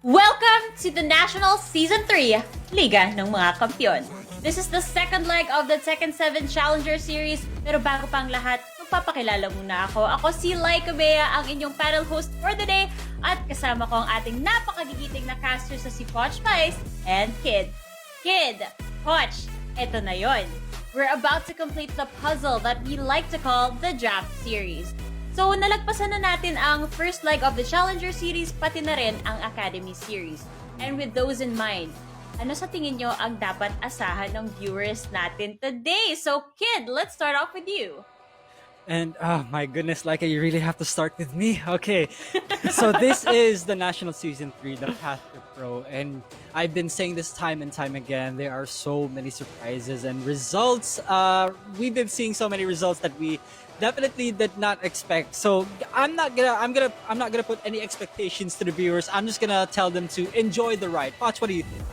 Welcome to the National Season 3, Liga ng mga Kampiyon. This is the second leg of the Tekken 7 Challenger Series. Pero bago pang lahat, magpapakilala muna ako. Ako si Likabea, ang inyong panel host for the day. At kasama ko ang ating napakagigiting na casters sa si FoxtrotDark and Kid. Kid, Fox, eto na yon. We're about to complete the puzzle that we like to call the Draft Series. So, nalagpasan na natin ang first leg of the Challenger Series, pati na rin ang Academy Series. And with those in mind, ano sa tingin nyo ang dapat asahan ng viewers natin today? So, Kid, let's start off with you. And, oh my goodness, like you really have to start with me? Okay, so this is the National Season 3, the Path to Pro. And I've been saying this time and time again, there are so many surprises and results. We've been seeing so many results that we definitely did not expect. So I'm not gonna put any expectations to the viewers. I'm just gonna tell them to enjoy the ride. Watch, what do you think?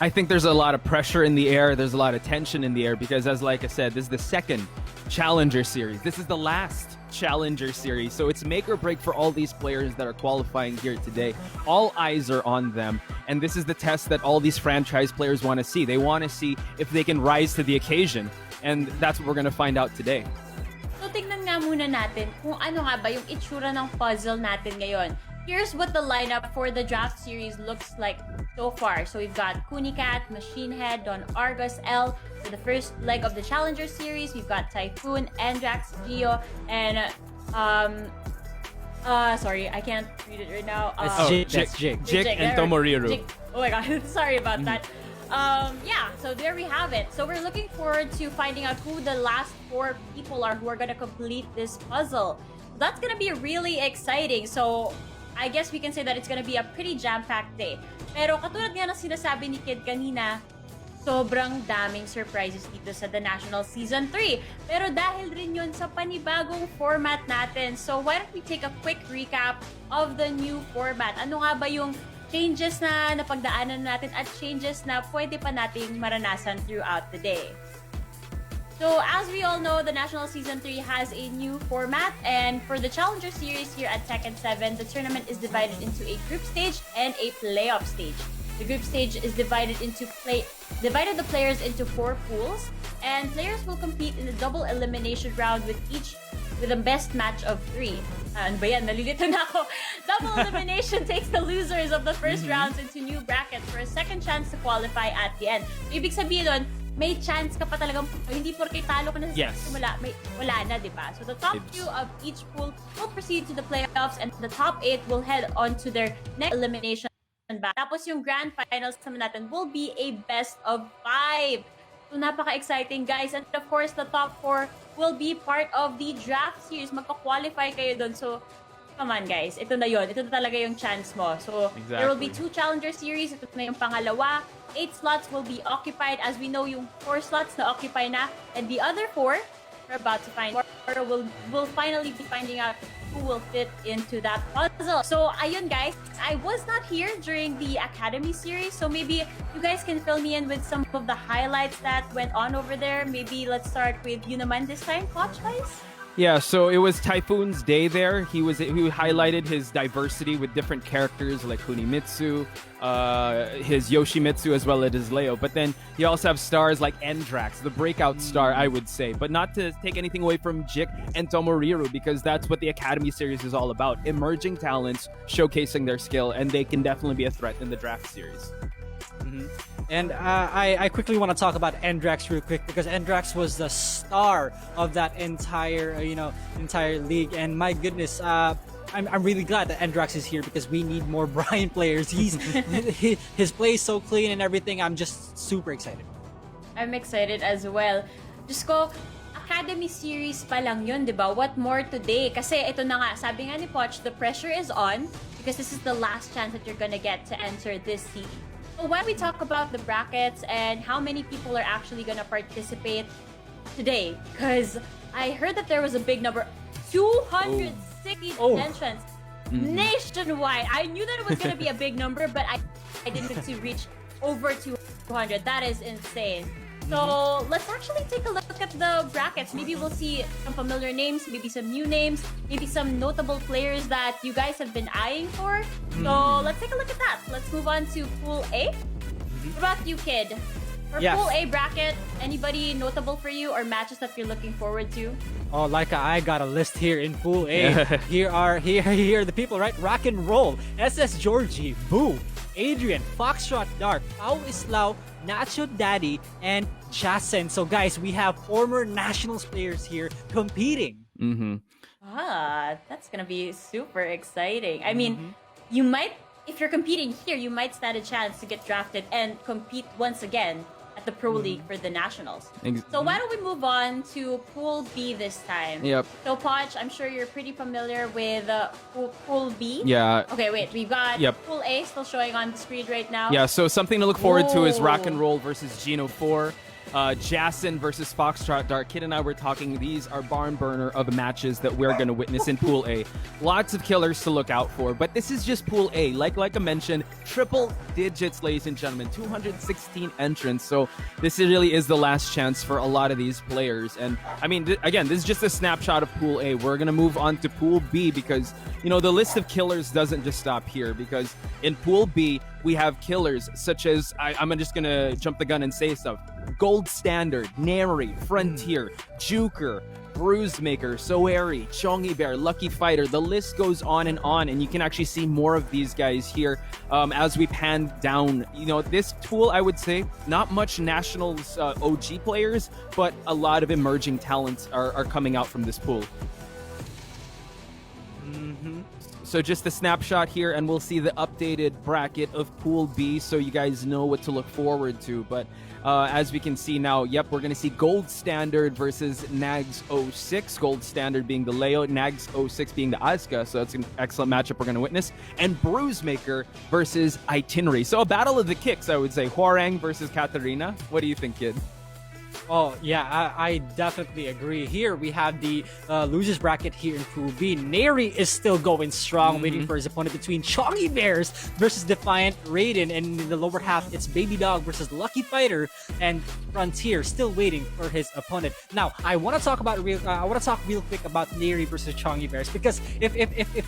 I think there's a lot of pressure in the air. There's a lot of tension in the air because, as like I said, this is the second Challenger Series. This is the last Challenger Series. So it's make or break for all these players that are qualifying here today. All eyes are on them. And this is the test that all these franchise players want to see. They want to see if they can rise to the occasion. And that's what we're going to find out today. So tingnan nga muna natin kung ano nga ba yung itsura ng puzzle natin ngayon. Here's what the lineup for the Draft Series looks like so far. So we've got Kunikat, Machine Head, Don Argos, L. For the first leg of the Challenger Series, we've got Typhoon, Andrax, Gio, and sorry, I can't read it right now. Jik and Tomoriru. Oh my god, sorry about that. Yeah, so there we have it. So we're looking forward to finding out who the last 4 people are who are gonna complete this puzzle. That's gonna be really exciting. So I guess we can say that it's gonna be a pretty jam-packed day. Pero katulad nga ng sinasabi ni Kid kanina, sobrang daming surprises dito sa The National Season 3. Pero dahil rin yun sa panibagong format natin. So why don't we take a quick recap of the new format? Ano nga ba yung changes na napagdaanan natin at changes na pwede pa nating maranasan throughout the day? So, as we all know, the National Season 3 has a new format, and for the Challenger Series here at Tekken 7, the tournament is divided into a group stage and a playoff stage. The group stage is divided the players into 4 pools, and players will compete in the double elimination round with a best match of 3. Ano ba yan? Nalilito na ako. Double elimination takes the losers of the first rounds into new brackets for a second chance to qualify at the end. Ibig sabihin nun, may chance ka pa talagang, hindi porke talo ka na sa simula, wala na, di ba? So the top 2 of each pool will proceed to the playoffs, and the top 8 will head on to their next elimination back. Tapos yung grand finals naman natin will be a best of 5. So napaka-exciting, guys. And of course, the top 4 will be part of the draft series. Magka-qualify kayo dun. So, come on, guys. Ito na yun. Ito na talaga yung chance mo. So, there will be 2 Challenger Series. Ito na yung pangalawa. 8 slots will be occupied. As we know, yung 4 slots na occupy na. And the other 4, we're about to find, or we'll finally be finding out who will fit into that puzzle. So, ayun, guys. I was not here during the Academy Series. So, maybe you guys can fill me in with some of the highlights that went on over there. Maybe let's start with you naman this time, Watch, guys. Yeah, so it was Typhoon's day there. He highlighted his diversity with different characters like Kunimitsu, his Yoshimitsu, as well as his Leo. But then you also have stars like Andrax, the breakout star, I would say. But not to take anything away from Jik and Tomoriru, because that's what the Academy Series is all about. Emerging talents, showcasing their skill, and they can definitely be a threat in the Draft Series. And I quickly want to talk about Andrax real quick, because Andrax was the star of that entire league. And my goodness, I'm really glad that Andrax is here, because we need more Brian players. His play is so clean and everything. I'm just super excited. I'm excited as well. Just ko, Academy Series pa lang yun, di ba? What more today? Kasi ito na nga, sabi nga ni Poch, the pressure is on, because this is the last chance that you're gonna get to enter this series. So when we talk about the brackets and how many people are actually gonna participate today, because I heard that there was a big number, 260 entrants nationwide. I knew that it was gonna be a big number, but I didn't think to reach over 200. That is insane. So let's actually take a look look at the brackets. Maybe we'll see some familiar names, maybe some new names, maybe some notable players that you guys have been eyeing for. So let's take a look at that. Let's move on to Pool A. What about you, Kid? For Pool A bracket, anybody notable for you or matches that you're looking forward to? Oh, like I got a list here in Pool A. Here are the people, right? Rakenrol, SS Georgie, Boo, Adrian, FoxtrotDark, Pao Islao, Nacho Daddy, and JSSN. So guys, we have former nationals players here competing. That's gonna be super exciting. I mean, you might, if you're competing here, you might stand a chance to get drafted and compete once again at the Pro League for the Nationals. So why don't we move on to Pool B this time? Yep. So Poch, I'm sure you're pretty familiar with Pool B. Yeah. Okay, wait. We've got Pool A still showing on the screen right now. Yeah, so something to look forward to is Rakenrol versus Geno 4. JSSN versus FoxtrotDark. Kid and I were talking. These are barn burner of matches that we're going to witness in Pool A. Lots of killers to look out for, but this is just Pool A. Like I mentioned, triple digits, ladies and gentlemen. 216 entrants. So this really is the last chance for a lot of these players. And I mean, again, this is just a snapshot of Pool A. We're going to move on to Pool B because, you know, the list of killers doesn't just stop here, because in Pool B, we have killers such as, I'm just going to jump the gun and say stuff. Gold Standard, Neri, Frontier, Juker, BruiseMaker, Soeri, Chongy Bear, Lucky Fighter. The list goes on, and you can actually see more of these guys here as we pan down. You know, this tool, I would say, not much Nationals OG players, but a lot of emerging talents are coming out from this pool. So just a snapshot here, and we'll see the updated bracket of Pool B so you guys know what to look forward to. But as we can see now, yep, we're going to see Gold Standard versus Nags 06. Gold Standard being the Leo, Nags 06 being the Asuka. So that's an excellent matchup we're going to witness. And BruiseMaker versus iTenri. So a battle of the kicks, I would say. Hwarang versus Katarina. What do you think, Kid? Oh, yeah, I definitely agree. Here we have the losers bracket here in Pool B. Neri is still going strong, waiting for his opponent between Chongy Bears versus Defiant Raiden. And in the lower half, it's Baby Dog versus Lucky Fighter, and Frontier still waiting for his opponent. Now, I want to talk real quick about Neri versus Chongy Bears, because if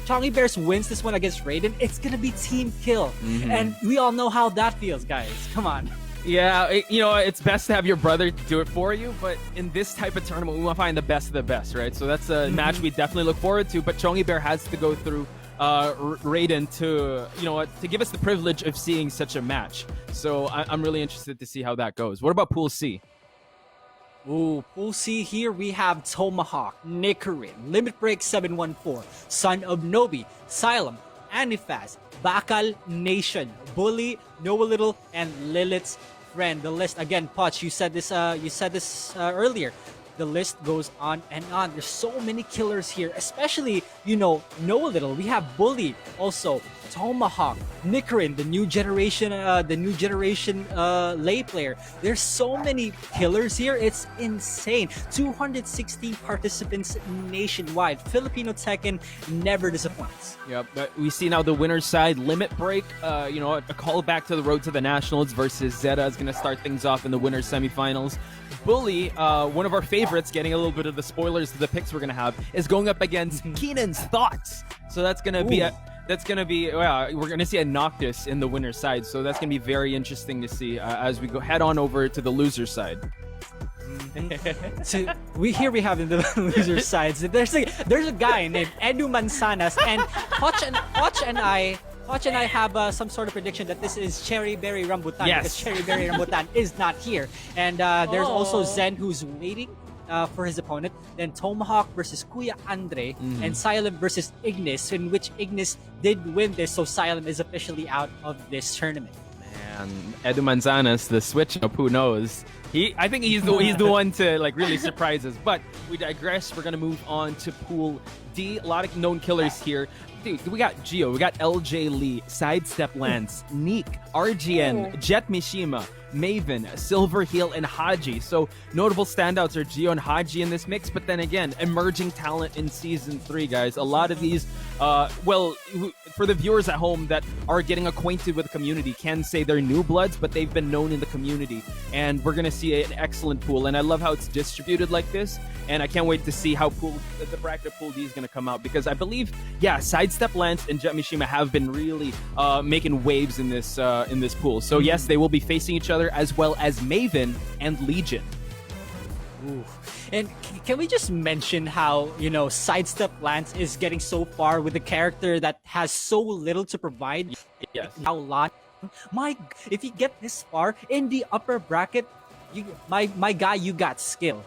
Chongy Bears wins this one against Raiden, it's gonna be team kill, and we all know how that feels, guys. Come on. Yeah, you know, it's best to have your brother do it for you, but in this type of tournament, we want to find the best of the best, right? So that's a match we definitely look forward to, but Chongy Bear has to go through Raiden to, you know, to give us the privilege of seeing such a match. So I'm really interested to see how that goes. What about Pool C? Ooh, Pool C here we have Tomahawk, Nicarin, Limit Break 714, Son of Nobi, Xylem, Anifaz, Bakal Nation, Bully, Know a Little, and Lilith's Friend. The list again, Potch, you said this earlier. The list goes on and on. There's so many killers here, especially, you know a Little. We have Bully, also Tomahawk, Nicarin, the new generation lay player. There's so many killers here. It's insane. 216 participants nationwide. Filipino Tekken never disappoints. Yep, but we see now the winner's side, Limit Break. You know, a call back to the road to the Nationals versus Zeta is going to start things off in the winner's semifinals. Bully, one of our favorites, getting a little bit of the spoilers to the picks we're going to have, is going up against Keenan's Thoughts. So that's going to be we're going to see a Noctis in the winner's side. So that's going to be very interesting to see as we go head on over to the loser's side. So we have in the loser sides. There's a guy named Edu Manzanas, and Hotch and I have some sort of prediction that this is Cherry Berry Rambutan, because Cherry Berry Rambutan is not here. And there's also Zen, who's waiting for his opponent. Then Tomahawk versus Kuya Andre, and Xylem versus Ignis, in which Ignis did win this, so Xylem is officially out of this tournament. Man, Edu Manzanas, the switch up, who knows? I think he's the one to like really surprise us. But we digress. We're gonna move on to Pool D. A lot of known killers here. Dude, we got Geo, we got LJ Lee, SideStepLance, Neek, RGN, Jetmishima, Maiven, Silver Heel, and Haji. So notable standouts are Geo and Haji in this mix, but then again, emerging talent in Season 3, guys. A lot of these, for the viewers at home that are getting acquainted with the community can say they're new bloods, but they've been known in the community. And we're going to see an excellent pool. And I love how it's distributed like this. And I can't wait to see how the bracket of Pool D is going to come out, because I believe, yeah, SideStepLance and Jetmishima have been really making waves in this pool. So yes, they will be facing each other, as well as Maiven and Legion. Ooh. And can we just mention how, SideStepLance is getting so far with a character that has so little to provide? Yes. If you get this far in the upper bracket, my guy, you got skill.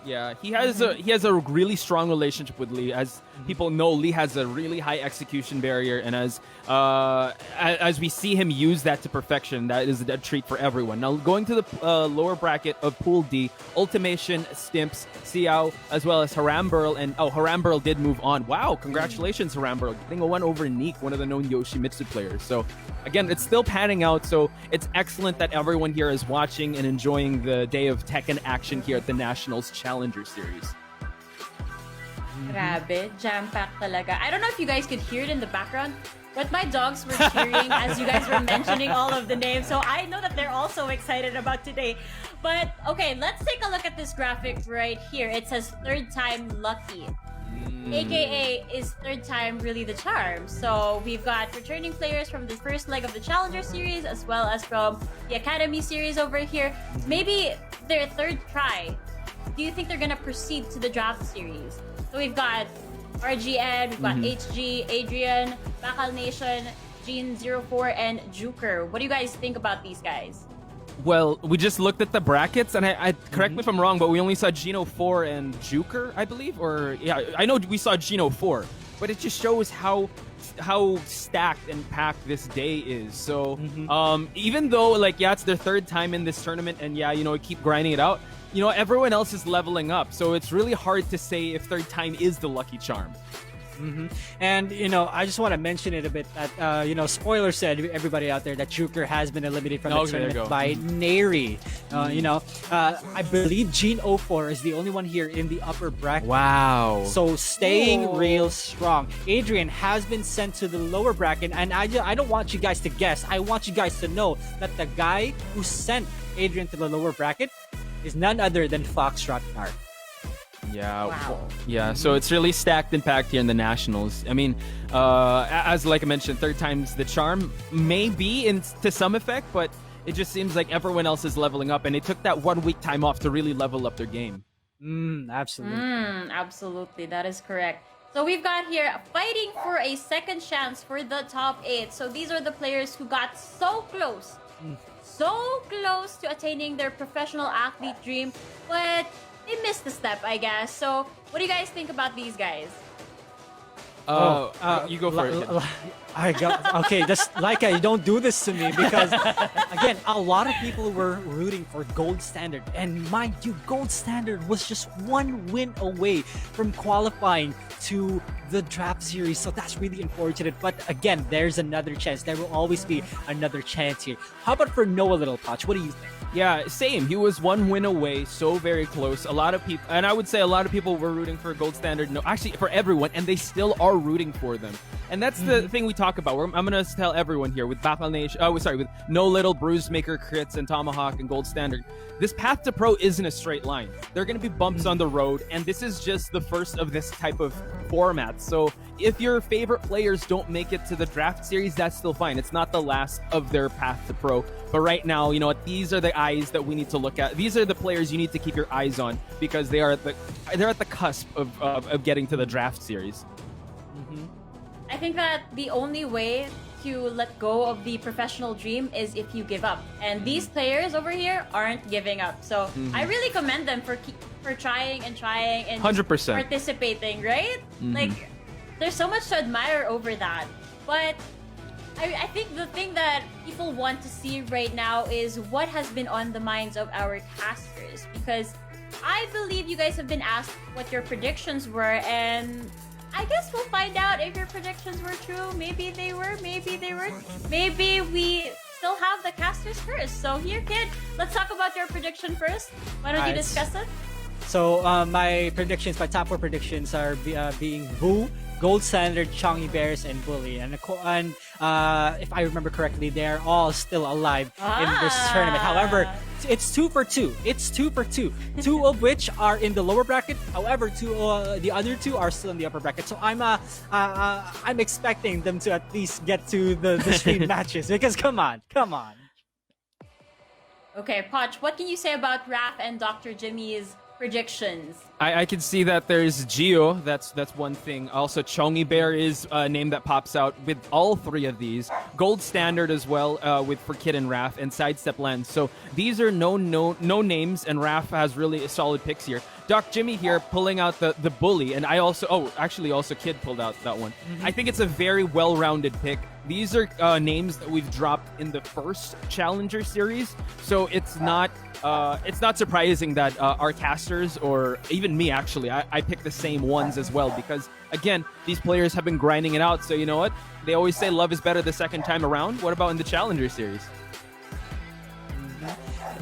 Yeah, he has a really strong relationship with Lee. As people know, Lee has a really high execution barrier, and as we see him use that to perfection, that is a treat for everyone. Now, going to the lower bracket of Pool D, Ultimation, Stimps, Xiao, as well as Haramburl, and Haramburl did move on. Wow, congratulations, Haramburl, getting a 1 over Neek, one of the known Yoshimitsu players. So, again, it's still panning out, so it's excellent that everyone here is watching and enjoying the day of Tekken action here at the Nationals Challenger Series. Grabe, jam-packed talaga. I don't know if you guys could hear it in the background, but my dogs were cheering as you guys were mentioning all of the names. So I know that they're also excited about today. But okay, let's take a look at this graphic right here. It says third time lucky. AKA is third time really the charm. So we've got returning players from the first leg of the Challenger Series, as well as from the Academy Series over here. Maybe their third try. Do you think they're gonna proceed to the draft series? So we've got RGN, we've got HG, Adrian, Bakal Nation, Gene04, and Juker. What do you guys think about these guys? Well, we just looked at the brackets, and I correct me if I'm wrong, but we only saw Geno4 and Juker, I believe, or yeah, I know we saw Geno4, but it just shows how stacked and packed this day is. So even though it's their third time in this tournament, and keep grinding it out, everyone else is leveling up, so it's really hard to say if third time is the lucky charm. And I just want to mention it a bit that spoiler said, everybody out there, that Juker has been eliminated from the tournament by Neri. I believe Gene04 is the only one here in the upper bracket. Wow. So staying real strong. Adrian has been sent to the lower bracket, and I don't want you guys to guess. I want you guys to know that the guy who sent Adrian to the lower bracket is none other than FoxtrotDark. Yeah, wow. Yeah. So it's really stacked and packed here in the Nationals. I mean, as I mentioned, third time's the charm, maybe to some effect, but it just seems like everyone else is leveling up, and they took that 1 week time off to really level up their game. Absolutely. Absolutely, that is correct. So we've got here fighting for a second chance for the top 8. So these are the players who got so close to attaining their professional athlete dream, but they missed a step, I guess. So what do you guys think about these guys? You go for it. Okay, just you don't do this to me, because again, a lot of people were rooting for Gold Standard, and mind you, Gold Standard was just 1 win away from qualifying to the draft series, so that's really unfortunate. But again, there's another chance. There will always be another chance here. How about for Noah Little Potch? What do you think? Yeah, same. He was 1 win away, so very close. A lot of people, and I would say a lot of people were rooting for Gold Standard. No, actually, for everyone, and they still are rooting for them. And that's the thing we talk about. I'm gonna tell everyone here with Bakal Nation. With No Little, BruiseMaker, Crits, and Tomahawk, and Gold Standard. This path to pro isn't a straight line. There are gonna be bumps on the road, and this is just the first of this type of format. So if your favorite players don't make it to the draft series, that's still fine. It's not the last of their path to pro. But right now, these are the eyes that we need to look at. These are the players you need to keep your eyes on, because they're at the cusp of getting to the draft series. I think that the only way to let go of the professional dream is if you give up. And these players over here aren't giving up. So I really commend them for trying and 100% participating, right? There's so much to admire over that. But I think the thing that people want to see right now is what has been on the minds of our casters, because I believe you guys have been asked what your predictions were, and I guess we'll find out if your predictions were true. Maybe they were, maybe they weren't. Maybe we still have the casters first. So here, kid, let's talk about your prediction first. Why don't you discuss it? So my top 4 predictions are being Boo, Gold Standard, Chongy Bears, and Bully. And if I remember correctly, they're all still alive in this tournament. However, it's 2 for 2. It's 2 for 2. 2 of which are in the lower bracket. However, the other 2 are still in the upper bracket. So I'm expecting them to at least get to the stream matches, because come on. Okay, Poch, what can you say about Raph and Dr. Jimmy's predictions? I can see that there's Geo. That's one thing. Also, Chongy Bear is a name that pops out with all 3 of these. Gold Standard as well for Kid and Raph, and SideStepLance. So these are no names, and Raph has really solid picks here. Doc Jimmy here pulling out the Bully, and I also Kid pulled out that one. I think it's a very well-rounded pick. These are names that we've dropped in the first Challenger series, so it's not surprising that our casters, or even me actually, I pick the same ones as well, because again, these players have been grinding it out. So you know what? They always say love is better the second time around. What about in the Challenger series?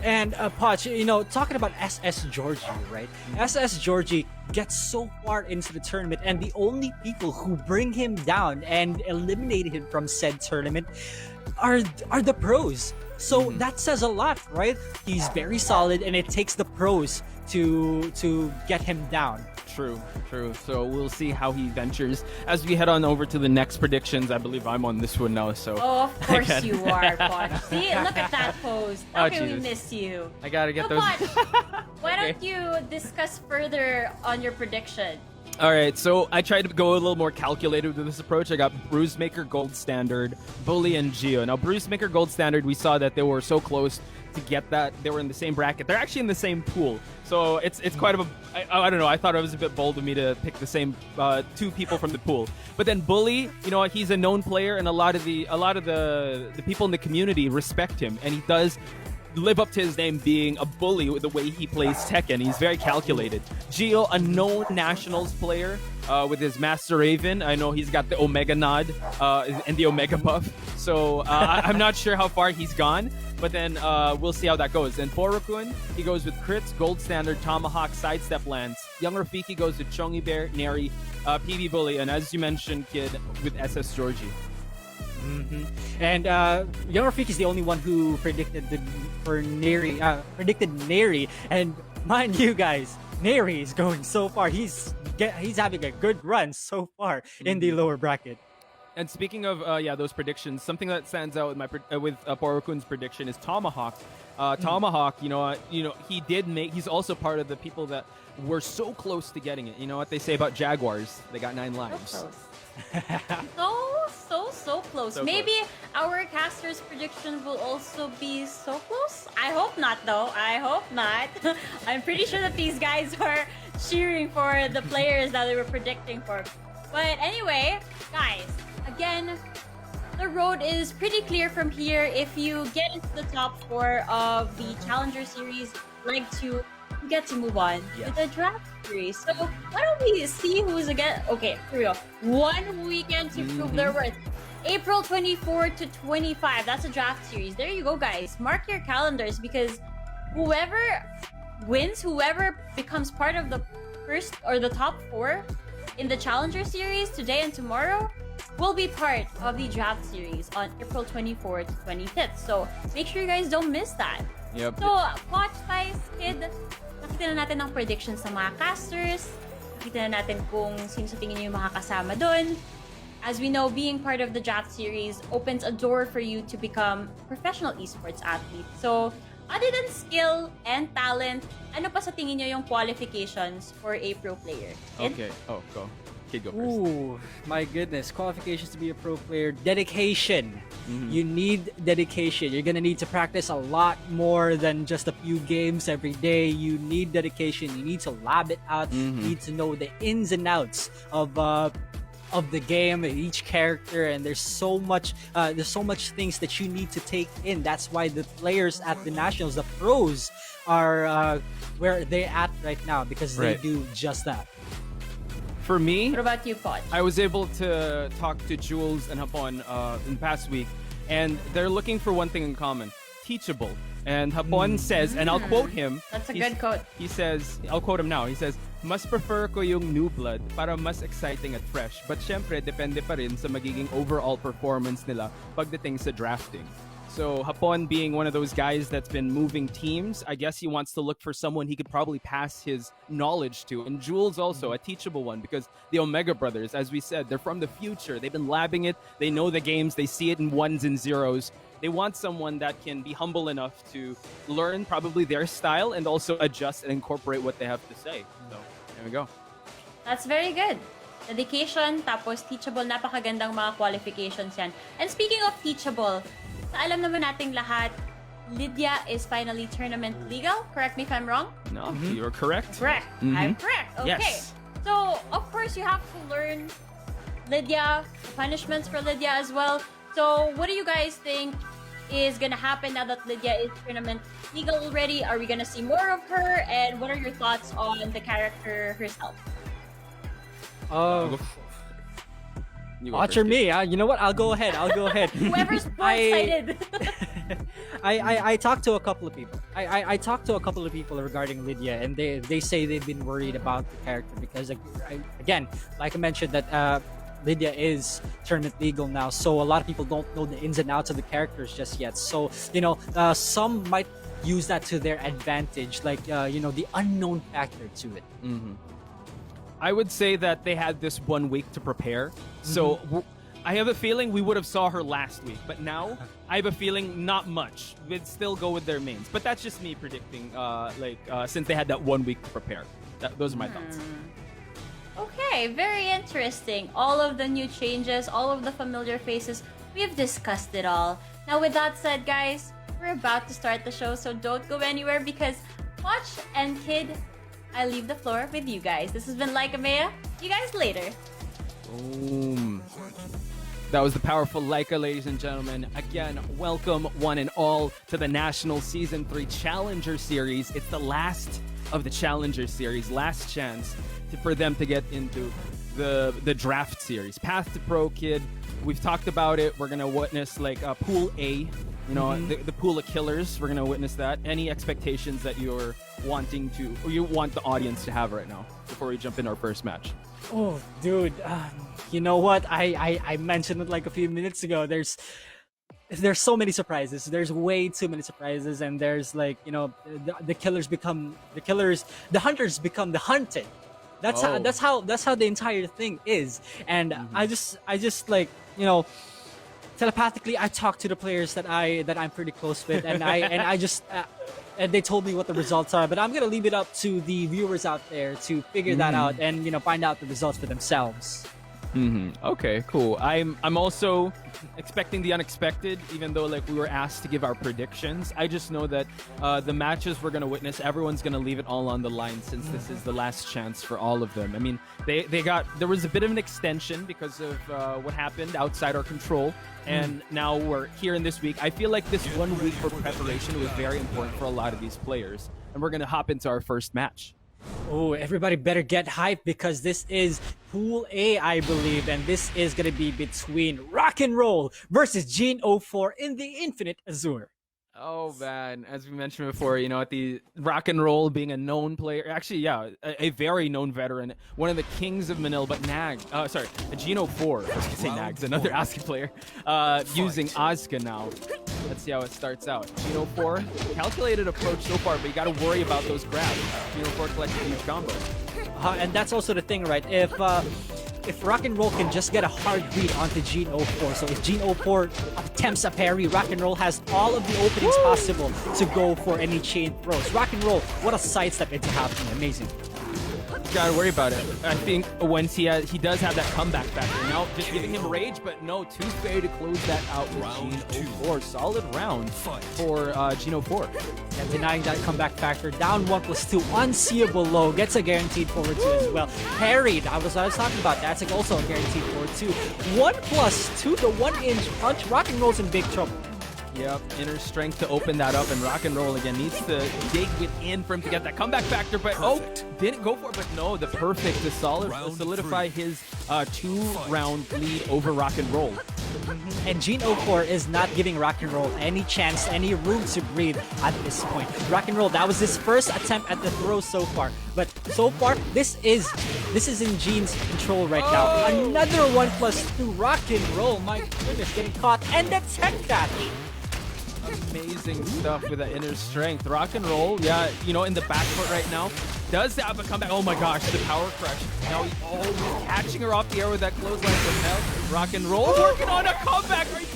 And Poch, talking about SS Georgie, right? SS Georgie gets so far into the tournament, and the only people who bring him down and eliminate him from said tournament are the pros. So that says a lot, right? He's very solid, and it takes the pros to get him down. True. So we'll see how he ventures as we head on over to the next predictions. I believe I'm on this one now, so. Oh, of course you are, Poch. See, look at that pose. How can we miss you? I gotta get those. Poch, why don't you discuss further on your prediction? All right, so I tried to go a little more calculated with this approach. I got BruiseMaker Gold Standard, Bully, and Geo. Now, BruiseMaker Gold Standard, we saw that they were so close to get that. They were in the same bracket. They're actually in the same pool. So it's quite of a... I don't know. I thought it was a bit bold of me to pick the same 2 people from the pool. But then Bully, he's a known player, and a lot of the people in the community respect him, and he does live up to his name being a bully with the way he plays Tekken. He's very calculated. Geo, a known nationals player with his Master Raven. I know he's got the Omega Nod and the Omega Buff. So I'm not sure how far he's gone, but then we'll see how that goes. And Porokun, he goes with Crits, Gold Standard, Tomahawk, SideStepLance. Young Rafiki goes with Chongy Bear, Neri, PB.BuLLy, and as you mentioned, Kid, with SS Georgie. And Young Rafiki is the only one who predicted Neri, and mind you guys, Neri is going so far. He's having a good run so far in the lower bracket. And speaking of those predictions, something that stands out with Porokun's prediction is Tomahawk. Tomahawk, he's also part of the people that were so close to getting it. You know what they say about Jaguars? They got 9 lives. So close. So maybe close. Our caster's prediction will also be so close. I hope not, though. I hope not. I'm pretty sure that these guys are cheering for the players that they were predicting for. But anyway, guys, again, the road is pretty clear from here. If you get into the top 4 of the Challenger Series, Leg 2, you get to move on to the draft series. So why don't we see who's again? Okay, here we go. One weekend to prove their worth. April 24 to 25. That's a draft series. There you go, guys. Mark your calendars, because whoever wins, whoever becomes part of the first or the top 4 in the Challenger Series today and tomorrow will be part of the draft series on April 24 to 25th. So make sure you guys don't miss that. Yep. So, watch guys, Kid, nakita na natin ang predictions sa mga casters. Nakita na natin kung sino sa tingin nyo yung makakasama dun. As we know, being part of the draft series opens a door for you to become a professional esports athlete. So, other than skill and talent, ano pa sa tingin nyo yung qualifications for a pro player? Kid? Okay. Oh, go. Kid, go first. Ooh, my goodness. Qualifications to be a pro player. Dedication. You need dedication. You're gonna need to practice a lot more than just a few games every day. You need dedication. You need to lab it out. You need to know the ins and outs of the game, each character, and there's so much things that you need to take in. That's why the players at the nationals, the pros, are where they're at right now, because they do just that. For me, What about you, Pod? I was able to talk to Jules and Hapon in the past week, and they're looking for one thing in common: teachable. And Hapon says, and I'll quote him. That's a good quote. He says, I'll quote him now. He says, mas prefer ko yung new blood para mas exciting at fresh. But syempre, depende pa rin sa magiging overall performance nila pagdating sa drafting. So Hapon being one of those guys that's been moving teams, I guess he wants to look for someone he could probably pass his knowledge to. And Jules also a teachable one because the Omega brothers, as we said, they're from the future. They've been labbing it. They know the games. They see it in ones and zeros. They want someone that can be humble enough to learn probably their style and also adjust and incorporate what they have to say. So there we go. That's very good. Dedication, tapos teachable, napakagandang mga qualifications yan. And speaking of teachable, alam naman nating lahat, Lydia is finally tournament legal. Correct me if I'm wrong? No, you're correct. Correct. I'm correct. Okay. Yes. So, of course, you have to learn Lydia, punishments for Lydia as well. So, what do you guys think is gonna happen now that Lydia is tournament legal already? Are we gonna see more of her? And what are your thoughts on the character herself? Watcher me. You know what? I'll go ahead. Whoever's more excited. I talked to a couple of people. I talked to a couple of people regarding Lydia, and they say they've been worried about the character because, again, like I mentioned, that Lydia is tournament legal now, so a lot of people don't know the ins and outs of the characters just yet. So, some might use that to their advantage, like, the unknown factor to it. I would say that they had this 1 week to prepare. So I have a feeling we would have saw her last week, but now I have a feeling not much. We'd still go with their mains. But that's just me predicting, since they had that 1 week to prepare. Those are my thoughts. Okay, very interesting. All of the new changes, all of the familiar faces, we've discussed it all. Now, with that said, guys, we're about to start the show, so don't go anywhere because Watch and Kid, I leave the floor with you guys. This has been Like Amea. See you guys later. Boom. That was the powerful Laika, ladies and gentlemen. Again, welcome one and all to the National Season 3 Challenger Series. It's the last of the Challenger Series. Last chance for them to get into the draft series. Path to Pro, Kid. We've talked about it. We're going to witness like Pool A. The pool of killers. We're going to witness that. Any expectations that you're wanting to, or you want the audience to have right now before we jump in our first match? Oh, dude. You know what? I mentioned it like a few minutes ago. There's so many surprises. There's way too many surprises, and there's like, the killers become the killers. The hunters become the hunted. That's how the entire thing is. And I just like, telepathically, I talk to the players that I'm pretty close with, and and they told me what the results are. But I'm gonna leave it up to the viewers out there to figure that out and find out the results for themselves. Okay, cool. I'm also expecting the unexpected, even though like we were asked to give our predictions. I just know that the matches we're gonna witness, everyone's gonna leave it all on the line since this is the last chance for all of them. I mean, there was a bit of an extension because of what happened outside our control, and now we're here in this week. I feel like this 1 week for preparation was very important for a lot of these players, and we're gonna hop into our first match. Oh, everybody better get hyped because this is Pool A, I believe, and this is going to be between Rakenrol versus Gene04 in the Infinite Azure. Oh man, as we mentioned before, at the Rakenrol being a known player, actually, yeah, a very known veteran, one of the kings of Manila, but Geno4, I was gonna say Nags, another ASCII player, using Asuka now. Let's see how it starts out. Geno4, calculated approach so far, but you gotta worry about those grabs. Geno4 collecting huge combos. And that's also the thing, right? If Rakenrol can just get a hard read onto Gene04, so if Gene04 attempts a parry, Rakenrol has all of the openings possible to go for any chain throws. Rakenrol, what a sidestep into happening. Amazing. Gotta worry about it. I think once he does have that comeback factor. Now just giving him rage, but no, too fair to close that out with Gene04. Solid round for Geno4. And denying that comeback factor. Down 1+2, unseeable low, gets a guaranteed forward 2 as well. Parried, that was what I was talking about. That's also a guaranteed forward 2. 1+2, the 1-inch punch. Rakenrol's in big trouble. Yep, inner strength to open that up, and Rakenrol again needs to dig within for him to get that comeback factor, but didn't go for it, but no, the perfect to solidify his 2-round lead over Rakenrol. And Gene04 is not giving Rakenrol any chance, any room to breathe at this point. Rakenrol, that was his first attempt at the throw so far. But so far, this is in Gene's control right now. Another 1+2 Rakenrol. My goodness, getting caught and the tech catch. Amazing stuff with that inner strength. Rakenrol, yeah, you know, in the back foot right now, does have a comeback. Oh my gosh, the power crush. Now he's catching her off the air with that clothesline from hell. Rakenrol working on a comeback right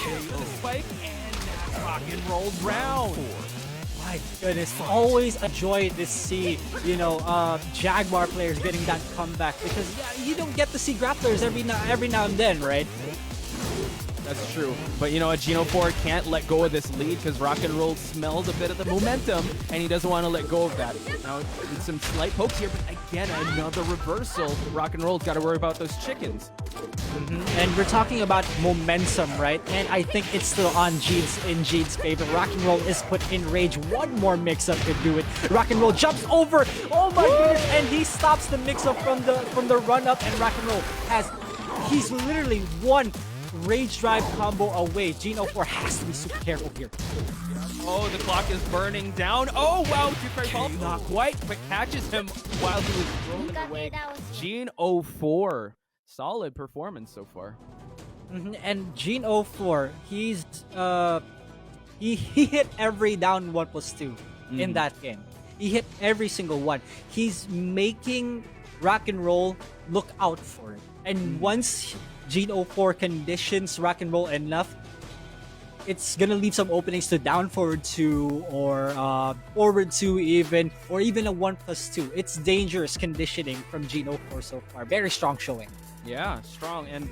in the spike, and Rakenrol's round. My goodness, always a joy to see, you know, Jaguar players getting that comeback, because yeah, you don't get to see grapplers every now and then, right? That's true. But you know what, Gene04 can't let go of this lead because Rakenrol smelled a bit of the momentum and he doesn't want to let go of that. Now, with some slight pokes here, but again, another reversal. Rakenrol's got to worry about those chickens. And we're talking about momentum, right? And I think it's still on Gene's favor. Rakenrol is put in rage. One more mix-up could do it. Rakenrol jumps over. Oh my goodness! And he stops the mix-up from the run-up. And Rakenrol he's literally one rage drive combo away. Gene04 has to be super careful here. Oh, the clock is burning down. Oh wow, ball not quite, but catches him while he was rolling away. Gene04. Solid performance so far. And Gene04, he hit every down 1+2 in that game. He hit every single one. He's making Rakenrol look out for it. And once Gene04 conditions Rakenrol enough, it's gonna leave some openings to down forward 2 or forward 2 even, or even a 1+2. It's dangerous conditioning from Gene04 so far. Very strong showing. Yeah, strong. And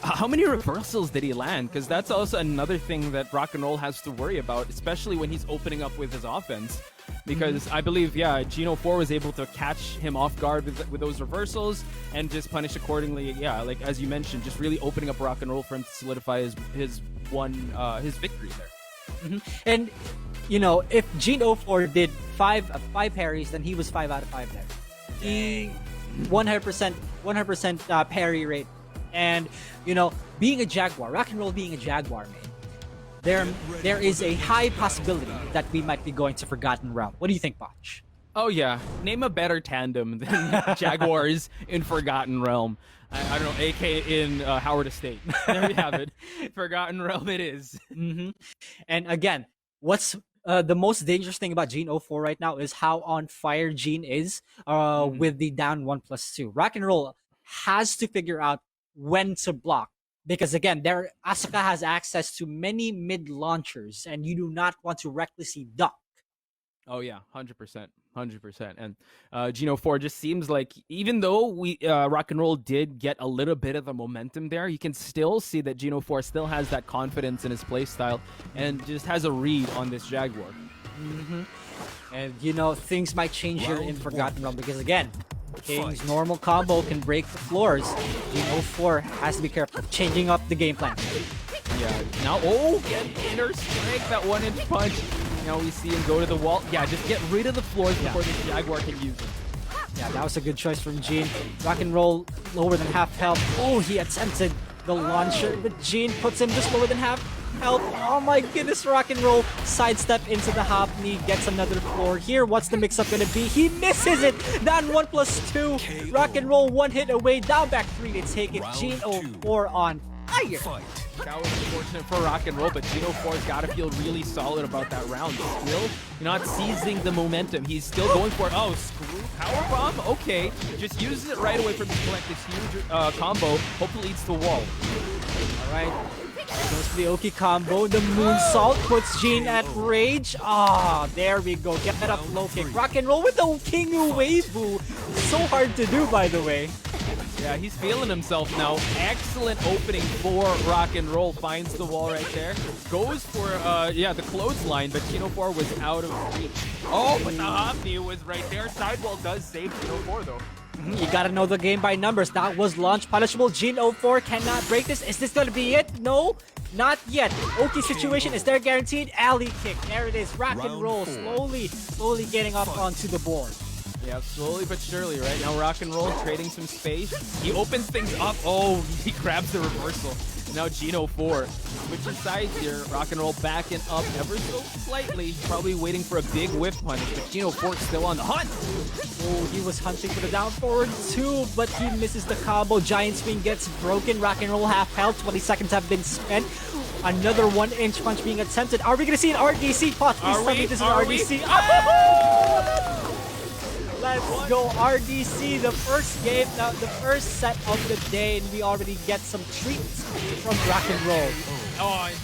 how many reversals did he land? Because that's also another thing that Rakenrol has to worry about, especially when he's opening up with his offense. Because I believe, yeah, Gene04 was able to catch him off guard with those reversals and just punish accordingly. Yeah, like as you mentioned, just really opening up Rakenrol for him to solidify his victory there. And you know, if Gene04 did 5 parries, then he was 5 out of 5 there. He 100% parry rate. And you know, being a Jaguar, Rakenrol being a Jaguar, man, there is a high possibility that we might be going to Forgotten Realm. What do you think, Botch? Oh yeah, name a better tandem than Jaguars in Forgotten Realm. I don't know, AK in Howard Estate. There we have it. Forgotten Realm it is. And again, what's the most dangerous thing about Gene04 right now is how on fire Gene is with the down 1+2. Rakenrol has to figure out when to block, because again, Asuka has access to many mid launchers, and you do not want to recklessly duck. Oh yeah, 100%. And Gene04 just seems like, even though Rakenrol did get a little bit of the momentum there, you can still see that Gene04 still has that confidence in his playstyle and just has a read on this Jaguar. And you know, things might change here in Forgotten Realm, because again, King's normal combo can break the floors. Gene04 has to be careful, changing up the game plan. Yeah, now, get inner strength, that 1-inch punch. Now we see him go to the wall. Yeah, just get rid of the floors before the Jaguar can use it. Yeah, that was a good choice from Gene. Rakenrol lower than half health. Oh, he attempted the launcher, but Gene puts him just lower than half health. Oh my goodness, Rakenrol sidestep into the hop knee, gets another floor here. What's the mix-up gonna be? He misses it! Down 1+2. Rakenrol 1 hit away, down back 3 to take it. Gene04 on fire. That was unfortunate for Rakenrol, but Gene04's got to feel really solid about that round. Still not seizing the momentum. He's still going for it. Oh, screw powerbomb? Okay. Just uses it right away from this huge combo. Hopefully leads to a wall. All right. Goes for the Oki combo. The moonsault puts Gene at rage. There we go. Get that up low kick. Rakenrol with the Kingu Weibu. So hard to do, by the way. Yeah, he's feeling himself now. Excellent opening for Rakenrol. Finds the wall right there. Goes for, the clothesline, but Gene04 was out of reach. Oh, but the hop knee was right there. Sidewall does save Gene04, though. You gotta know the game by numbers. That was launch punishable. Gene04 cannot break this. Is this gonna be it? No, not yet. Oki situation, is there guaranteed? Alley kick. There it is. Rakenrol slowly getting up onto the board. Yeah, slowly but surely, right? Now Rakenrol trading some space. He opens things up. Oh, he grabs the reversal. And now Geno 4 switches sides here. Rakenrol backing up ever so slightly. Probably waiting for a big whiff punish, but Geno 4 still on the hunt. Oh, he was hunting for the down forward too, but he misses the combo. Giant Swing gets broken. Rakenrol half health. 20 seconds have been spent. Another 1-inch punch being attempted. Are we going to see an RDC? Pot, please tell me this is an RDC. Let's go RDC, the first game, the first set of the day, and we already get some treats from Rakenrol. Oh, and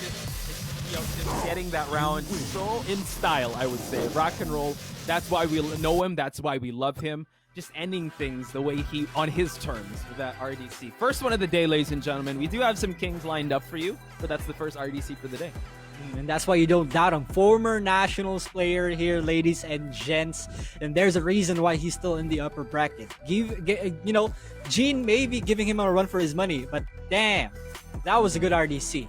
just getting that round so in style, I would say. Rakenrol, that's why we know him, that's why we love him. Just ending things the way he, on his terms, with that RDC. First one of the day, ladies and gentlemen. We do have some kings lined up for you, but that's the first RDC for the day. And that's why you don't doubt him. Former Nationals player here, ladies and gents. And there's a reason why he's still in the upper bracket. You know, Gene may be giving him a run for his money, but damn, that was a good RDC.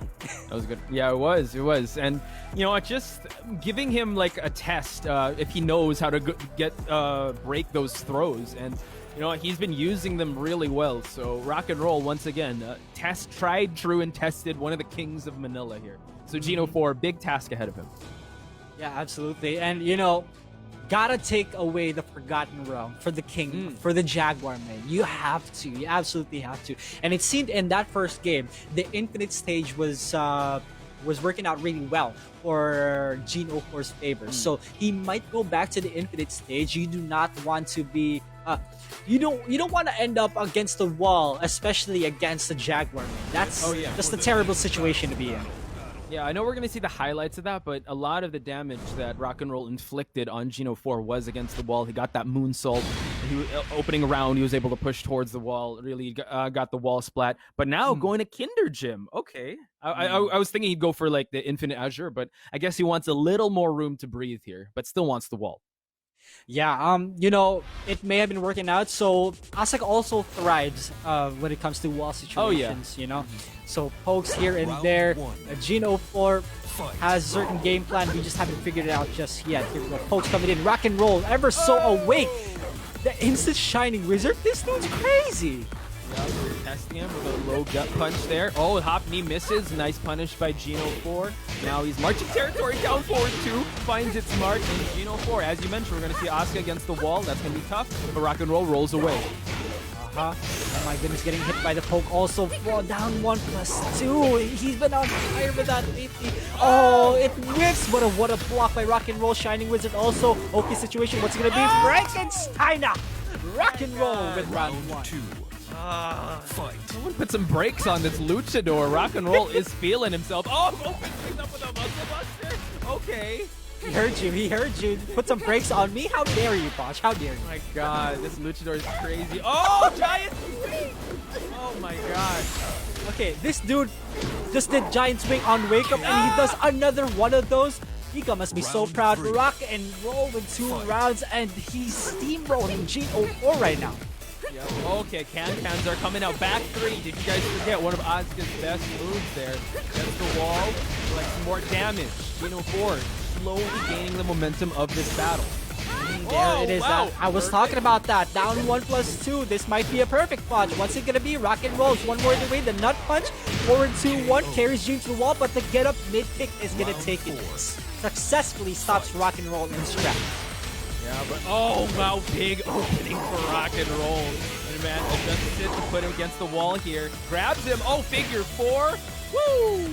That was good. Yeah, it was. And, you know, just giving him like a test if he knows how to break those throws. And, you know, he's been using them really well. So Rakenrol, once again, tried, true, and tested, one of the kings of Manila here. So Geno 4, big task ahead of him. Yeah, absolutely. And, you know, gotta take away the Forgotten Realm for the King, for the Jaguar, man. You have to. You absolutely have to. And it seemed in that first game, the Infinite stage was working out really well for Geno 4's favor. So he might go back to the Infinite stage. You do not want to be... you don't want to end up against the wall, especially against the Jaguar, man. That's just a terrible situation to be in. Yeah, I know we're going to see the highlights of that, but a lot of the damage that Rakenrol inflicted on Geno 4 was against the wall. He got that moonsault. Opening around, he was able to push towards the wall. Really got the wall splat. But now going to Kinder Gym. Okay. I was thinking he'd go for like the Infinite Azure, but I guess he wants a little more room to breathe here, but still wants the wall. Yeah, you know, it may have been working out. So Asak also thrives when it comes to wall situations, you know. So pokes here and there. Geno 4 has a certain game plan. We just haven't figured it out just yet. Here we go. Pokes coming in. Rakenrol ever so awake. The instant Shining Wizard. This dude's crazy. Yeah, testing him with a low gut punch there. Oh, hop knee misses. Nice punish by Geno 4. Now he's marching territory down forward too. Finds its mark in Geno 4. As you mentioned, we're going to see Asuka against the wall. That's going to be tough, but Rakenrol rolls away. Oh my goodness, getting hit by the poke. Also fall down 1+2. He's been on fire with that lately. Oh, it whiffs. What a block by Rakenrol. Shining Wizard also. Okay situation. What's it going to be? Frankensteiner. Rakenrol with round 1. Fight. Someone put some brakes on this luchador. Rakenrol is feeling himself. Oh, opens up with a muscle buster. Okay. He heard you. Put some brakes on me. How dare you, Bosch? How dare you? Oh my god, this luchador is crazy. Oh, giant swing! Oh my god. Okay, this dude just did giant swing on wake up and he does another one of those. Ika must be so proud. Rakenrol with 2 rounds and he's steamrolling Geno 4 right now. Yep. Okay, cans are coming out. Back 3. Did you guys forget one of Asuka's best moves there? Against the wall. Like some more damage. Geno 4 slowly gaining the momentum of this battle. There it is. Wow. I was talking about that. Down 1+2. This might be a perfect punch. What's it gonna be? Rakenrol's one more away. The nut punch. Forward 2-1 carries Gene to the wall, but the get up mid pick is gonna take it. Successfully stops Rakenrol in strap. Yeah, but oh wow, big opening for Rakenrol. And man, adjusts it to put him against the wall here. Grabs him. Oh, figure 4. Woo!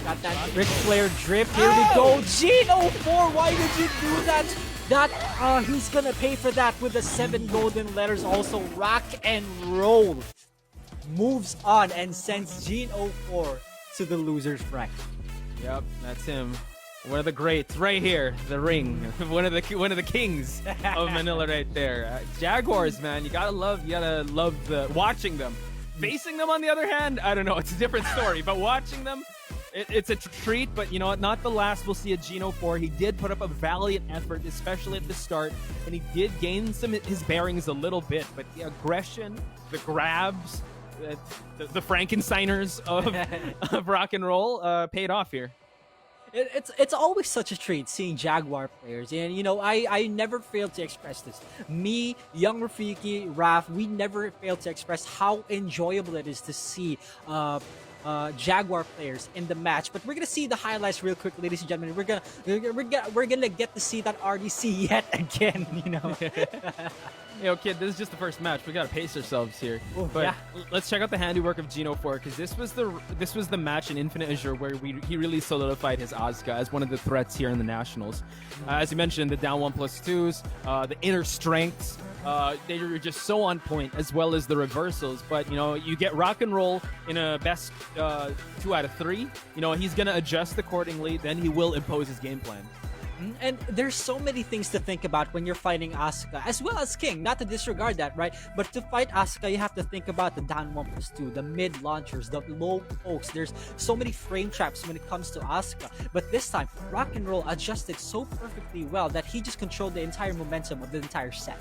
Got that Ric Flair drip. Here we go. Geno 4, why did you do that? He's gonna pay for that with the 7 golden letters. Also, Rakenrol moves on and sends Geno 4 to the loser's bracket. Yep, that's him. One of the greats right here, the ring. one of the kings of Manila right there. Jaguars, man, you gotta love watching them. Facing them, on the other hand, I don't know, it's a different story. But watching them, it's a treat. But you know what? Not the last we'll see a Geno 4. He did put up a valiant effort, especially at the start, and he did gain his bearings a little bit. But the aggression, the grabs, the Frankensteiners of Rakenrol paid off here. It's always such a treat seeing Jaguar players, and you know I never fail to express this. Me, young Rafiki, Raf, we never fail to express how enjoyable it is to see Jaguar players in the match. But we're gonna see the highlights real quick, ladies and gentlemen. We're gonna get to see that RDC yet again. You know. Yo, kid, this is just the first match. We gotta pace ourselves here. Ooh, but yeah. let's check out the handiwork of Geno 4, because this was the match in Infinite Azure where he really solidified his Asuka as one of the threats here in the Nationals. As you mentioned, the down 1+2s, the inner strengths, they were just so on point, as well as the reversals. But you know, you get Rakenrol in a best 2 out of 3. You know, he's gonna adjust accordingly. Then he will impose his game plan. And there's so many things to think about when you're fighting Asuka, as well as King. Not to disregard that, right? But to fight Asuka, you have to think about the down 1+2, the mid launchers, the low pokes. There's so many frame traps when it comes to Asuka. But this time, Rakenrol adjusted so perfectly well that he just controlled the entire momentum of the entire set.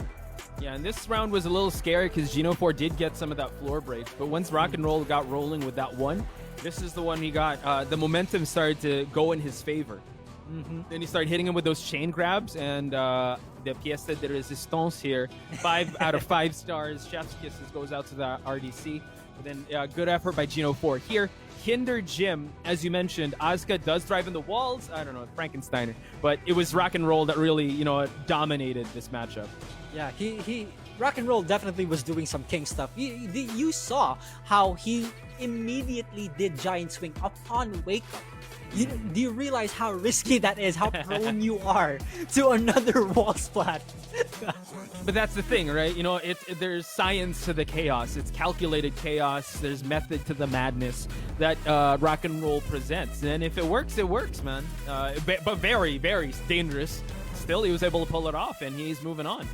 Yeah, and this round was a little scary because Geno 4 did get some of that floor break. But once Rakenrol got rolling with that one, this is the one he got. The momentum started to go in his favor. Then he started hitting him with those chain grabs, and the pièce de résistance here, 5 out of 5 stars. Chef's kisses goes out to the RDC. But then good effort by Geno 4 here. Kinder Jim, as you mentioned, Asuka does drive in the walls. I don't know, Frankensteiner, but it was Rakenrol that really, you know, dominated this matchup. Yeah, he Rakenrol definitely was doing some King stuff. You saw how he immediately did Giant Swing upon wake up. Do you realize how risky that is? How prone you are to another wall splat? But that's the thing, right? You know, there's science to the chaos. It's calculated chaos. There's method to the madness that Rakenrol presents. And if it works, man. But very, very dangerous. Still, he was able to pull it off, and he's moving on.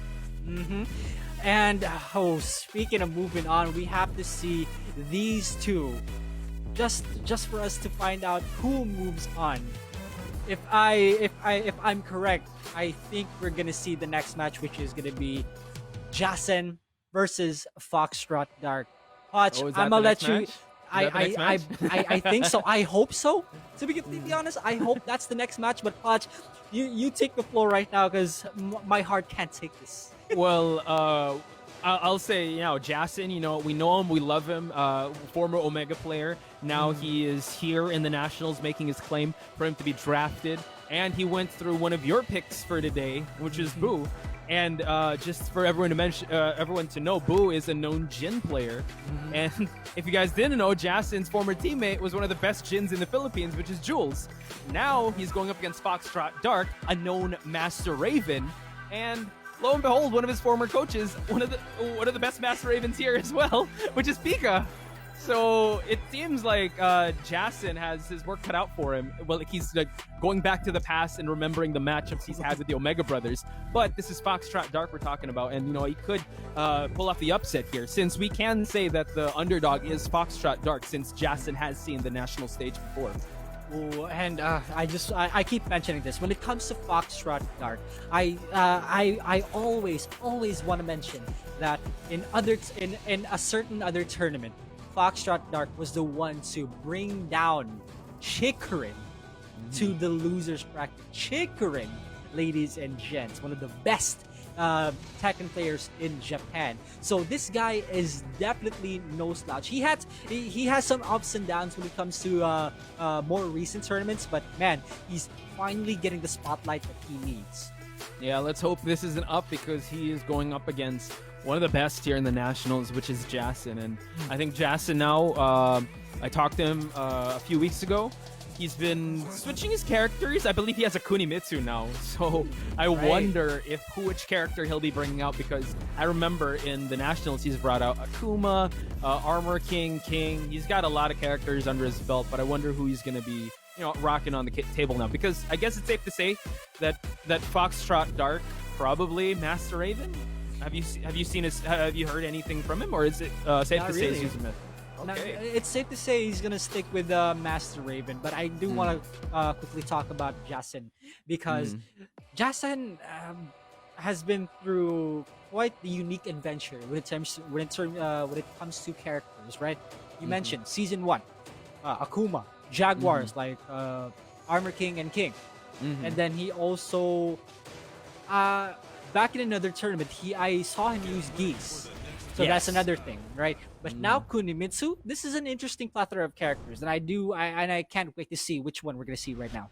And speaking of moving on, we have to see these two. Just for us to find out who moves on. If I'm correct, I think we're gonna see the next match, which is gonna be JSSN versus FoxtrotDark. Hutch, I'm gonna let you. I think so. I hope so. To be completely honest, I hope that's the next match. But Hutch, you take the floor right now because my heart can't take this. Well, I'll say, you know, JSSN, you know, we know him, we love him, former Omega player. Now he is here in the Nationals making his claim for him to be drafted. And he went through one of your picks for today, which is Boo. And just for everyone to know, Boo is a known Jin player. And if you guys didn't know, JSSN's former teammate was one of the best Jins in the Philippines, which is Jules. Now he's going up against FoxtrotDark, a known Master Raven. And lo and behold, one of his former coaches, one of the best Master Ravens here as well, which is Pika. So it seems like JSSN has his work cut out for him. Well, he's like going back to the past and remembering the matchups he's had with the Omega brothers. But this is FoxtrotDark we're talking about, and you know, he could pull off the upset here, since we can say that the underdog is FoxtrotDark, since JSSN has seen the national stage before. Ooh, and I keep mentioning this when it comes to FoxtrotDark. I always want to mention that in a certain other tournament, FoxtrotDark was the one to bring down Chikurin to the losers bracket. Chikurin, ladies and gents, one of the best Tekken players in Japan. So this guy is definitely no slouch. He has some ups and downs when it comes to more recent tournaments, but man, he's finally getting the spotlight that he needs. Yeah, let's hope this is an up, because he is going up against one of the best here in the Nationals, which is JSSN. And I think JSSN now, I talked to him a few weeks ago. He's been switching his characters. I believe he has a Kunimitsu now. So I wonder which character he'll be bringing out, because I remember in the Nationals he's brought out Akuma, Armor King. He's got a lot of characters under his belt, but I wonder who he's going to be, you know, rocking on the table now. Because I guess it's safe to say that FoxtrotDark probably Master Raven. Have you heard anything from him, or is it safe Not to really. say he's a myth? Now, Okay. it's safe to say he's gonna stick with Master Raven, but I do want to quickly talk about JSSN, because JSSN has been through quite the unique adventure when it comes to characters, right? You mentioned season 1, Akuma, Jaguars like Armor King and King. And then he also, back in another tournament, I saw him use Geese. So that's another thing, right? But now Kunimitsu, this is an interesting plethora of characters, and I can't wait to see which one we're gonna see right now.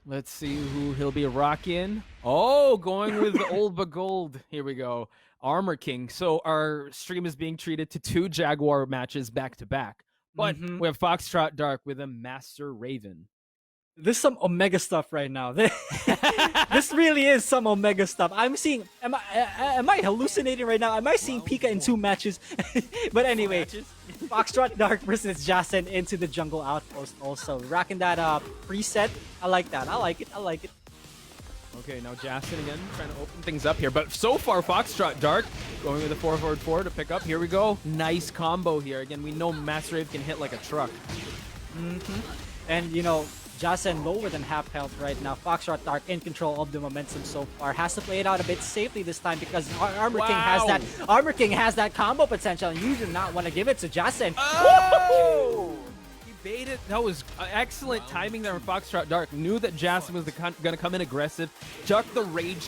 Let's see who he'll be rocking. Oh, going with the old but gold. Here we go. Armor King. So our stream is being treated to 2 Jaguar matches back to back. But we have FoxtrotDark with a Master Raven. This is some Omega stuff right now. This really is some Omega stuff. I'm seeing. Am I hallucinating right now? Am I seeing Pika in 2 matches? But anyway, FoxtrotDark versus JSSN into the jungle outpost. Also racking that preset. I like that. I like it. Okay, now JSSN again trying to open things up here. But so far, FoxtrotDark going with the 4-4 to pick up. Here we go. Nice combo here. Again, we know Master Rave can hit like a truck. And you know, JSSN lower than half health right now. FoxtrotDark in control of the momentum so far. Has to play it out a bit safely this time because Armor King has that combo potential, and you do not want to give it to JSSN. Oh! He baited. That was excellent timing there from FoxtrotDark. Knew that JSSN was going to come in aggressive, duck the rage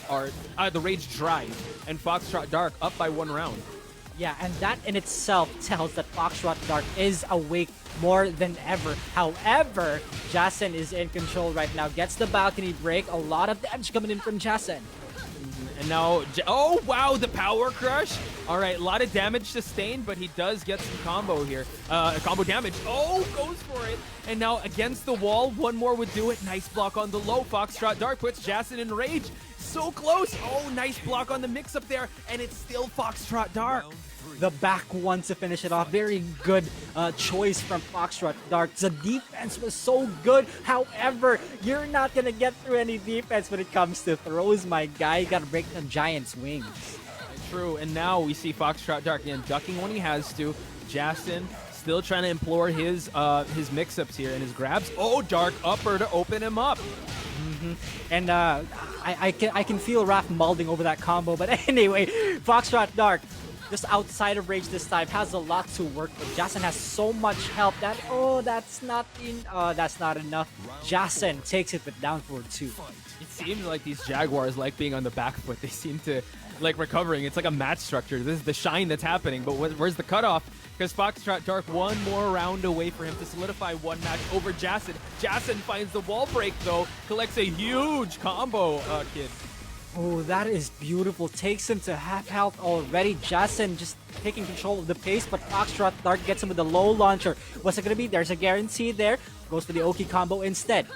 drive, and FoxtrotDark up by 1 round. Yeah, and that in itself tells that FoxtrotDark is awake more than ever. However, JSSN is in control right now. Gets the balcony break. A lot of damage coming in from JSSN. And now, oh wow, the power crush. All right, a lot of damage sustained, but he does get some combo here. Combo damage. Oh, goes for it. And now against the wall, 1 more would do it. Nice block on the low. FoxtrotDark puts JSSN in rage. So close. Oh, nice block on the mix-up there. And it's still FoxtrotDark. The back one to finish it off. Very good choice from FoxtrotDark. The defense was so good. However, you're not going to get through any defense when it comes to throws, my guy. You got to break the Giant's wings. True. And now we see FoxtrotDark again ducking when he has to. JSSN still trying to implore his mix-ups here and his grabs. Oh, Dark upper to open him up. And I can feel Raph molding over that combo. But anyway, FoxtrotDark, just outside of rage this time, has a lot to work with. JSSN has so much help that that's not enough. JSSN takes it with down forward 2. It seems like these Jaguars like being on the back foot. They seem to like recovering. It's like a match structure. This is the shine that's happening. But where's the cutoff? Because FoxtrotDark 1 more round away for him to solidify 1 match over JSSN. JSSN finds the wall break though, collects a huge combo, kid. Oh, that is beautiful. Takes him to half health already. JSSN just taking control of the pace, but FoxtrotDark gets him with the low launcher. What's it going to be? There's a guarantee there. Goes for the Oki combo instead.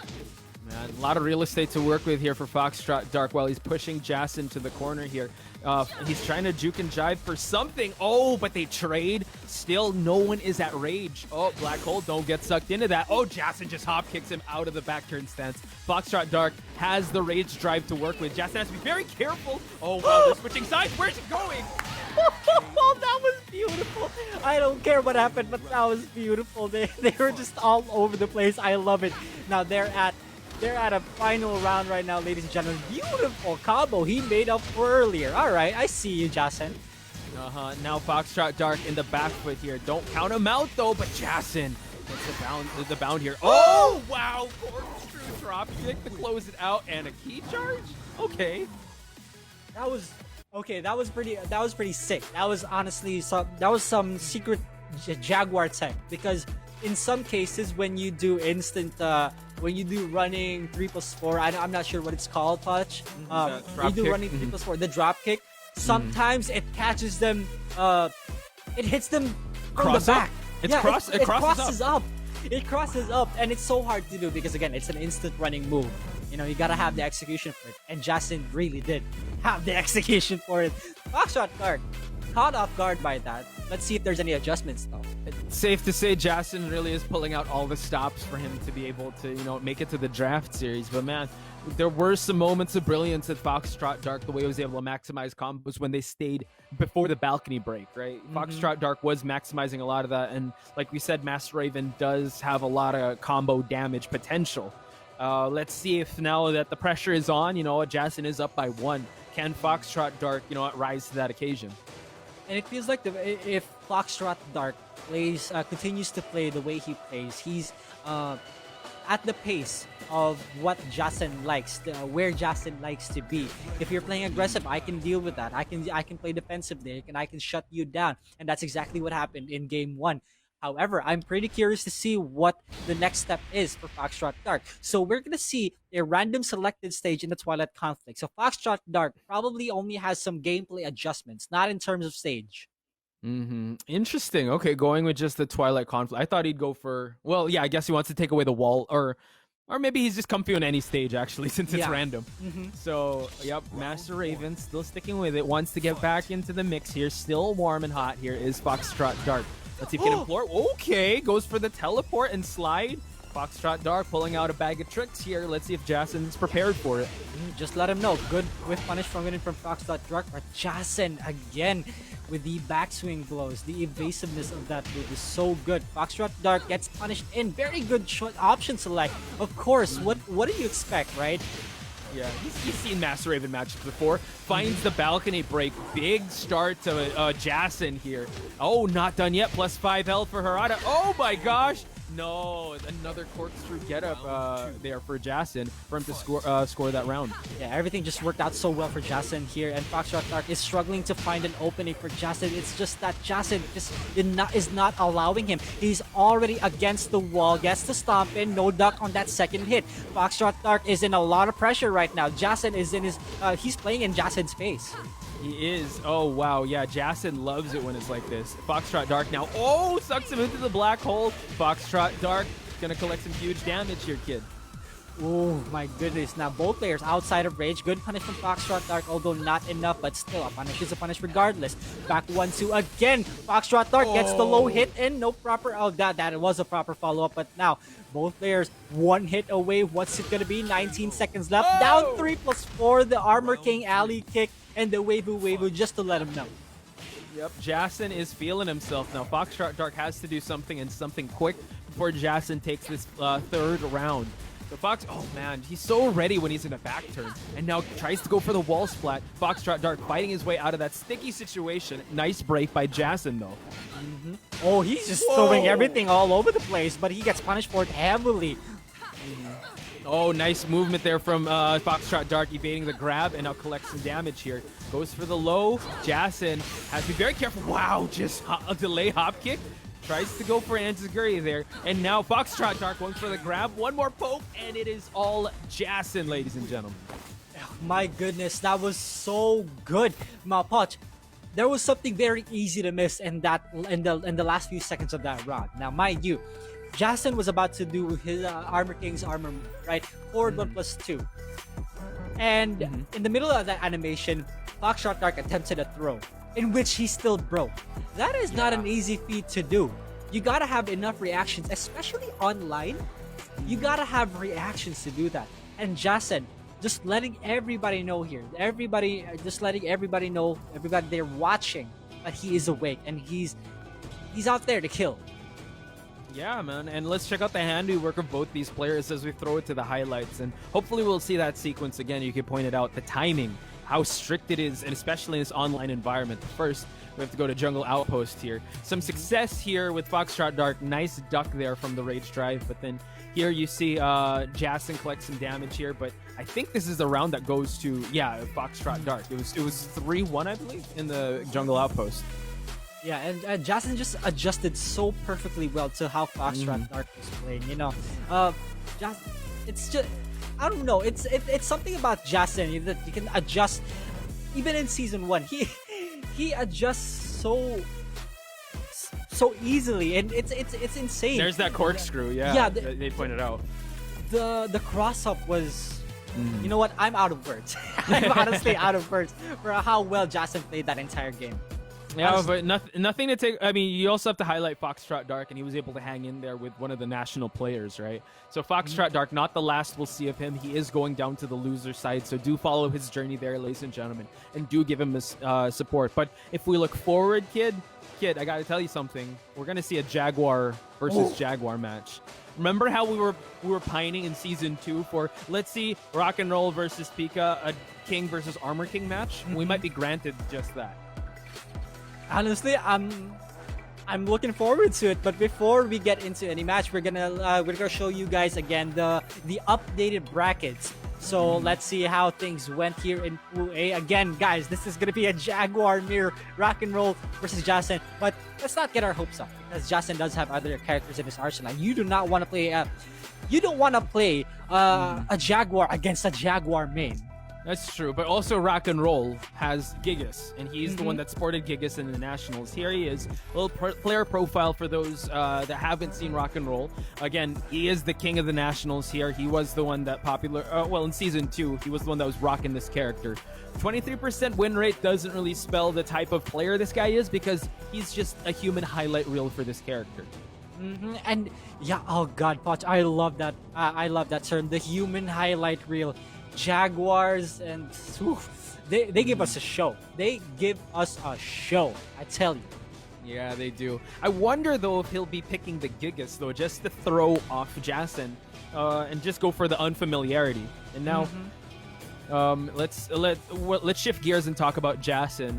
Man, a lot of real estate to work with here for FoxtrotDark while he's pushing JSSN to the corner here. He's trying to juke and jive for something. Oh, but they trade. Still, no one is at rage. Oh, Black Hole, don't get sucked into that. Oh, JSSN just hop kicks him out of the back turn stance. FoxtrotDark has the rage drive to work with. JSSN has to be very careful. Oh, wow, they're switching sides. Where's it going? Oh, that was beautiful. I don't care what happened, but that was beautiful. They were just all over the place. I love it. Now they're at a final round right now, ladies and gentlemen. Beautiful combo he made up for earlier. All right, I see you, JSSN. Now FoxtrotDark in the back foot here. Don't count him out though, but JSSN gets the bound here. Oh wow! Corkscrew drop kick to close it out and a key charge. Okay. That was pretty sick. That was honestly some secret Jaguar tech, because in some cases when you do running 3+4, I'm not sure what it's called, Touch. You do running 3+4, the drop kick. Sometimes it catches them. It hits them from the back. It crosses up. It crosses up, and it's so hard to do because again, it's an instant running move. You know, you gotta have the execution for it, and JSSN really did have the execution for it. FoxtrotDark caught off guard by that. Let's see if there's any adjustments though. It's safe to say JSSN really is pulling out all the stops for him to be able to, make it to the draft series. But man, there were some moments of brilliance at FoxtrotDark, the way he was able to maximize combos when they stayed before the balcony break, right? FoxtrotDark was maximizing a lot of that, and like we said, Master Raven does have a lot of combo damage potential. Let's see if now that the pressure is on, JSSN is up by 1. Can FoxtrotDark, rise to that occasion? And it feels like if FoxtrotDark continues to play the way he plays, he's at the pace of what Jason likes, where Jason likes to be. If you're playing aggressive, I can deal with that. I can play defensively, and I can shut you down. And that's exactly what happened in game 1. However, I'm pretty curious to see what the next step is for FoxtrotDark. So we're going to see a random selected stage in the Twilight Conflict. So FoxtrotDark probably only has some gameplay adjustments, not in terms of stage. Interesting. Okay, going with just the Twilight Conflict. I thought he'd go for, well, yeah, I guess he wants to take away the wall, or maybe he's just comfy on any stage, actually, since it's random. So, yep, Master Raven still sticking with it. Wants to get back into the mix here. Still warm and hot here is FoxtrotDark. Let's see if he can implore. Okay, goes for the teleport and slide. FoxtrotDark pulling out a bag of tricks here. Let's see if Jason's prepared for it. Just let him know. Good whiff punish from FoxtrotDark. But Jason, again, with the backswing blows. The evasiveness of that move is so good. FoxtrotDark gets punished in. Very good option select. Of course, what do you expect, right? Yeah, he's seen Master Raven matches before. Finds the balcony break. Big start to Jason here. Oh, not done yet. +5 health for Harada. Oh my gosh. No, another corkscrew get up there for Jason for him to score that round. Yeah, everything just worked out so well for Jason here, and FoxtrotDark is struggling to find an opening for Jason. It's just that Jason just is not allowing him. He's already against the wall, gets to stomp in, no duck on that second hit. FoxtrotDark is in a lot of pressure right now. Jason is in his, he's playing in Jason's face. He is. Oh, wow. Yeah, Jason loves it when it's like this. FoxtrotDark now. Oh, sucks him into the black hole. FoxtrotDark going to collect some huge damage here, kid. Oh, my goodness. Now, both players outside of range. Good punish from FoxtrotDark, although not enough, but still a punish is a punish regardless. Back 1-2 again. FoxtrotDark gets the low hit in. No proper... Oh, that was a proper follow-up, but now both players one hit away. What's it going to be? 19 seconds left. Down 3+4. The Armor King alley kick and the Wavu just to let him know. Yep, Jason is feeling himself now. FoxtrotDark has to do something, and something quick, before Jason takes this third round. So oh man, he's so ready when he's in a back turn, and now tries to go for the wall splat. FoxtrotDark fighting his way out of that sticky situation. Nice break by Jason though. Oh, he's just throwing everything all over the place, but he gets punished for it heavily. Oh, nice movement there from FoxtrotDark, evading the grab, and now collects some damage here. Goes for the low. Jason has to be very careful. Wow, just a delay hop kick. Tries to go for Anzaguri there. And now FoxtrotDark going for the grab. One more poke, and it is all Jason, ladies and gentlemen. Oh, my goodness, that was so good. Malpoch, there was something very easy to miss in the last few seconds of that round. Now, mind you, Jason was about to do his Armor King's armor move, right? Forward 1+2. And in the middle of that animation, FoxtrotDark attempted a throw, in which he still broke. That is not an easy feat to do. You gotta have enough reactions, especially online. You gotta have reactions to do that. And Jason, just letting everybody know here, just letting everybody know, everybody there watching, that he is awake and he's out there to kill. Yeah, man, and let's check out the handiwork of both these players as we throw it to the highlights, and hopefully we'll see that sequence again. You can point it out, the timing, how strict it is, and especially in this online environment. First, we have to go to Jungle Outpost here. Some success here with FoxtrotDark. Nice duck there from the Rage Drive, but then here you see Jason collect some damage here, but I think this is the round that goes to, yeah, FoxtrotDark. It was 3-1, I believe, in the Jungle Outpost. Yeah, and Jason just adjusted so perfectly well to how FoxtrotDark was playing. You know, it's just, I don't know. It's something about Jason that you can adjust. Even in season 1, he adjusts so easily, and it's insane. There's that corkscrew. Yeah, they pointed out. The cross up was. You know what? I'm out of words. I'm honestly out of words for how well Jason played that entire game. Yeah, but nothing to take. I mean, you also have to highlight FoxtrotDark, and he was able to hang in there with one of the national players, right? So FoxtrotDark, not the last we'll see of him. He is going down to the loser side, so do follow his journey there, ladies and gentlemen, and do give him his support. But if we look forward, kid, I gotta tell you something. We're gonna see a Jaguar versus Jaguar match. Remember how we were pining in season 2 for, let's see, Rakenrol versus Pika, a King versus Armor King match? We might be granted just that. Honestly, I'm I'm looking forward to it. But before we get into any match, we're gonna show you guys again the updated brackets. So let's see how things went here in Pool A. Again, guys, this is gonna be a Jaguar Mirror Rakenrol versus JSSN. But let's not get our hopes up, because JSSN does have other characters in his arsenal. You do not want to play a Jaguar against a Jaguar main. That's true, but also Rakenrol has Gigas, and he's the one that sported Gigas in the Nationals. Here he is, a little player profile for those that haven't seen Rakenrol. Again, he is the king of the Nationals here. He was the one that in Season 2, he was the one that was rocking this character. 23% win rate doesn't really spell the type of player this guy is, because he's just a human highlight reel for this character. And yeah, oh god, Poch, I love that. I love that term, the human highlight reel. Jaguars, and they give us a show. They give us a show, I tell you. Yeah, they do. I wonder though if he'll be picking the Gigas though, just to throw off JSSN and just go for the unfamiliarity. And now let's shift gears and talk about JSSN.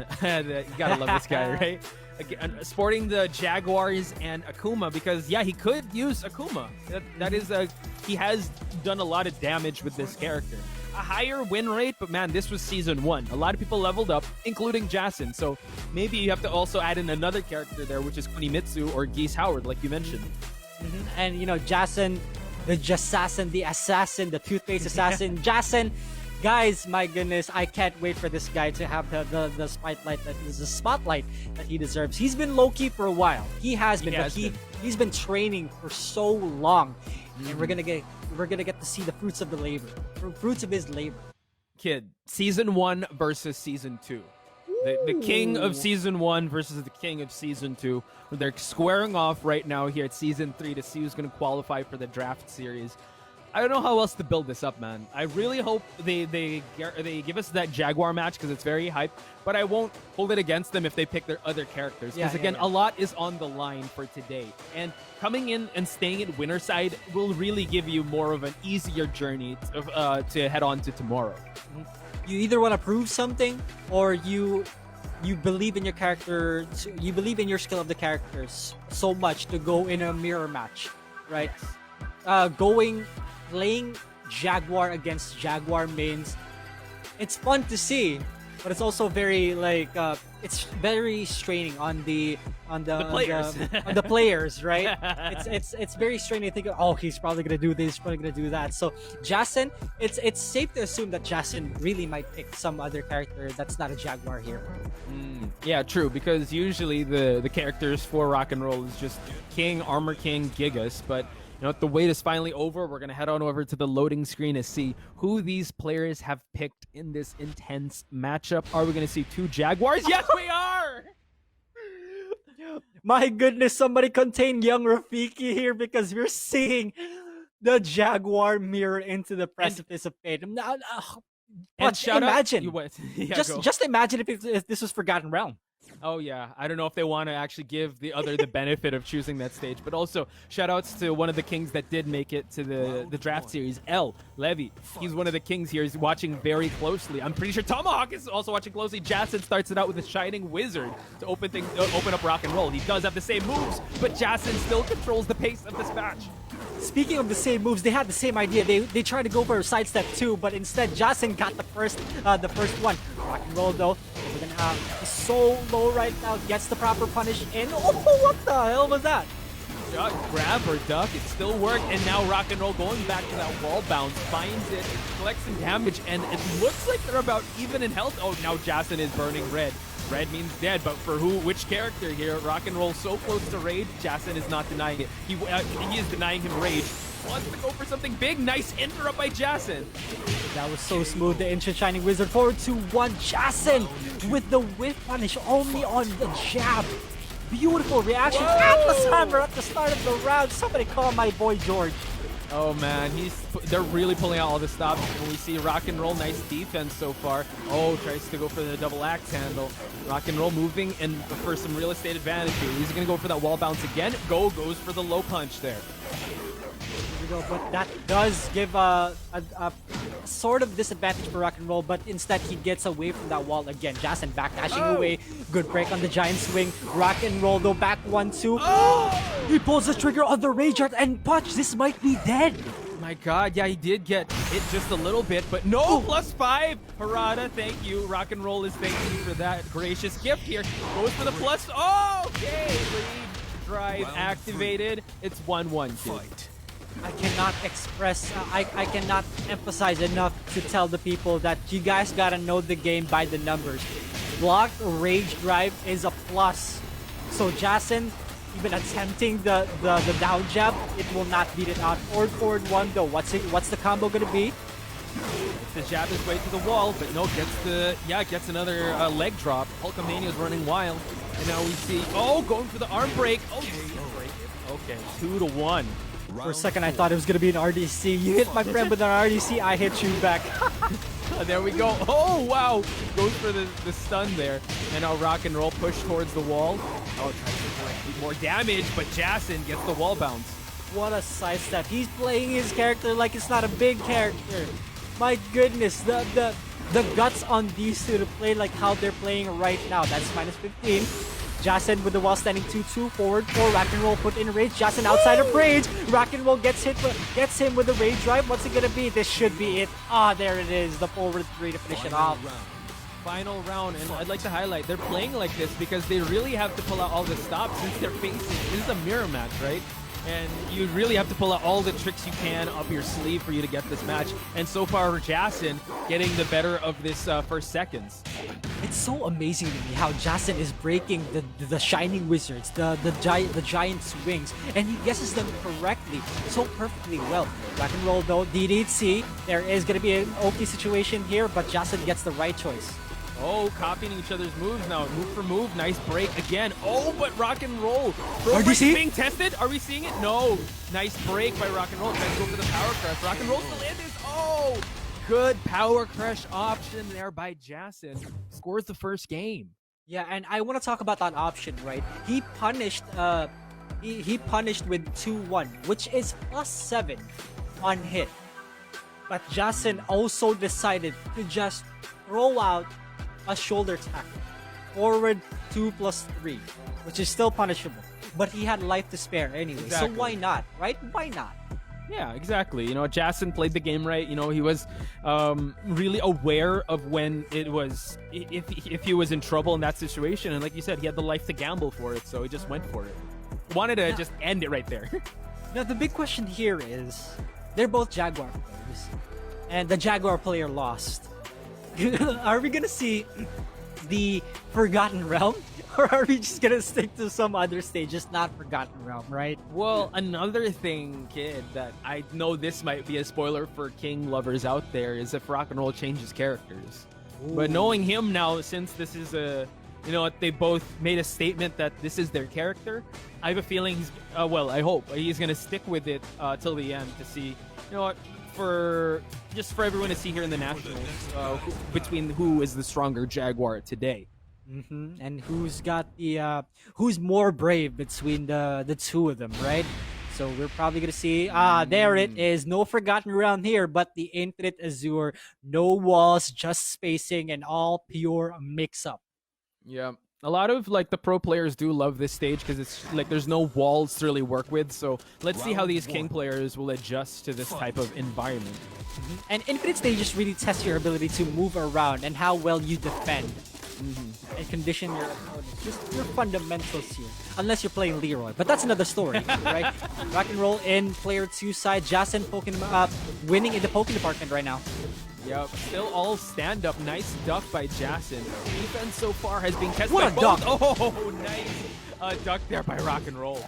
You gotta love this guy, right? Again, sporting the Jaguars and Akuma, because yeah, he could use Akuma. He has done a lot of damage with this character. A higher win rate, but man, this was Season 1. A lot of people leveled up, including JSSN. So maybe you have to also add in another character there, which is Kunimitsu or Geese Howard, like you mentioned. And you know, JSSN, the assassin, the toothpaste assassin, JSSN. Guys, my goodness, I can't wait for this guy to have the spotlight that he deserves. He's been low-key for a while. He's been training for so long. And we're gonna get to see the fruits of his labor. Kid, Season 1 versus Season 2. The king of Season 1 versus the king of Season 2. They're squaring off right now here at Season 3 to see who's going to qualify for the draft series. I don't know how else to build this up, man. I really hope they give us that Jaguar match, because it's very hype, but I won't hold it against them if they pick their other characters, because a lot is on the line for today. And coming in and staying at winner side will really give you more of an easier journey to head on to tomorrow. You either want to prove something, or you believe in your character, you believe in your skill of the characters so much to go in a mirror match, right? Playing Jaguar against Jaguar mains, it's fun to see, but it's also very it's very straining on the players. on the players, right? It's very straining to think, oh, he's probably gonna do this, probably gonna do that. So JSSN, it's safe to assume that JSSN really might pick some other character that's not a Jaguar hero. Yeah, true, because usually the characters for Rakenrol is just King, Armor King, Gigas, but you know, the wait is finally over. We're going to head on over to the loading screen to see who these players have picked in this intense matchup. Are we going to see two Jaguars? Yes, we are! My goodness, somebody contain young Rafiki here, because we're seeing the Jaguar mirror into the precipice of fate. But imagine, just imagine if this was Forgotten Realm. Oh yeah, I don't know if they want to actually give the benefit of choosing that stage, but also shoutouts to one of the kings that did make it to the draft series, Levy. He's one of the kings here. He's watching very closely. I'm pretty sure Tomahawk is also watching closely. JSSN starts it out with a Shining Wizard to open up Rakenrol. He does have the same moves, but JSSN still controls the pace of this match. Speaking of the same moves, they had the same idea. They tried to go for a sidestep too, but instead JSSN got the first one. Rakenrol though, is so low right now, gets the proper punish, and oh, what the hell was that? Shot, grab or duck, it still worked, and now Rakenrol going back to that wall bounce, finds it, collects some damage, and it looks like they're about even in health. Oh, now JSSN is burning red. Red means dead, but for which character here? Rakenrol so close to rage, JSSN is not denying it. He is denying him rage. Wants to go for something big. Nice interrupt by JSSN. That was so smooth. The instant Shining Wizard forward to 1. JSSN with the whiff punish only on the jab. Beautiful reaction. Atlas Hammer at the start of the round. Somebody call my boy George. Oh man, they're really pulling out all the stops. And we see Rakenrol, nice defense so far. Oh, tries to go for the double axe handle. Rakenrol moving and for some real estate advantage here. He's gonna go for that wall bounce again. Goes for the low punch there. But that does give sort of disadvantage for Rakenrol, but instead he gets away from that wall again. JSSN backdashing away. Good break on the giant swing. Rakenrol though back 1-2. He pulls the trigger on the Rage Art and punch. This might be dead. My God, yeah, he did get hit just a little bit, but no, +5. Harada, thank you. Rakenrol is thanking you for that gracious gift here. Goes for the plus. Oh, okay. Lead drive activated. It's 1-1. Fight. I cannot express, I cannot emphasize enough to tell the people that you guys gotta know the game by the numbers. Blocked Rage Drive is a plus. So JSSN, even attempting the down jab, it will not beat it out. Forward 1 though. What's the combo gonna be? The jab his way to the wall, but no, gets another leg drop. Hulkamania is running wild, and now we see going for the arm break. Oh, okay, 2-1. For a second, I thought it was gonna be an RDC. You hit my friend with an RDC, I hit you back. There we go. Oh, wow. Goes for the stun there. And now Rakenrol push towards the wall. Oh, tries to do more damage, but JSSN gets the wall bounce. What a sidestep. He's playing his character like it's not a big character. My goodness, the guts on these two to play like how they're playing right now. That's -15. JSSN with the wall standing 2-2 forward 4. Rakenrol put in rage. JSSN outside of rage. Rakenrol gets him with the rage drive. What's it gonna be? This should be it. There it is. The forward 3 to finish it off. Final round, and I'd like to highlight they're playing like this because they really have to pull out all the stops since they're facing. This is a mirror match, right? And you really have to pull out all the tricks you can up your sleeve for you to get this match. And so far, JSSN getting the better of this first seconds. It's so amazing to me how JSSN is breaking the Shining Wizards, the giant swings, and he guesses them correctly, so perfectly well. Rakenrol though, DDC, there is going to be an OP situation here, but JSSN gets the right choice. Oh, copying each other's moves now. Move for move. Nice break again. Oh, but Rakenrol. RDC? Being tested. Are we seeing it? No. Nice break by Rakenrol. Trying to go for the power crush. Rakenrol still in this. Oh, good power crush option there by JSSN. Scores the first game. Yeah, and I want to talk about that option, right? He punished he punished with 2-1, which is +7 on hit. But JSSN also decided to just throw out a shoulder tackle. Forward 2+3, which is still punishable. But he had life to spare anyway, Exactly. so why not, right? Why not? Yeah, exactly. You know, JSSN played the game right. You know, he was really aware of when it was, if he was in trouble in that situation. And like you said, he had the life to gamble for it, so he just went for it. Wanted to just end it right there. Now, the big question here is, they're both Jaguar players, and the Jaguar player lost. Are we gonna see the Forgotten Realm? Or are we just gonna stick to some other stage, just not Forgotten Realm, right? Well, another thing, kid, that I know this might be a spoiler for King lovers out there is if Rakenrol changes characters. Ooh. But knowing him now, since this is a, you know, they both made a statement that this is their character, I have a feeling he's, well, I hope he's gonna stick with it till the end to see, you know what, for everyone to see here in the Nationals, between who is the stronger Jaguar today. And who's got the who's more brave between the two of them, right? So we're probably gonna see there it is. No Forgotten Realm here, but the Infinite Azure, no walls, just spacing, and all pure mix-up. Yeah, a lot of like the pro players do love this stage because it's like there's no walls to really work with. So let's see how these King players will adjust to this type of environment. And Infinite stages really test your ability to move around and how well you defend. And condition your opponents. Just your fundamentals here. Unless you're playing Leroy. But that's another story, right? Rakenrol in player 2 side. JSSN poking winning in the poking department right now. Yep, still all stand-up. Nice duck by JSSN. Defense so far has been tested What by a duck! both. Oh, nice duck there by Rakenrol.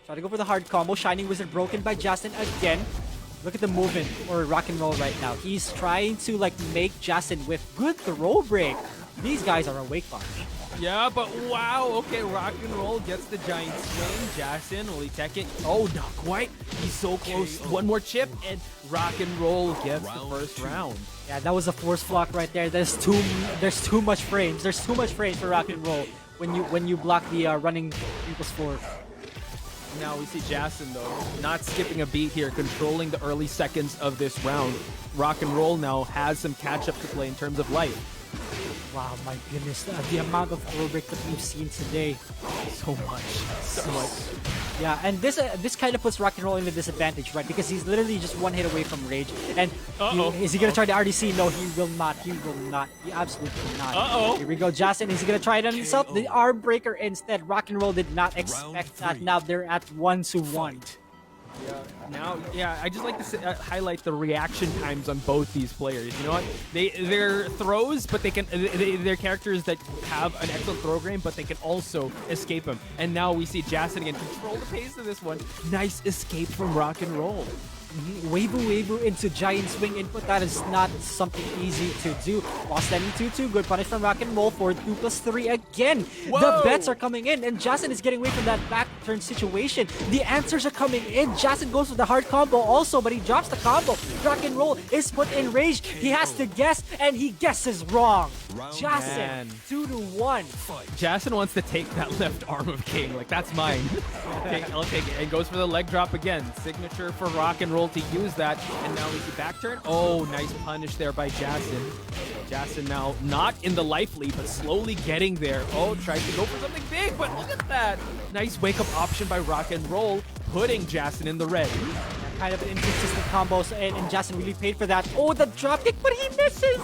Try to go for the hard combo. Shining Wizard broken by JSSN again. Look at the movement for Rakenrol right now. He's trying to like make JSSN whiff. Good throw break. These guys are awake bunch. Yeah, but wow. Okay, Rakenrol gets the giant swing. JSSN, will he tech it? Oh, not quite. He's so close. One more chip, and Rakenrol gets the first round. Yeah, that was a force block right there. There's too much frames. There's too much frames for Rakenrol when you block the running 3+4. Now we see Jason, though, not skipping a beat here, controlling the early seconds of this round. Rokenrol now has some catch-up to play in terms of life. Wow, my goodness, the amount of throw break that we've seen today. So much. So much. Yeah, and this kind of puts Rakenrol in a disadvantage, right? Because he's literally just one hit away from Rage. And is he going to try the RDC? No, he will not. He will not. He absolutely will not. Here we go, Jason. Is he going to try it on himself? The arm breaker instead. Rakenrol did not expect that. Now they're at 1-1. I just like to highlight the reaction times on both these players. You know what? They're throws, but they're characters that have an excellent throw game, but they can also escape him. And now we see Jason again control the pace of this one. Nice escape from Rakenrol. Wavu into giant swing input. That is not something easy to do. While standing 2-2, good punish from Rakenrol for 2+3 again. Whoa! The bets are coming in, and Jason is getting away from that back turn situation. The answers are coming in. Jason goes with the hard combo also, but he drops the combo. Rakenrol is put in rage. He has to guess, and he guesses wrong. Jason, 2-1. Jason wants to take that left arm of King. Like, that's mine. I'll take it. And goes for the leg drop again. Signature for Rakenrol to use that. And now we see back turn. Oh, nice punish there by Jason. Jason now not in the life lead, but slowly getting there. Oh, tries to go for something big, but look at that. Nice wake-up option by Rakenrol, putting Jason in the red. Kind of inconsistent combos, and Jason really paid for that. Oh, the dropkick, but he misses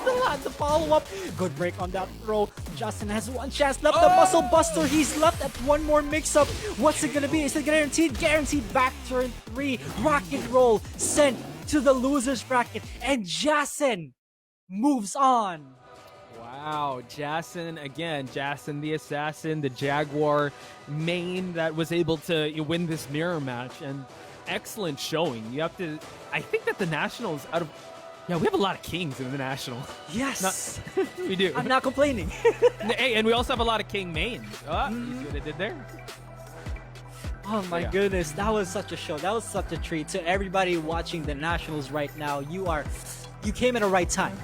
the follow-up. Good break on that throw. Jason has one chance left. The muscle buster. He's left at one more mix-up. What's it gonna be? Is it guaranteed? Guaranteed back turn 3. Rakenrol sent to the losers bracket, and Jason moves on. Wow, Jason again. Jason the assassin, the Jaguar main that was able to win this mirror match, and excellent showing. You have to. I think that the Nationals out of. Yeah, we have a lot of kings in the National. Yes, we do. I'm not complaining. Hey, and we also have a lot of king mains. You see what I did there? Oh my goodness, that was such a show. That was such a treat to everybody watching the Nationals right now. You came at the right time.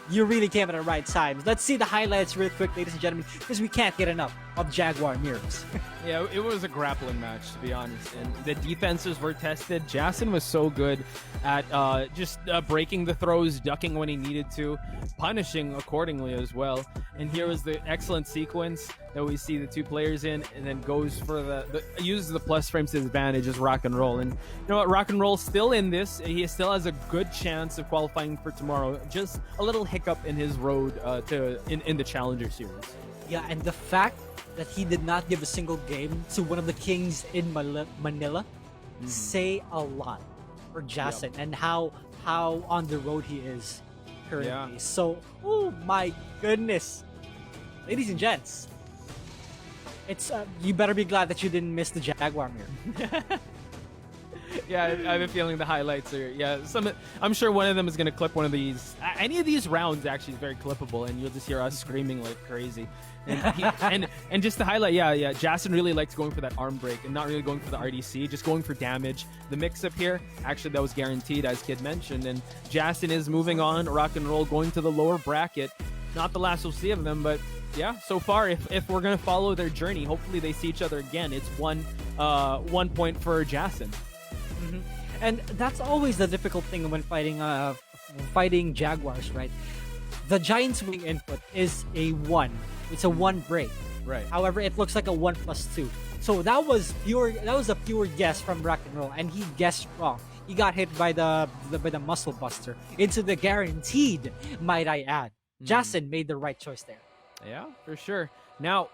You really came at the right time. Let's see the highlights real quick, ladies and gentlemen, because we can't get enough of Jaguar mirrors. Yeah, it was a grappling match, to be honest. And the defenses were tested. Jason was so good at just breaking the throws, ducking when he needed to, punishing accordingly as well. And here was the excellent sequence that we see the two players in, and then goes for uses the plus frames to his advantage as Rakenrol. And you know what? Rakenrol's still in this. He still has a good chance of qualifying for tomorrow. Just a little hiccup in his road in the Challenger Series. Yeah, and the fact that he did not give a single game to one of the kings in Manila say a lot for Jason and how on the road he is currently. Yeah. So, oh my goodness, ladies and gents, it's you better be glad that you didn't miss the Jaguar mirror. Yeah, I have a feeling the highlights are. Yeah, I'm sure one of them is going to clip one of these. Any of these rounds actually is very clippable, and you'll just hear us screaming like crazy. And just to highlight, yeah, Jason really likes going for that arm break and not really going for the RDC, just going for damage. The mix-up here, actually, that was guaranteed, as Kid mentioned, and Jason is moving on. Rakenrol going to the lower bracket. Not the last we'll see of them, but yeah, so far, if we're going to follow their journey, hopefully they see each other again. It's 1 point for Jason. Mm-hmm. And that's always the difficult thing when fighting Jaguars, right? The giant swing input is a 1. It's a 1 break. Right. However, it looks like a 1+2. So that was a pure guess from Rakenrol, and he guessed wrong. He got hit by the muscle buster into the guaranteed, might I add. Jason made the right choice there. Yeah, for sure. Now,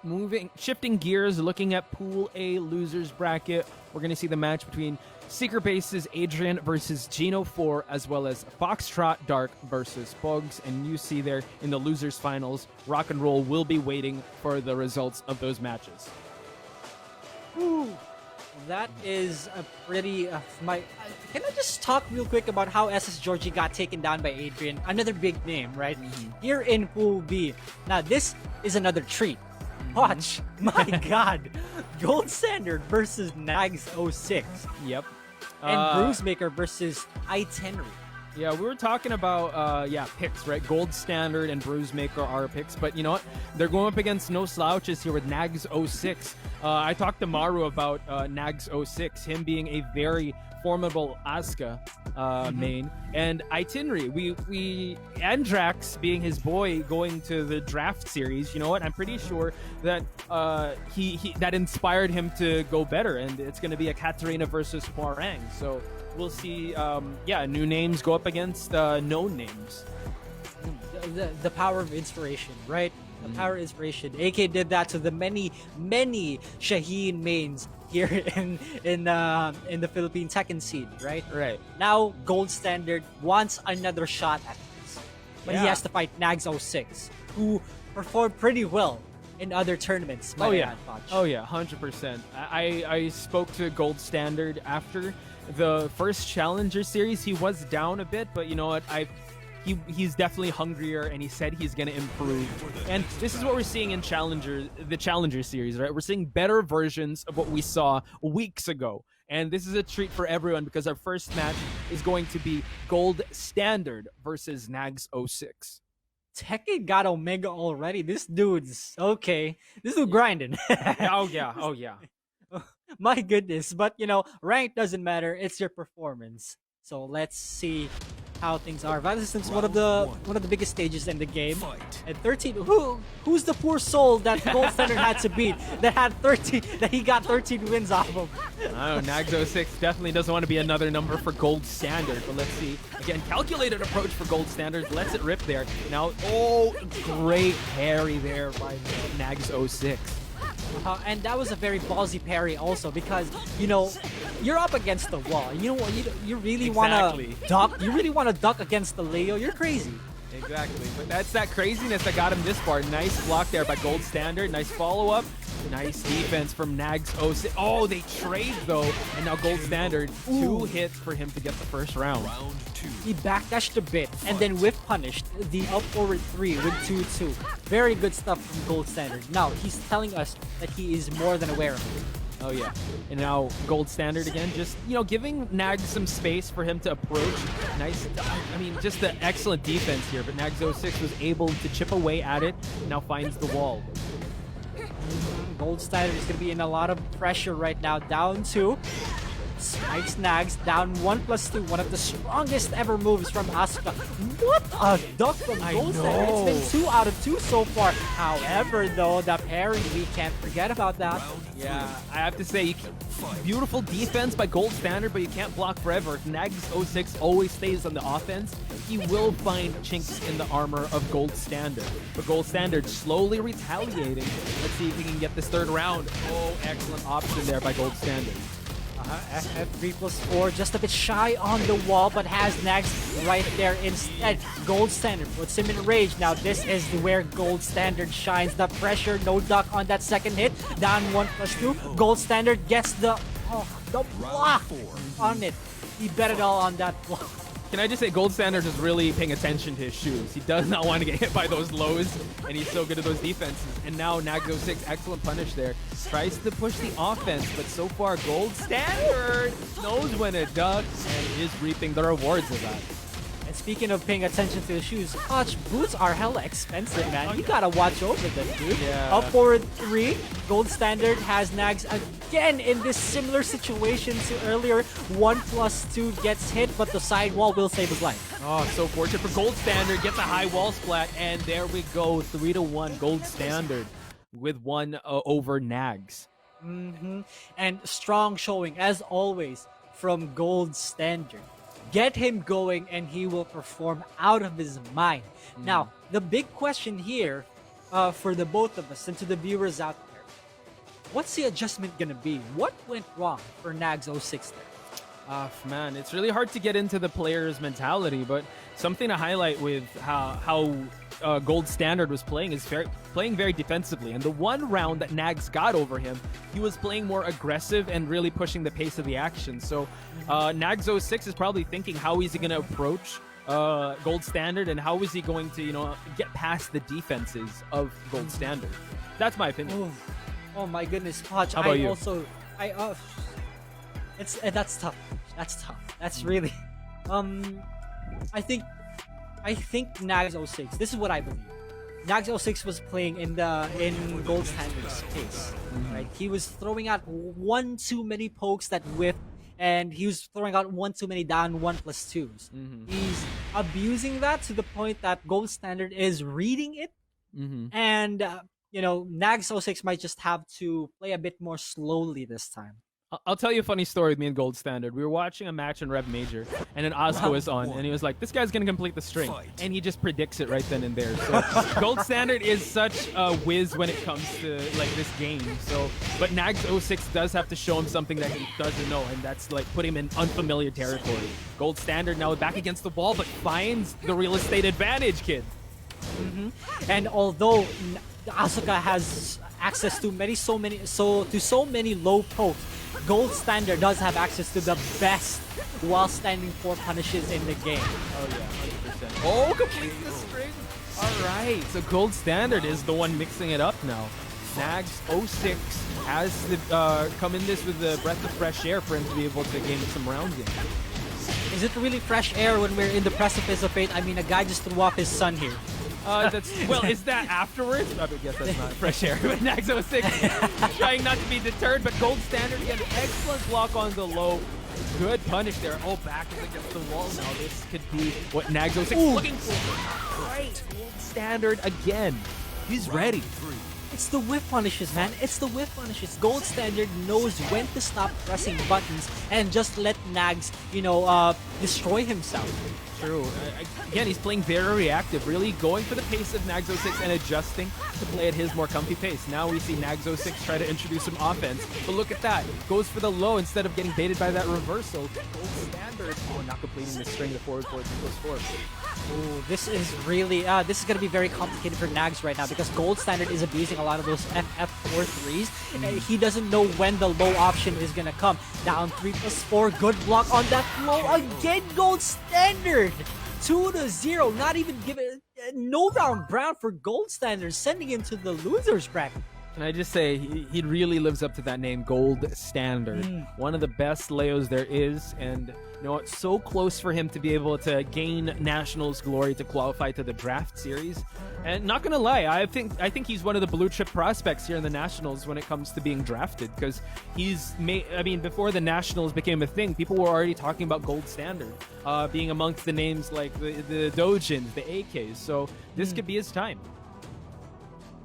shifting gears, looking at Pool A losers bracket, we're going to see the match between Secretbase's Adrian versus Geno4, as well as FoxtrotDark versus Bugs. And you see there in the losers finals, Rakenrol will be waiting for the results of those matches. Ooh, that is a pretty... can I just talk real quick about how SS Georgie got taken down by Adrian? Another big name, right? Here in Pool B. Now, this is another treat. Watch. My God. Gold Standard versus Nags06. Yep. And BruiseMaker versus iTenri. Yeah, we were talking about, picks, right? Gold Standard and BruiseMaker are picks, but you know what? They're going up against no slouches here with Nags06. I talked to Maru about Nags 06, him being a very formidable Asuka main, and iTenri, we Andrax being his boy going to the draft series. You know what? I'm pretty sure that he that inspired him to go better, and it's going to be a Katarina versus Hwarang. So we'll see. New names go up against known names. The power of inspiration, right? The power of inspiration. AK did that to the many Shaheen mains here in the Philippine Tekken scene, right? Right. Now Gold Standard wants another shot at this, but he has to fight Nags 06, who performed pretty well in other tournaments. Oh yeah, 100%. I spoke to Gold Standard after the first Challenger series. He was down a bit, but you know what? He's definitely hungrier, and he said he's going to improve. And this is what we're seeing in the Challenger series, right? We're seeing better versions of what we saw weeks ago. And this is a treat for everyone because our first match is going to be Gold Standard versus Nags 06. Tekken got Omega already. This dude's okay. This dude grinding. Oh yeah. My goodness. But you know, rank doesn't matter. It's your performance. So let's see how things are. Resistance, one of the biggest stages in the game. And 13. Who's the poor soul that Gold Standard had to beat? That he got 13 wins off of. I don't know. Nags 06 definitely doesn't want to be another number for Gold Standard. But let's see. Again, calculated approach for Gold Standard. Lets it rip there. Now, great parry there by Nags 06. And that was a very ballsy parry also, because you know you're up against the wall. You know what? You really want to duck. You really want to duck against the Leo. You're crazy. Exactly. But that's that craziness that got him this far. Nice block there by Gold Standard. Nice follow-up. Nice defense from Nags 06. Oh, they trade though, and now Gold Standard, 2 hits for him to get the first round. He backdashed a bit and then whiff punished the up forward 3 with 2-2. Very good stuff from Gold Standard. Now he's telling us that he is more than aware of it. Oh yeah. And now Gold Standard again, just giving Nags some space for him to approach. Nice. I mean, just the excellent defense here, but Nags 06 was able to chip away at it and now finds the wall. Gold Standard is going to be in a lot of pressure right now. Down 2. Spikes Nags. Down 1+2. One of the strongest ever moves from Asuka. What a duck from Gold Standard. It's been 2 out of 2 so far. However, though, the parry, we can't forget about that. Yeah, I have to say, beautiful defense by Gold Standard, but you can't block forever. If Nags 06 always stays on the offense, he will find chinks in the armor of Gold Standard. But Gold Standard slowly retaliating. Let's see if we can get this third round. Oh, excellent option there by Gold Standard. FF3+4, just a bit shy on the wall, but has Nags right there instead. Gold Standard puts him in rage. Now this is where Gold Standard shines. The pressure, no duck on that second hit. Down 1+2. Gold Standard gets the block on it. He bet it all on that block. Can I just say, Gold Standard is really paying attention to his shoes. He does not want to get hit by those lows, and he's so good at those defenses. And now Nags 06, excellent punish there. Tries to push the offense, but so far Gold Standard knows when to duck and is reaping the rewards of that. And speaking of paying attention to the shoes, boots are hella expensive, man. You gotta watch over them, dude. Yeah. Up forward 3. Gold Standard has Nags again in this similar situation to earlier. 1+2 gets hit, but the side wall will save his life. Oh, so fortunate for Gold Standard. Gets a high wall splat, and there we go. 3-1 Gold Standard with 1 over Nags. And strong showing, as always, from Gold Standard. Get him going and he will perform out of his mind. Now, the big question here for the both of us and to the viewers out there, what's the adjustment going to be? What went wrong for Nags 06 there? Man, it's really hard to get into the player's mentality, but something to highlight with how Gold Standard was playing is playing very defensively. And the one round that Nags got over him, he was playing more aggressive and really pushing the pace of the action. So Nags 06 is probably thinking, how is he going to approach Gold Standard, and how is he going to get past the defenses of Gold Standard? That's my opinion. Oh my goodness, Podge. How about you? That's tough. That's tough. That's really I think Nags 06, this is what I believe. Nags06 was playing in Gold Standard space, right? He was throwing out one too many pokes that whiffed, and he was throwing out one too many down 1+2s. He's abusing that to the point that Gold Standard is reading it, and Nags06 might just have to play a bit more slowly this time. I'll tell you a funny story with me and Gold Standard. We were watching a match in Rev Major, and then Asuka was on, and he was like, this guy's going to complete the string. And he just predicts it right then and there. So Gold Standard is such a whiz when it comes to like this game. So, but Nags06 does have to show him something that he doesn't know, and that's like put him in unfamiliar territory. Gold Standard now back against the wall, but finds the real estate advantage, kid. And although Asuka has access to so many low pokes, Gold Standard does have access to the best while standing 4 punishes in the game. Oh yeah, 100%. Oh, complete the string. All right, so Gold Standard is the one mixing it up now. Nags06 has to come in this with a breath of fresh air for him to be able to gain some rounds in. Is it really fresh air when we're in the precipice of fate? I mean, a guy just threw off his son here. Is that afterwards? I guess that's not fresh air. But Nags06 trying not to be deterred, but Gold Standard again, excellent block on the low. Good punish there. Oh, back is against the wall now. This could be what Nags06 is looking for. Right, Gold Standard again. He's ready. It's the whiff punishes, man. It's the whiff punishes. Gold Standard knows when to stop pressing buttons and just let Nags, destroy himself. True. Again, he's playing very reactive, really going for the pace of Nags06 and adjusting to play at his more comfy pace. Now we see Nags06 try to introduce some offense, but look at that. Goes for the low instead of getting baited by that reversal. Gold Standard. Oh, not completing the string, the forward 4. Oh, this is really, this is going to be very complicated for Nags right now because Gold Standard is abusing a lot of those FF4-3s. And he doesn't know when the low option is going to come. Down 3+4, good block on that low again, Gold Standard. 2-0, not even given, no round brown for Gold Standard, sending him to the loser's bracket. Can I just say, he really lives up to that name, Gold Standard. One of the best Leos there is, and it's so close for him to be able to gain Nationals glory to qualify to the draft series. And not gonna lie, I think he's one of the blue chip prospects here in the Nationals when it comes to being drafted, because before the Nationals became a thing, people were already talking about Gold Standard being amongst the names like the Dojins, the AKs. So this could be his time.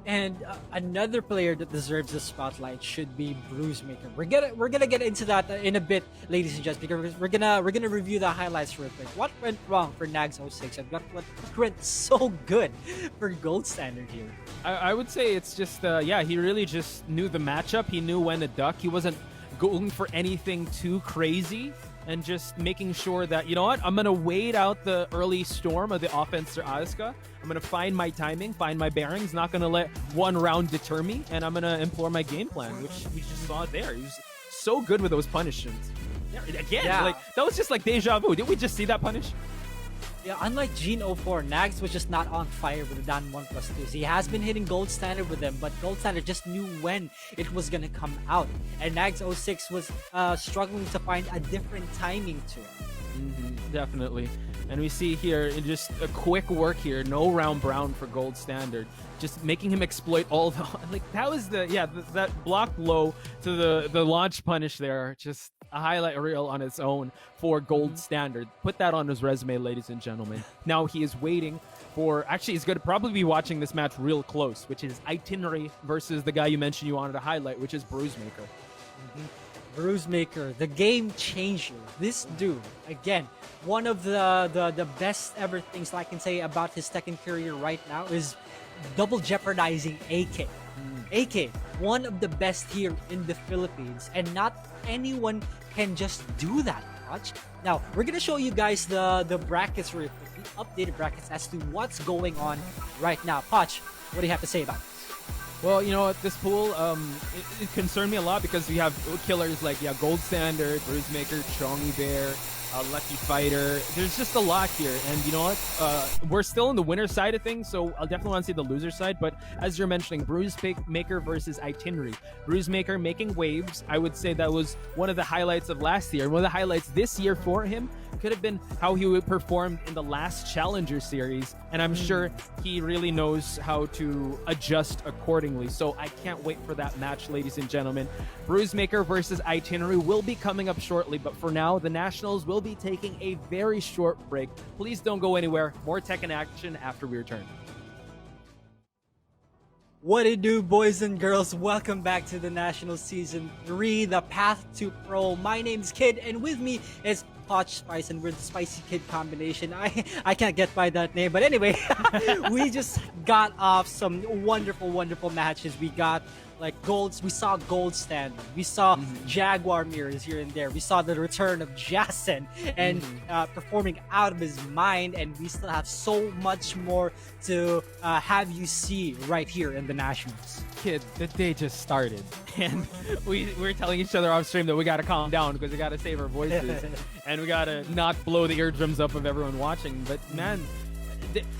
And another player that deserves the spotlight should be BruiseMaker. We're gonna get into that in a bit, ladies and gentlemen, because we're gonna review the highlights real quick. What went wrong for Nags06 and what went so good for Gold Standard here? I would say it's just he really just knew the matchup. He knew when to duck. He wasn't going for anything too crazy, and just making sure that, I'm going to wait out the early storm of the offense for Asuka. I'm going to find my timing, find my bearings, not going to let one round deter me, and I'm going to employ my game plan, which we just saw there. He was so good with those punishments. Again, that was just like deja vu. Did we just see that punish? Yeah, unlike Gene04, Nags was just not on fire with the down 1+2s. He has been hitting Gold Standard with them, but Gold Standard just knew when it was gonna come out. And Nags06 was struggling to find a different timing to it. Definitely. And we see here, in just a quick work here, no round brown for Gold Standard. Just making him exploit all the... that was that block low to the launch punish there. Just a highlight reel on its own for Gold Standard. Put that on his resume, ladies and gentlemen. Now he is waiting for... Actually, he's going to probably be watching this match real close, which is iTenri versus the guy you mentioned you wanted to highlight, which is BruiseMaker. BruiseMaker, the game changer. This dude, again, one of the best ever things I can say about his Tekken career right now is double jeopardizing AK. AK, one of the best here in the Philippines, and not anyone can just do that. Watch. Now, we're gonna show you guys the brackets real quick, the updated brackets as to what's going on right now. Poch, what do you have to say about it? Well, this pool, it concerned me a lot because we have killers like, Gold Standard, BruiseMaker, Chongy Bear, Lucky Fighter. There's just a lot here. And you know what? We're still on the winner side of things, so I'll definitely want to see the loser side. But as you're mentioning, BruiseMaker versus iTenri. BruiseMaker making waves. I would say that was one of the highlights of last year. One of the highlights this year for him, could have been how he performed in the last Challenger Series, and I'm sure he really knows how to adjust accordingly. So I can't wait for that match, ladies and gentlemen. BruiseMaker versus iTenri will be coming up shortly, but for now, the Nationals will be taking a very short break. Please don't go anywhere. More Tekken action after we return. What it do, boys and girls? Welcome back to the National Season 3, The Path to Pro. My name's Kid, and with me is Hot Spice, and we're the Spicy Kid combination. I can't get by that name, but anyway, we just got off some wonderful matches. We got we saw Gold Standard, we saw Jaguar mirrors here and there, we saw the return of Jason and performing out of his mind, and we still have so much more to have you see right here in the Nationals. Kid, the day just started, and we're telling each other off stream that we gotta calm down because we gotta save our voices and we gotta not blow the eardrums up of everyone watching. But man,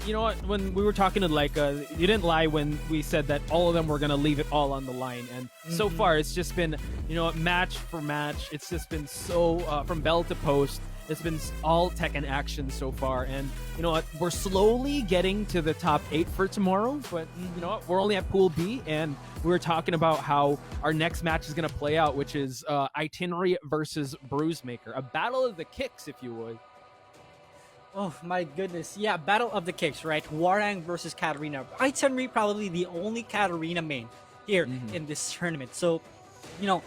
you know what, when we were talking to you didn't lie when we said that all of them were gonna leave it all on the line, and so far it's just been, you know, match for match, it's just been so from bell to post, it's been all Tekken action so far. And you know what, we're slowly getting to the top 8 for tomorrow, but you know what, we're only at Pool B, and we were talking about how our next match is gonna play out, which is iTenri versus BruiseMaker, a battle of the kicks, if you would. Oh my goodness. Yeah, Battle of the Kicks, right? Hwoarang versus Katarina. iTenri probably the only Katarina main here in this tournament. So, you know,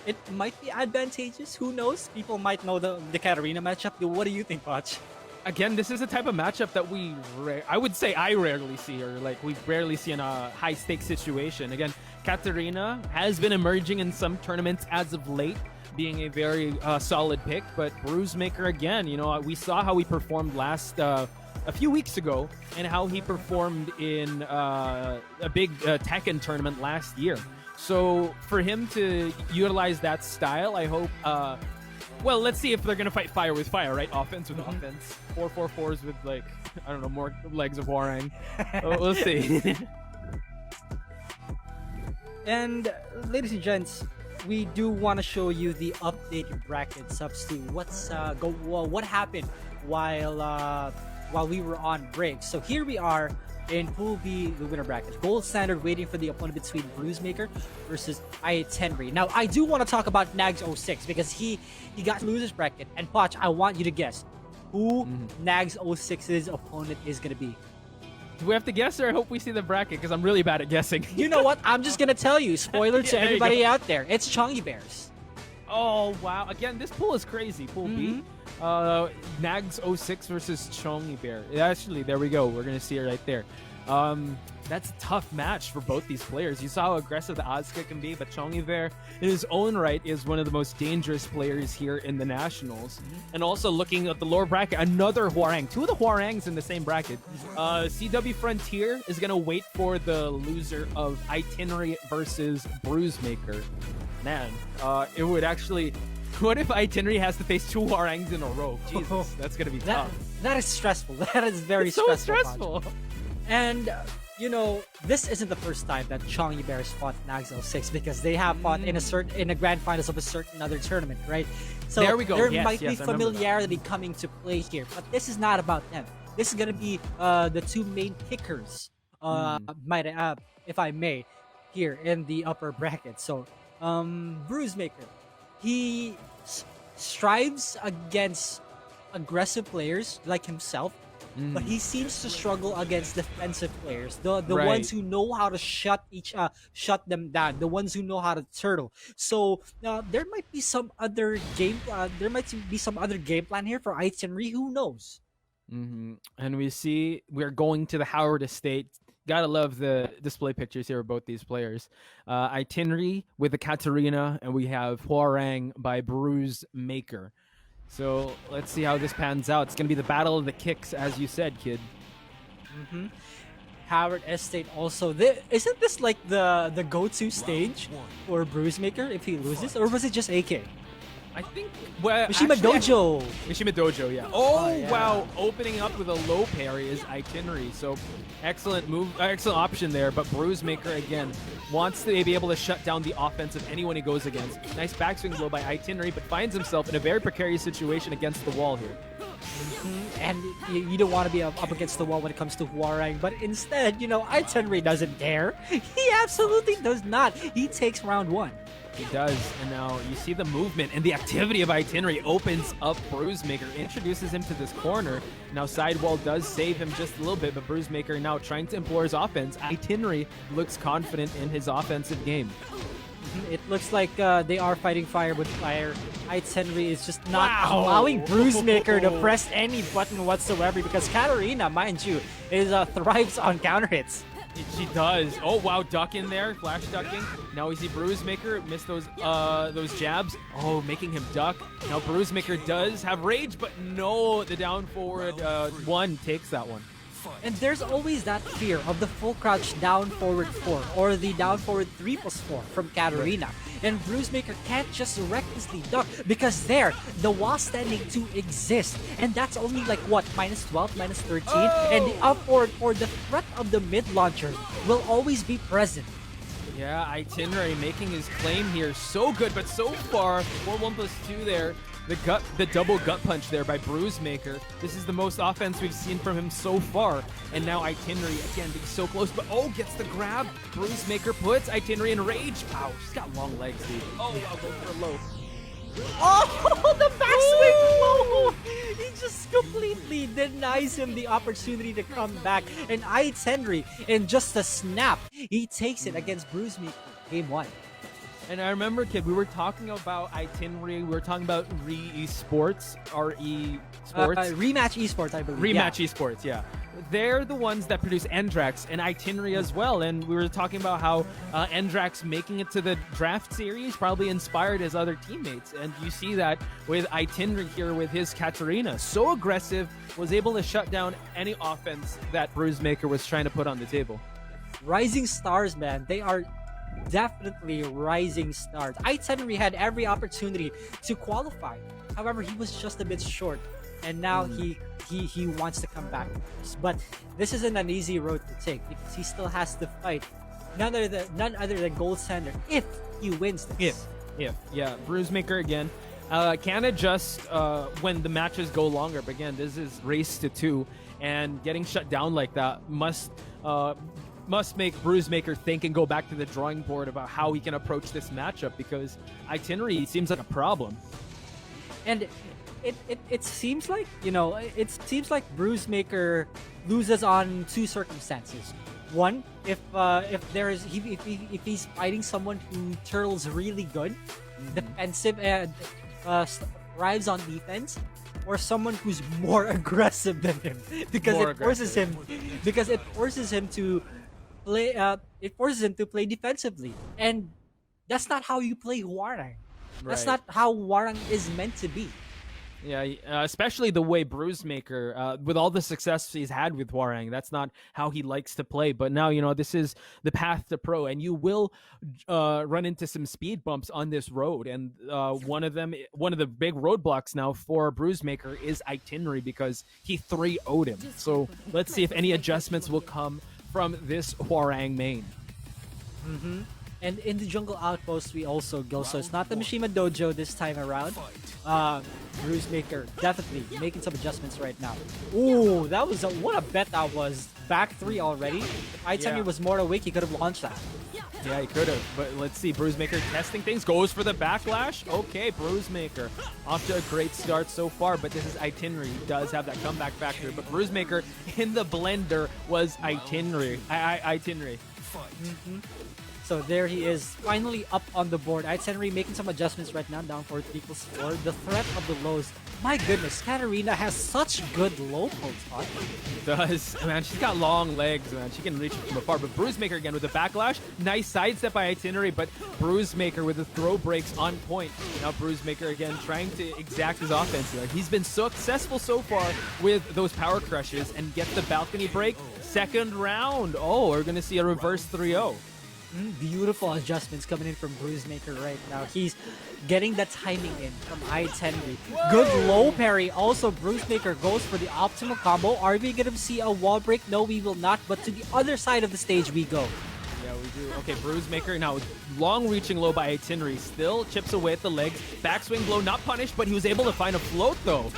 it might be advantageous. Who knows? People might know the Katarina matchup. What do you think, Poch? Again, this is a type of matchup that I would say I rarely see, or we rarely see in a high-stakes situation. Again, Katarina has been emerging in some tournaments as of late, being a very solid pick, but BruiseMaker, again, you know, we saw how he performed a few weeks ago, and how he performed in a big Tekken tournament last year. So for him to utilize that style, I hope, well, let's see if they're gonna fight fire with fire, right? Offense with offense, 4-4-4s with I don't know, more legs of Hwoarang. We'll see. And ladies and gents, we do want to show you the updated brackets up to what happened while we were on break. So here we are in Pool B, the winner bracket. Gold Standard waiting for the opponent between BruiseMaker versus iTenri. Now, I do want to talk about Nags06 because he got losers bracket. And Poch, I want you to guess who Nags06's opponent is going to be. Do we have to guess, or I hope we see the bracket, because I'm really bad at guessing? You know what? I'm just going to tell you. Spoiler to everybody out there. It's Chongy Bears. Oh, wow. Again, this pool is crazy. Pool B. Nags06 versus Chongy Bear. Actually, there we go. We're going to see it right there. That's a tough match for both these players. You saw how aggressive the Asuka can be, but Chongy Bear, in his own right, is one of the most dangerous players here in the Nationals. And also looking at the lower bracket, another Hwoarang. 2 of the Hwoarangs in the same bracket. CW Frontier is going to wait for the loser of iTenri versus BruiseMaker. Man, it would actually... What if iTenri has to face 2 Hwoarangs in a row? Jesus, that's going to be tough. That is stressful. That is very so stressful. And, you know, this isn't the first time that Chongy Bears fought Nags06, because they have fought in the grand finals of a certain other tournament, right? So there we go. There might be familiarity coming to play here, but this is not about them. This is going to be the 2 main pickers, if I may, here in the upper bracket. So, BruiseMaker, he strives against aggressive players like himself, but he seems to struggle against defensive players, the ones who know how to shut them down, the ones who know how to turtle. So there might be some other game plan here for iTenri. Who knows? And we're going to the Howard Estate. Gotta love the display pictures here of both these players. iTenri with the Katarina, and we have Hwoarang by BruiseMaker. So let's see how this pans out. It's going to be the battle of the kicks, as you said, Kid. Howard Estate also. Isn't this like the go-to stage for BruiseMaker if he loses? Or was it just AK? I think. Well, Mishima actually, Dojo. Mishima Dojo, yeah. Oh, yeah. wow. Opening up with a low parry is iTenri. So excellent move, excellent option there. But BruiseMaker, again, wants to be able to shut down the offense of anyone he goes against. Nice backswing blow by iTenri, but finds himself in a very precarious situation against the wall here. And you don't want to be up against the wall when it comes to Hwoarang, but instead, iTenri doesn't care. He absolutely does not. He takes round 1. He does, and now you see the movement and the activity of iTenri opens up BruiseMaker, introduces him to this corner. Now Sidewall does save him just a little bit, but BruiseMaker now trying to implore his offense. iTenri looks confident in his offensive game. It looks like they are fighting fire with fire. iTenri is just not allowing BruiseMaker to press any button whatsoever because Katarina, mind you, thrives on counter hits. She does. Oh wow, duck in there, flash ducking. Now we see BruiseMaker miss those jabs. Oh, making him duck. Now BruiseMaker does have rage, but no, the down forward one takes that one. And there's always that fear of the full crouch down forward 4 or the down forward 3+4 from Katarina. And BruiseMaker can't just recklessly duck because the wall standing 2 exists. And that's only like what, -12, -13? Oh! And the up forward or the threat of the mid launcher will always be present. Yeah, iTenri making his claim here. So good, but so far, 4-1+2 there. The double gut punch there by BruiseMaker. This is the most offense we've seen from him so far. And now iTenri, again, being so close, but gets the grab. BruiseMaker puts iTenri in rage. Wow, she's got long legs, dude. Oh, I'll go for a low. Oh, the backswing blow! He just completely denies him the opportunity to come back. And iTenri, in just a snap, he takes it against BruiseMaker. Game 1. And I remember, kid, we were talking about iTenri. We were talking about REsports. Rematch Esports, I believe. Rematch Esports, yeah. They're the ones that produce Endrax and iTenri as well. And we were talking about how Endrax making it to the draft series probably inspired his other teammates. And you see that with iTenri here with his Katarina. So aggressive, was able to shut down any offense that BruiseMaker was trying to put on the table. Rising stars, man. They are definitely rising stars. iTenri had every opportunity to qualify. However, he was just a bit short. And now he wants to come back. But this isn't an easy road to take because he still has to fight none other than Gold Standard if he wins this. If. Yeah. BruiseMaker again. Can adjust when the matches go longer. But again, this is race to 2. And getting shut down like that must make BruiseMaker think and go back to the drawing board about how he can approach this matchup because iTenri seems like a problem. And it seems like BruiseMaker loses on 2 circumstances. One, if he's fighting someone who turtles really good, defensive and thrives on defense, or someone who's more aggressive than him because it forces him to play defensively, and that's not how you play Hwoarang. That's not how Hwoarang is meant to be. Yeah, especially the way BruiseMaker, with all the success he's had with Hwoarang, that's not how he likes to play. But now, this is the path to pro, and you will run into some speed bumps on this road. And one of the big roadblocks now for BruiseMaker is iTenri because he 3-0'd him. So let's see if any adjustments will come from this Hwoarang main. And in the jungle outpost, we also go. So it's not the Mishima Dojo this time around. BruiseMaker definitely making some adjustments right now. Ooh, that was what a bet that was. Back 3 already. If iTenri was more awake, he could have launched that. Yeah, he could have. But let's see. BruiseMaker testing things. Goes for the backlash. Okay, BruiseMaker off to a great start so far. But this is iTenri. He does have that comeback factor. But BruiseMaker in the blender was iTenri. iTenri. So there he is, finally up on the board. iTenri making some adjustments right now, down for 3+4. The threat of the lows. My goodness, Katarina has such good low pulse. Does. Man, she's got long legs, man. She can reach it from afar. But BruiseMaker again with the backlash. Nice sidestep by iTenri, but BruiseMaker with the throw breaks on point. Now BruiseMaker again trying to exact his offense here. He's been successful so far with those power crushes and gets the balcony break. Second round. Oh, we're going to see a reverse 3-0. Beautiful adjustments coming in from BruiseMaker right now. He's getting the timing in from iTenri. Good low parry. Also, BruiseMaker goes for the optimal combo. Are we going to see a wall break? No, we will not. But to the other side of the stage we go. Yeah, we do. Okay, BruiseMaker now long reaching low by iTenri. Still chips away at the legs. Backswing blow not punished, but he was able to find a float though.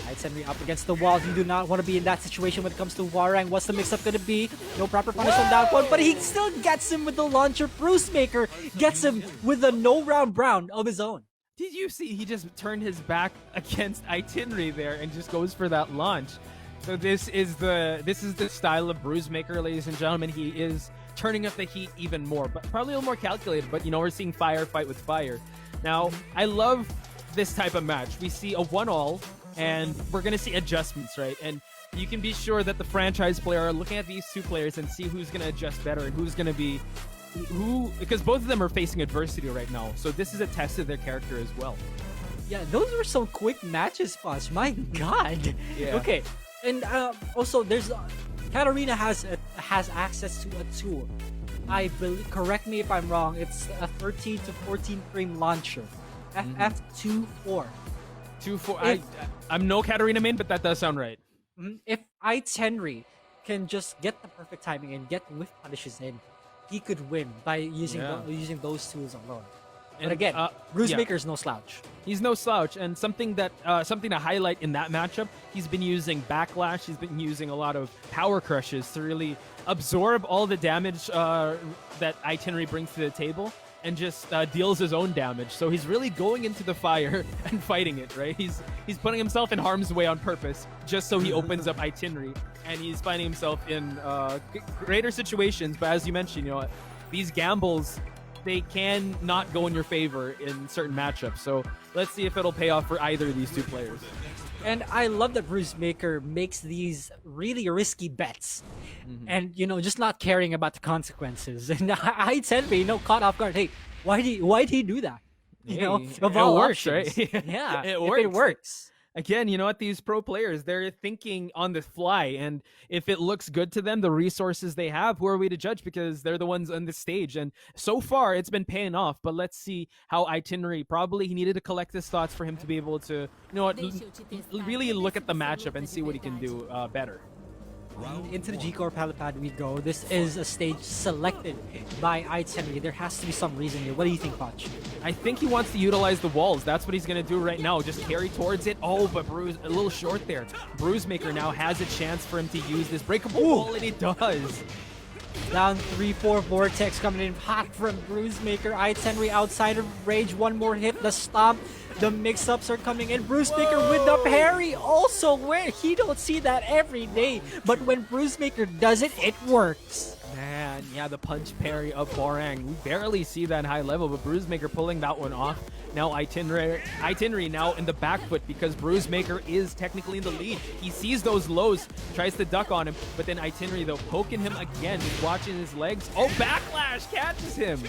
iTenri up against the wall. You do not want to be in that situation when it comes to Hwoarang. What's the mix-up going to be? No proper punish on that one, but he still gets him with the launcher. BruiseMaker gets him with a no-round brown of his own. Did you see he just turned his back against iTenri there and just goes for that launch? So this is the style of BruiseMaker, ladies and gentlemen. He is turning up the heat even more, but probably a little more calculated. But you know, we're seeing fire fight with fire. Now, I love this type of match. We see a 1-all, and we're gonna see adjustments, right? And you can be sure that the franchise player are looking at these two players and see who's gonna adjust better and who's gonna be because both of them are facing adversity right now. So this is a test of their character as well. Yeah, those were some quick matches, Posh. My God. Yeah. Okay, and also there's Katarina has access to a tool. I believe, correct me if I'm wrong. It's a 13 to 14 frame launcher, FF24. 2-4. I'm no Katarina main, but that does sound right. If iTenri can just get the perfect timing and get whiff punishes in, he could win by using using those tools alone. And again, BruiseMaker's no slouch. He's no slouch, and something to highlight in that matchup, he's been using backlash, he's been using a lot of power crushes to really absorb all the damage that iTenri brings to the table, and just deals his own damage. So he's really going into the fire and fighting it, right? He's putting himself in harm's way on purpose, just so he opens up iTenri, and he's finding himself in greater situations. But as you mentioned, you know, these gambles, they can not go in your favor in certain matchups. So let's see if it'll pay off for either of these two players. And I love that BruiseMaker makes these really risky bets, and you know, just not caring about the consequences. And iTenri, you know, caught off guard. Hey, why did he do that? You know, of all works, options. right? Yeah, it if it works. Again, you know what? These pro players, they're thinking on the fly. And if it looks good to them, the resources they have, who are we to judge? Because they're the ones on the stage. And so far, it's been paying off. But let's see how iTenri, probably he needed to collect his thoughts for him to be able to, you know what, really look at the matchup and see what he can do better. Into the G-Corp helipad we go. This is a stage selected by iTenri. There has to be some reason here. What do you think, Poch? I think he wants to utilize the walls. That's what he's going to do right now. Just carry towards it. Oh, but Bruise a little short there. BruiseMaker now has a chance for him to use this breakable wall, and he does. Down 3-4 Vortex coming in hot from BruiseMaker. iTenri outside of rage. One more hit. The stomp. The mix-ups are coming in. BruiseMaker with the parry. Also, where he don't see that every day. But when BruiseMaker does it, it works. Man, yeah, the punch parry of Hwoarang. We barely see that high level, but BruiseMaker pulling that one off. Now iTenri now in the back foot because BruiseMaker is technically in the lead. He sees those lows, tries to duck on him, but then iTenri though poking him again, just watching his legs. Oh, backlash catches him.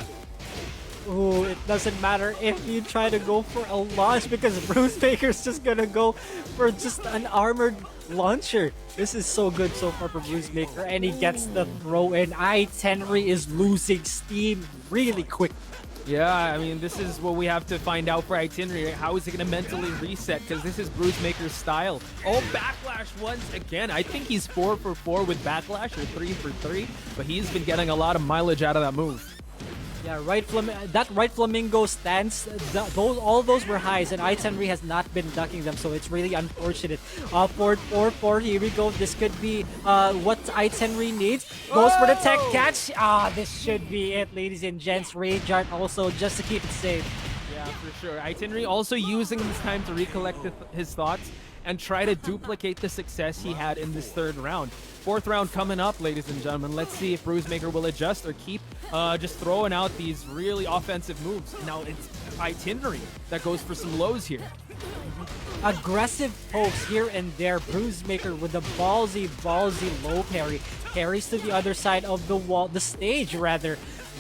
Ooh, it doesn't matter if you try to go for a launch because BruiseMaker's just gonna go for just an armored launcher. This is so good so far for BruiseMaker, and he gets the throw in. iTenri is losing steam really quick. Yeah, I mean, this is what we have to find out for iTenri. How is he going to mentally reset? Because this is BruiseMaker's style. Oh, backlash once again. I think he's 4 for 4 with backlash, or 3 for 3, but he's been getting a lot of mileage out of that move. Yeah, that right flamingo stance, all those were highs, and iTenri has not been ducking them, so it's really unfortunate. Forward 4-4, here we go. This could be what iTenri needs. Goes for the tech catch. This should be it, ladies and gents. Rage Art also, just to keep it safe. Yeah, for sure. iTenri also using this time to recollect his thoughts and try to duplicate the success he had in this third round. Fourth round coming up, ladies and gentlemen. Let's see if BruiseMaker will adjust or keep just throwing out these really offensive moves. Now it's iTenri that goes for some lows here. Aggressive pokes here and there. BruiseMaker with the ballsy low parry. Carries to the other side of the wall, the stage rather.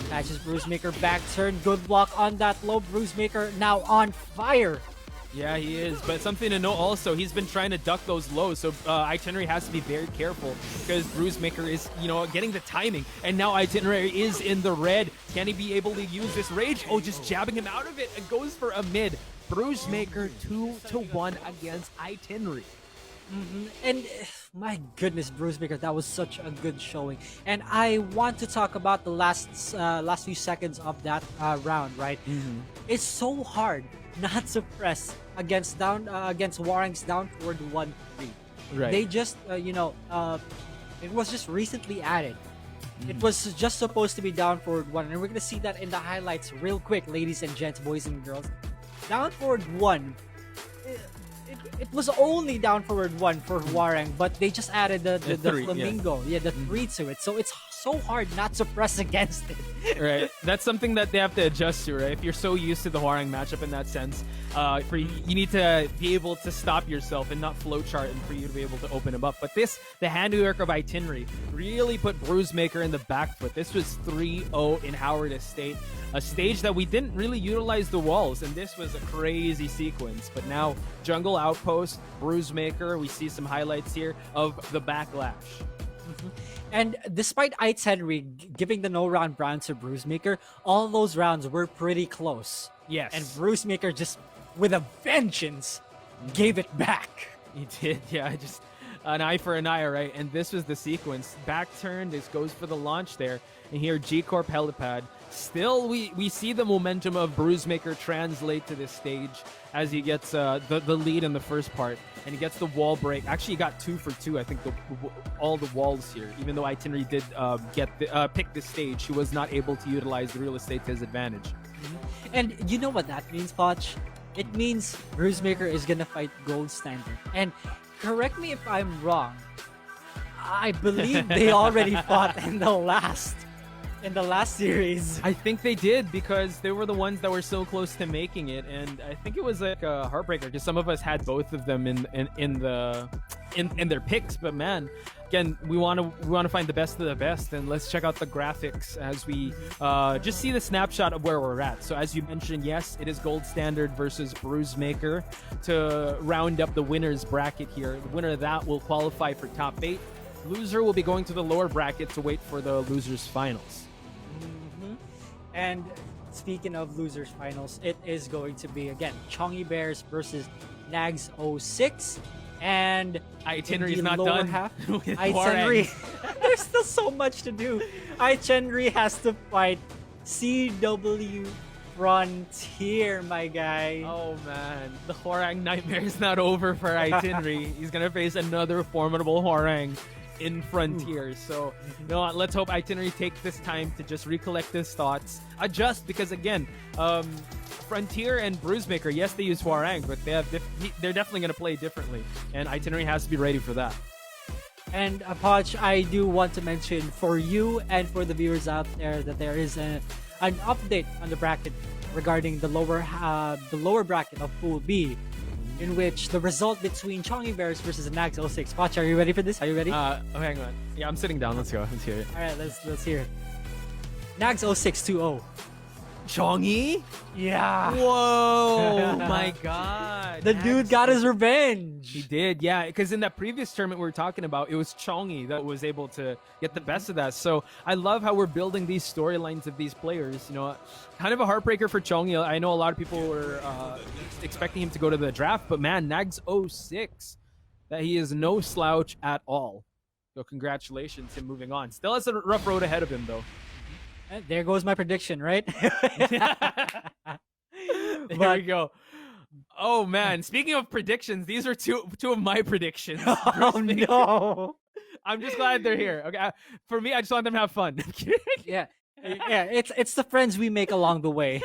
Catches BruiseMaker back turn. Good block on that low. BruiseMaker now on fire. Yeah, he is. But something to note also, he's been trying to duck those lows, so iTenri has to be very careful because BruiseMaker is, getting the timing. And now iTenri is in the red. Can he be able to use this rage? Oh, just jabbing him out of it and goes for a mid. BruiseMaker 2-1 against iTenri. And my goodness, BruiseMaker, that was such a good showing. And I want to talk about the last few seconds of that round, right? It's so hard not to press against Warang's down forward 1-3. Right. They just it was just recently added. It was just supposed to be down forward 1, and we're gonna see that in the highlights real quick, ladies and gents, boys and girls. Down forward 1. It was only down forward 1 for Warang, but they just added the three, flamingo, the 3 to it. So it's so hard not to press against it. Right. That's something that they have to adjust to, right? If you're so used to the Warang matchup in that sense, you need to be able to stop yourself and not flowchart and for you to be able to open them up. But the handiwork of iTenri really put BruiseMaker in the back foot. This was 3-0 in Howard Estate, a stage that we didn't really utilize the walls, and this was a crazy sequence. But now, Jungle Outpost, BruiseMaker, we see some highlights here of the backlash. And despite iTenri giving the no-round round to BruiseMaker, all those rounds were pretty close. Yes. And BruiseMaker just, with a vengeance, gave it back. He did, yeah. Just an eye for an eye, right? And this was the sequence. Back turn, this goes for the launch there. And here, G-Corp helipad. Still, we see the momentum of BruiseMaker translate to this stage as he gets the lead in the first part. And he gets the wall break. Actually, he got 2 for 2, I think, all the walls here. Even though iTenri did pick this stage, he was not able to utilize the real estate to his advantage. And you know what that means, Poch? It means BruiseMaker is gonna fight Gold Standard. And correct me if I'm wrong, I believe they already fought in the last series. I think they did because they were the ones that were so close to making it, and I think it was like a heartbreaker because some of us had both of them in their picks. But man, again, we want to find the best of the best, and let's check out the graphics as we just see the snapshot of where we're at. So as you mentioned, yes, it is Gold Standard versus BruiseMaker to round up the winners bracket here. The winner of that will qualify for top 8. Loser will be going to the lower bracket to wait for the losers finals. And speaking of losers finals, it is going to be again Chongy Bears versus Nags 06, and iTenri's not done. iTenri, there's still so much to do. iTenri has to fight CW Frontier, my guy. Oh man, the Hwoarang nightmare is not over for iTenri. He's gonna face another formidable Hwoarang in Frontier. So, you know what, let's hope iTenri takes this time to just recollect his thoughts, adjust, because again, Frontier and BruiseMaker, yes, they use Hwoarang, but they're definitely going to play differently, and iTenri has to be ready for that. And Poch, I do want to mention for you and for the viewers out there that there is an update on the bracket regarding the lower bracket of Pool B, in which the result between Chongy Bears versus the Nags 06. Poch, are you ready for this? Are you ready? Oh, hang on. Yeah, I'm sitting down. Let's go. Let's hear it. All right, let's hear it. Nags 06 2-0. Chongy? Yeah. Whoa! My God. The dude got his revenge. He did, yeah. Because in that previous tournament we were talking about, it was Chongy that was able to get the best of that. So I love how we're building these storylines of these players. You know, kind of a heartbreaker for Chongy. I know a lot of people were expecting him to go to the draft, but man, Nags 06, that he is no slouch at all. So congratulations, him moving on. Still has a rough road ahead of him, though. There goes my prediction, right? There we go. Oh man! Speaking of predictions, these are two of my predictions. Oh no! I'm just glad they're here. Okay, for me, I just want them to have fun. Yeah. It's the friends we make along the way.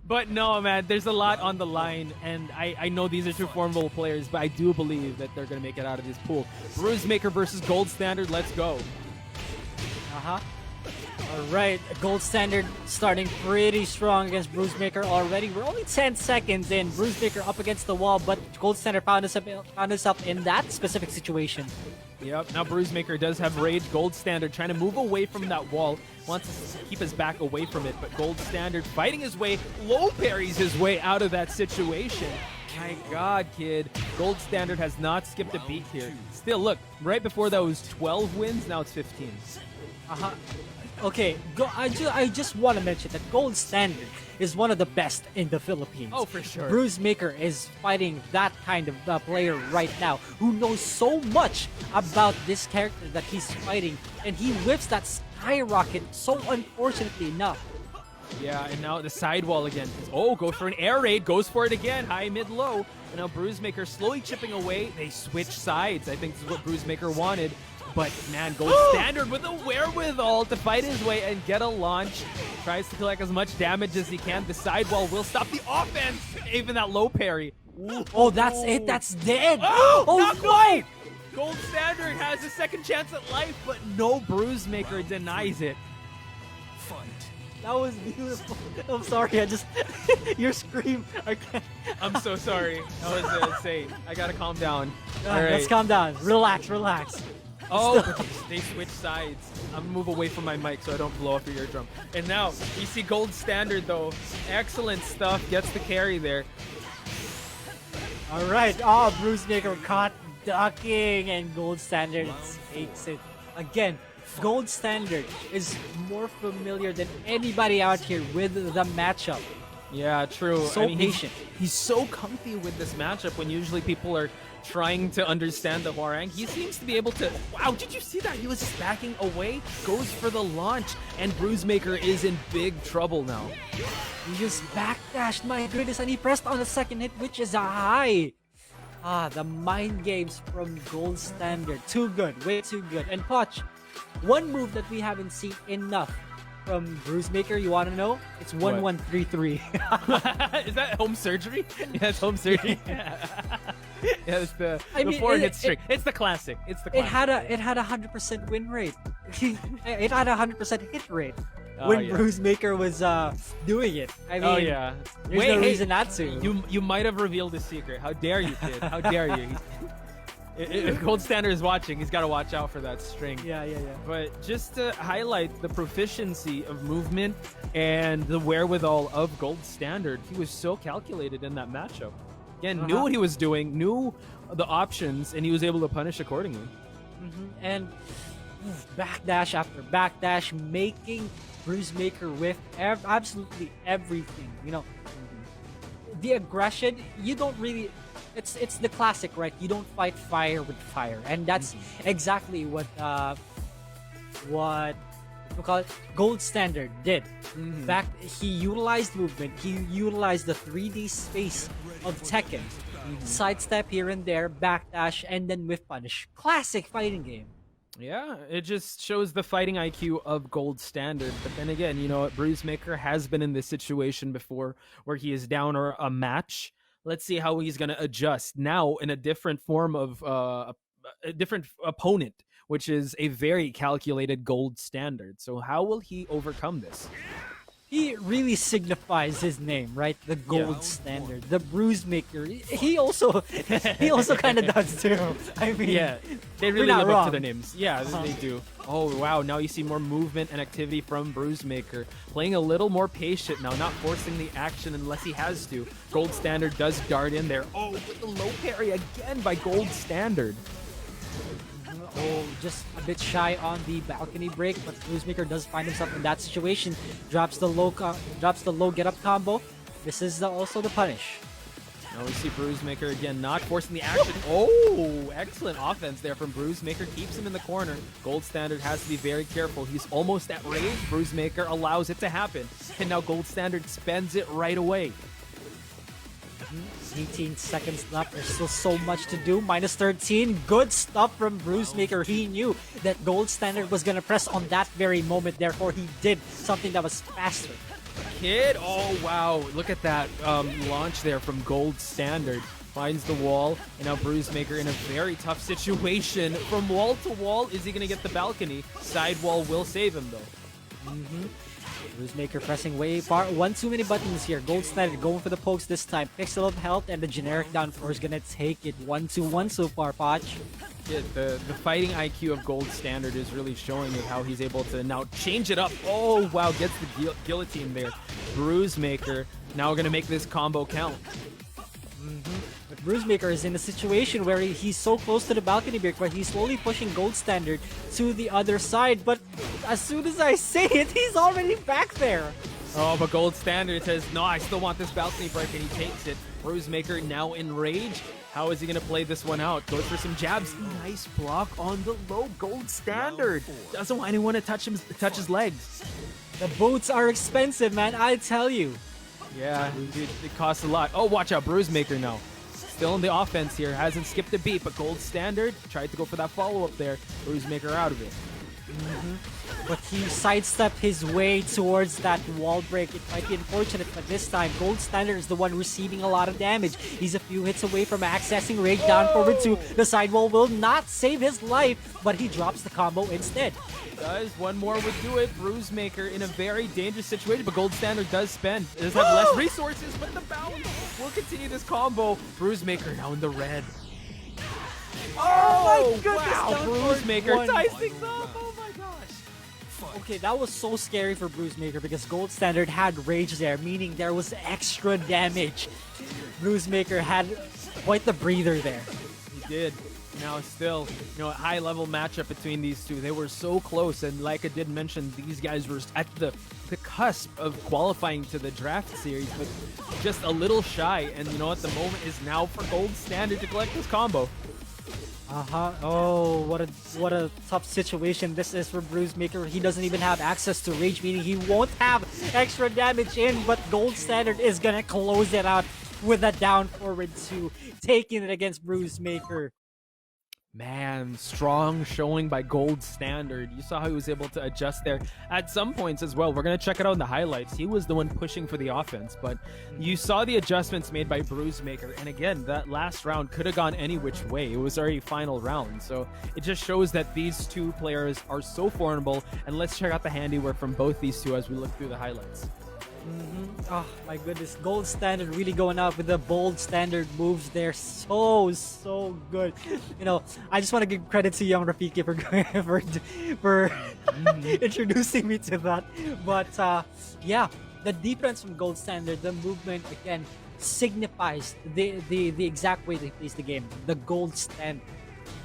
But no, man, there's a lot on the line, and I know these are two formidable players, but I do believe that they're gonna make it out of this pool. BruiseMaker versus Gold Standard. Let's go. All right, Gold Standard starting pretty strong against BruiseMaker already. We're only 10 seconds in. BruiseMaker up against the wall, but Gold Standard found himself in that specific situation. Yep, now BruiseMaker does have Rage. Gold Standard trying to move away from that wall. Wants to keep his back away from it, but Gold Standard fighting his way, low parries his way out of that situation. My God, kid. Gold Standard has not skipped a beat here. Still, look, right before that was 12 wins, now it's 15. Okay, I just want to mention that Gold Standard is one of the best in the Philippines. Oh, for sure. BruiseMaker is fighting that kind of player right now who knows so much about this character that he's fighting, and he whips that skyrocket so unfortunately enough. Yeah, and now the sidewall again. Oh, goes for an air raid, goes for it again. High, mid, low. And now BruiseMaker slowly chipping away. They switch sides. I think this is what BruiseMaker wanted. But man, Gold Standard with the wherewithal to fight his way and get a launch. Tries to collect as much damage as he can. The sidewall will stop the offense. Even that low parry. Ooh. Oh, that's it. That's dead. Oh, not no! quite. Gold Standard has a second chance at life, but no, BruiseMaker denies it. That was beautiful. I'm sorry, I just... your scream. I can't... I'm so sorry. That was insane. I gotta calm down. All right. Let's calm down. Relax, relax. Oh, but they switch sides. I'm gonna move away from my mic so I don't blow up your eardrum. And now, you see Gold Standard though. Excellent stuff. Gets the carry there. Alright. Oh, BruiseMaker caught ducking and Gold Standard takes it. Again, Gold Standard is more familiar than anybody out here with the matchup. Yeah, true. So patient. He's so comfy with this matchup when usually people are trying to understand the Hwarang. He seems to be able to... Wow, did you see that? He was just backing away, goes for the launch, and BruiseMaker is in big trouble now. He just backdashed, my goodness, and he pressed on the second hit, which is a high. Ah, the mind games from Gold Standard. Too good, way too good. And Poch, one move that we haven't seen enough from BruiseMaker, you want to know? It's 1133. Is that home surgery? Yeah, it's home surgery. Yeah, it's the four-hit streak. It's the classic. It's the classic. It had a 100% win rate. It had a 100% hit rate when yeah. BruiseMaker was doing it. I mean, yeah. There's no reason not to. You might have revealed a secret. How dare you, kid? How dare you? If Gold Standard is watching, he's got to watch out for that string. Yeah. But just to highlight the proficiency of movement and the wherewithal of Gold Standard, he was so calculated in that matchup. Again, knew what he was doing, knew the options, and he was able to punish accordingly. And backdash after backdash, making BruiseMaker whiff absolutely everything. You know, the aggression, you don't really... It's the classic, right? You don't fight fire with fire, and that's exactly what we call it, Gold Standard did. In fact, he utilized movement. He utilized the 3D space of Tekken. Sidestep here and there, backdash, and then whiff punish. Classic fighting game. Yeah, it just shows the fighting IQ of Gold Standard. But then again, you know what? BruiseMaker has been in this situation before where he is down or a match. Let's see how he's going to adjust now in a different form of a different opponent, which is a very calculated Gold Standard. So how will he overcome this? He really signifies his name, right? The Gold Standard, the BruiseMaker. He also kind of does too. I mean, yeah, they really live up to their names. Yeah, they do. Oh wow! Now you see more movement and activity from BruiseMaker, playing a little more patient now, not forcing the action unless he has to. Gold Standard does dart in there. Oh, with the low parry again by Gold Standard. Oh, just a bit shy on the balcony break, but BruiseMaker does find himself in that situation. Drops the low get up combo. This is also the punish. Now we see BruiseMaker again not forcing the action. Oh, excellent offense there from BruiseMaker. Keeps him in the corner. Gold Standard has to be very careful. He's almost at rage. BruiseMaker allows it to happen. And now Gold Standard spends it right away. 18 seconds left. There's still so much to do. Minus 13. Good stuff from BruiseMaker. He knew that Gold Standard was going to press on that very moment. Therefore, he did something that was faster. Kid, oh wow. Look at that launch there from Gold Standard. Finds the wall, and now BruiseMaker in a very tough situation. From wall to wall, is he going to get the balcony? Sidewall will save him, though. BruiseMaker pressing way far. One too many buttons here. Gold Standard going for the pokes this time. Pixel of health, and the generic down four is gonna take it. 1-2-1 so far, Poch. Yeah, the fighting IQ of Gold Standard is really showing with how he's able to now change it up. Oh, wow, gets the guillotine there. BruiseMaker now gonna make this combo count. BruiseMaker is in a situation where he's so close to the balcony break, but he's slowly pushing Gold Standard to the other side. But as soon as I say it, he's already back there. Oh, but Gold Standard says, no, I still want this balcony break, and he takes it. BruiseMaker now in rage. How is he going to play this one out? Goes for some jabs. Nice block on the low. Gold Standard doesn't want anyone to touch his legs. The boots are expensive, man, I tell you. Yeah, dude, it costs a lot. Oh, watch out, BruiseMaker now. Still in the offense here. Hasn't skipped a beat, but Gold Standard tried to go for that follow-up there. BruiseMaker out of it. But he sidestepped his way towards that wall break. It might be unfortunate, but this time, Gold Standard is the one receiving a lot of damage. He's a few hits away from accessing rage down forward 2. The sidewall will not save his life, but he drops the combo instead. Does one more would do it. BruiseMaker in a very dangerous situation, but Gold Standard does spend. It does have less resources, but the bounce will continue this combo. BruiseMaker now in the red. Oh my goodness! Wow, BruiseMaker ties things up. Oh my gosh. Okay, that was so scary for BruiseMaker because Gold Standard had rage there, meaning there was extra damage. BruiseMaker had quite the breather there. He did. Now still, a high-level matchup between these two. They were so close, and like I did mention, these guys were at the cusp of qualifying to the draft series, but just a little shy. And you know what? The moment is now for Gold Standard to collect this combo. Oh, what a tough situation this is for BruiseMaker. He doesn't even have access to rage, meaning he won't have extra damage in, but Gold Standard is gonna close it out with a down forward 2, taking it against BruiseMaker. Man, strong showing by Gold Standard. You saw how he was able to adjust there at some points as well. We're going to check it out in the highlights. He was the one pushing for the offense, but you saw the adjustments made by BruiseMaker. And again, that last round could have gone any which way. It was already final round. So it just shows that these two players are so formidable. And let's check out the handiwork from both these two as we look through the highlights. Oh my goodness, Gold Standard really going out with the bold standard moves there. So good. I just want to give credit to young Rafiki for introducing me to that. But yeah, the defense from Gold Standard, the movement again signifies the exact way they plays the game. The Gold Standard.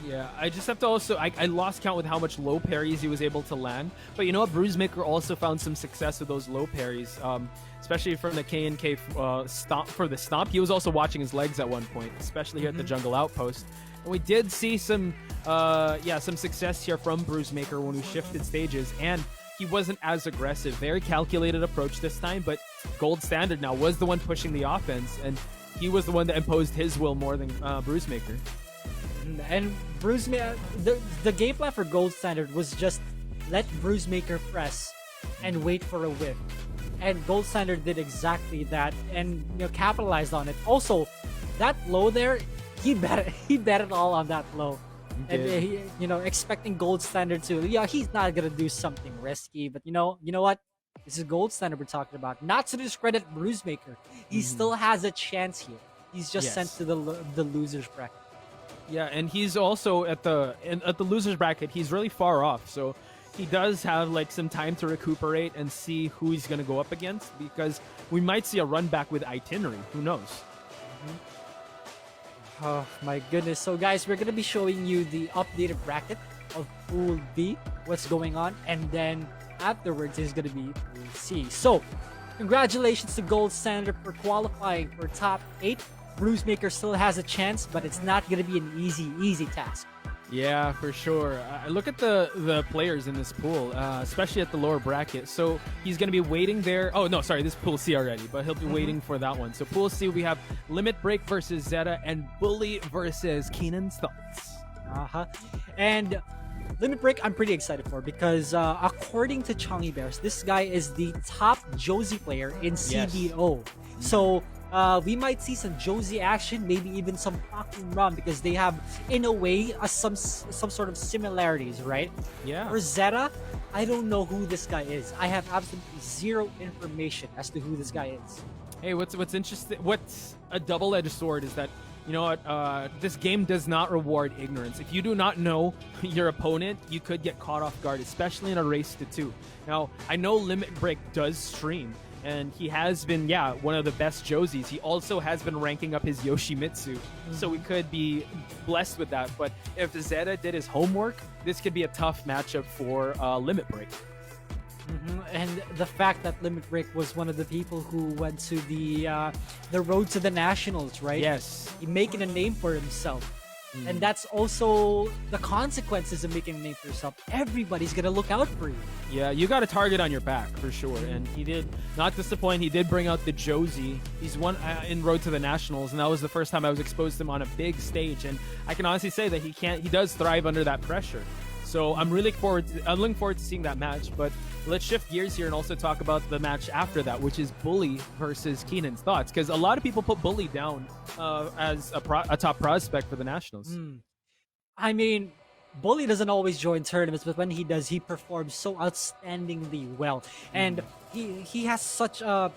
Yeah, I just have to also... I lost count with how much low parries he was able to land. But you know what? BruiseMaker also found some success with those low parries. Especially from the K&K stomp for the stomp. He was also watching his legs at one point, especially here at the jungle outpost. And we did see some success here from BruiseMaker when we shifted stages. And he wasn't as aggressive. Very calculated approach this time. But Gold Standard now was the one pushing the offense. And he was the one that imposed his will more than BruiseMaker. And BruiseMaker, the game plan for Gold Standard was just let BruiseMaker press and wait for a whip. And Gold Standard did exactly that and capitalized on it. Also, that low there, he bet it all on that low. And expecting Gold Standard to, he's not gonna do something risky, but you know what? This is Gold Standard we're talking about. Not to discredit BruiseMaker, he still has a chance here. He's just sent to the losers bracket. Yeah, and he's also at the losers bracket. He's really far off, so he does have some time to recuperate and see who he's going to go up against, because we might see a run back with iTenri. Who knows? Oh my goodness! So guys, we're going to be showing you the updated bracket of Pool B, what's going on, and then afterwards is going to be Pool C. So, congratulations to Gold Standard for qualifying for top 8. BruiseMaker still has a chance, but it's not going to be an easy task. Yeah, for sure. Look at the players in this pool, especially at the lower bracket. So he's going to be waiting there. Oh, no, sorry, this is Pool C already, but he'll be waiting for that one. So Pool C, we have Limit Break versus Zeta and BuLLy versus Keenan's Thoughts. And Limit Break, I'm pretty excited for because according to Chongy Bears, this guy is the top Josie player in CDO. So we might see some Josie action, maybe even some fucking run, because they have, in a way, some sort of similarities, right? Yeah. For Zeta, I don't know who this guy is. I have absolutely zero information as to who this guy is. Hey, what's interesting? What's a double-edged sword is that, this game does not reward ignorance. If you do not know your opponent, you could get caught off guard, especially in a race to 2. Now, I know Limit Break does stream, And he has been, one of the best Josies. He also has been ranking up his Yoshimitsu, so we could be blessed with that. But if Zeta did his homework, this could be a tough matchup for Limit Break. And the fact that Limit Break was one of the people who went to the road to the nationals, right? Yes. He making a name for himself. And that's also the consequences of making a name for yourself. Everybody's gonna look out for you. Yeah, you got a target on your back for sure. And he did not disappoint. He did bring out the Josie. He's won in Road to the Nationals, and that was the first time I was exposed to him on a big stage. And I can honestly say that he does thrive under that pressure. So I'm looking forward to seeing that match. But let's shift gears here and also talk about the match after that, which is BuLLy versus Keenan's thoughts. Because a lot of people put BuLLy down as a top prospect for the Nationals. I mean, BuLLy doesn't always join tournaments, but when he does, he performs so outstandingly well. And he has such a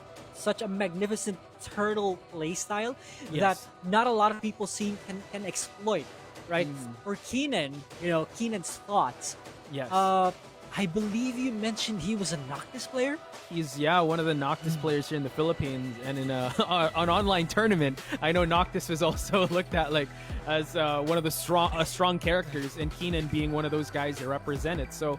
magnificent turtle playstyle that not a lot of people can exploit. Right? For Keenan, Keenan's thoughts. Yes. I believe you mentioned he was a Noctis player? He's, one of the Noctis players here in the Philippines, and in an online tournament, I know Noctis was also looked at as one of the strong characters, and Keenan being one of those guys that represent it. So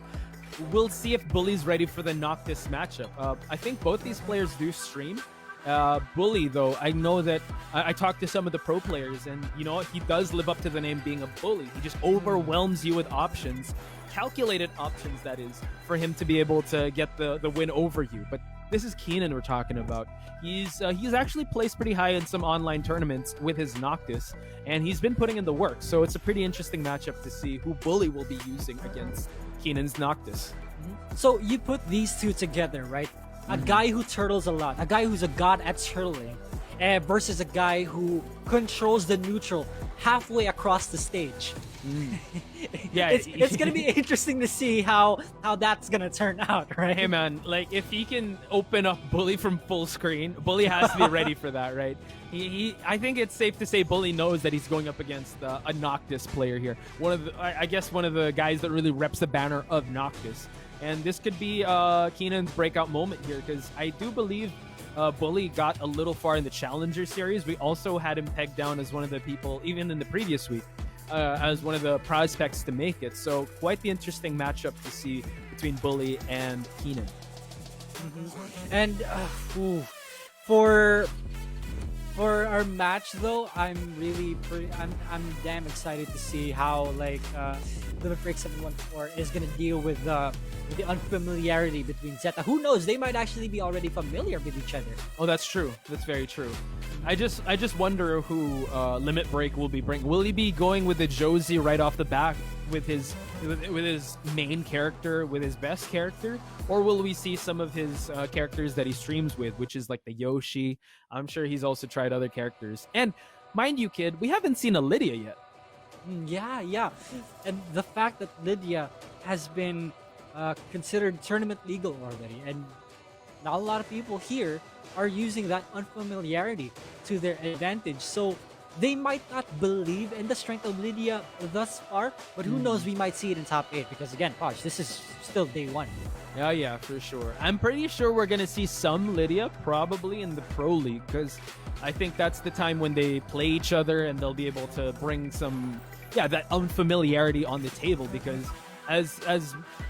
we'll see if BuLLy's ready for the Noctis matchup. I think both these players do stream. BuLLy, though, I know that I talked to some of the pro players, and you know what? He does live up to the name being a bully. He just overwhelms you with options, calculated options, that is, for him to be able to get the win over you. But this is Keenan we're talking about. He's actually placed pretty high in some online tournaments with his Noctis, and he's been putting in the work. So it's a pretty interesting matchup to see who BuLLy will be using against Keenan's Noctis. So you put these two together, right? A guy who turtles a lot, a guy who's a god at turtling, versus a guy who controls the neutral halfway across the stage. Yeah, it's gonna be interesting to see how that's gonna turn out, right? Hey man, if he can open up BuLLy from full screen, BuLLy has to be ready for that, right? I think it's safe to say BuLLy knows that he's going up against a Noctis player here. One of the guys that really reps the banner of Noctis. And this could be Keenan's breakout moment here, because I do believe BuLLy got a little far in the Challenger Series. We also had him pegged down as one of the people, even in the previous week, as one of the prospects to make it. So quite the interesting matchup to see between BuLLy and Keenan. And for our match, though, I'm damn excited to see how Limit Break 714 is gonna deal with the unfamiliarity between Zeta. Who knows? They might actually be already familiar with each other. Oh, that's true. That's very true. I just wonder who Limit Break will be bringing. Will he be going with the Josie right off the bat with his main character, with his best character, or will we see some of his characters that he streams with, which is like the Yoshi? I'm sure he's also tried other characters. And mind you, kid, we haven't seen a Lydia yet. Yeah. And the fact that Lydia has been considered tournament legal already, and not a lot of people here are using that unfamiliarity to their advantage. So they might not believe in the strength of Lydia thus far, but who knows, we might see it in top 8, because again, Posh, this is still day 1. Yeah, for sure. I'm pretty sure we're going to see some Lydia probably in the Pro League, because I think that's the time when they play each other and they'll be able to bring some, that unfamiliarity on the table, because as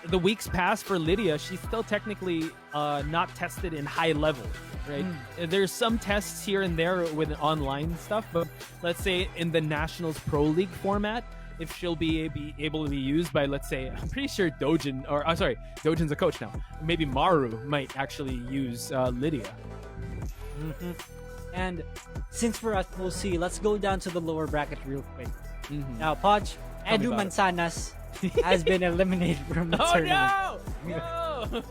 the weeks pass for Lydia, she's still technically not tested in high level, right? There's some tests here and there with online stuff, but let's say in the Nationals Pro League format, if she'll be able to be used by, let's say, I'm pretty sure Dojin's a coach now. Maybe Maru might actually use Lydia. And since we're at Pool C, let's go down to the lower bracket real quick. Now, Podge, Edu Manzanas has been eliminated from the tournament. No!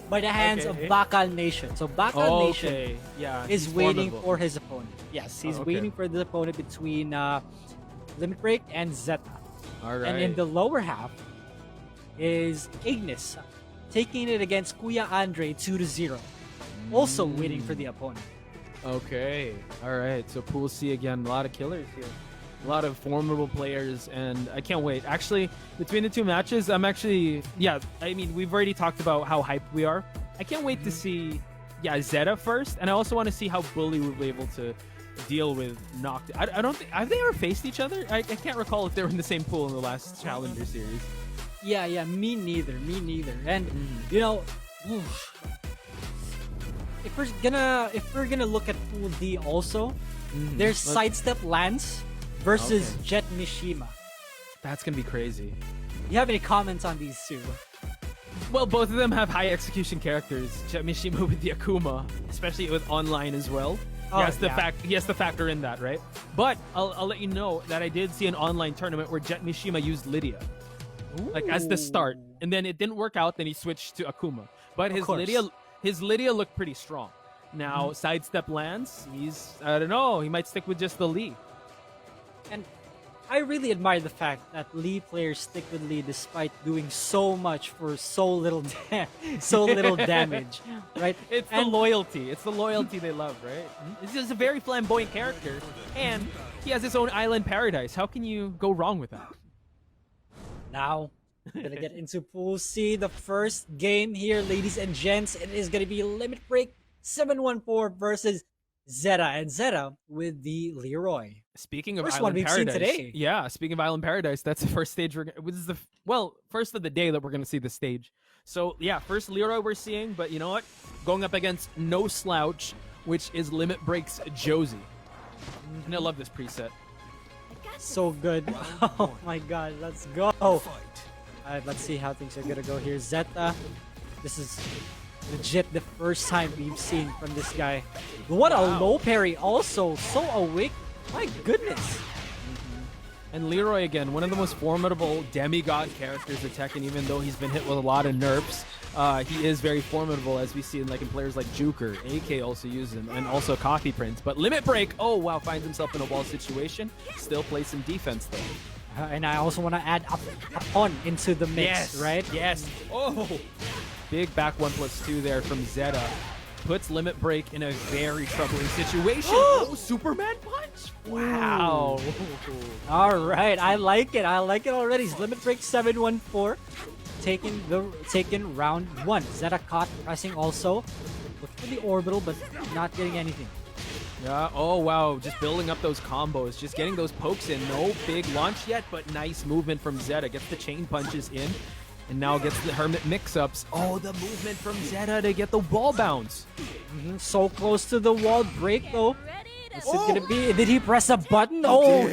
By the hands of Bakal Nation. So Bakal Nation is waiting for his opponent. Yes, he's waiting for the opponent between Limit Break and Zeta. All right. And in the lower half is Ignis, taking it against Kuya Andre 2-0. Also waiting for the opponent. Okay. All right. So Pool C again, a lot of killers here. A lot of formidable players, and I can't wait. Actually, between the two matches, we've already talked about how hyped we are. I can't wait to see Zeta first, and I also want to see how BuLLy will be able to deal with Noct. I don't think have they ever faced each other. I can't recall if they were in the same pool in the last Challenger series. Yeah, me neither. And you know, if we're gonna look at Pool D also, there's SideStepLance versus Jetmishima. That's gonna be crazy. You have any comments on these two? Well, both of them have high execution characters. Jetmishima with the Akuma, especially with online as well. He has to factor in that, right? But I'll let you know that I did see an online tournament where Jetmishima used Lydia, like as the start, and then it didn't work out. Then he switched to Akuma, but his Lydia looked pretty strong. Now SideStepLance, I don't know, he might stick with just the Lee. And I really admire the fact that Lee players stick with Lee despite doing so much for so little damage, right? It's the loyalty. It's the loyalty they love, right? This is a very flamboyant character, and he has his own island paradise. How can you go wrong with that? Now, we're gonna get into Pool C, the first game here, ladies and gents. It is gonna be Limit Break 714 versus Zeta, and Zeta with the Leroy. Speaking of first Island one we've Paradise, seen today. Yeah. Speaking of Island Paradise, that's the first stage first of the day that we're gonna see the stage. So yeah, first Leroy we're seeing, but you know what? Going up against no slouch, which is Limit Break's Josie. And I love this preset. So good. Oh my god, let's go. Alright, let's see how things are gonna go here. Zeta, this is legit the first time we've seen from this guy. What a low parry, also so awake. My goodness. And Leroy again, one of the most formidable demigod characters of Tekken, even though he's been hit with a lot of nerfs. He is very formidable, as we see in players like Juker. AK also uses him, and also Coffee Prince. But Limit Break, oh wow, finds himself in a wall situation. Still plays some defense though. And I also want to add Upon into the mix, right? Yes. Oh, big back 1+2 there from Zeta. Puts Limit Break in a very troubling situation. Oh, Superman punch! Wow. All right, I like it. I like it already. Limit Break 714. Taking round 1. Zeta caught pressing also. Looking for the orbital, but not getting anything. Yeah, oh wow, just building up those combos, just getting those pokes in. No big launch yet, but nice movement from Zeta. Gets the chain punches in, and now gets the Hermit mix-ups. Oh, the movement from Zeta to get the wall bounce. So close to the wall break though. Is it gonna be? Did he press a button? Oh,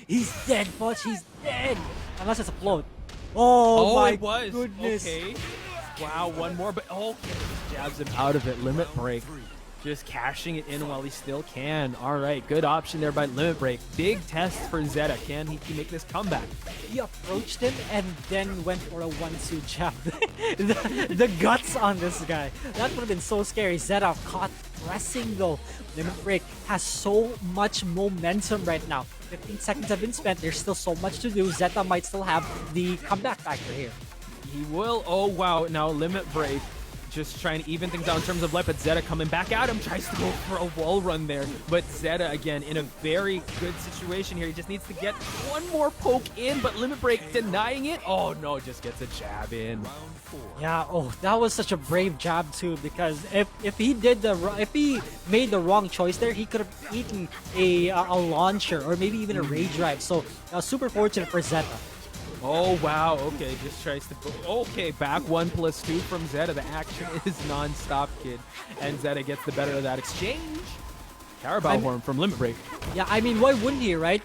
he's dead, Fudge. He's dead. Unless it's a float. Oh my goodness. Okay. Wow, one more, but okay, jabs him out of it. Limit Break. Just cashing it in while he still can. All right, good option there by Limit Break. Big test for Zeta. Can he make this comeback? He approached him and then went for a 1-2 jab. the guts on this guy. That would have been so scary. Zeta caught pressing though. Limit Break has so much momentum right now. 15 seconds have been spent. There's still so much to do. Zeta might still have the comeback factor here. He will. Oh, wow. Now Limit Break just trying to even things out in terms of life, but Zeta coming back at him, tries to go for a wall run there, but Zeta again in a very good situation here. He just needs to get one more poke in, but Limit Break denying it. Oh no, just gets a jab in. Yeah, oh, that was such a brave jab too, because if he made the wrong choice there, he could have eaten a launcher or maybe even a rage drive. So super fortunate for Zeta. Oh, wow. Okay, just tries to... Okay, back 1+2 from Zeta. The action is non-stop, kid. And Zeta gets the better of that exchange. Carabao horn from Limit Break. Yeah, I mean, why wouldn't he, right?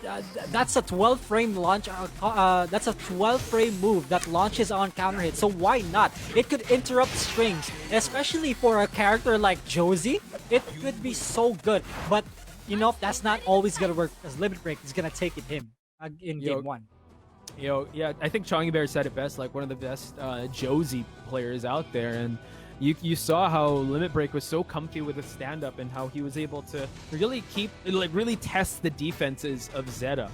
That's a 12-frame launch. That's a 12-frame move that launches on counter hit. So why not? It could interrupt strings, especially for a character like Josie. It could be so good. But, you know, that's not always going to work because Limit Break is going to take it him in game 1. Yeah, I think Chongy Bear said it best, like one of the best Josie players out there, and you saw how Limit Break was so comfy with his stand-up and how he was able to really test the defenses of Zeta.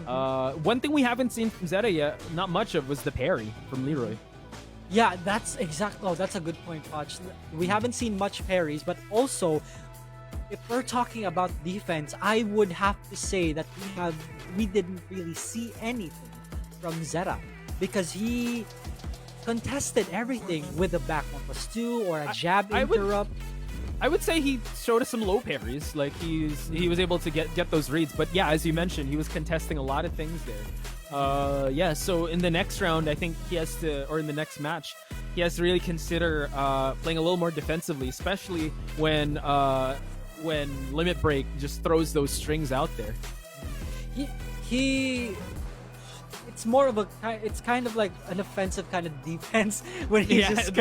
One thing we haven't seen from Zeta yet, not much of, was the parry from Leroy. Yeah, that's exactly. Oh, that's a good point, Foch. We haven't seen much parries, but also, if we're talking about defense, I would have to say that we didn't really see anything from Zeta because he contested everything with a back 1+2 or a jab interrupt. I would say he showed us some low parries. Like he was able to get those reads. But yeah, as you mentioned, he was contesting a lot of things there. Yeah. So in the next round, I think he has to, or in the next match, he has to really consider playing a little more defensively, especially when Limit Break just throws those strings out there. He it's more of it's kind of like an offensive kind of defense when he's just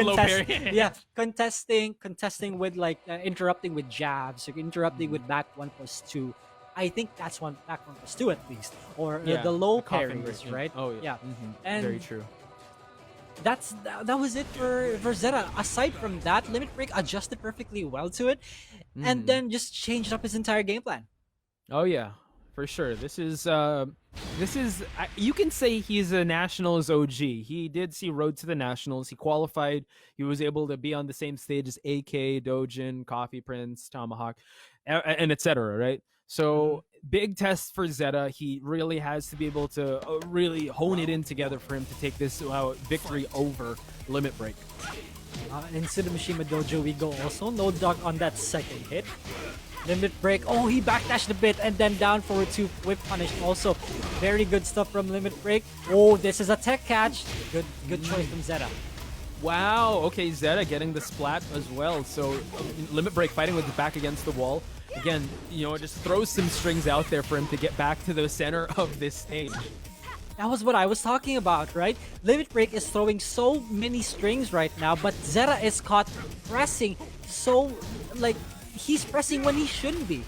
contesting with like interrupting with jabs or interrupting with back 1+2. I think that's back 1+2 at least, or the low parries, right? Oh yeah, and very true. That was it for Zeta. Aside from that, Limit Break adjusted perfectly well to it, and then just changed up his entire game plan. Oh yeah, for sure. This is you can say he's a Nationals OG. He did see Road to the Nationals. He qualified. He was able to be on the same stage as AK, Dojin, Coffee Prince, Tomahawk, and etc. Right? So big test for Zeta. He really has to be able to really hone it in together for him to take this victory over Limit Break. In Jetmishima Dojo, we go also. No duck on that second hit. Limit Break. Oh, he backdashed a bit and then down forward to whip punish. Also, very good stuff from Limit Break. Oh, this is a tech catch. Good choice from Zeta. Wow. Okay, Zeta getting the splat as well. So Limit Break fighting with his back against the wall. Again, just throws some strings out there for him to get back to the center of this stage. That was what I was talking about, right? Limit Break is throwing so many strings right now, but Zeta is caught pressing so, like, he's pressing when he shouldn't be.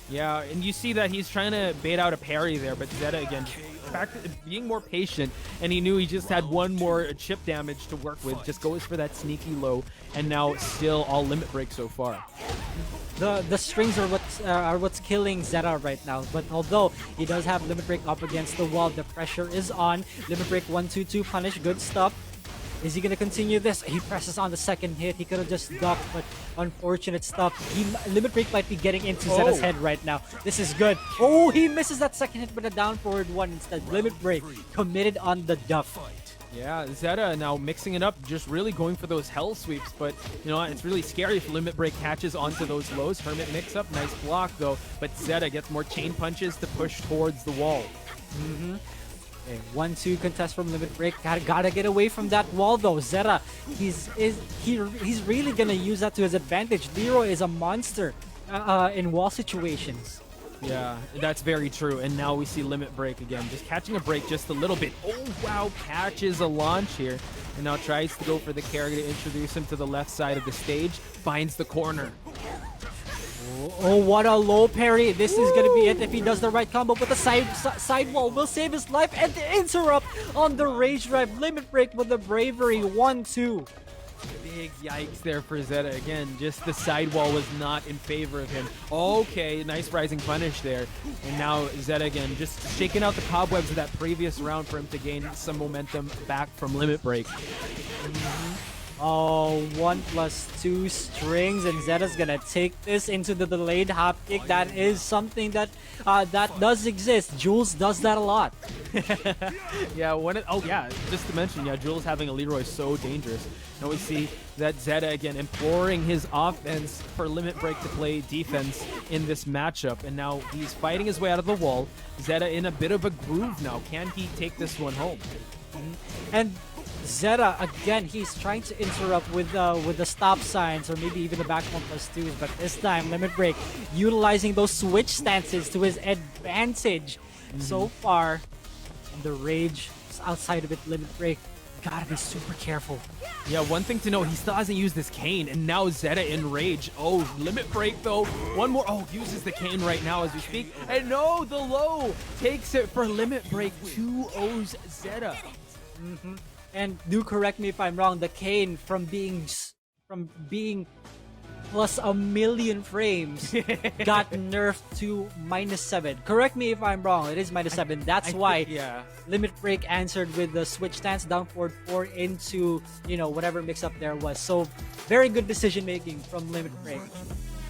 Yeah, and you see that he's trying to bait out a parry there, but Zeta, again, being more patient, and he knew he just had one more chip damage to work with, just goes for that sneaky low, and now still all Limit Break so far. The strings are what's killing Zeta right now, but although he does have Limit Break up against the wall, the pressure is on. Limit Break 1-2-2 punish, good stuff. Is he gonna continue this? He presses on the second hit. He could have just ducked, but unfortunate stuff. Limit Break might be getting into Zeta's head right now. This is good. Oh, he misses that second hit with a down forward one instead. Limit Break committed on the duck. Yeah, Zeta now mixing it up, just really going for those hell sweeps, but it's really scary if Limit Break catches onto those lows. Hermit mix up, nice block though, but Zeta gets more chain punches to push towards the wall. Okay, 1-2 contest from Limit Break. Gotta get away from that wall though. Zeta, he's really gonna use that to his advantage. Leroy is a monster in wall situations. Yeah, that's very true. And now we see Limit Break again, just catching a break just a little bit. Oh wow, catches a launch here, and now tries to go for the carry to introduce him to the left side of the stage. Finds the corner. Oh, what a low parry. This is going to be it if he does the right combo, but the side wall will save his life, and the interrupt on the rage drive. Limit Break with the bravery. 1-2. Big yikes there for Zeta. Again, just the sidewall was not in favor of him. Okay, nice rising punish there. And now Zeta again, just shaking out the cobwebs of that previous round for him to gain some momentum back from Limit Break. Oh, 1+2 strings, and Zeta's gonna take this into the delayed hop kick. That is something that does exist. Jules does that a lot. Yeah, just to mention, Jules having a Leroy is so dangerous. Now we see that Zeta again imploring his offense for Limit Break to play defense in this matchup, and now he's fighting his way out of the wall. Zeta in a bit of a groove now. Can he take this one home? And Zeta, again, he's trying to interrupt with the stop signs or maybe even the back 1+2s, but this time Limit Break utilizing those switch stances to his advantage. So far, and the rage outside of it, Limit Break, gotta be super careful. Yeah, one thing to know, he still hasn't used this cane, and now Zeta in rage. Oh, Limit Break though, one more. Oh, uses the cane right now as we speak, and no, the low takes it for Limit Break. 2-0's Zeta. And do correct me if I'm wrong, the cane from being plus a million frames got nerfed to -7. Correct me if I'm wrong, it is -7. That's why Limit Break answered with the switch stance down forward 4 into, whatever mix up there was. So very good decision making from Limit Break.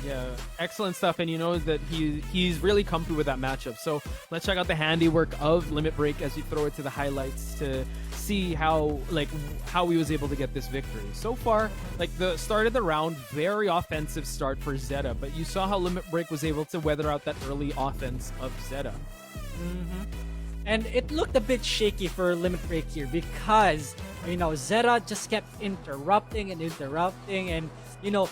Yeah, excellent stuff, and you know that he's really comfy with that matchup. So let's check out the handiwork of Limit Break as we throw it to the highlights to see how he was able to get this victory. So far, like the start of the round, very offensive start for Zeta, but you saw how Limit Break was able to weather out that early offense of Zeta. And it looked a bit shaky for Limit Break here because, you know, Zeta just kept interrupting, and, you know,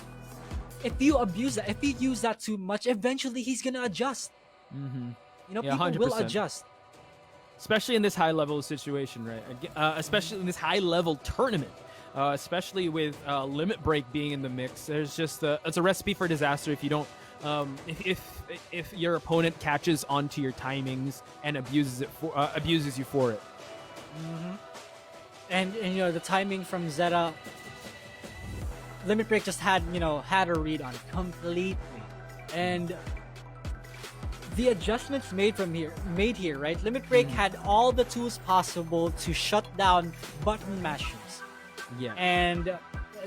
if you abuse that, if you use that too much, eventually he's gonna adjust. You know, Yeah, people will 100%. adjust. Especially in this high-level situation, right? Especially in this high-level tournament. Especially with Limit Break being in the mix, there's just it's a recipe for disaster if you don't. If your opponent catches onto your timings and abuses you for it. And you know, the timing from Zeta, Limit Break just had a read on completely, and the adjustments made here, right? Limit Break had all the tools possible to shut down button mashers. Yeah. And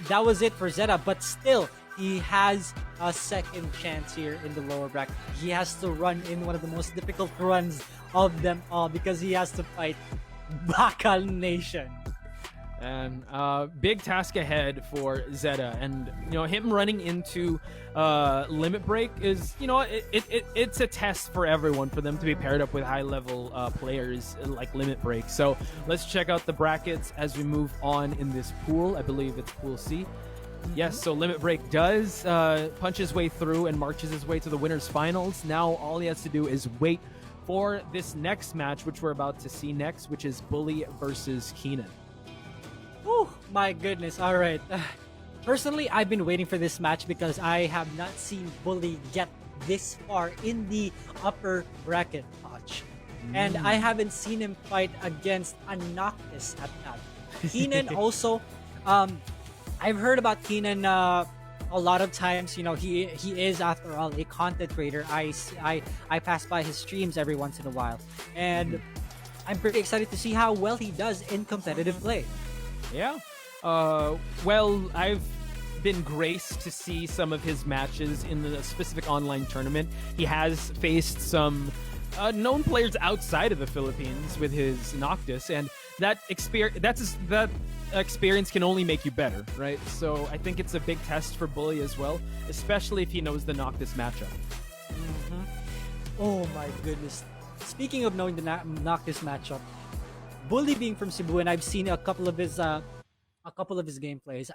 that was it for Zeta, but still, he has a second chance here in the lower bracket. He has to run in one of the most difficult runs of them all because he has to fight Bakal Nation. And big task ahead for Zeta, and you know, him running into Limit Break is, you know, it's a test for everyone, for them to be paired up with high level players like Limit Break. So let's check out the brackets as we move on in this pool. I believe it's Pool C. Yes, so Limit Break does punch his way through and marches his way to the winners finals. Now all he has to do is wait for this next match, which we're about to see next, which is BuLLy versus Keenan. Oh my goodness. All right. Personally, I've been waiting for this match because I have not seen BuLLy get this far in the upper bracket patch. And I haven't seen him fight against a Noctis at that. Keenan also, I've heard about Keenan a lot of times. You know, he is, after all, a content creator. I pass by his streams every once in a while. And I'm pretty excited to see how well he does in competitive play. Yeah. Well, I've been graced to see some of his matches in the specific online tournament. He has faced some known players outside of the Philippines with his Noctis, and that experience can only make you better, right? So I think it's a big test for BuLLy as well, especially if he knows the Noctis matchup. Oh my goodness. Speaking of knowing the Noctis matchup, BuLLy being from Cebu, and I've seen a couple of his gameplays.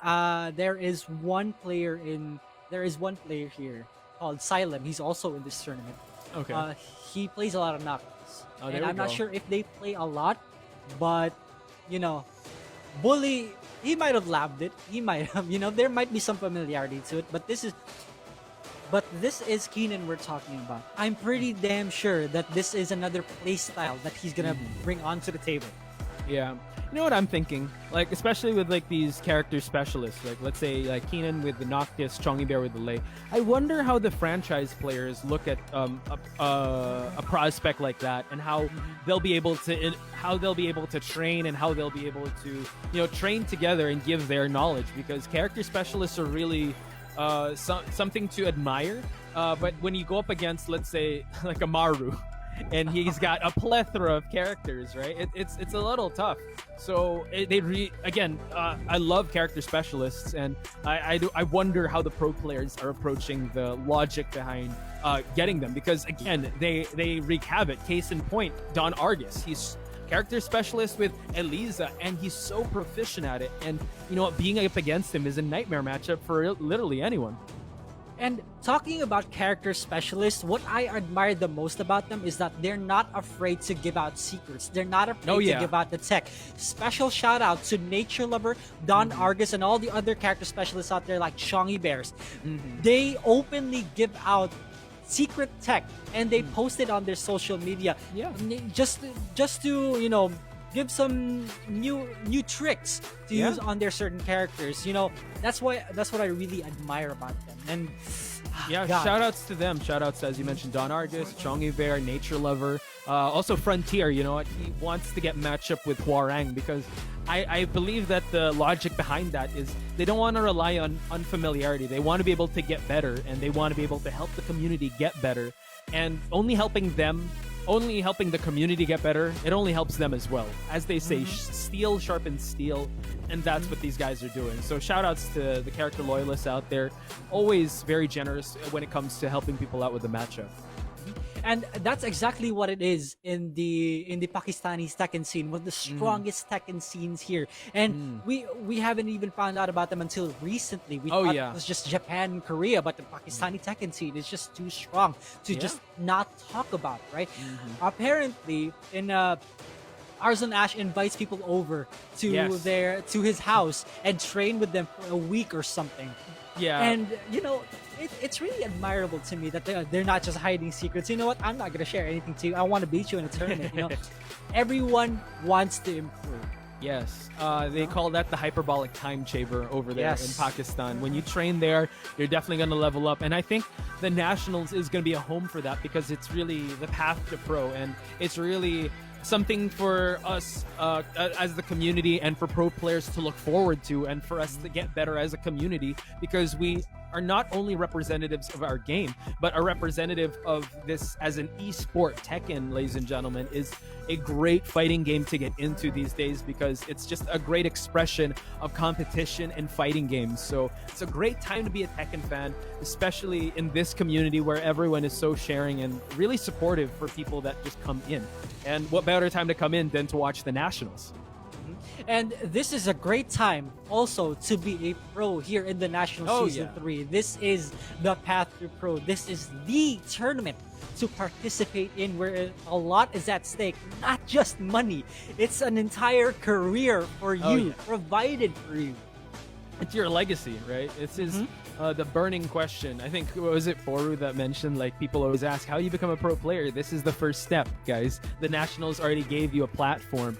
There is one player here called Xylem. He's also in this tournament. Okay. He plays a lot of Noctis. Oh, and there we I'm not go. sure if they play a lot, but you know, BuLLy, he might have labbed it. He might have, you know, there might be some familiarity to it, but this is Keenan we're talking about. I'm pretty damn sure that this is another playstyle that he's gonna bring onto the table. Yeah. You know what I'm thinking? Like, especially with like these character specialists, like let's say like Keenan with the Noctis, Chongy Bear with the Lei. I wonder how the franchise players look at a prospect like that, and how they'll be able to train, and how they'll be able to, you know, train together and give their knowledge, because character specialists are really something to admire. But when you go up against, let's say, like a Maru, and he's got a plethora of characters, right? It's a little tough. So I love character specialists, and I wonder how the pro players are approaching the logic behind getting them, because again, they wreak havoc. Case in point, Don Argus. He's character specialist with Eliza, and he's so proficient at it. And you know what? Being up against him is a nightmare matchup for literally anyone. And talking about character specialists, what I admire the most about them is that they're not afraid to give out secrets. They're not afraid to give out the tech. Special shout out to Nature Lover, Don Argus, and all the other character specialists out there like Chongy Bears. They openly give out secret tech, and they post it on their social media. Yeah. Just to, you know, give some new tricks to use on their certain characters. You know, that's what I really admire about them. And yeah, God. shout outs to them. Shout outs, as you mentioned, Don Argus, Chongy Bear, Nature Lover, also Frontier. You know what? He wants to get matched up with Huarang because I believe that the logic behind that is they don't want to rely on unfamiliarity. They want to be able to get better, and they want to be able to help the community get better. And only helping the community get better, it only helps them as well. As they say, steel sharpens steel, and that's what these guys are doing. So shout outs to the character loyalists out there, always very generous when it comes to helping people out with the matchup. And that's exactly what it is in the Pakistani Tekken scene, one of the strongest Tekken scenes here. And we haven't even found out about them until recently. We thought it was just Japan and Korea, but the Pakistani Tekken scene is just too strong to just not talk about, right? Apparently, in Arzon Ash invites people over to his house and train with them for a week or something. Yeah. And you know, it's really admirable to me that they're not just hiding secrets. You know what? I'm not gonna share anything to you. I want to beat you in a tournament. You know, everyone wants to improve. Yes, they call that the hyperbolic time chamber over there in Pakistan. When you train there, you're definitely going to level up. And I think the Nationals is going to be a home for that because it's really the path to pro. And it's really something for us as the community and for pro players to look forward to and for us to get better as a community because we are not only representatives of our game, but a representative of this as an esport. Tekken, ladies and gentlemen, is a great fighting game to get into these days because it's just a great expression of competition and fighting games. So it's a great time to be a Tekken fan, especially in this community where everyone is so sharing and really supportive for people that just come in. And what better time to come in than to watch the Nationals? And this is a great time also to be a pro here in the National Season 3. This is the path to pro. This is the tournament to participate in where a lot is at stake. Not just money. It's an entire career for you, provided for you. It's your legacy, right? It's the burning question. I think, what was it, Boru that mentioned, like, people always ask, how you become a pro player? This is the first step, guys. The Nationals already gave you a platform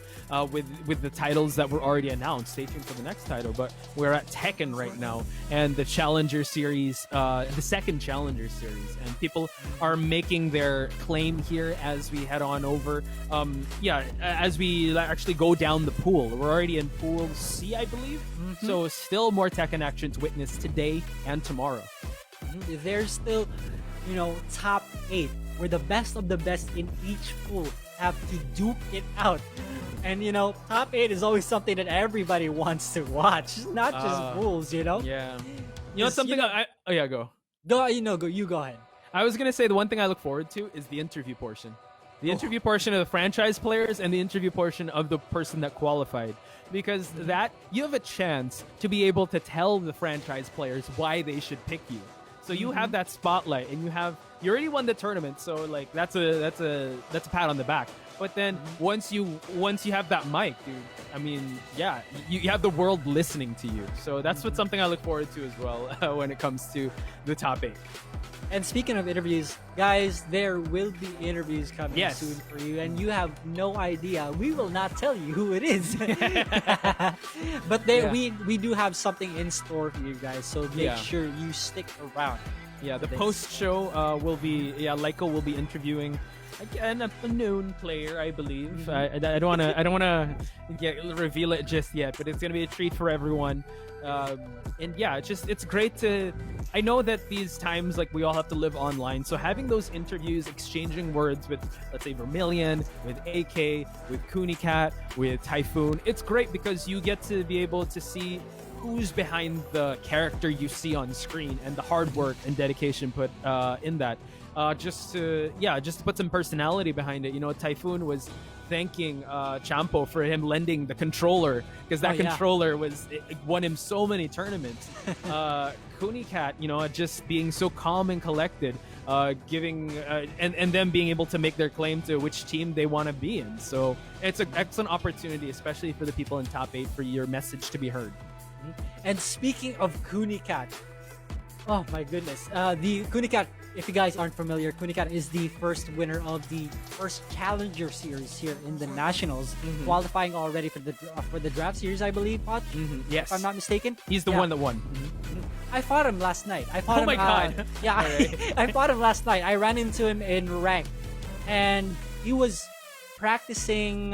with the titles that were already announced. Stay tuned for the next title, but we're at Tekken right now, and the Challenger Series, the second Challenger Series, and people are making their claim here as we head on over. As we actually go down the pool. We're already in Pool C, I believe. So still more Tekken action to witness today and tomorrow. There's still, you know, top 8 where the best of the best in each pool have to duke it out. And you know, top 8 is always something that everybody wants to watch, not just pools, you know? Yeah. You know something? Go. You go ahead. I was gonna say the one thing I look forward to is the interview portion. The interview portion of the franchise players and the interview portion of the person that qualified. Because that, you have a chance to be able to tell the franchise players why they should pick you. So you have that spotlight, and you already won the tournament, so like that's a pat on the back. But then once you have that mic, dude, I mean, yeah, you have the world listening to you. So that's something I look forward to as well when it comes to the top 8. And speaking of interviews, guys, there will be interviews coming soon for you, and you have no idea. We will not tell you who it is. But we do have something in store for you guys, so make sure you stick around. Yeah, the post-show will be, Laiko will be interviewing again a known player, I believe. I don't want to reveal it just yet, but it's going to be a treat for everyone. And yeah, it's great to. I know that these times, like, we all have to live online, so having those interviews, exchanging words with, let's say, Vermilion, with AK, with Cooneycat, with Typhoon, it's great because you get to be able to see who's behind the character you see on screen and the hard work and dedication put in that. Just to put some personality behind it. You know, Typhoon was thanking Champo for him lending the controller because that controller won him so many tournaments. Cooneycat, you know, just being so calm and collected, giving and them being able to make their claim to which team they want to be in. So it's an excellent opportunity, especially for the people in top 8, for your message to be heard. And speaking of Cooneycat, oh my goodness, the Cooneycat if you guys aren't familiar, Kunikat is the first winner of the first Challenger Series here in the Nationals, qualifying already for the draft series, I believe. Potch, Yes, if I'm not mistaken. he's the one that won. I fought him last night. I fought him. my God. Yeah, I fought him last night. I ran into him in rank, and he was practicing.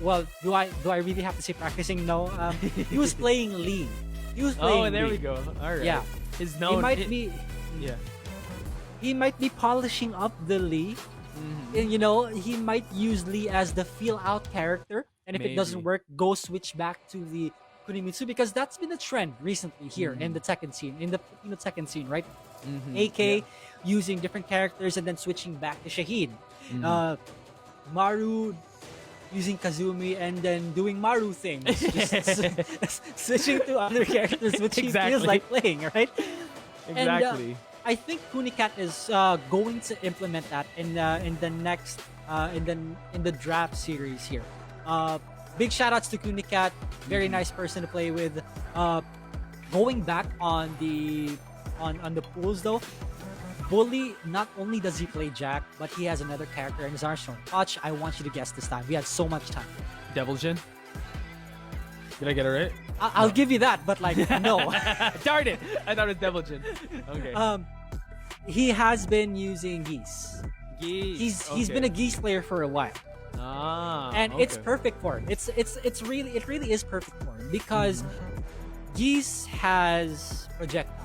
Well, do I really have to say practicing? No. He was playing Lee. He was playing. Oh, there Lee. we go. All right. Yeah. His He known. might be. Yeah. He might be polishing up the Lee. And, you know, he might use Lee as the feel out character, and if it doesn't Maybe. work, go switch back to the Kunimitsu, because that's been a trend recently here in the Tekken scene, in the Filipino Tekken scene, right? AK using different characters and then switching back to Shahid. Maru using Kazumi and then doing Maru things, just switching to other characters, which he feels like playing, right? Exactly. And, I think Kunikat is going to implement that in the next in the draft series here. Big shout outs to Kunikat, very nice person to play with. Going back on the pools though, BuLLy, not only does he play Jack, but he has another character in his arsenal. Watch, I want you to guess this time. We have so much time. Devil Jin. Did I get it right? I'll give you that, but like no. Darn it! I thought it was Devil Jin. Okay. He has been using Geese. Geese. He's been a Geese player for a while. And it's okay. perfect for him. It really is perfect for him because Geese has projectiles,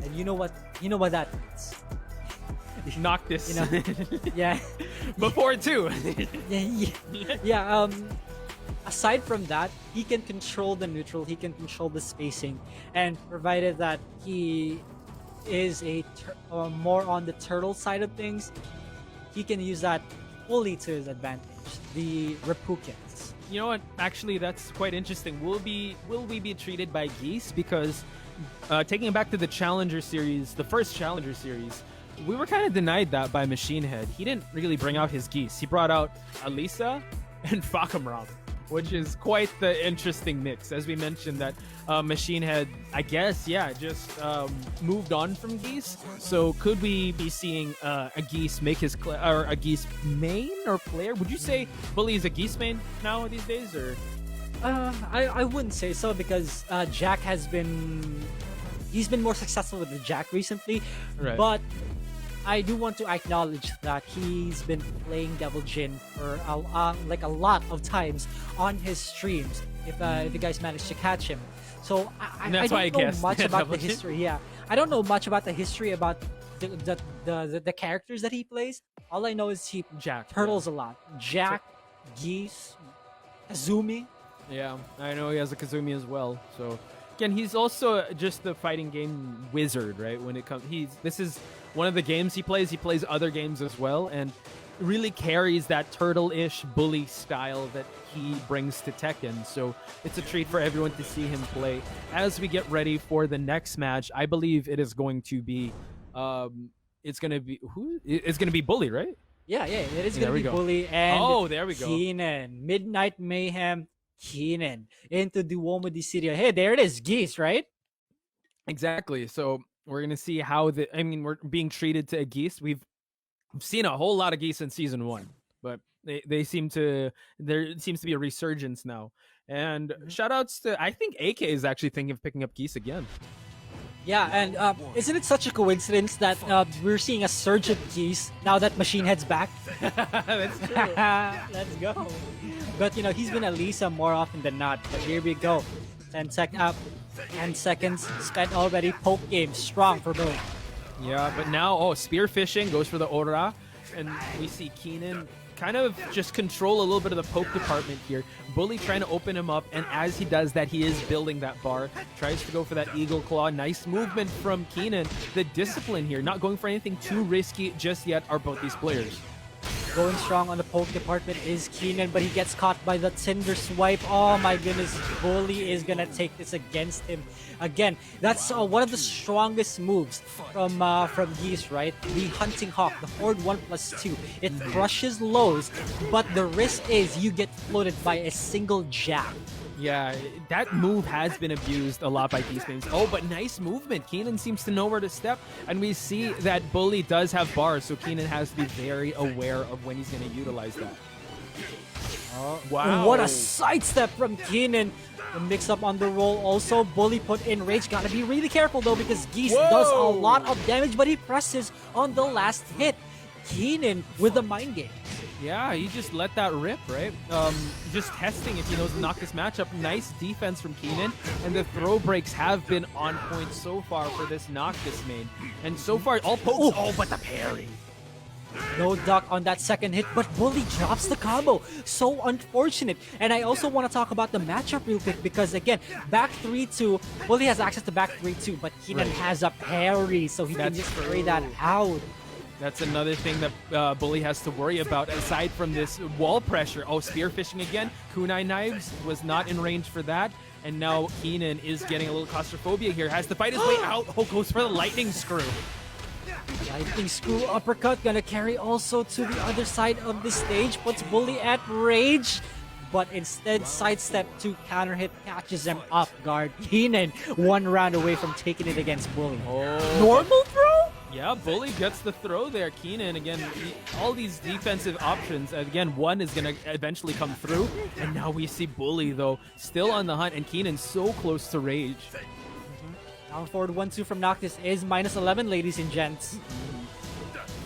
and you know what that means. Knock this. You know, yeah, Before too. yeah. Aside from that, he can control the neutral. He can control the spacing, and provided that he is more on the turtle side of things, he can use that fully to his advantage. The Repukens. You know what? Actually, that's quite interesting. Will we be treated by Geese? Because taking it back to the Challenger Series, the first Challenger Series, we were kind of denied that by Machine Head. He didn't really bring out his Geese. He brought out Alisa and Fakamram, which is quite the interesting mix. As we mentioned, that Machine Head, I guess, just moved on from Geese. So could we be seeing a Geese make his or a Geese main or player? Would you say BuLLy is a Geese main now these days, or? I wouldn't say so, because Jack he's been more successful with the Jack recently, Right. but I do want to acknowledge that he's been playing Devil Jin for a lot of times on his streams. If you guys managed to catch him, so I That's why I don't know guessed. much about Devil the Jin. history. Yeah, I don't know much about the history about the characters that he plays. All I know is he Jack, turtles a lot. Jack, Geese, Kazumi. Yeah, I know he has a Kazumi as well. So again, he's also just the fighting game wizard, right? When it comes, this is one of the games he plays. He plays other games as well, and really carries that turtle-ish BuLLy style that he brings to Tekken. So it's a treat for everyone to see him play. As we get ready for the next match, I believe it is going to be, it's going to be BuLLy, right? Yeah, it is There going we to be go. BuLLy and Oh, there we go. Keenan. Midnight Mayhem, Keenan into Duomo di Siria. Hey, there it is, Geese, right? Exactly. So we're going to see how we're being treated to a Geese. We've seen a whole lot of Geese in season 1, but there seems to be a resurgence now. And shout outs to, I think AK is actually thinking of picking up Geese again. Yeah, and isn't it such a coincidence that we're seeing a surge of Geese now that Machine Head's back? That's true. Let's go. But, you know, he's been Alisa more often than not. But here we go. 10 seconds spent already. Poke game strong for BuLLy. Yeah, but now, spear fishing goes for the Aura, and we see Keenan kind of just control a little bit of the poke department here. BuLLy trying to open him up, and as he does that, he is building that bar. Tries to go for that Eagle Claw. Nice movement from Keenan. The discipline here, not going for anything too risky just yet, are both these players. Going strong on the poke department is Keenan, but he gets caught by the Tinder swipe. Oh my goodness, BuLLy is gonna take this against him. Again, that's one of the strongest moves from Geese, right? The Hunting Hawk, the forward 1+2. It crushes lows, but the risk is you get floated by a single jab. Yeah, that move has been abused a lot by Beastmanes. Oh, but nice movement. Keenan seems to know where to step, and we see that BuLLy does have bars, so Keenan has to be very aware of when he's going to utilize that. Wow. What a sidestep from Keenan. The mix-up on the roll also. BuLLy put in rage. Gotta be really careful though because Geese does a lot of damage, but he presses on the last hit. Keenan with the mind game. Yeah, he just let that rip, right? Just testing if he knows to knock this matchup. Nice defense from Keenan, and the throw breaks have been on point so far for this Noctis main. And so far, all pokes. Oh, but the parry. No duck on that second hit, but BuLLy drops the combo. So unfortunate. And I also want to talk about the matchup real quick because, again, back 3-2, BuLLy has access to back 3-2, but Keenan has a parry, so he can just carry that out. That's another thing that BuLLy has to worry about aside from this wall pressure. Oh, spear fishing again. Kunai knives was not in range for that. And now Keenan is getting a little claustrophobia here. Has to fight his way out. Oh, goes for the lightning screw. Lightning screw uppercut gonna carry also to the other side of the stage. Puts BuLLy at rage. But instead, sidestep to counter hit catches him off guard. Keenan 1 round away from taking it against BuLLy. Oh. Normal throw? Yeah, BuLLy gets the throw there. Keenan, again, all these defensive options. Again, one is going to eventually come through. And now we see BuLLy, though, still on the hunt. And Keenan so close to rage. Down forward 1-2 from Noctis is -11, ladies and gents.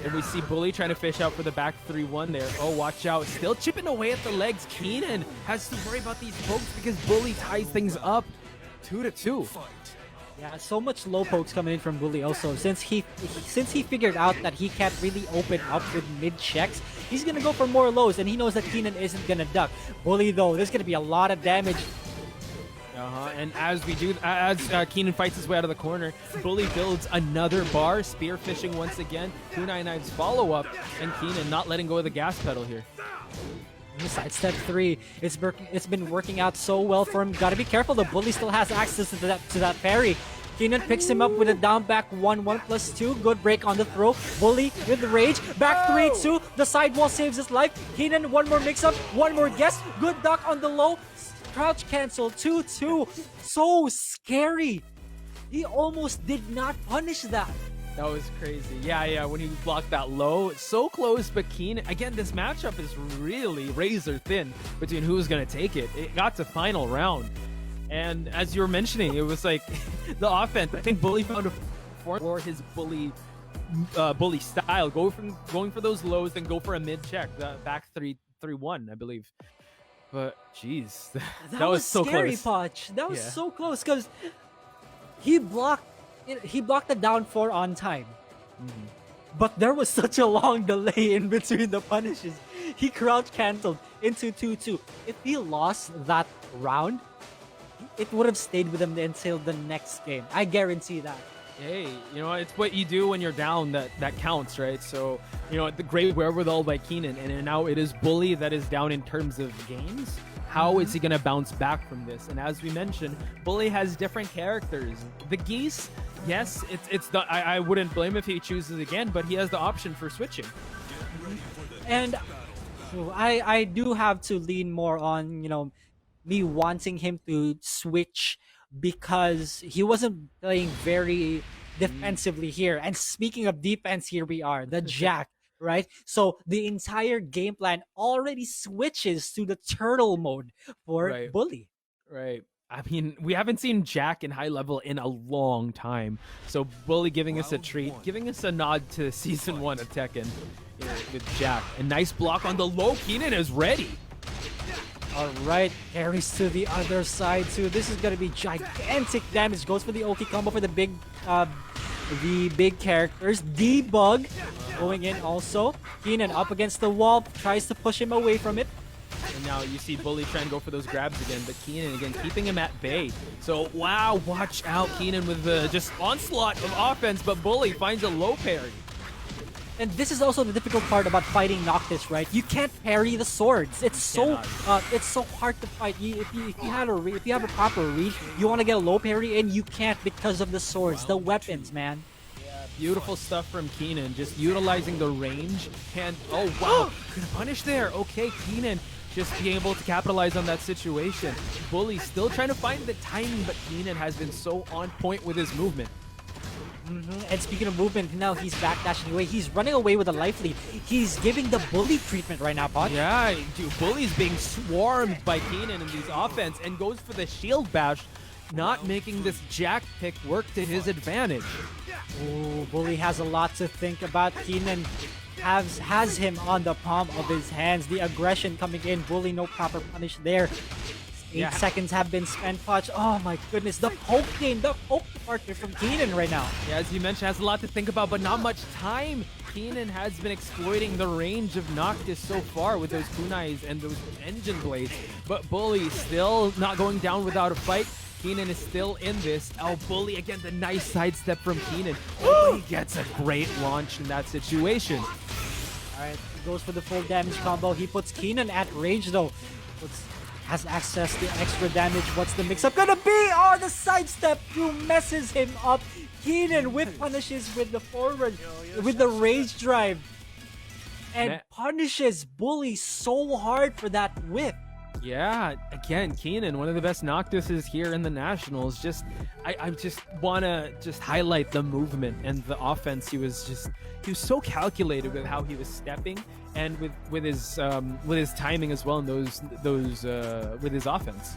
And we see BuLLy trying to fish out for the back 3-1 there. Oh, watch out. Still chipping away at the legs. Keenan has to worry about these pokes because BuLLy ties things up 2-2. Yeah, so much low pokes coming in from BuLLy also. Since he figured out that he can't really open up with mid checks, he's gonna go for more lows, and he knows that Keenan isn't gonna duck. BuLLy though, there's gonna be a lot of damage. And as Keenan fights his way out of the corner, BuLLy builds another bar, spear fishing once again. Kunai knives follow up, and Keenan not letting go of the gas pedal here. Sidestep 3. It's been working out so well for him. Gotta be careful though. BuLLy still has access to that parry. Keenan picks him up with a down back 1/1+2. Good break on the throw. BuLLy with rage. Back 3-2. The sidewall saves his life. Keenan, one more mix up, one more guess. Good duck on the low. Crouch cancel 2-2. So scary. He almost did not punish that. That was crazy. Yeah, when he blocked that low. So close, but Keenan, again, this matchup is really razor thin between who's going to take it. It got to final round. And as you were mentioning, it was like the offense. I think BuLLy found a form for his BuLLy style. Going for those lows, then go for a mid check. The back 3-1, I believe. But jeez, that was so scary, close. Potch. That was so close because he blocked the down 4 on time. But there was such a long delay in between the punishes. He crouch canceled into 2-2. If he lost that round, it would have stayed with him until the next game. I guarantee that. Hey, you know, it's what you do when you're down that counts, right? So, you know, the great wherewithal by Keenan, and now it is BuLLy that is down in terms of games. How is he going to bounce back from this? And as we mentioned, BuLLy has different characters. The Geese, yes, I wouldn't blame if he chooses again, but he has the option for switching. And I do have to lean more on, you know, me wanting him to switch because he wasn't playing very defensively here. And speaking of defense, here we are, the Jack, right? So the entire game plan already switches to the turtle mode for BuLLy. Right. I mean, we haven't seen Jack in high level in a long time. So BuLLy giving us a treat, giving us a nod to Season 1 of Tekken with Jack. A nice block on the low. Keenan is ready. All right, carries to the other side too. This is gonna be gigantic damage. Goes for the Oki combo for the big characters. Debug going in also. Keenan up against the wall, tries to push him away from it. And now you see BuLLy trying to go for those grabs again, but Keenan again keeping him at bay. So wow, watch out, Keenan with the just onslaught of offense, but BuLLy finds a low parry. And this is also the difficult part about fighting Noctis, right? You can't parry the swords. It's so hard to fight. If you have a proper read, you want to get a low parry and you can't because of the swords, the weapons, man. Yeah, beautiful stuff from Keenan, just utilizing the range. And oh wow, gonna punish there. Okay, Keenan just being able to capitalize on that situation. BuLLy still trying to find the timing, but Keenan has been so on point with his movement. And speaking of movement, now he's backdashing away. He's running away with a life lead. He's giving the BuLLy treatment right now, Pod. Yeah, dude, BuLLy's being swarmed by Keenan in these offense and goes for the shield bash, not making this Jack pick work to his advantage. Ooh, BuLLy has a lot to think about. Keenan has him on the palm of his hands. The aggression coming in. BuLLy, no proper punish there. 8 seconds have been spent, Potch. Oh my goodness, the poke game, the poke departure from Keenan right now. Yeah, as you mentioned, has a lot to think about, but not much time. Keenan has been exploiting the range of Noctis so far with those kunais and those engine blades, but BuLLy still not going down without a fight. Keenan is still in this. Oh, BuLLy, again, the nice sidestep from Keenan. Oh, he gets a great launch in that situation. All right, he goes for the full damage combo. He puts Keenan at range, though. Has access to extra damage. What's the mix-up gonna be? Oh, the sidestep through messes him up. Keenan with punishes with the forward, with the rage drive. And punishes BuLLy so hard for that whip. Yeah, again, Keenan, one of the best Noctises here in the Nationals. I just want to highlight the movement and the offense. He was so calculated with how he was stepping and with his timing as well, and those with his offense.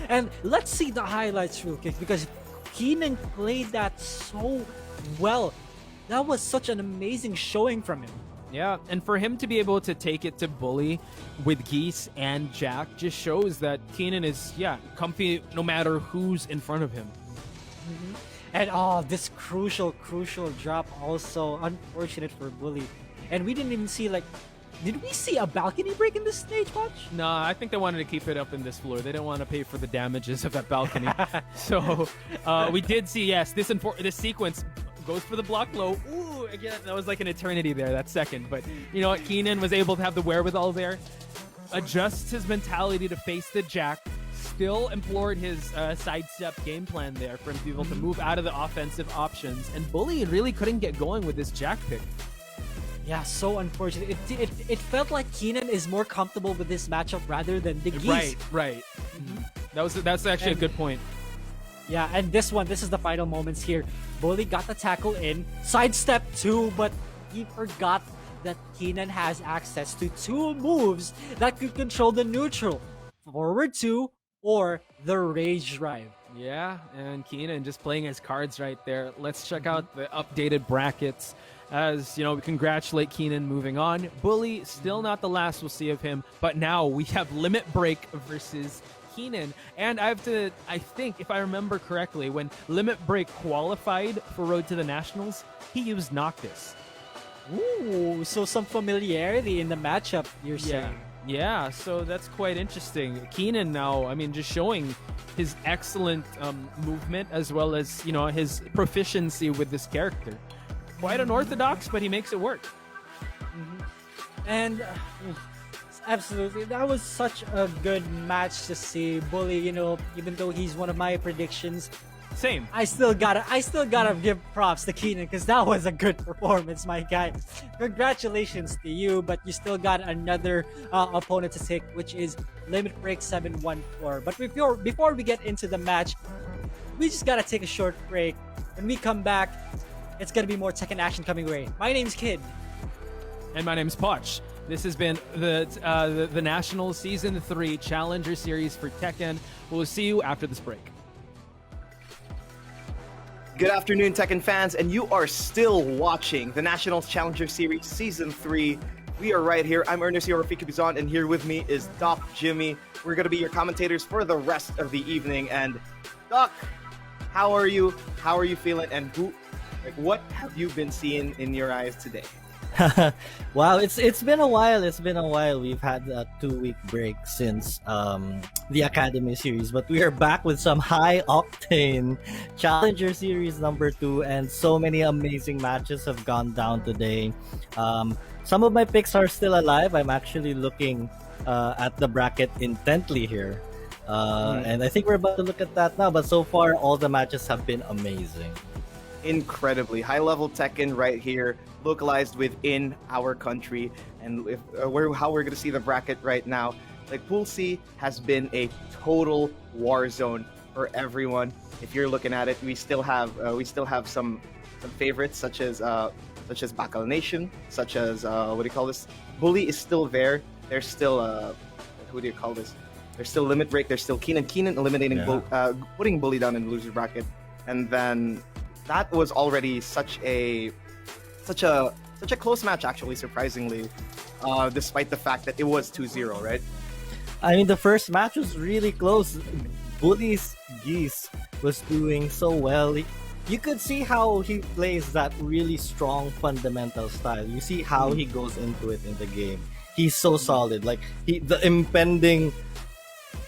And let's see the highlights real quick, because Keenan played that so well. That was such an amazing showing from him. Yeah, and for him to be able to take it to BuLLy with Geese and Jack just shows that Keenan is, comfy no matter who's in front of him. And this crucial drop also unfortunate for BuLLy. And we didn't even see, did we see a balcony break in this stage, Watch? No, I think they wanted to keep it up in this floor. They didn't want to pay for the damages of that balcony. So we did see, yes, this sequence goes for the block low. Ooh, again, that was like an eternity there, that second. But you know what? Keenan was able to have the wherewithal there, adjusts his mentality to face the Jack, still implored his sidestep game plan there for him to be able to move out of the offensive options. And BuLLy really couldn't get going with this Jack pick. Yeah, so unfortunate. It felt like Keenan is more comfortable with this matchup rather than the Geese. Right. That's actually a good point. Yeah, and this is the final moments here. BuLLy got the tackle in, sidestep 2, but he forgot that Keenan has access to 2 moves that could control the neutral. Forward 2 or the rage drive. Yeah, and Keenan just playing his cards right there. Let's check out the updated brackets. As you know, we congratulate Keenan moving on. BuLLy, still not the last we'll see of him, but now we have Limit Break versus Keenan. And I think, if I remember correctly, when Limit Break qualified for Road to the Nationals, he used Noctis. Ooh, so some familiarity in the matchup, you're saying. Yeah, so that's quite interesting. Keenan now, I mean, just showing his excellent movement as well as, you know, his proficiency with this character. Quite unorthodox, but he makes it work. And absolutely, that was such a good match to see. BuLLy, you know, even though he's one of my predictions, same. I still gotta give props to Keenan, because that was a good performance, my guy. Congratulations to you, but you still got another opponent to take, which is Limit Break 714. But before we get into the match, we just gotta take a short break. When we come back, it's gonna be more Tekken action coming your way. My name's Kid. And my name's Poch. This has been the National Season 3 Challenger Series for Tekken. We'll see you after this break. Good afternoon, Tekken fans, and you are still watching the Nationals Challenger Series Season 3. We are right here. I'm Ernest Rafiki Bizon, and here with me is Doc Jimmy. We're going to be your commentators for the rest of the evening. And Doc, how are you? How are you feeling? And what have you been seeing in your eyes today? Wow, it's been a while. We've had a 2-week break since the Academy series, but we are back with some high octane Challenger Series number 2, and so many amazing matches have gone down today. Some of my picks are still alive. I'm actually looking at the bracket intently here, and I think we're about to look at that now. But so far, all the matches have been amazing. incredibly. High-level Tekken right here, localized within our country. And if how we're going to see the bracket right now, like Pool C has been a total war zone for everyone. If you're looking at it, we still have some favorites such as Bakal Nation, such as what do you call this? BuLLy is still there. There's still who do you call this? There's still Limit Break. There's still Keenan. Keenan eliminating putting BuLLy down in the loser bracket, and then that was already such a close match, actually, surprisingly, despite the fact that it was 2-0, right? I mean, the first match was really close. BuLLy's Geese was doing so well. You could see how he plays that really strong fundamental style. You see how he goes into it in the game. He's so solid. Like the impending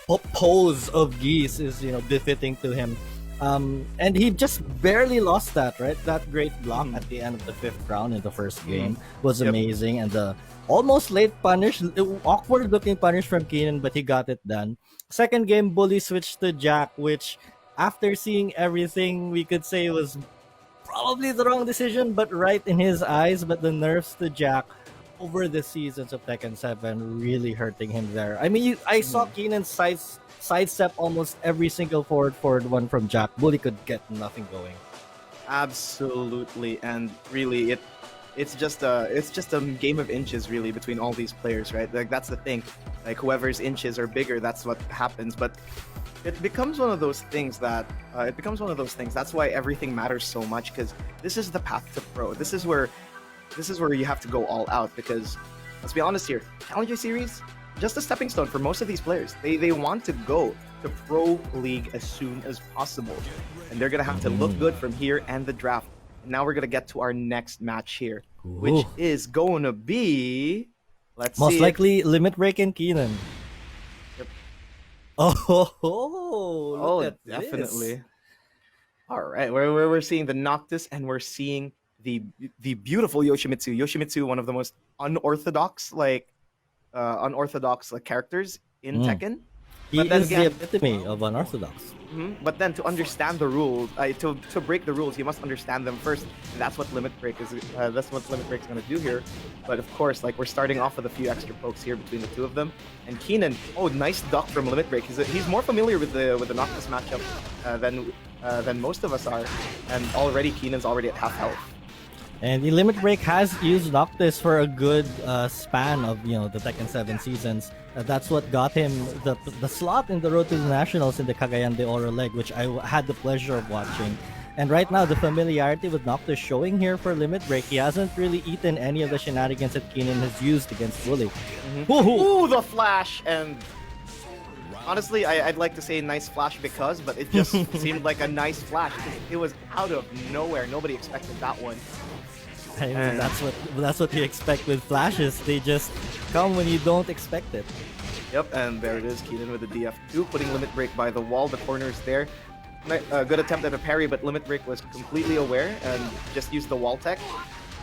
pose of Geese is, befitting to him. And he just barely lost that, right? That great block at the end of the 5th round in the first game was amazing. And the almost late punish, awkward looking punish from Keenan, but he got it done. Second game, BuLLy switched to Jack, which after seeing everything, we could say was probably the wrong decision, but right in his eyes. But the nerfs to Jack over the seasons of Tekken 7 really hurting him there. I mean, I saw Keenan sidestep almost every single forward one from Jack. BuLLy could get nothing going. Absolutely, and really, it's just a game of inches, really, between all these players, right? Like that's the thing. Like whoever's inches are bigger, that's what happens. But it becomes one of those things that's why everything matters so much, because this is the path to pro. This is where you have to go all out, because let's be honest here, Challenger Series, just a stepping stone for most of these players. They want to go to Pro League as soon as possible, and they're gonna have to look good from here and the draft. And now we're gonna get to our next match here, which is going to be, most likely Limit Break and Keenan. Yep. Look at definitely. This. All right, we're seeing the Noctis, and we're seeing the beautiful Yoshimitsu. Yoshimitsu, one of the most unorthodox characters in Tekken. He is the epitome of unorthodox. But then to understand the rules, to break the rules, you must understand them first, and that's what Limit Break is. That's what Limit Break is going to do here. But of course, like we're starting off with a few extra pokes here between the two of them. And Keenan, nice duck from Limit Break. He's more familiar with the Noctis matchup than most of us are, and already Keenan's already at half health. And the Limit Break has used Noctis for a good span of the Tekken 7 seasons. That's what got him the slot in the Road to the Nationals in the Cagayan de Oro leg, which I had the pleasure of watching. And right now, the familiarity with Noctis showing here for Limit Break. He hasn't really eaten any of the shenanigans that Keenan has used against BuLLy. Ooh, the flash! And honestly, I'd like to say nice flash but it just seemed like a nice flash. It was out of nowhere. Nobody expected that one. I mean, that's what you expect with flashes. They just come when you don't expect it. Yep, and there it is, Keenan with the DF2, putting Limit Break by the wall. The corner's there. Good attempt at a parry, but Limit Break was completely aware and just used the wall tech.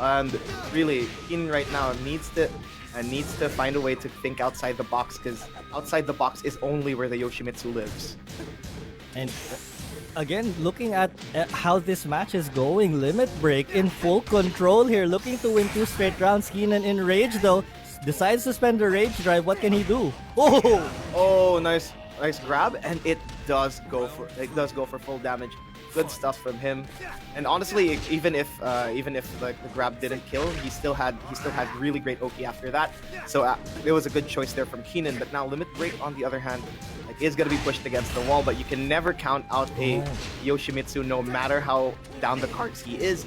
And really, Keenan right now needs to find a way to think outside the box, because outside the box is only where the Yoshimitsu lives. And again, looking at how this match is going, Limit Break in full control here, looking to win 2 straight rounds. Keenan in rage though, decides to spend the rage drive. What can he do? Oh, nice grab, and it does go for full damage. Good stuff from him. And honestly, even if like the grab didn't kill, he still had really great Oki after that. So it was a good choice there from Keenan. But now Limit Break, on the other hand, is going to be pushed against the wall, but you can never count out a Yoshimitsu, no matter how down the cards he is.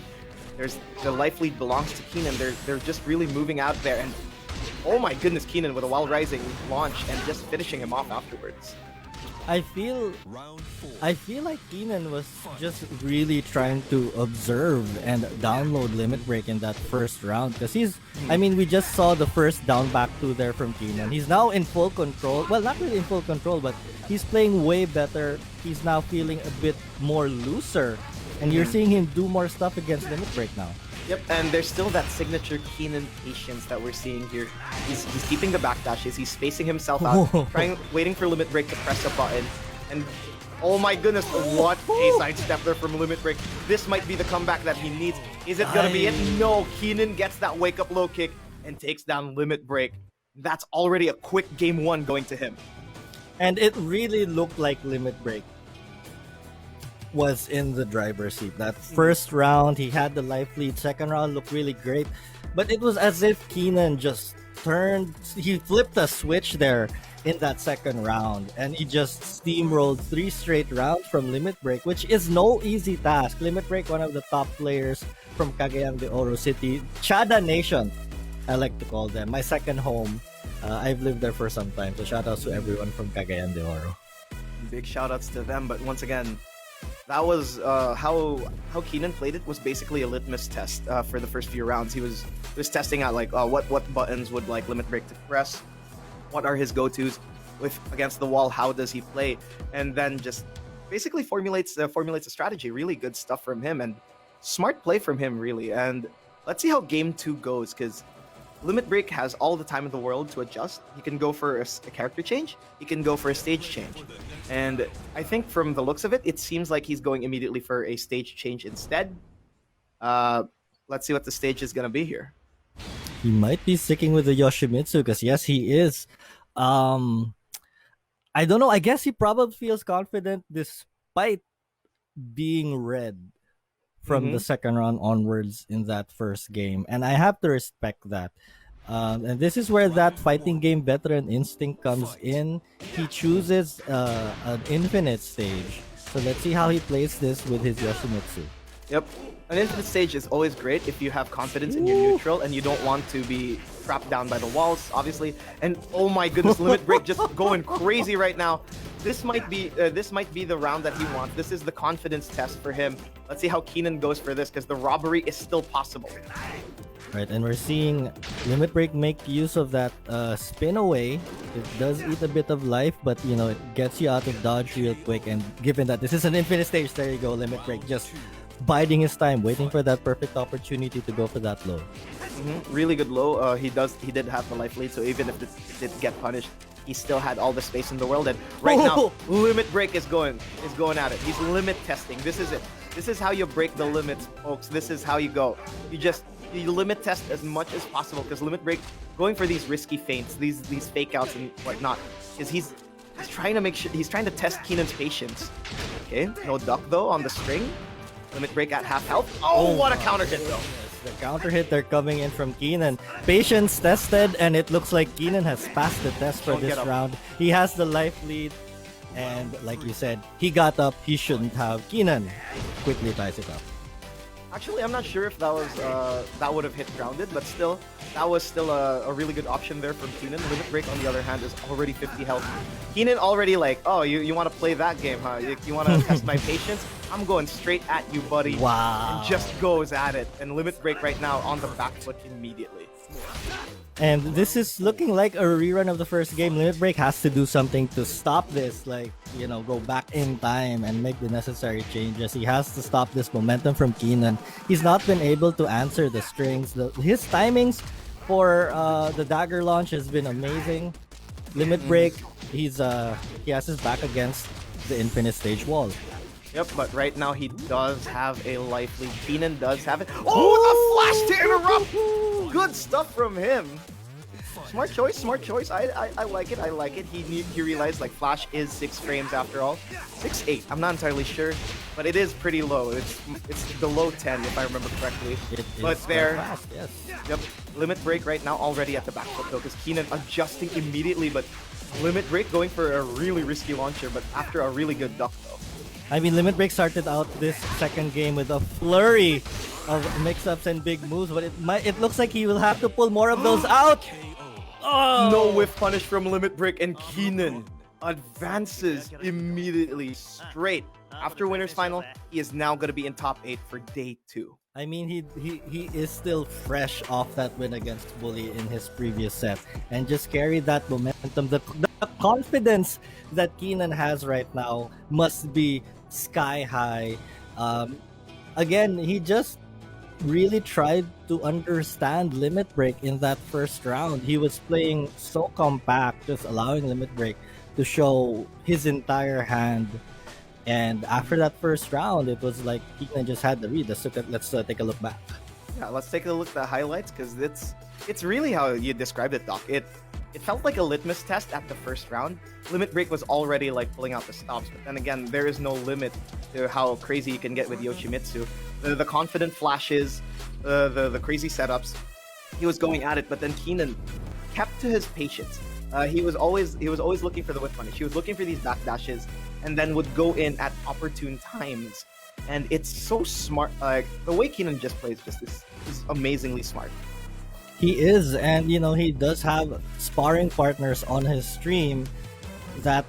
The life lead belongs to Keenan. They're just really moving out there, and oh my goodness, Keenan with a Wild Rising launch and just finishing him off afterwards. I feel like Keenan was just really trying to observe and download Limit Break in that first round, because we just saw the first down back 2 there from Keenan. He's now in full control. Well, not really in full control, but he's playing way better. He's now feeling a bit more looser, and you're seeing him do more stuff against Limit Break now. Yep, and there's still that signature Keenan patience that we're seeing here. He's keeping the backdashes, he's spacing himself out, waiting for Limit Break to press a button, and Oh my goodness, what a sidestep there from Limit Break. This might be the comeback that he needs. Is it gonna be it? No, Keenan gets that wake-up low kick and takes down Limit Break. That's already a quick game 1 going to him. And it really looked like Limit Break was in the driver's seat. That first round, he had the life lead. Second round looked really great. But it was as if Keenan just he flipped a switch there in that second round. And he just steamrolled 3 straight rounds from Limit Break, which is no easy task. Limit Break, one of the top players from Cagayan de Oro City. Chada Nation, I like to call them. My second home. I've lived there for some time. So shout outs to everyone from Cagayan de Oro. Big shout outs to them, but once again, that was how Keenan played it was basically a litmus test for the first few rounds. He was testing out like what buttons would like Limit Break to press, what are his go-tos with against the wall, how does he play, and then just basically formulates a strategy. Really good stuff from him and smart play from him, really. And let's see how game 2 goes, because Limit Break has all the time in the world to adjust. He can go for a character change. He can go for a stage change. And I think from the looks of it, it seems like he's going immediately for a stage change instead. Let's see what the stage is going to be here. He might be sticking with the Yoshimitsu because, yes, he is. I don't know. I guess he probably feels confident despite being red from the second round onwards in that first game. And I have to respect that. And this is where that fighting game veteran instinct comes in. He chooses an infinite stage. So let's see how he plays this with his Yoshimitsu. Yep. An infinite stage is always great if you have confidence in your neutral and you don't want to be trapped down by the walls, obviously. And oh my goodness, Limit Break just going crazy right now. This might be the round that he wants. This is the confidence test for him. Let's see how Keenan goes for this, because the robbery is still possible. Right, and we're seeing Limit Break make use of that spin away. It does eat a bit of life, but you know, it gets you out of dodge real quick. And given that this is an infinite stage, there you go, Limit Break just biding his time, waiting for that perfect opportunity to go for that low. Really good low. He did have the life lead, so even if it did get punished, he still had all the space in the world. And right now, Limit Break is going at it. He's limit testing. This is it. This is how you break the limits, folks. This is how you go. You limit test as much as possible, because Limit Break going for these risky feints, these fake outs and whatnot, is he's trying to make sure he's trying to test Keenan's patience. Okay, no duck though on the string. Limit Break at half health. Oh, what a counter hit though. The counter hit they're coming in from Keenan. Patience tested, and it looks like Keenan has passed the test for this round. He has the life lead, and like you said, he got up. He shouldn't have. Keenan quickly ties it up. Actually, I'm not sure if that was that would have hit grounded, but still, that was still a really good option there from Keenan. Limit Break, on the other hand, is already 50 health. Keenan already like, oh, you want to play that game, huh? You want to test my patience? I'm going straight at you, buddy. Wow. And just goes at it. And Limit Break right now on the back foot immediately. And this is looking like a rerun of the first game. Limit Break has to do something to stop this, like, you know, go back in time and make the necessary changes. He has to stop this momentum from Keenan. He's not been able to answer the strings. His timings for the dagger launch has been amazing. Limit Break, he has his back against the infinite stage wall. Yep, but right now he does have a life lead. Keenan does have it. Oh, the flash to interrupt! Good stuff from him. Smart choice, smart choice. I like it, I like it. He realized like flash is 6 frames after all. 6-8, I'm not entirely sure, but it is pretty low. It's below 10 if I remember correctly. But there, fast, yes. Yep, Limit Break right now already at the back foot though, because Keenan adjusting immediately, but Limit Break going for a really risky launcher, but after a really good duck though. I mean, Limit Break started out this second game with a flurry of mix-ups and big moves, but it looks like he will have to pull more of those out. Oh! No whiff punish from Limit Break, and Keenan advances immediately straight. After winner's final, he is now going to be in top 8 for day 2. I mean, he is still fresh off that win against BuLLy in his previous set, and just carry that momentum. The confidence that Keenan has right now must be sky high. Again, he just really tried to understand Limit Break in that first round. He was playing so compact, just allowing Limit Break to show his entire hand. And after that first round, it was like Keenan just had the read. Let's take a look back. Yeah, let's take a look at the highlights because it's really how you described it, Doc. It felt like a litmus test at the first round. Limit Break was already like pulling out the stops, but then again, there is no limit to how crazy you can get with Yoshimitsu. The confident flashes, the crazy setups. He was going at it, but then Keenan kept to his patience. He was always looking for the whip punish. He was looking for these backdashes, and then would go in at opportune times. And it's so smart. Like the way Keenan just plays, is amazingly smart. He is, and he does have sparring partners on his stream that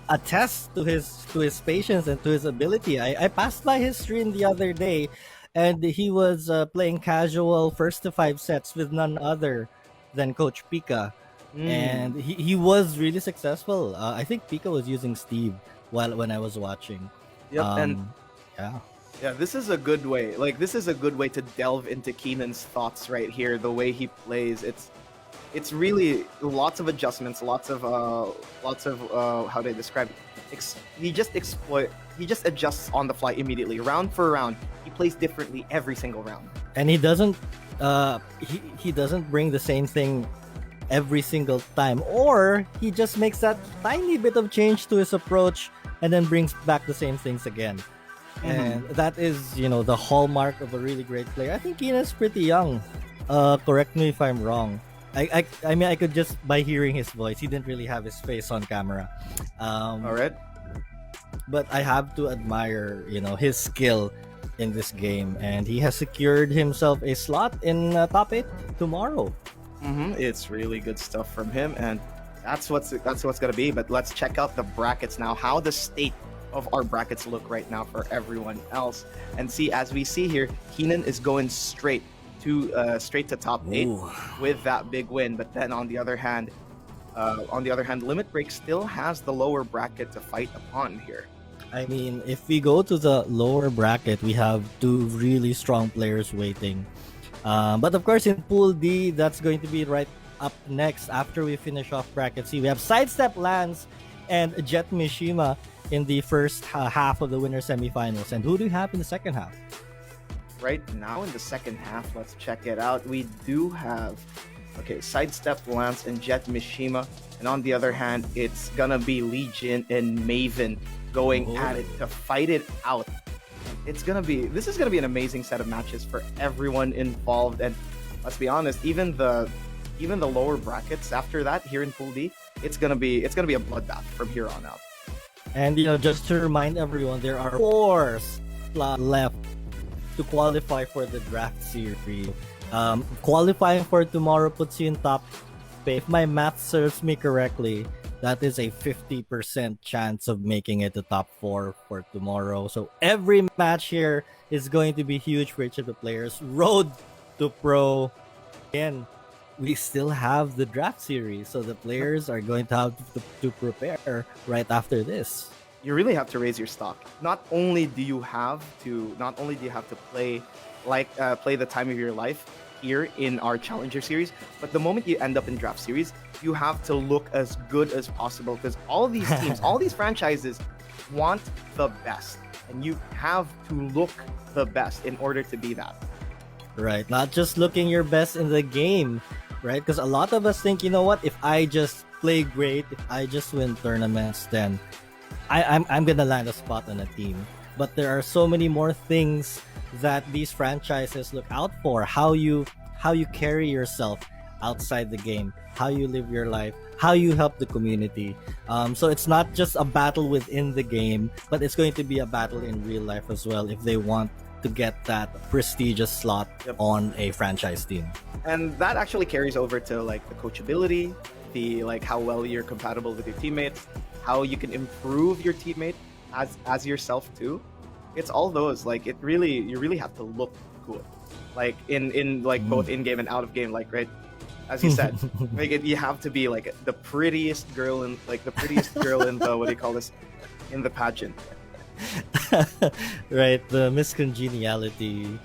attest to his patience and to his ability. I passed by his stream the other day, and he was playing casual first to 5 sets with none other than Coach Pika, and he was really successful. I think Pika was using Steve when I was watching. Yep, and yeah. Yeah, this is a good way. Like, this is a good way to delve into Keenan's thoughts right here. The way he plays, it's really lots of adjustments, lots of how do I describe it? He just adjusts on the fly immediately, round for round. He plays differently every single round, and he doesn't he doesn't bring the same thing every single time, or he just makes that tiny bit of change to his approach and then brings back the same things again. And that is, the hallmark of a really great player. I think Keenan's pretty young. Correct me if I'm wrong. I mean, I could just by hearing his voice. He didn't really have his face on camera. All right. But I have to admire, his skill in this game, and he has secured himself a slot in top 8 tomorrow. It's really good stuff from him, and that's what's gonna be. But let's check out the brackets now. How the state of our brackets look right now for everyone else, and see, as we see here, Keenan is going straight to top 8 with that big win. But then on the other hand, Limit Break still has the lower bracket to fight upon here. I mean, if we go to the lower bracket, we have 2 really strong players waiting. But of course, in Pool D, that's going to be right up next after we finish off bracket C. We have SideStepLance and Jetmishima in the first half of the winner semifinals. And who do you have in the second half? Right now in the second half, let's check it out. We do have, SideStepLance and Jetmishima. And on the other hand, it's gonna be Legion and Maiven going at it to fight it out. This is gonna be an amazing set of matches for everyone involved. And let's be honest, even the lower brackets after that here in Pool D, it's gonna be a bloodbath from here on out. And just to remind everyone, there are 4 slots left to qualify for the draft series. Qualifying for tomorrow puts you in top 8. If my math serves me correctly, that is a 50% chance of making it to top 4 for tomorrow. So every match here is going to be huge for each of the players. Road to Pro. Again, we still have the draft series, so the players are going to have to prepare right after this. You really have to raise your stock. Not only do you have to play the time of your life here in our Challenger series, but the moment you end up in draft series, you have to look as good as possible, because all these teams, all these franchises want the best, and you have to look the best in order to be that. Right, not just looking your best in the game, right? Because a lot of us think, if I just play great, if I just win tournaments, then I'm gonna land a spot on a team. But there are so many more things that these franchises look out for. How you carry yourself outside the game, how you live your life, how you help the community. So it's not just a battle within the game, but it's going to be a battle in real life as well if they want to get that prestigious slot on a franchise team. And that actually carries over to the coachability, how well you're compatible with your teammates, how you can improve your teammate as yourself too. It's all those, you really have to look good, in both in game and out of game, right? As you said, you have to be the prettiest girl in the what do you call this, in the pageant. Right, the miscongeniality.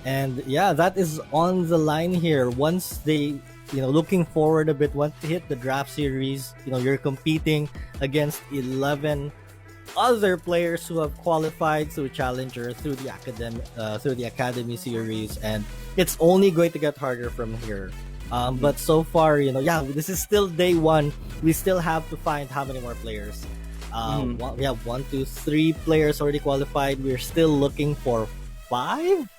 And yeah, that is on the line here. Once they, looking forward a bit, once they hit the draft series, you're competing against 11 other players who have qualified through Challenger, through the Academy series, and it's only going to get harder from here. But so far, this is still day one. We still have to find how many more players. We have 1, 2, 3 players already qualified. We're still looking for 5.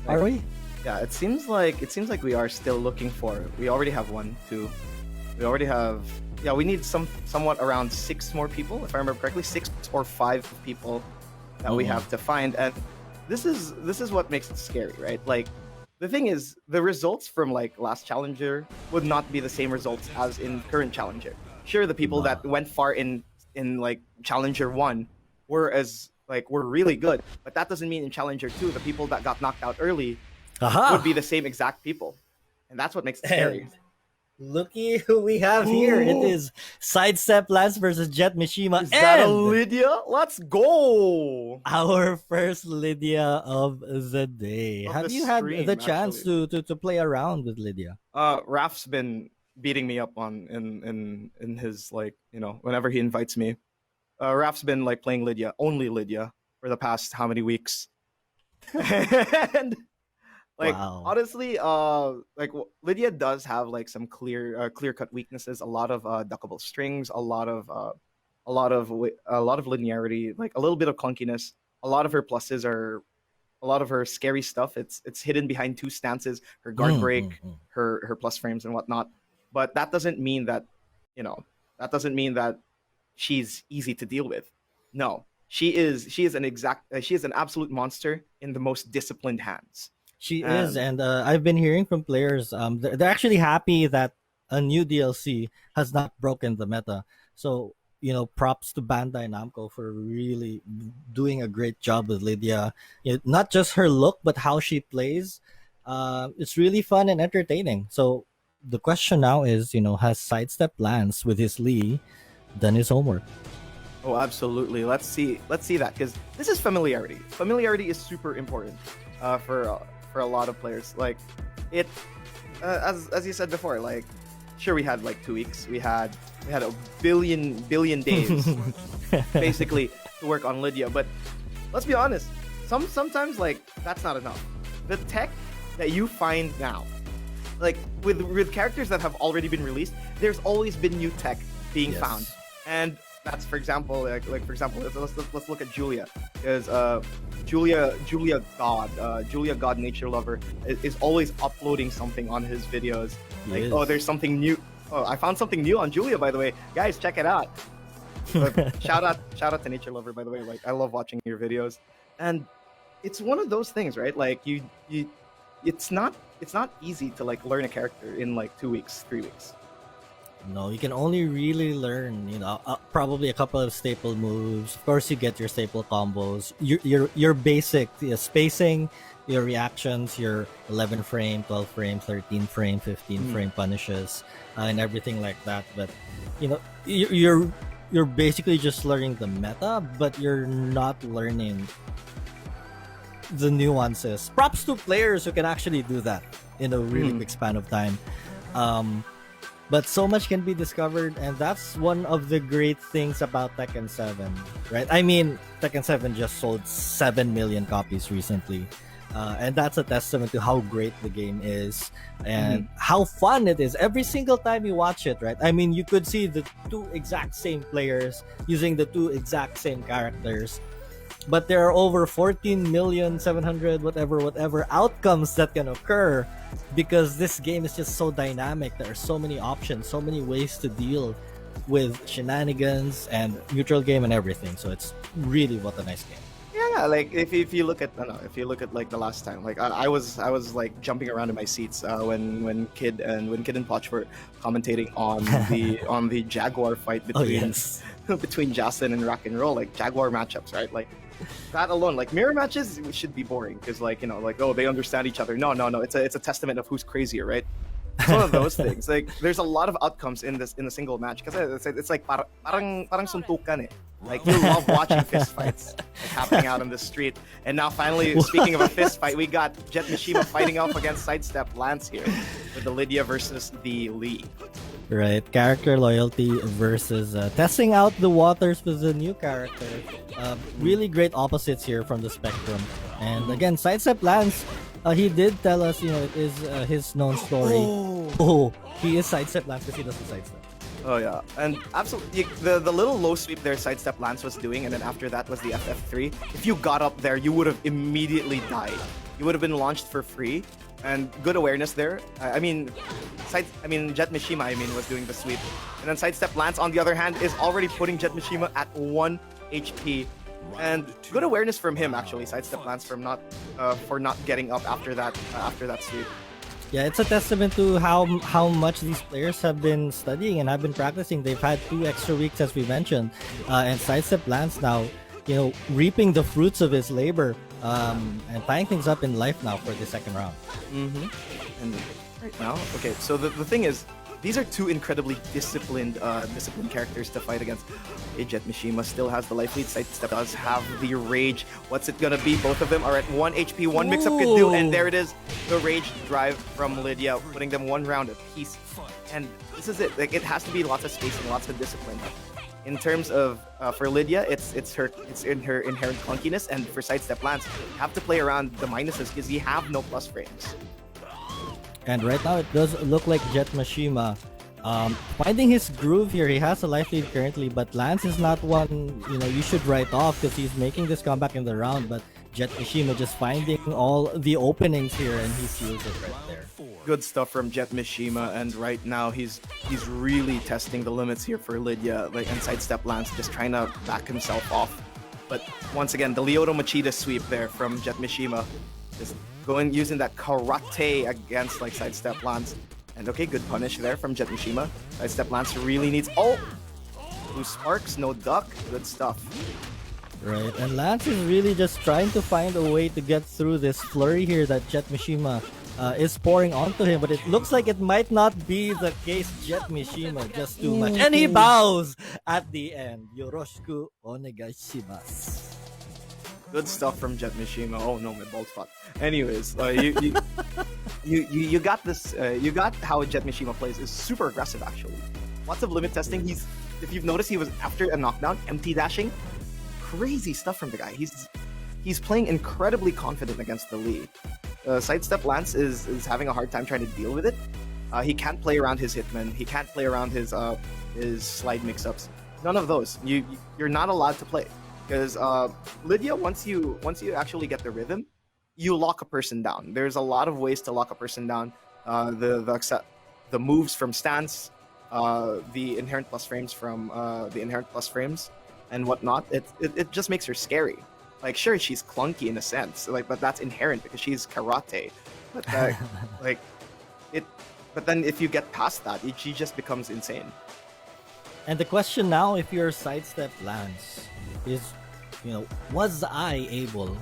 Are we? Yeah, it seems like we are still looking for. We already have 1, 2. We already have. Yeah, we need somewhat around 6 more people, if I remember correctly, 6 or 5 people that we have to find, and this is what makes it scary, right? Like, the thing is, the results from like last Challenger would not be the same results as in current Challenger. Sure, the people that went far in like Challenger 1 were really good, but that doesn't mean in Challenger 2 the people that got knocked out early would be the same exact people, and that's what makes it scary. Looky who we have here. It is SideStepLance versus Jetmishima. Is that a Lydia? Let's go! Our first Lydia of the day. Have you had the chance to play around with Lydia? Raf's been beating me up on in his, like, whenever he invites me. Raf's been like playing only Lydia for the past how many weeks? And honestly, Lydia does have like some clear-cut weaknesses. A lot of duckable strings, a lot of linearity, like a little bit of clunkiness. A lot of her pluses are a lot of her scary stuff. It's hidden behind 2 stances, her guard break, her plus frames and whatnot. But that doesn't mean that she's easy to deal with. No, she is an absolute monster in the most disciplined hands. She is, and I've been hearing from players, they're actually happy that a new DLC has not broken the meta. So, props to Bandai Namco for really doing a great job with Lydia. Not just her look, but how she plays. It's really fun and entertaining. So the question now is, has SideStepLance with his Lee done his homework? Oh, absolutely. Let's see that, because this is familiarity. Familiarity is super important for a lot of players. Like, it as you said before, like, sure, we had like 2 weeks. We had a billion days basically to work on Lydia. But let's be honest, sometimes like that's not enough. The tech that you find now, like with characters that have already been released, there's always been new tech being found. And that's, for example, let's look at Julia, because Julia God Nature Lover is always uploading something on his videos. Like, oh, there's something new. Oh, I found something new on Julia, by the way. Guys, check it out. Shout out to Nature Lover, by the way. Like, I love watching your videos, and it's one of those things, right? Like, it's not easy to like learn a character in like 2 weeks, 3 weeks. No, you can only really learn, probably a couple of staple moves. Of course, you get your staple combos, your basic spacing, your reactions, your 11 frame, 12 frame, 13 frame, 15 frame punishes, and everything like that. But you're basically just learning the meta, but you're not learning the nuances. Props to players who can actually do that in a really quick span of time. But so much can be discovered, and that's one of the great things about Tekken 7, right? I mean, Tekken 7 just sold 7 million copies recently, and that's a testament to how great the game is and how fun it is every single time you watch it, right? I mean, you could see the 2 exact same players using the 2 exact same characters, but there are over 14,700,000 whatever outcomes that can occur, because this game is just so dynamic. There are so many options, so many ways to deal with shenanigans and neutral game and everything. So it's really what a nice game. Yeah, like if you look at like the last time, like I was like jumping around in my seats when Kid and Potch were commentating on the Jaguar fight between Jason and Rakenrol, like Jaguar matchups, right? Like, that alone, like mirror matches should be boring, because like they understand each other. No, it's a testament of who's crazier, right? It's one of those things. Like, there's a lot of outcomes in a single match, because it's like parang suntukan eh. Like, you love watching fist fights like, happening out on the street. And now finally, speaking of a fist fight, we got Jetmishima fighting off against SideStepLance here with the Lydia versus the Lee. Right, character loyalty versus testing out the waters with a new character. Really great opposites here from the spectrum. And again, SideStepLance, he did tell us, it is his known story. Oh, he is SideStepLance because he doesn't sidestep. Oh yeah, and absolutely the little low sweep there SideStepLance was doing, and then after that was the FF3. If you got up there, you would have immediately died. You would have been launched for free, and good awareness there. Jetmishima was doing the sweep, and then SideStepLance on the other hand is already putting Jetmishima at 1 HP, and good awareness from him actually. SideStepLance for not getting up after that sweep. Yeah, it's a testament to how much these players have been studying and have been practicing. They've had 2 extra weeks, as we mentioned, and SideStepLance now, reaping the fruits of his labor, and tying things up in life now for the second round. And right now, okay, so the thing is, these are 2 incredibly disciplined characters to fight against. Jetmishima still has the life lead. SideStep does have the rage. What's it gonna be? Both of them are at 1 HP. One mix-up could do, and there it is. The rage drive from Lydia, putting them 1 round apiece. And this is it. Like, it has to be lots of spacing, lots of discipline. In terms of for Lydia, it's in her inherent clunkiness, and for SideStepLance, you have to play around the minuses because you have no plus frames. And right now it does look like Jetmishima finding his groove here. He has a life lead currently, but Lance is not one you should write off because he's making this comeback in the round. But Jetmishima just finding all the openings here, and he seals it right there. Good stuff from Jetmishima, and right now he's really testing the limits here for Lydia, and SideStepLance just trying to back himself off. But once again, the Lyoto Machida sweep there from Jetmishima, just using that karate against SideStepLance. And okay, good punish there from Jetmishima. SideStepLance really needs blue sparks, no duck, good stuff. Right, and Lance is really just trying to find a way to get through this flurry here that Jetmishima is pouring onto him, but it looks like it might not be the case. Jetmishima just too much, and he bows at the end. Yoroshiku onegaishimasu. Good stuff from Jetmishima. Oh no, my bald spot. Anyways, you got this. You got how Jetmishima plays is super aggressive actually. Lots of limit testing. If you've noticed, he was after a knockdown, empty dashing. Crazy stuff from the guy. He's playing incredibly confident against the lead. SideStepLance is having a hard time trying to deal with it. He can't play around his hitman. He can't play around his slide mix-ups. None of those. You're not allowed to play. Because Lydia, once you actually get the rhythm, you lock a person down. There's a lot of ways to lock a person down. The moves from stance, the inherent plus frames and whatnot. It just makes her scary. Sure, she's clunky in a sense, but that's inherent because she's karate. But but then if you get past that, she just becomes insane. And the question now, if you're SideStepLance, is, was I able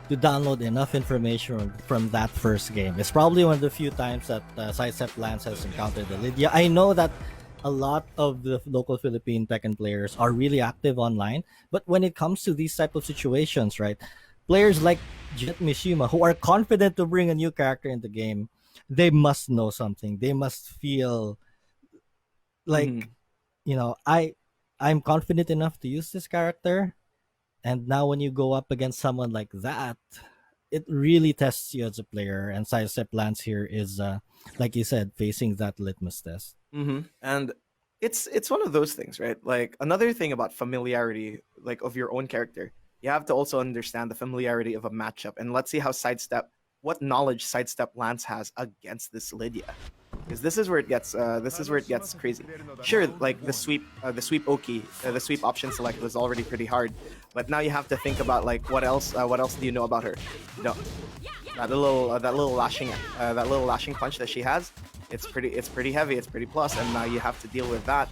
to download enough information from that first game? It's probably one of the few times that SideStepLance has encountered the Lydia. I know that a lot of the local Philippine Tekken players are really active online, but when it comes to these type of situations, right, players like Jetmishima, who are confident to bring a new character in the game, they must know something. They must feel like, I'm confident enough to use this character. And now when you go up against someone like that, it really tests you as a player. And SideStepLance here is, like you said, facing that litmus test. And it's one of those things, right? Another thing about familiarity, of your own character, you have to also understand the familiarity of a matchup. And let's see what knowledge SideStepLance has against this Lydia. Because this is where it gets crazy. Sure, the sweep Oki, the sweep option select was already pretty hard, but now you have to think about what else do you know about her? That little lashing punch that she has. It's pretty heavy. It's pretty plus, and now you have to deal with that.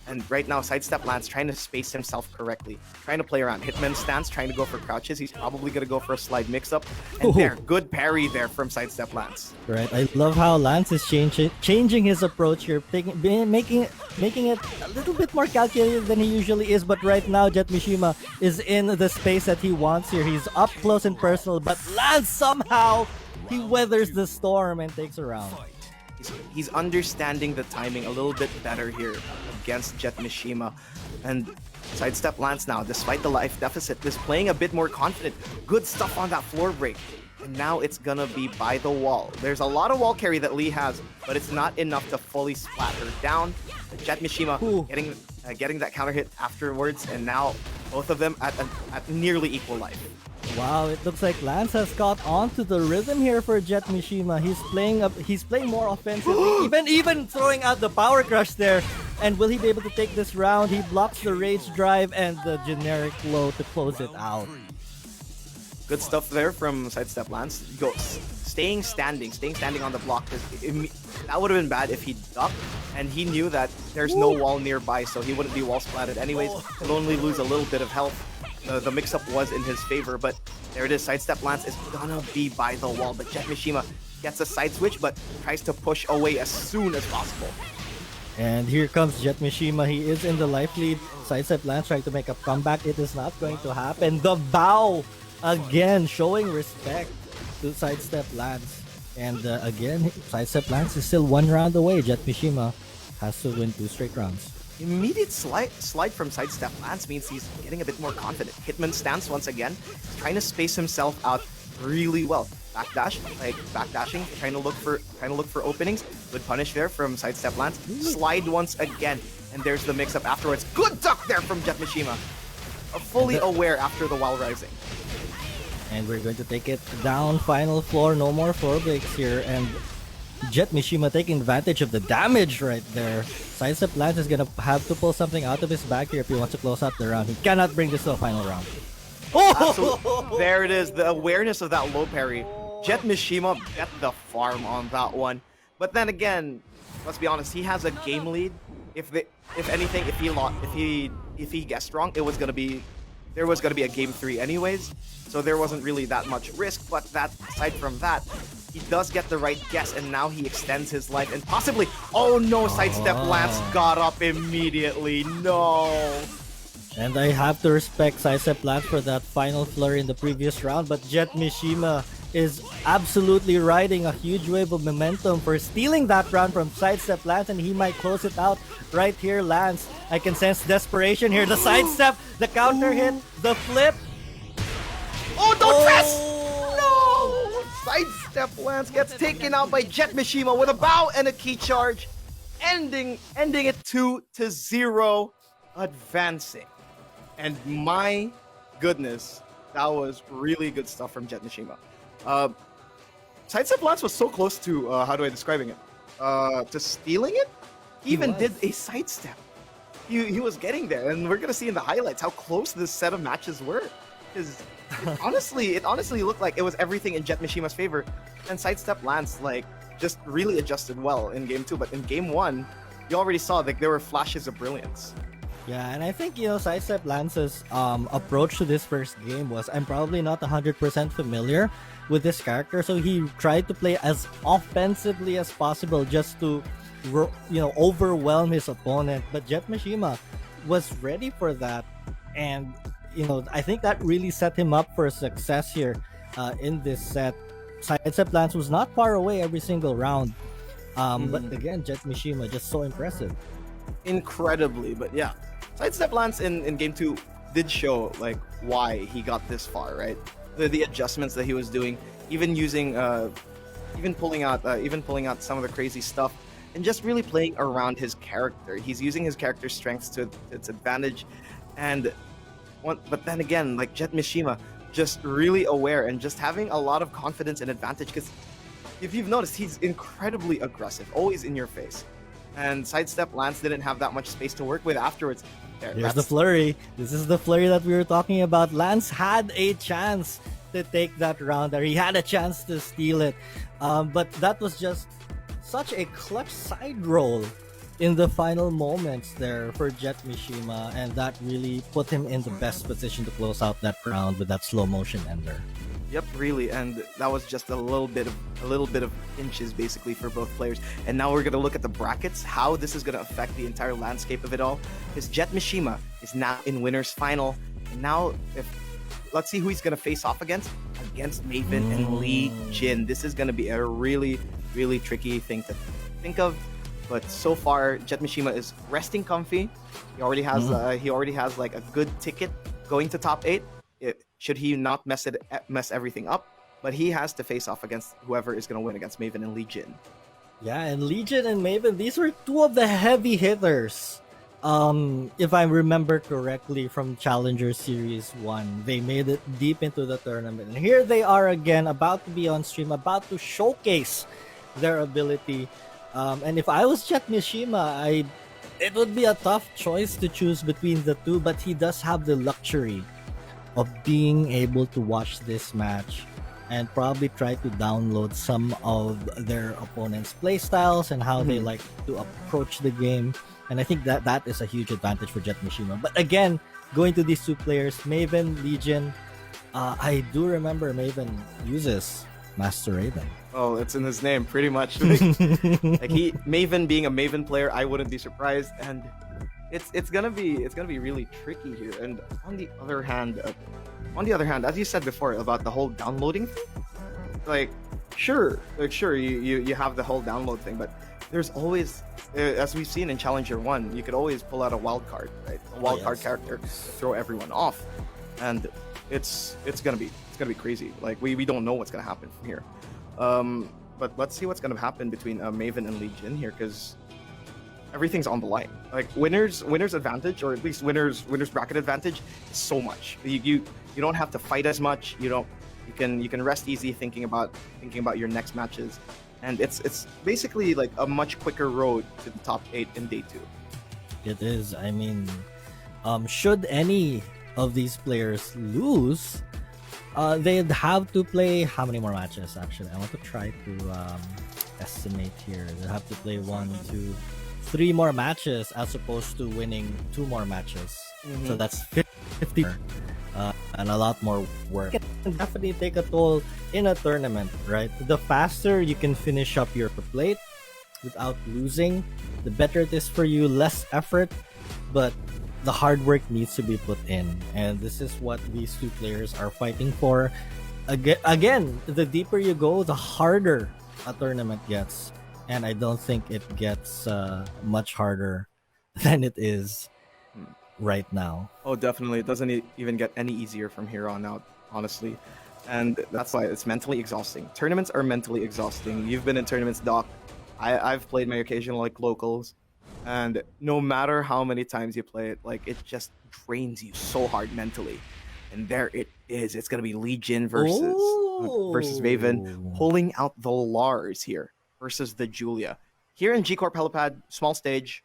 And right now, SideStepLance trying to space himself correctly, trying to play around hitman stance, trying to go for crouches. He's probably gonna go for a slide mix-up, and good parry there from SideStepLance. Right, I love how Lance is changing his approach here, making it a little bit more calculated than he usually is. But right now, Jetmishima is in the space that he wants here. He's up close and personal, but Lance somehow he weathers the storm and takes a round. He's understanding the timing a little bit better here against Jetmishima. And SideStepLance now, despite the life deficit, is playing a bit more confident. Good stuff on that floor break. And now it's gonna be by the wall. There's a lot of wall carry that Lee has, but it's not enough to fully splat her down. Jetmishima getting that counter hit afterwards, and now both of them at nearly equal life. Wow, it looks like Lance has got onto the rhythm here for Jetmishima. He's playing more offensively, even throwing out the power crush there. And will he be able to take this round? He blocks the rage drive and the generic low to close it out. Good stuff there from SideStepLance. Staying standing on the block. That would have been bad if he ducked, and he knew that there's no wall nearby, so he wouldn't be wall splatted anyways. He'll only lose a little bit of health. The mix-up was in his favor, but there it is. SideStepLance is gonna be by the wall, but Jetmishima gets a side switch, but tries to push away as soon as possible. And here comes Jetmishima. He is in the life lead. SideStepLance trying to make a comeback. It is not going to happen. The bow again, showing respect to SideStepLance. And again, SideStepLance is still 1 round away. Jetmishima has to win 2 straight rounds. Immediate slide from SideStepLance means he's getting a bit more confident. Hitman stance once again, trying to space himself out really well. Backdash, backdashing, trying to look for openings. Good punish there from SideStepLance. Slide once again, and there's the mix-up afterwards. Good duck there from Jetmishima. Fully aware after the wall rising. And we're going to take it down, final floor, no more floor breaks here, and Jetmishima taking advantage of the damage right there. SideStepLance is gonna have to pull something out of his bag here if he wants to close out the round. He cannot bring this to a final round. Absolutely. There it is, the awareness of that low parry. Jetmishima bet the farm on that one. But then again, let's be honest, he has a game lead. If he guessed wrong, there was gonna be a game 3 anyways. So there wasn't really that much risk, but aside from that, he does get the right guess, and now he extends his life, and possibly, oh no, SideStepLance got up immediately, no! And I have to respect SideStepLance for that final flurry in the previous round, but Jetmishima is absolutely riding a huge wave of momentum for stealing that round from SideStepLance, and he might close it out right here, Lance. I can sense desperation here, the sidestep, the counter hit, the flip. Oh, don't press! No! SideStepLance gets taken out by Jetmishima with a bow and a key charge, ending it 2-0, advancing. And my goodness, that was really good stuff from Jetmishima. SideStepLance was so close to, how do I describing it? To stealing it? He even did a sidestep. He was getting there, and we're gonna see in the highlights how close this set of matches were. Because it honestly looked like it was everything in Jetmishima's favor, and SideStepLance just really adjusted well in game 2. But in game 1, you already saw there were flashes of brilliance. Yeah, and I think, SideStepLance's approach to this first game was, I'm probably not 100% familiar with this character, so he tried to play as offensively as possible just to, overwhelm his opponent. But Jetmishima was ready for that, and, I think that really set him up for success here in this set. SideStepLance was not far away every single round, but again, Jetmishima just so impressive. Incredibly, but yeah. SideStepLance in game 2 did show why he got this far, right? The adjustments that he was doing, even using even pulling out some of the crazy stuff, and just really playing around his character. He's using his character's strengths to its advantage, but then again, Jetmishima, just really aware and just having a lot of confidence and advantage. Because if you've noticed, he's incredibly aggressive, always in your face. And SideStepLance didn't have that much space to work with afterwards. Here's the flurry. This is the flurry that we were talking about. Lance had a chance to take that round there. He had a chance to steal it. But that was just such a clutch side roll in the final moments there for Jetmishima, and that really put him in the best position to close out that round with that slow motion ender. Yep, really, and that was just a little bit of inches basically for both players. And now we're gonna look at the brackets, how this is gonna affect the entire landscape of it all. Because Jetmishima is now in winners final, and now let's see who he's gonna face off against Maiven and Lee Jin. This is gonna be a really, really tricky thing think of. But so far, Jetmishima is resting comfy. He already has like a good ticket going to top 8. Should he not mess everything up, but he has to face off against whoever is going to win against Maiven and Legion. Yeah, and Legion and Maiven, these were two of the heavy hitters. If I remember correctly from Challenger Series 1, they made it deep into the tournament. And here they are again, about to be on stream, about to showcase their ability. And if I was Jetmishima, it would be a tough choice to choose between the two, but he does have the luxury of being able to watch this match and probably try to download some of their opponents' playstyles and how they like to approach the game. And I think that is a huge advantage for Jetmishima. But again, going to these two players, Maiven, Legion, I do remember Maiven uses Master Raven. Oh, it's in his name, pretty much. Maiven being a Maiven player, I wouldn't be surprised, and it's gonna be really tricky here. And on the other hand, as you said before about the whole downloading thing, sure, you have the whole download thing, but there's always, as we've seen in Challenger 1, you could always pull out a wild card, right? A wild card character to throw everyone off, and it's gonna be crazy. Like we don't know what's gonna happen from here. But let's see what's gonna happen between Maiven and Legion here, because everything's on the line. Like winners advantage, or at least winners bracket advantage, is so much. You don't have to fight as much. You can rest easy thinking about your next matches, and it's basically like a much quicker road to the top 8 in day 2. It is. I mean, should any of these players lose, they'd have to play how many more matches? Actually, I want to try to estimate here. They have to play 1, 2, 3 more matches as opposed to winning 2 more matches. So that's 50, and a lot more work. It can definitely take a toll in a tournament, right? The faster you can finish up your plate without losing, the better it is for you. Less effort, but the hard work needs to be put in, and this is what these two players are fighting for. Again, the deeper you go, the harder a tournament gets, and I don't think it gets much harder than it is right now. Oh, definitely. It doesn't even get any easier from here on out, honestly. And that's why it's mentally exhausting. Tournaments are mentally exhausting. You've been in tournaments, Doc. I've played my occasional locals. And no matter how many times you play it, it just drains you so hard mentally. And there it is. It's going to be Legion versus Maiven, pulling out the Lars here versus the Julia. Here in G Corp Helipad, small stage,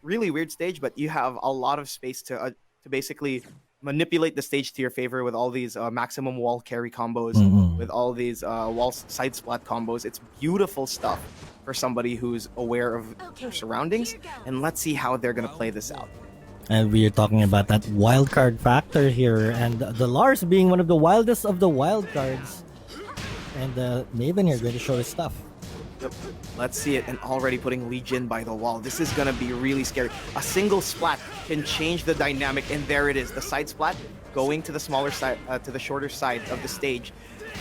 really weird stage, but you have a lot of space to basically manipulate the stage to your favor with all these maximum wall carry combos, with all these wall side splat combos. It's beautiful stuff for somebody who's aware of their surroundings, and let's see how they're going to play this out. And we are talking about that wild card factor here, and the Lars being one of the wildest of the wild cards. And Maiven here going to show his stuff. Yep. Let's see it, and already putting Legion by the wall. This is gonna be really scary. A single splat can change the dynamic, and there it is. The side splat going to the smaller side, to the shorter side of the stage.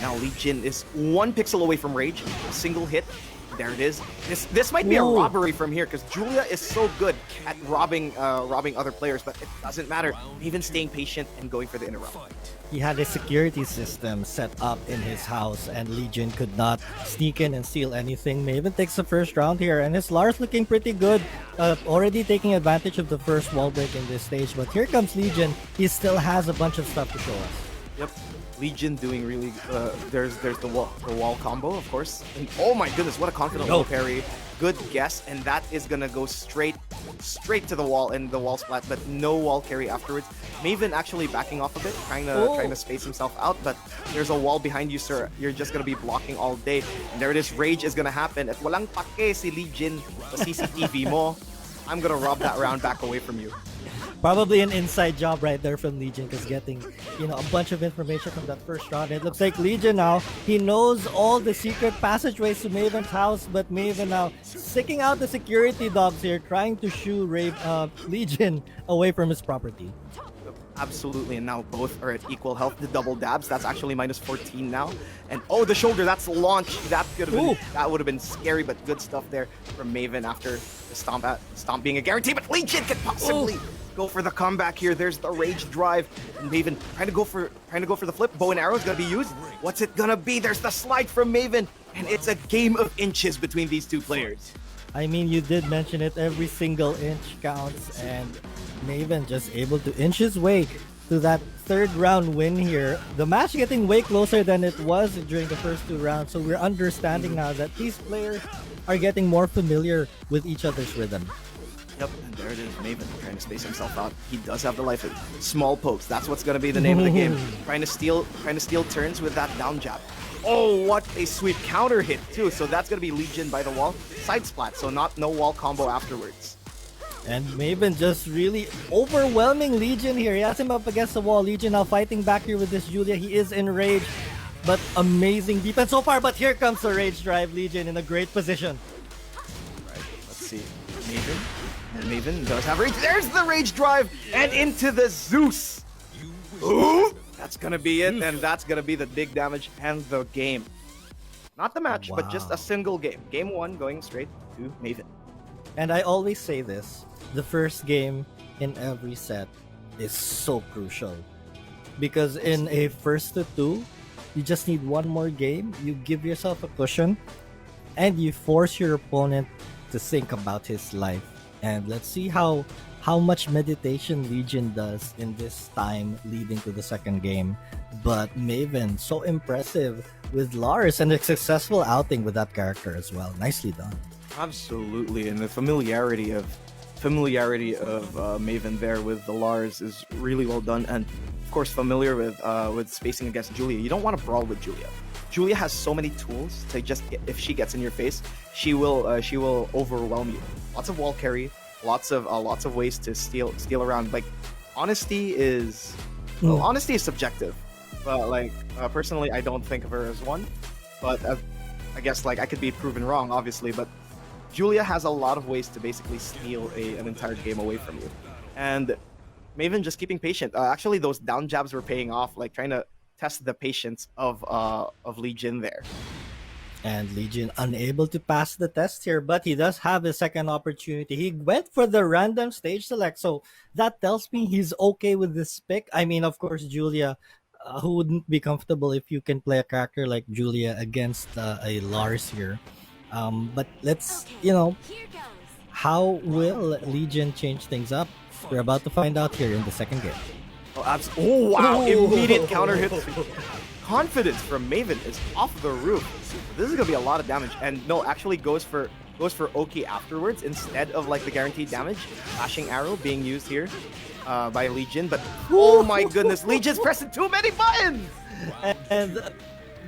Now Legion is 1 pixel away from Rage. A single hit. There it is. This might be a robbery from here, because Julia is so good at robbing other players, but it doesn't matter. Even staying patient and going for the interrupt. He had a security system set up in his house, and Legion could not sneak in and steal anything. Maiven takes the first round here, and his Lars looking pretty good. Already taking advantage of the first wall break in this stage, but here comes Legion. He still has a bunch of stuff to show us. Yep. Legion doing really. There's the wall combo, of course. And oh my goodness, what a confident wall parry. Good guess, and that is gonna go straight to the wall and the wall splat, but no wall carry afterwards. Maiven actually backing off a bit, trying to space himself out, but there's a wall behind you, sir. You're just gonna be blocking all day. And there it is. Rage is gonna happen. At walang pake si Legion sa CCTV mo, I'm gonna rob that round back away from you. Probably an inside job right there from Legion, because getting, a bunch of information from that first round. It looks like Legion now, he knows all the secret passageways to Maiven's house, but Maiven now sticking out the security dogs here, trying to shoo Legion away from his property. Absolutely, and now both are at equal health. The double dabs, that's actually minus 14 now. And oh, the shoulder, that's launch. That would have been scary, but good stuff there from Maiven after the stomp being a guarantee. But Legion could possibly go for the comeback here. There's the rage drive. And Maiven trying to go for the flip. Bow and arrow is gonna be used. What's it gonna be? There's the slide from Maiven, and it's a game of inches between these two players. I mean, you did mention it. Every single inch counts, and Maiven just able to inch his way to that third round win here. The match getting way closer than it was during the first 2 rounds, so we're understanding now that these players are getting more familiar with each other's rhythm. Yep, and there it is, Maiven trying to space himself out. He does have the life of small pokes. That's what's gonna be the name of the game. Trying to steal turns with that down jab. Oh, what a sweet counter hit too. So that's gonna be Legion by the wall. Side splat, so no wall combo afterwards. And Maiven just really overwhelming Legion here. He has him up against the wall. Legion now fighting back here with this Julia. He is in rage, but amazing defense so far. But here comes the rage drive. Legion in a great position. Right, let's see. Maiven. And Maiven does have rage. There's the rage drive and into the Zeus. Ooh, that's gonna be it, and that's gonna be the big damage and the game. Not the match, but just a single game. Game 1 going straight to Maiven. And I always say this, the first game in every set is so crucial. Because in a first to 2, you just need one more game, you give yourself a cushion, and you force your opponent to think about his life. And let's see how much meditation Legion does in this time leading to the second game. But Maiven, so impressive with Lars, and a successful outing with that character as well. Nicely done. Absolutely, and the familiarity of Maiven there with the Lars is really well done, and of course familiar with spacing against Julia. You don't want to brawl with Julia. Julia has so many tools to just if she gets in your face, she will overwhelm you. Lots of wall carry, lots of ways to steal around. Like honesty is subjective, but like personally, I don't think of her as one. But I guess like I could be proven wrong, obviously, but Julia has a lot of ways to basically steal an entire game away from you. And Maiven just keeping patient. Actually, those down jabs were paying off, like trying to test the patience of Legion there. And Legion unable to pass the test here, but he does have a second opportunity. He went for the random stage select, so that tells me he's okay with this pick. I mean, of course, Julia, who wouldn't be comfortable if you can play a character like Julia against a Lars here. But let's, how will Legion change things up? We're about to find out here in the second game. Oh wow! Immediate counter hit. Confidence from Maiven is off the roof. This is gonna be a lot of damage, and no, actually goes for Oki afterwards instead of like the guaranteed damage. Flashing arrow being used here by Legion, but oh my goodness, Legion's pressing too many buttons. And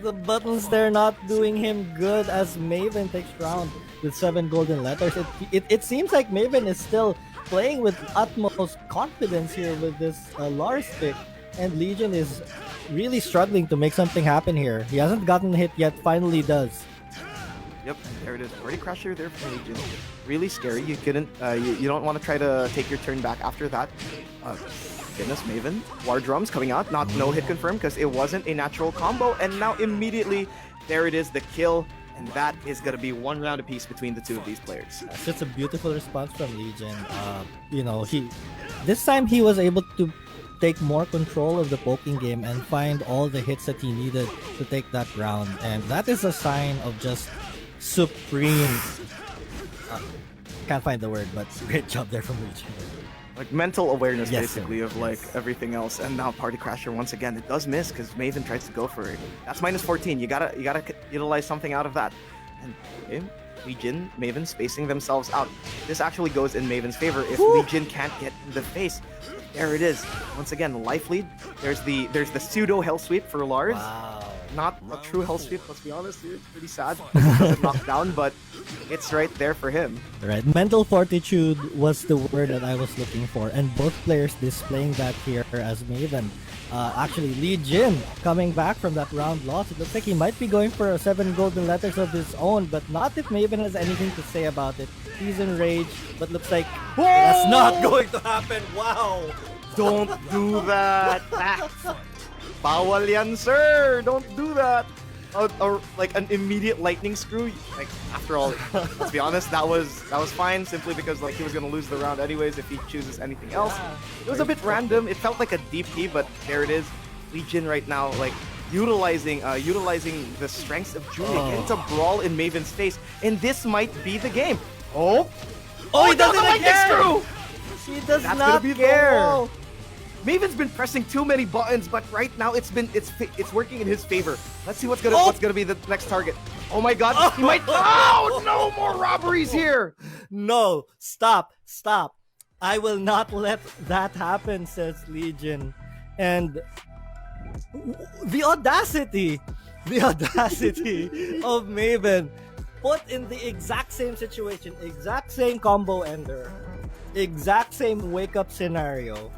the buttons there not doing him good as Maiven takes round with 7 golden letters. It seems like Maiven is still playing with utmost confidence here with this Lars pick, and Legion is really struggling to make something happen here. He hasn't gotten hit yet, finally does. Yep, there it is. Already crasher there for Legion. Really scary. You couldn't. You don't want to try to take your turn back after that. Goodness, Maiven. War drums coming out. No hit confirmed because it wasn't a natural combo. And now immediately, there it is, the kill. And that is going to be 1 round apiece between the 2 of these players. That's just a beautiful response from Legion. This time he was able to take more control of the poking game and find all the hits that he needed to take that round. And that is a sign of just supreme... can't find the word, but great job there from Legion. Like mental awareness, Yes, basically, sir. of like everything else. And now Party Crasher once again. It does miss because Maiven tries to go for it. That's minus 14. You gotta utilize something out of that. And okay, Legion, Maiven spacing themselves out. This actually goes in Maiven's favor if Legion can't get in the face. There it is. Once again, life lead. There's the pseudo hell sweep for Lars. Wow. Not a true hell sweep, let's be honest. It's pretty sad. It's knocked down, but it's right there for him. Right. Mental fortitude was the word that I was looking for, and both players displaying that here as Maiven. Actually, Legion coming back from that round loss. It looks like he might be going for 7 golden letters of his own, but not if Maiven has anything to say about it. He's in rage, but looks like that's not going to happen. Wow! Don't do that. Bawal yan, sir. Don't do that. Or like an immediate lightning screw. Like after all, let's be honest, that was fine simply because like he was gonna lose the round anyways if he chooses anything else. It was a bit random. It felt like a DP, but there it is. Legion right now like utilizing the strengths of Julia into brawl in Maiven's face, and this might be the game. Oh, he does a lightning screw. She does That's not gonna be care. the wall. Maven's been pressing too many buttons, but right now it's working in his favor. Let's see what's gonna be the next target. Oh my God, he might. Oh, no more robberies here. No, stop. I will not let that happen, says Legion. And the audacity of Maiven put in the exact same situation, exact same combo ender, exact same wake up scenario,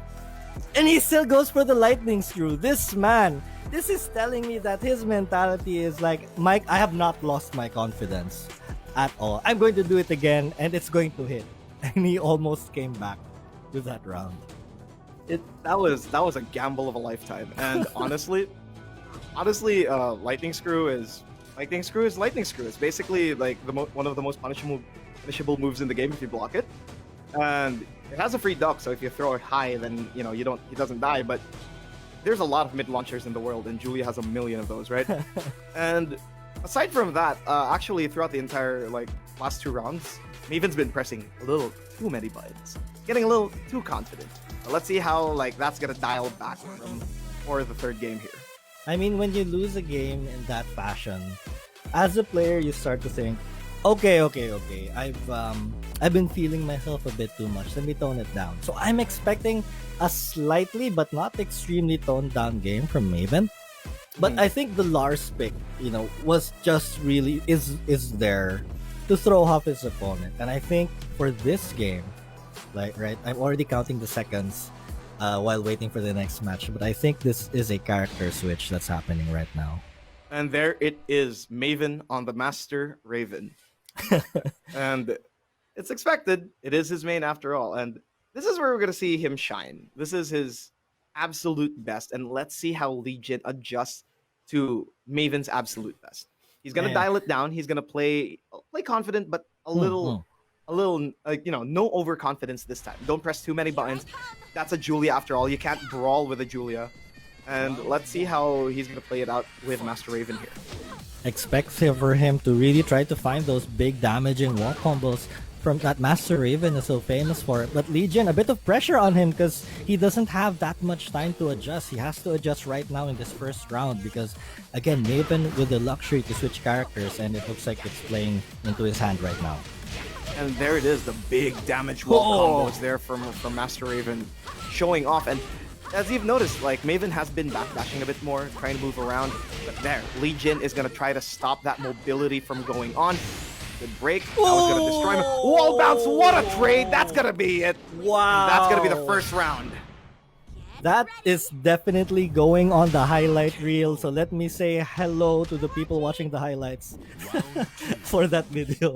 and he still goes for the lightning screw. This is telling me that his mentality is like, Mike, I have not lost my confidence at all. I'm going to do it again and it's going to hit. And he almost came back with that round. That was a gamble of a lifetime. And honestly, lightning screw is lightning screw. It's basically like one of the most punishable moves in the game if you block it. And it has a free duck, so if you throw it high, then he doesn't die. But there's a lot of mid launchers in the world, and Julia has a million of those, right? And aside from that, actually throughout the entire last two rounds, Maiven's been pressing a little too many buttons, getting a little too confident. But let's see how that's gonna dial back for the third game here. I mean, when you lose a game in that fashion, as a player, you start to think, okay. I've been feeling myself a bit too much. Let me tone it down. So I'm expecting a slightly but not extremely toned down game from Maiven. But I think the Lars pick, was just really is there to throw off his opponent. And I think for this game, I'm already counting the seconds while waiting for the next match. But I think this is a character switch that's happening right now. And there it is, Maiven on the Master Raven. And it's expected. It is his main after all. And this is where we're going to see him shine. This is his absolute best. And let's see how Legion adjusts to Maiven's absolute best. He's going to dial it down. He's going to play confident, but a little, no overconfidence this time. Don't press too many buttons. That's a Julia after all. You can't brawl with a Julia. And let's see how he's going to play it out with Master Raven here. Expect for him to really try to find those big damaging wall combos from that Master Raven is so famous for it. But Legion, a bit of pressure on him because he doesn't have that much time to adjust. He has to adjust right now in this first round because, again, Maiven with the luxury to switch characters, and it looks like it's playing into his hand right now. And there it is, the big damage wall combos there from Master Raven showing off. And as you've noticed, Maiven has been backdashing a bit more, trying to move around. But there, Legion is going to try to stop that mobility from going on. Good break. That was going to destroy him. Wall bounce, what a trade. That's going to be it. Wow. That's going to be the first round. That is definitely going on the highlight reel. So let me say hello to the people watching the highlights for that video.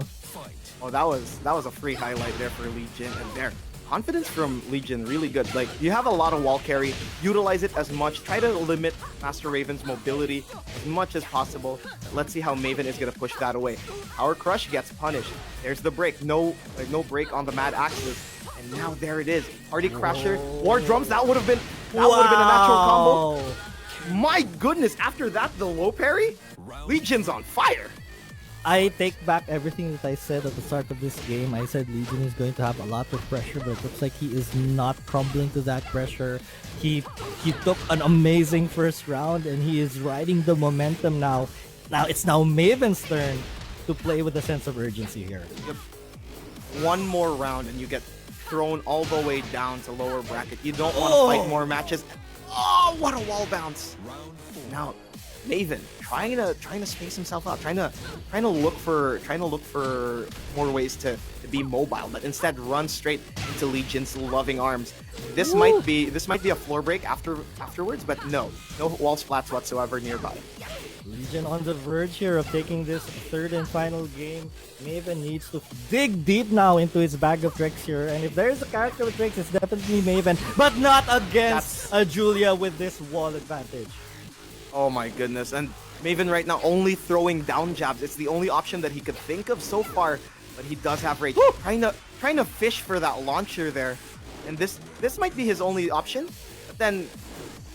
Oh, that was a free highlight there for Legion. And there, confidence from Legion, really good. You have a lot of wall carry. Utilize it as much. Try to limit Master Raven's mobility as much as possible. Let's see how Maiven is going to push that away. Power Crush gets punished. There's the break. No break on the Mad Axis. And now there it is. Party Crasher. War Drums. That would have been a natural combo. My goodness. After that, the low parry. Legion's on fire. I take back everything that I said at the start of this game. I said Legion is going to have a lot of pressure, but it looks like he is not crumbling to that pressure. He took an amazing first round, and he is riding the momentum now. Now it's Maiven's turn to play with a sense of urgency here. Yep. One more round, and you get thrown all the way down to lower bracket. You don't want to fight more matches. Oh, what a wall bounce! Now, Maiven trying to space himself out, trying to look for more ways to be mobile, but instead run straight into Legion's loving arms. This might be a floor break afterwards, but no wall splats whatsoever nearby. Legion on the verge here of taking this third and final game. Maven needs to dig deep now into his bag of tricks here. And if there's a character with tricks, it's definitely Maven. But not against Julia with this wall advantage. Oh my goodness. And Maiven right now only throwing down jabs. It's the only option that he could think of so far. But he does have rage. Trying to fish for that launcher there. And this might be his only option. But then,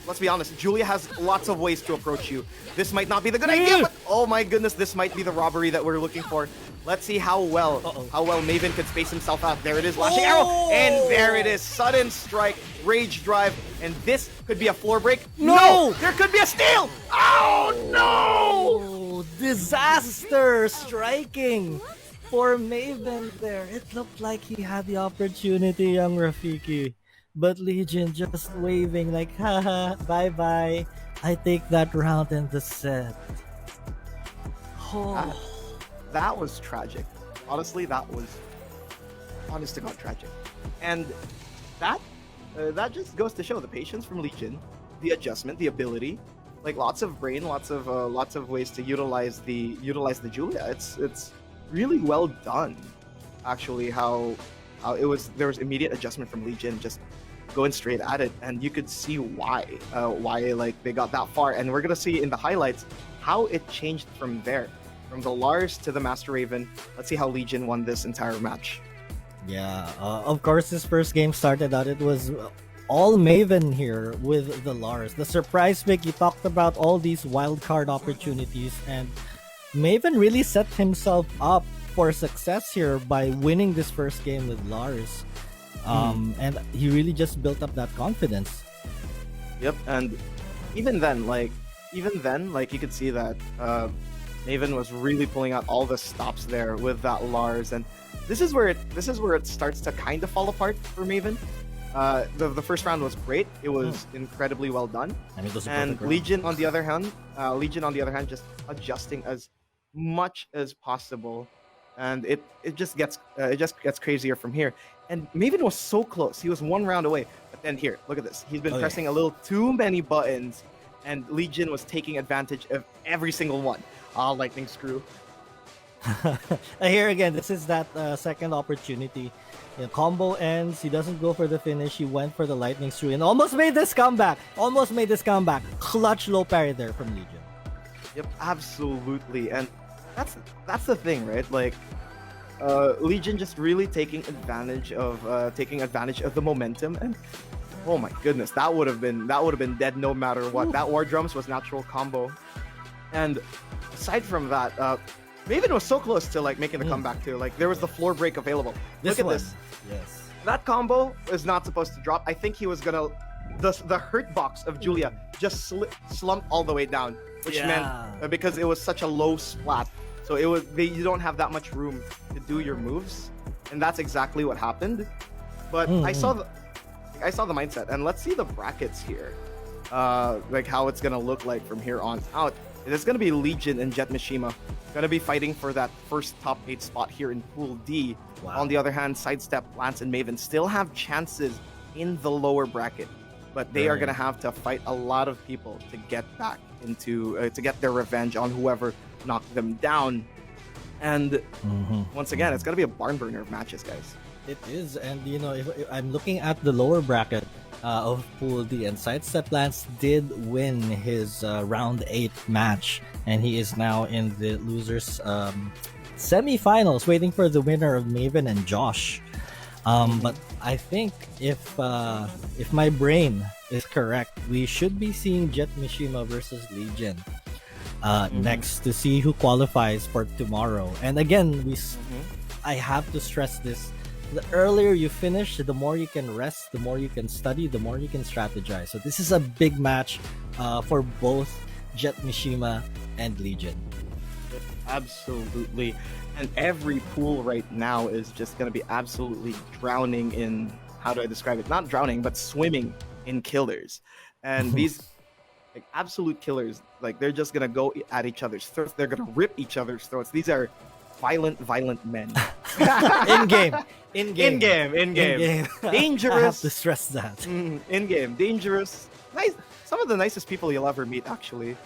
let's be honest, Julia has lots of ways to approach you. This might not be the good idea, but oh my goodness, this might be the robbery that we're looking for. Let's see how well Maiven could space himself out. There it is, lashing arrow, and there it is, sudden strike, rage drive, and this could be a floor break. No! There could be a steal! Oh no! Disaster striking for Maven there. It looked like he had the opportunity, young Rafiki. But Legion just waving like, haha, bye-bye. I take that round in the set. Oh. That was tragic. Honestly, that was honest to God tragic. And that just goes to show the patience from Legion, the adjustment, the ability, like lots of brain, lots of ways to utilize the Julia. It's really well done, actually. How there was immediate adjustment from Legion, just going straight at it, and you could see why like they got that far. And we're gonna see in the highlights how it changed from there, from the Lars to the Master Raven. Let's see how Legion won this entire match. Yeah, of course, this first game started out, it was all Maven here with the Lars. The surprise pick, you talked about all these wildcard opportunities, and Maven really set himself up for success here by winning this first game with Lars. And he really just built up that confidence. Yep, and even then, like you could see that Maiven was really pulling out all the stops there with that Lars, and this is where it starts to kind of fall apart for Maiven. The first round was great; it was incredibly well done. I mean, and Legion on the other hand, just adjusting as much as possible, and it just gets crazier from here. And Maiven was so close; he was one round away. But then here, look at this. He's been pressing a little too many buttons, and Legion was taking advantage of every single one. Lightning screw. Here again, this is that second opportunity. The combo ends. He doesn't go for the finish. He went for the lightning screw and almost made this comeback. Clutch low parry there from Legion. Yep, absolutely. And that's the thing, right? Like, Legion just really taking advantage of the momentum, and oh my goodness, that would have been dead no matter what. Ooh. That War Drums was natural combo, and aside from that, Maiven was so close to like making the comeback too. Like there was the floor break available. Look at this. Yes. That combo is not supposed to drop. I think he was gonna the hurt box of Julia just slumped all the way down, which meant because it was such a low splat. So you don't have that much room to do your moves, and that's exactly what happened. But I saw the mindset, and let's see the brackets here, like how it's gonna look like from here on out. It's gonna be Legion and Jetmishima gonna be fighting for that first top 8 spot here in Pool D. Wow. On the other hand, SideStepLance and Maiven still have chances in the lower bracket, but they are gonna have to fight a lot of people to get back into to get their revenge on whoever knocked them down. And once again, it's gonna be a barn burner of matches, guys. It is, and you know, if I'm looking at the lower bracket of Pool D, and SideStepLance did win his round 8 match, and he is now in the losers semi-finals, waiting for the winner of Maiven and Josh. But I think if my brain is correct, we should be seeing Jetmishima versus Legion next to see who qualifies for tomorrow. And again, I have to stress this. The earlier you finish, the more you can rest, the more you can study, the more you can strategize. So this is a big match for both Jetmishima and Legion. Absolutely. And every pool right now is just going to be absolutely drowning in, how do I describe it? Not drowning, but swimming in killers. And these like absolute killers, like they're just going to go at each other's throats. They're going to rip each other's throats. These are violent men. In game. Dangerous. I have to stress that. In game, dangerous. Nice. Some of the nicest people you'll ever meet, actually.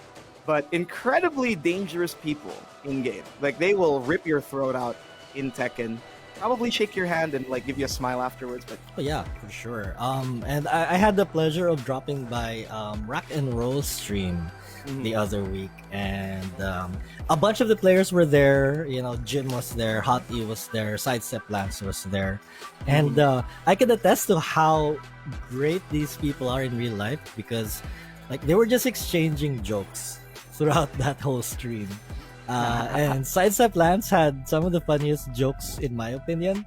but incredibly dangerous people in game. Like they will rip your throat out in Tekken, probably shake your hand and like give you a smile afterwards. But Oh, yeah, for sure. And I had the pleasure of dropping by Rakenrol stream the other week, and a bunch of the players were there. You know, Jin was there, Hot E was there, SideStepLance was there, and I can attest to how great these people are in real life because, like, they were just exchanging jokes throughout that whole stream. And SideStepLance had some of the funniest jokes, in my opinion.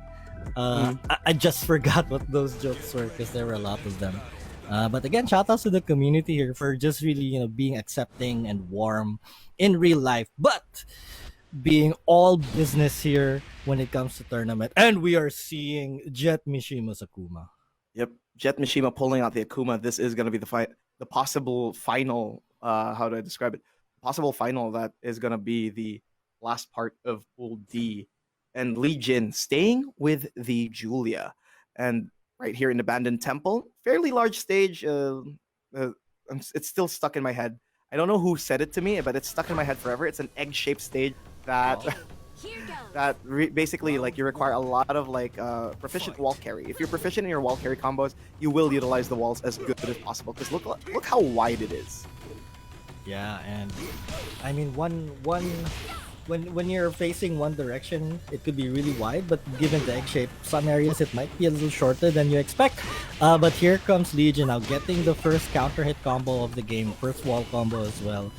I just forgot what those jokes were because there were a lot of them. But again, shout outs to the community here for just really, being accepting and warm in real life, but being all business here when it comes to tournament. And we are seeing Jetmishima's Akuma. yep, Jetmishima pulling out the Akuma. This is going to be the possible final. How do I describe it? Possible final that is going to be the last part of Pool D. And Lee Jin staying with the Julia. And right here in Abandoned Temple, fairly large stage. It's still stuck in my head. I don't know who said it to me, but it's stuck in my head forever. It's an egg-shaped stage that basically like you require a lot of like proficient wall carry. If you're proficient in your wall carry combos, you will utilize the walls as good as possible. Because look how wide it is. Yeah, and I mean when you're facing one direction, it could be really wide, but given the egg shape, some areas it might be a little shorter than you expect. But here comes Legion now getting the first counter hit combo of the game, first wall combo as well.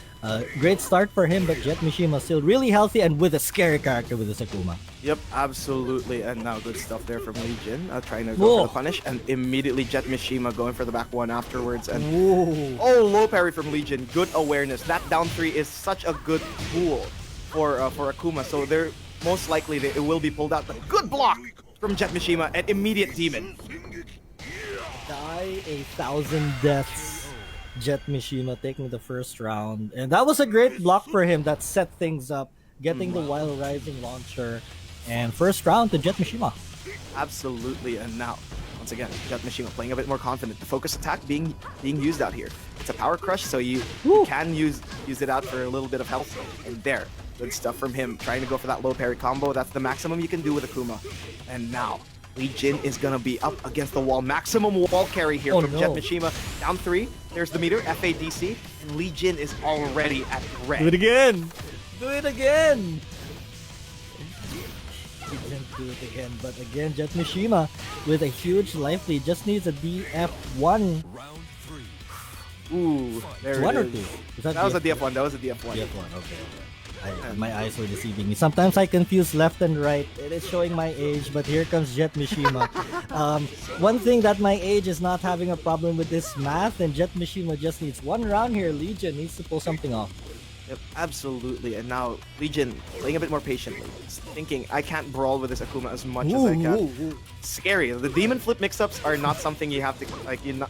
Great start for him, but Jetmishima still really healthy and with a scary character with his Akuma. Yep, absolutely. And now good stuff there from Legion, trying to go for the punish, and immediately Jetmishima going for the back one afterwards. And low parry from Legion, good awareness. That down three is such a good tool for Akuma, so they're most likely it will be pulled out. But good block from Jetmishima and immediate demon. Die 1,000 deaths. Jetmishima taking the first round, and that was a great block for him that set things up, getting the Wild Rising launcher, and first round to Jetmishima. Absolutely, and now once again Jetmishima playing a bit more confident. The focus attack being used out here. It's a power crush, so you can use it out for a little bit of health. And there, good stuff from him, trying to go for that low parry combo. That's the maximum you can do with Akuma. And now Lee Jin is gonna be up against the wall. Maximum wall carry here from Jetmishima. Down three. There's the meter, FADC, and Lee Jin is already at red. Do it again! Do it again! He didn't do it again, but again, Jetmishima with a huge life lead just needs a DF1. Ooh, there One it or is. two? That was a DF1. That was a DF1. DF1, okay. My eyes were deceiving me. Sometimes I confuse left and right. It is showing my age, but here comes Jetmishima. One thing that my age is not having a problem with this math, and Jetmishima just needs one round here. Legion needs to pull something off. Yep, absolutely. And now Legion playing a bit more patiently, thinking I can't brawl with this Akuma as much as I can. Scary. The demon flip mix-ups are not something you have to like. You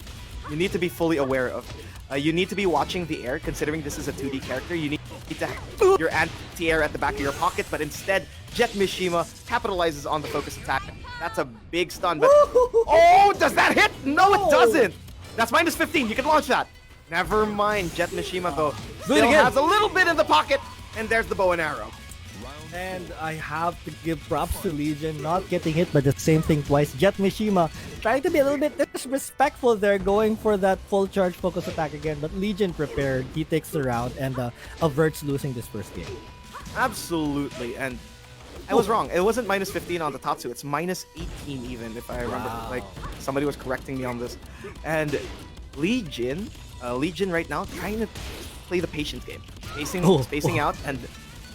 need to be fully aware of. You need to be watching the air, considering this is a 2D character. You need to have your anti-air at the back of your pocket, but instead, Jetmishima capitalizes on the focus attack. That's a big stun, but oh, does that hit? No, it doesn't. That's minus 15. You can launch that. Never mind. Jetmishima, though, still has a little bit in the pocket, and there's the bow and arrow. And I have to give props to Legion, not getting hit by the same thing twice. Jetmishima trying to be a little bit disrespectful there, going for that full charge focus attack again, but Legion prepared. He takes the round and averts losing this first game. Absolutely, and I was wrong. It wasn't minus 15 on the Tatsu. It's minus 18 even, if I remember. Like, somebody was correcting me on this. And Legion right now trying to play the patient game, spacing out, and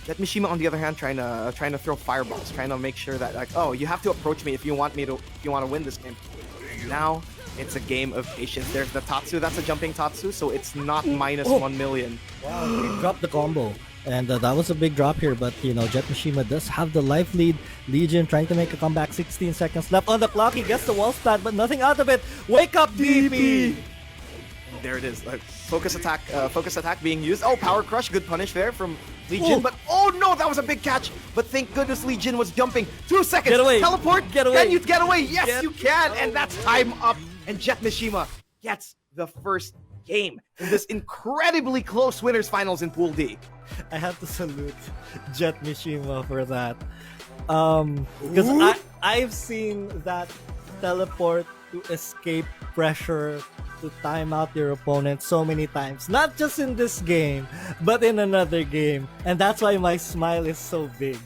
Jetmishima on the other hand trying to throw fireballs, trying to make sure that like, oh, you have to approach me if you want to win this game. Now it's a game of patience. There's the Tatsu, that's a jumping Tatsu, so it's not minus 1 million. Wow, he dropped the combo. And that was a big drop here, but Jetmishima does have the life lead. Legion trying to make a comeback, 16 seconds left on the clock. He gets the wall splat, but nothing out of it. Wake up, DP! There it is. Like, focus attack being used. Oh, power crush, good punish there from Legion, but oh no, that was a big catch. But thank goodness Legion was jumping. 2 seconds. Get away. Teleport. Get away. Can you get away? Yes, you can. And that's time up. And Jetmishima gets the first game in this incredibly close winners finals in Pool D. I have to salute Jetmishima for that. Because I've seen that teleport to escape pressure, to time out your opponent so many times. Not just in this game, but in another game. And that's why my smile is so big.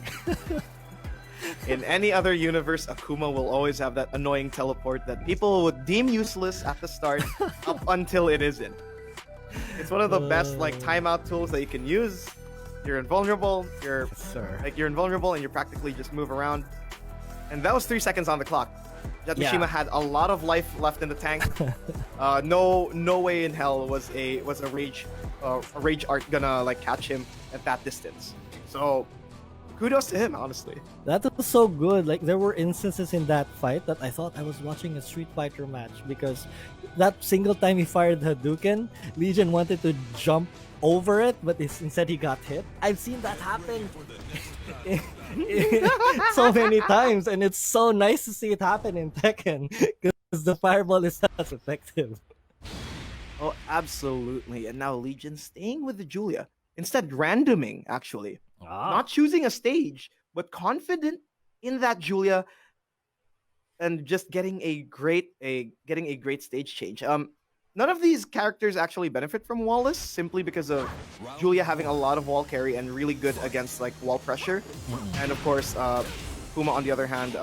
In any other universe, Akuma will always have that annoying teleport that people would deem useless at the start up until it isn't. It's one of the best like timeout tools that you can use. You're invulnerable, you're invulnerable and you practically just move around. And that was 3 seconds on the clock. Jetmishima had a lot of life left in the tank. No way in hell was a rage art gonna like catch him at that distance. So kudos to him, honestly. That was so good. Like there were instances in that fight that I thought I was watching a Street Fighter match because that single time he fired Hadouken, Legion wanted to jump over it, but instead he got hit. I've seen that happen so many times, and it's so nice to see it happen in Tekken because the fireball is not effective. Oh, absolutely. And now Legion staying with the Julia. Instead, randoming, actually. Not choosing a stage, but confident in that Julia and just getting a great stage change. None of these characters actually benefit from Wallace simply because of Julia having a lot of wall carry and really good against like wall pressure. And of course, Puma on the other hand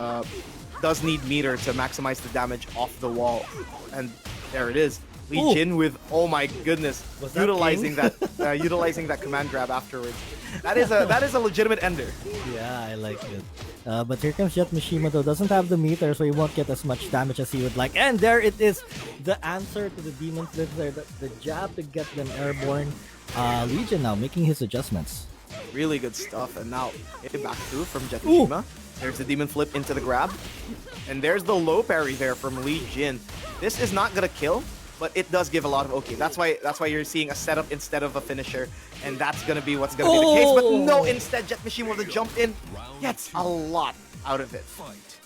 does need meter to maximize the damage off the wall. And there it is. Lee Jin with, oh my goodness, utilizing that command grab afterwards. That is a legitimate ender. Yeah, I like it. But here comes Jetmishima though, doesn't have the meter, so he won't get as much damage as he would like. And there it is, the answer to the demon flip there, the jab to get them airborne. Legion now making his adjustments. Really good stuff. And now back two from Jetmishima. There's the demon flip into the grab. And there's the low parry there from Lee Jin. This is not gonna kill, but it does give a lot of okay. That's why you're seeing a setup instead of a finisher, and that's gonna be what's gonna be the case. But no, instead Jetmishima with the jump in gets a lot out of it.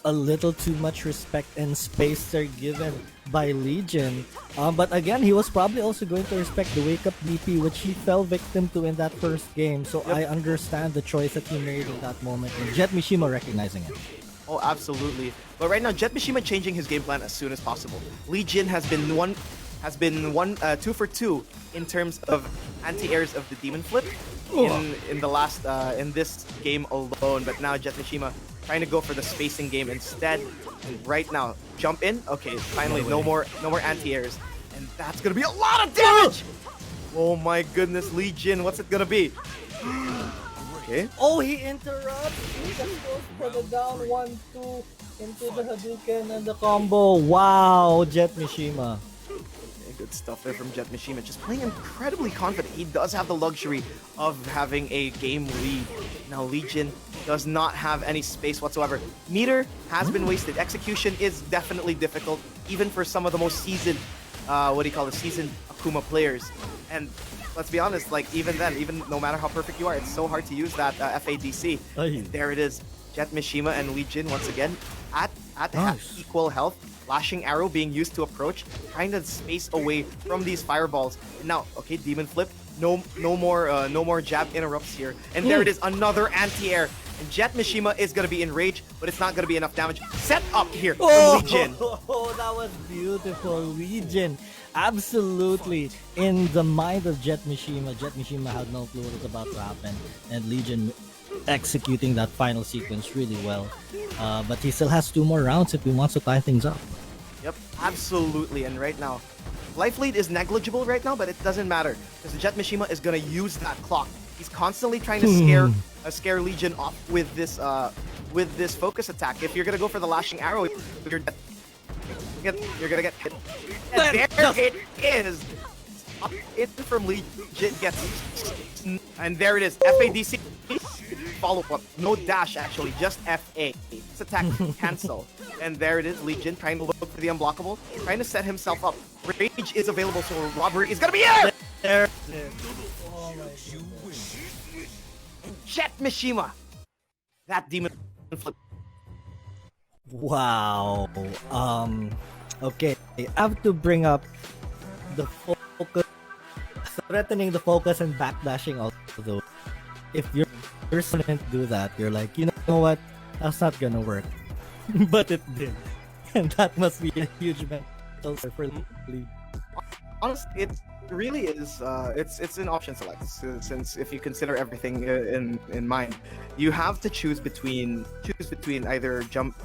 A little too much respect and space they're given by Legion. But again, he was probably also going to respect the wake up DP, which he fell victim to in that first game. So I understand the choice that he made in that moment, and Jetmishima recognizing it. Oh, absolutely. But right now, Jetmishima changing his game plan as soon as possible. Lee Jin has been 2 for 2 in terms of anti-airs of the demon flip in the last in this game alone. But now Jetmishima trying to go for the spacing game instead. And right now, jump in. Okay, finally, no more anti-airs, and that's gonna be a lot of damage. Oh my goodness, Lee Jin, what's it gonna be? Okay. Oh, he interrupts. He just goes for the down 1-2 into the Hadouken and the combo. Wow, Jetmishima. Okay, good stuff there from Jetmishima. Just playing incredibly confident. He does have the luxury of having a game lead. Now Legion does not have any space whatsoever. Meter has been wasted. Execution is definitely difficult, even for some of the most seasoned, seasoned Akuma players. And let's be honest, like even then, even no matter how perfect you are, it's so hard to use that FADC. And there it is. Jetmishima and Lee Jin once again at equal health. Lashing arrow being used to approach, trying to space away from these fireballs. And now, okay, demon flip. No more jab interrupts here. And there it is, another anti-air. And Jetmishima is gonna be enraged, but it's not gonna be enough damage. Set up here from Lee Jin. Oh, that was beautiful, Legion. Absolutely in the mind of Jetmishima. Jetmishima had no clue what was about to happen, and Legion executing that final sequence really well. But he still has 2 more rounds if he wants to tie things up. Yep, absolutely. And right now, life lead is negligible right now, but it doesn't matter because Jetmishima is gonna use that clock. He's constantly trying to scare Legion off with this focus attack. If you're gonna go for the lashing arrow, you're gonna get hit. And there it is. In from Legion gets, and there it is. FADC follow up. No dash actually, just FA. This attack cancel. And there it is. Legion trying to look for the unblockable, trying to set himself up. Rage is available, so robbery is gonna be here. There it is. Oh my goodness. Jetmishima. That demon flip. Wow. Okay, I have to bring up the focus threatening the focus and backdashing also. If your person didn't do that, you're like, you know what? That's not gonna work. But it did. And that must be a huge mental for Lee. Honestly, it really is. It's an option select, since if you consider everything in mind, you have to choose between either jump,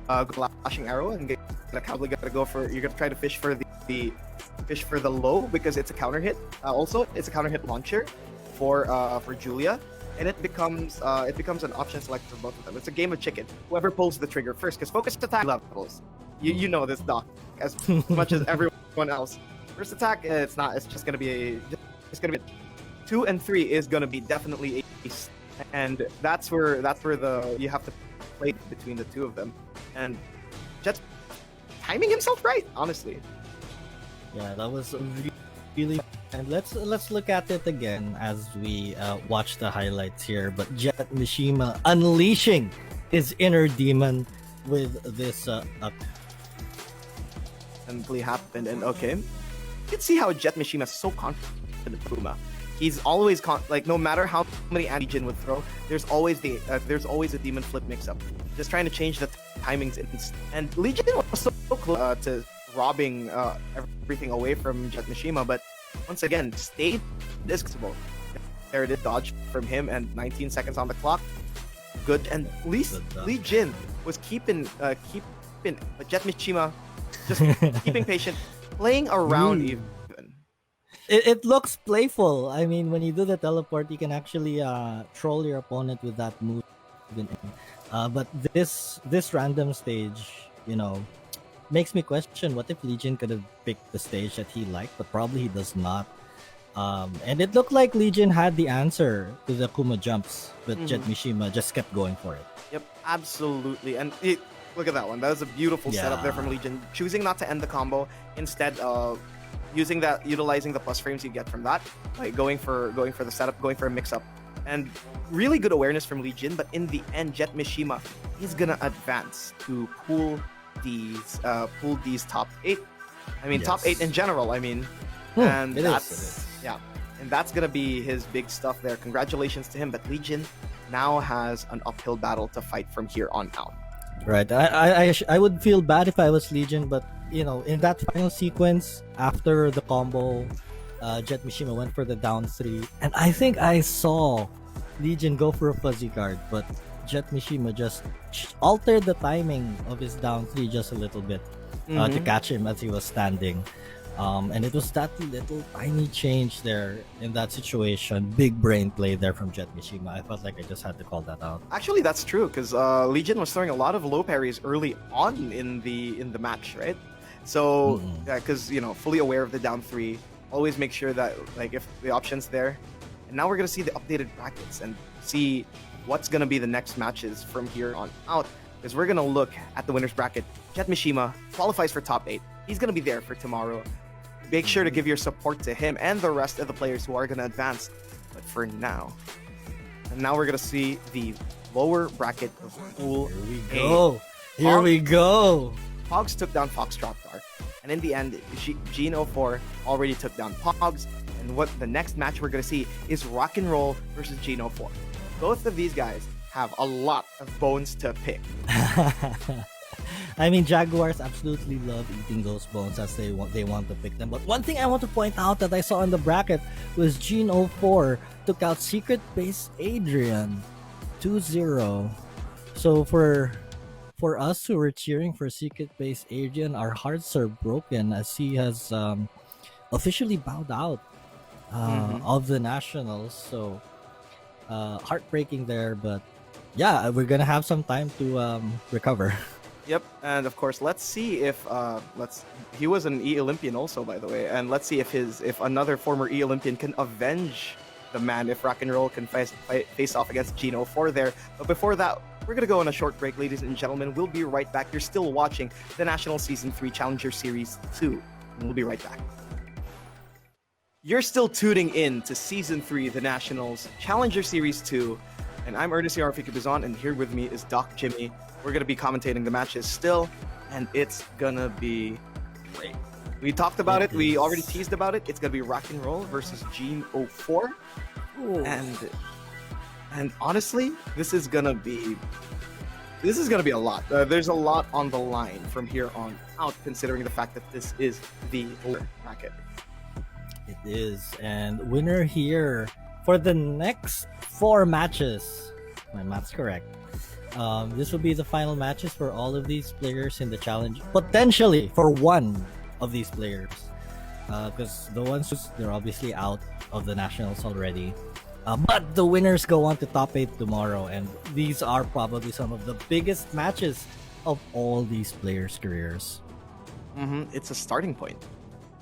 flashing arrow, and probably gotta go for, you're gonna try to fish for the low because it's a counter hit. Also, it's a counter hit launcher for Julia, and it becomes an option select for both of them. It's a game of chicken. Whoever pulls the trigger first, because focused attack levels, you know this, Doc, as much as everyone else. First attack, it's not. It's just gonna be 2 and 3 is gonna be definitely ace, and that's where you have to play between the two of them, and Jet's timing himself right, honestly. Yeah, that was really. And let's look at it again as we watch the highlights here. But Jetmishima unleashing his inner demon with this Simply happened, and okay, you can see how Jetmishima is so confident in Puma. He's always no matter how many anti-Jin would throw, there's always a demon flip mix-up. Just trying to change the timings, and Legion was so close to robbing everything away from Jetmishima, but once again stayed discable. There it is, dodge from him, and 19 seconds on the clock. Good, and at least Lee Jin was keeping Jetmishima just keeping patient, playing around even. It looks playful. I mean, when you do the teleport, you can actually troll your opponent with that move. But this random stage, makes me question what if Legion could have picked the stage that he liked, but probably he does not. And it looked like Legion had the answer to the Kuma jumps, but Jetmishima just kept going for it. Yep, absolutely. And look at that one. That was a beautiful setup there from Legion, choosing not to end the combo, instead utilizing the plus frames you get from that, like going for the setup, going for a mix-up. And really good awareness from Legion, but in the end, Jetmishima is gonna advance to pull these top 8. I mean, top 8 in general, and that's gonna be his big stuff there. Congratulations to him, but Legion now has an uphill battle to fight from here on out. Right. I would feel bad if I was Legion, but in that final sequence after the combo, Jetmishima went for the down 3, and I think I saw Legion go for a fuzzy guard, but Jetmishima just altered the timing of his down 3 just a little bit to catch him as he was standing. And it was that little tiny change there in that situation. Big brain play there from Jetmishima. I felt like I just had to call that out. Actually, that's true, because Legion was throwing a lot of low parries early on in the match, right? So, because fully aware of the down 3, always make sure that if the option's there. And now we're gonna see the updated brackets and see what's gonna be the next matches from here on out, because we're gonna look at the winners bracket. Jetmishima qualifies for top 8. He's gonna be there for tomorrow. Make sure to give your support to him and the rest of the players who are gonna advance. But for now, we're gonna see the lower bracket of Pool A. Here we go. Pogs took down FoxtrotDark, and in the end, Gene04 already took down Pogs. And what the next match we're gonna see is Rakenrol versus Gene04. Both of these guys have a lot of bones to pick. I mean, Jaguars absolutely love eating those bones as they want to pick them. But one thing I want to point out that I saw in the bracket was Gene04 took out Secretbase Adrian 2-0. So for us who were cheering for Secretbase Adrian, our hearts are broken as he has officially bowed out of the Nationals. So heartbreaking there, but yeah, we're gonna have some time to recover. Yep, and of course, let's see if he was an E-Olympian also, by the way, and let's see if another former E-Olympian can avenge the man, if Rakenrol can face off against Gene04 there. But before that, we're gonna go on a short break, ladies and gentlemen. We'll be right back. You're still watching the National Season 3 Challenger Series 2, and we'll be right back. You're still tuning in to Season 3, the Nationals Challenger Series 2, and I'm Ernest Bizon, and here with me is Doc Jimmy. We're going to be commentating the matches still, and it's going to be great. We talked about it. We already teased about it. It's gonna be Rakenrol versus Gene04, and honestly, this is gonna be a lot. There's a lot on the line from here on out, considering the fact that this is the lower bracket. It is, and winner here for the next 4 matches. My math's correct. This will be the final matches for all of these players in the challenge. Potentially for one of these players, because the ones they're obviously out of the nationals already. But the winners go on to top 8 tomorrow, and these are probably some of the biggest matches of all these players' careers. It's a starting point.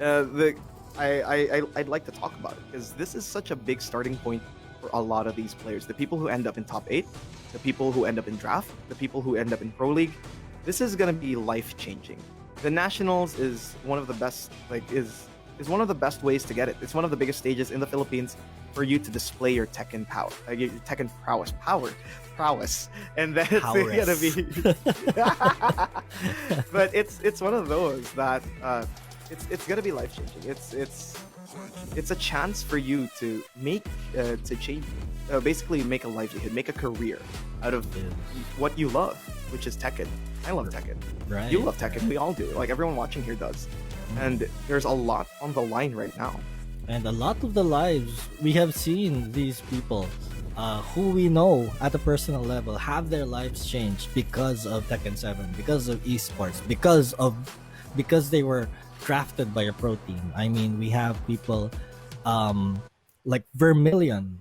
I'd like to talk about it because this is such a big starting point for a lot of these players. The people who end up in top 8, the people who end up in draft, the people who end up in pro league. This is gonna be life changing. The nationals is one of the best, is one of the best ways to get it. It's one of the biggest stages in the Philippines for you to display your Tekken power, your Tekken prowess, and then it's gonna be. But it's one of those that it's gonna be life changing. It's a chance for you to make to change, basically make a livelihood, make a career out of what you love, which is Tekken. I love Tekken. Right. You love Tekken. We all do. Like everyone watching here does. And there's a lot on the line right now. And a lot of the lives we have seen these people who we know at a personal level have their lives changed because of Tekken 7, because of esports, because they were drafted by a pro team. I mean, we have people like Vermilion,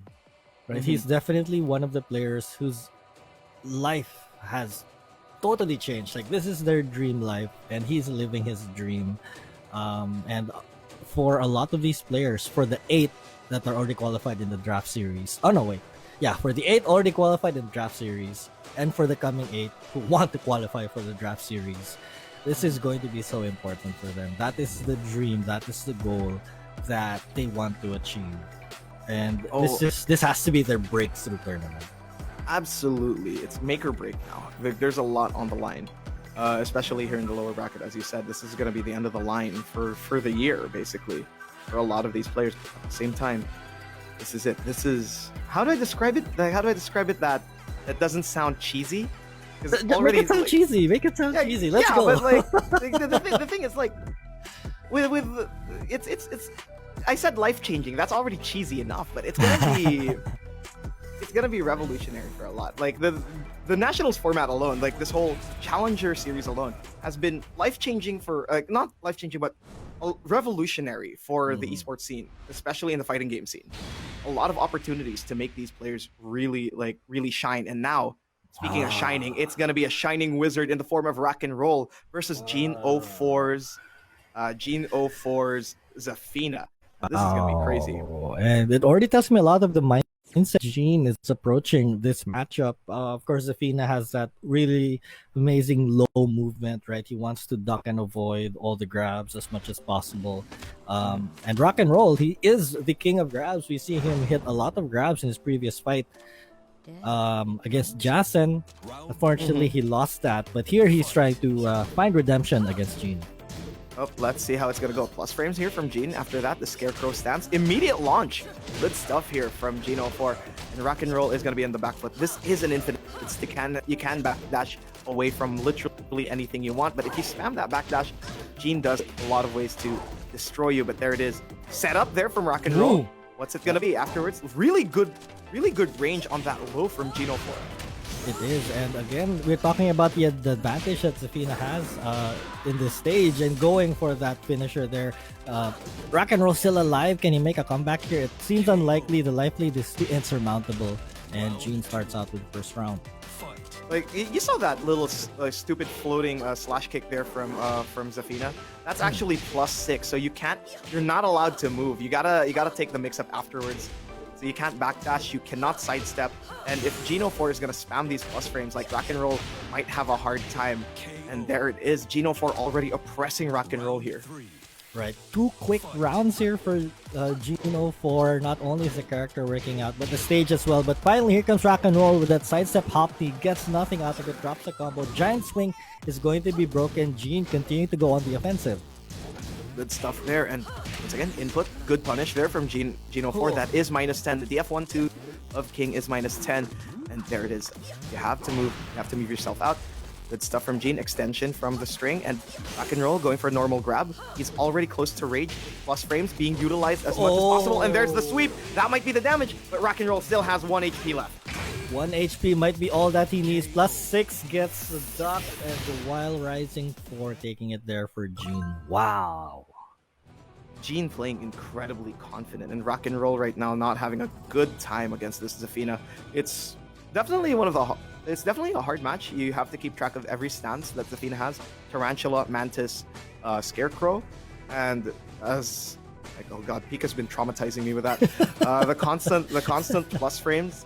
right? He's definitely one of the players whose life has totally changed. Like, this is their dream life, and he's living his dream. And for a lot of these players, for the 8 that are already qualified in the draft series. Oh no, wait. Yeah, for the 8 already qualified in the draft series, and for the coming 8 who want to qualify for the draft series, this is going to be so important for them. That is the dream, that is the goal that they want to achieve. And this has to be their breakthrough tournament. Absolutely. It's make or break now. There's a lot on the line. Especially here in the lower bracket, as you said, this is going to be the end of the line for the year, basically, for a lot of these players. At the same time, this is it. This is, how do I describe it? How do I describe it that doesn't sound cheesy? Make it sound cheesy. Make it sound cheesy. Let's go. But like the thing is, like, with it's I said life changing. That's already cheesy enough, but it's gonna be. It's gonna be revolutionary for a lot. Like the nationals format alone, like this whole challenger series alone, has been life changing for not life changing, but revolutionary for the esports scene, especially in the fighting game scene. A lot of opportunities to make these players really shine. And now, speaking of shining, it's gonna be a shining wizard in the form of Rakenrol versus Gene04's Zafina. This is gonna be crazy. And it already tells me a lot of the mindset Gene is approaching this matchup. Of course, Zafina has that really amazing low movement, right? He wants to duck and avoid all the grabs as much as possible. And Rakenrol, he is the king of grabs. We see him hit a lot of grabs in his previous fight against JSSN. Unfortunately, he lost that, but here he's trying to find redemption against Gene. Oh, let's see how it's gonna go. Plus frames here from Gene. After that, the Scarecrow stance. Immediate launch. Good stuff here from Gene04. And Rakenrol is gonna be in the back foot. This is an infinite. You can backdash away from literally anything you want, but if you spam that backdash, Gene does a lot of ways to destroy you. But there it is. Set up there from Rakenrol. What's it gonna be afterwards? Really good range on that low from Gene04. It is, and again, we're talking about the advantage that Zafina has in this stage, and going for that finisher there. Rakenrol still alive. Can he make a comeback here? It seems unlikely. The life lead is too insurmountable, and Gene starts out with the first round. Like, you saw that little stupid floating slash kick there from Zafina. That's actually +6, so you're not allowed to move. You gotta take the mix up afterwards. So you can't backdash, you cannot sidestep, and if Gene04 is gonna spam these plus frames, like, Rakenrol might have a hard time. And there it is, Gene04 already oppressing Rakenrol here. Right, 2 quick rounds here for Gene04. Not only is the character working out, but the stage as well. But finally, here comes Rakenrol with that sidestep hop. He gets nothing out of it, drops a combo. Giant swing is going to be broken. Gene continuing to go on the offensive. Good stuff there. And once again, input. Good punish there from Geno4. That is -10. The DF1-2 of King is -10. And there it is. You have to move. You have to move yourself out. Good stuff from Gene. Extension from the string. And Rakenrol going for a normal grab. He's already close to rage. Plus frames being utilized as much as possible. And there's the sweep. That might be the damage. But Rakenrol still has 1 HP left. 1 HP might be all that he needs. +6 gets the duck and the Wild Rising 4 taking it there for Gene. Wow. Gene playing incredibly confident. And Rakenrol right now not having a good time against this Zafina. It's definitely a hard match. You have to keep track of every stance that Zafina has. Tarantula, Mantis, Scarecrow, and as like, oh god, Pika's been traumatizing me with that. The constant plus frames.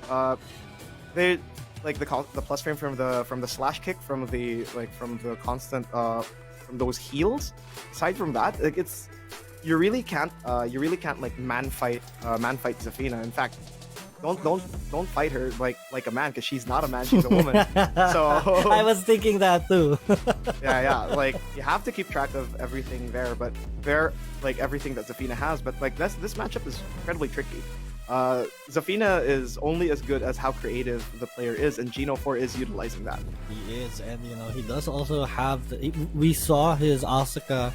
They like the plus frame from the slash kick from the constant from those heals. Aside from that, like you really can't like man fight Zafina. In fact, don't fight her like a man, because she's not a man, she's a woman. So I was thinking that too. yeah, like you have to keep track of everything there, but like everything that Zafina has. But like this matchup is incredibly tricky. Zafina is only as good as how creative the player is, and Geno4 is utilizing that. He is, and he does also have we saw his Asuka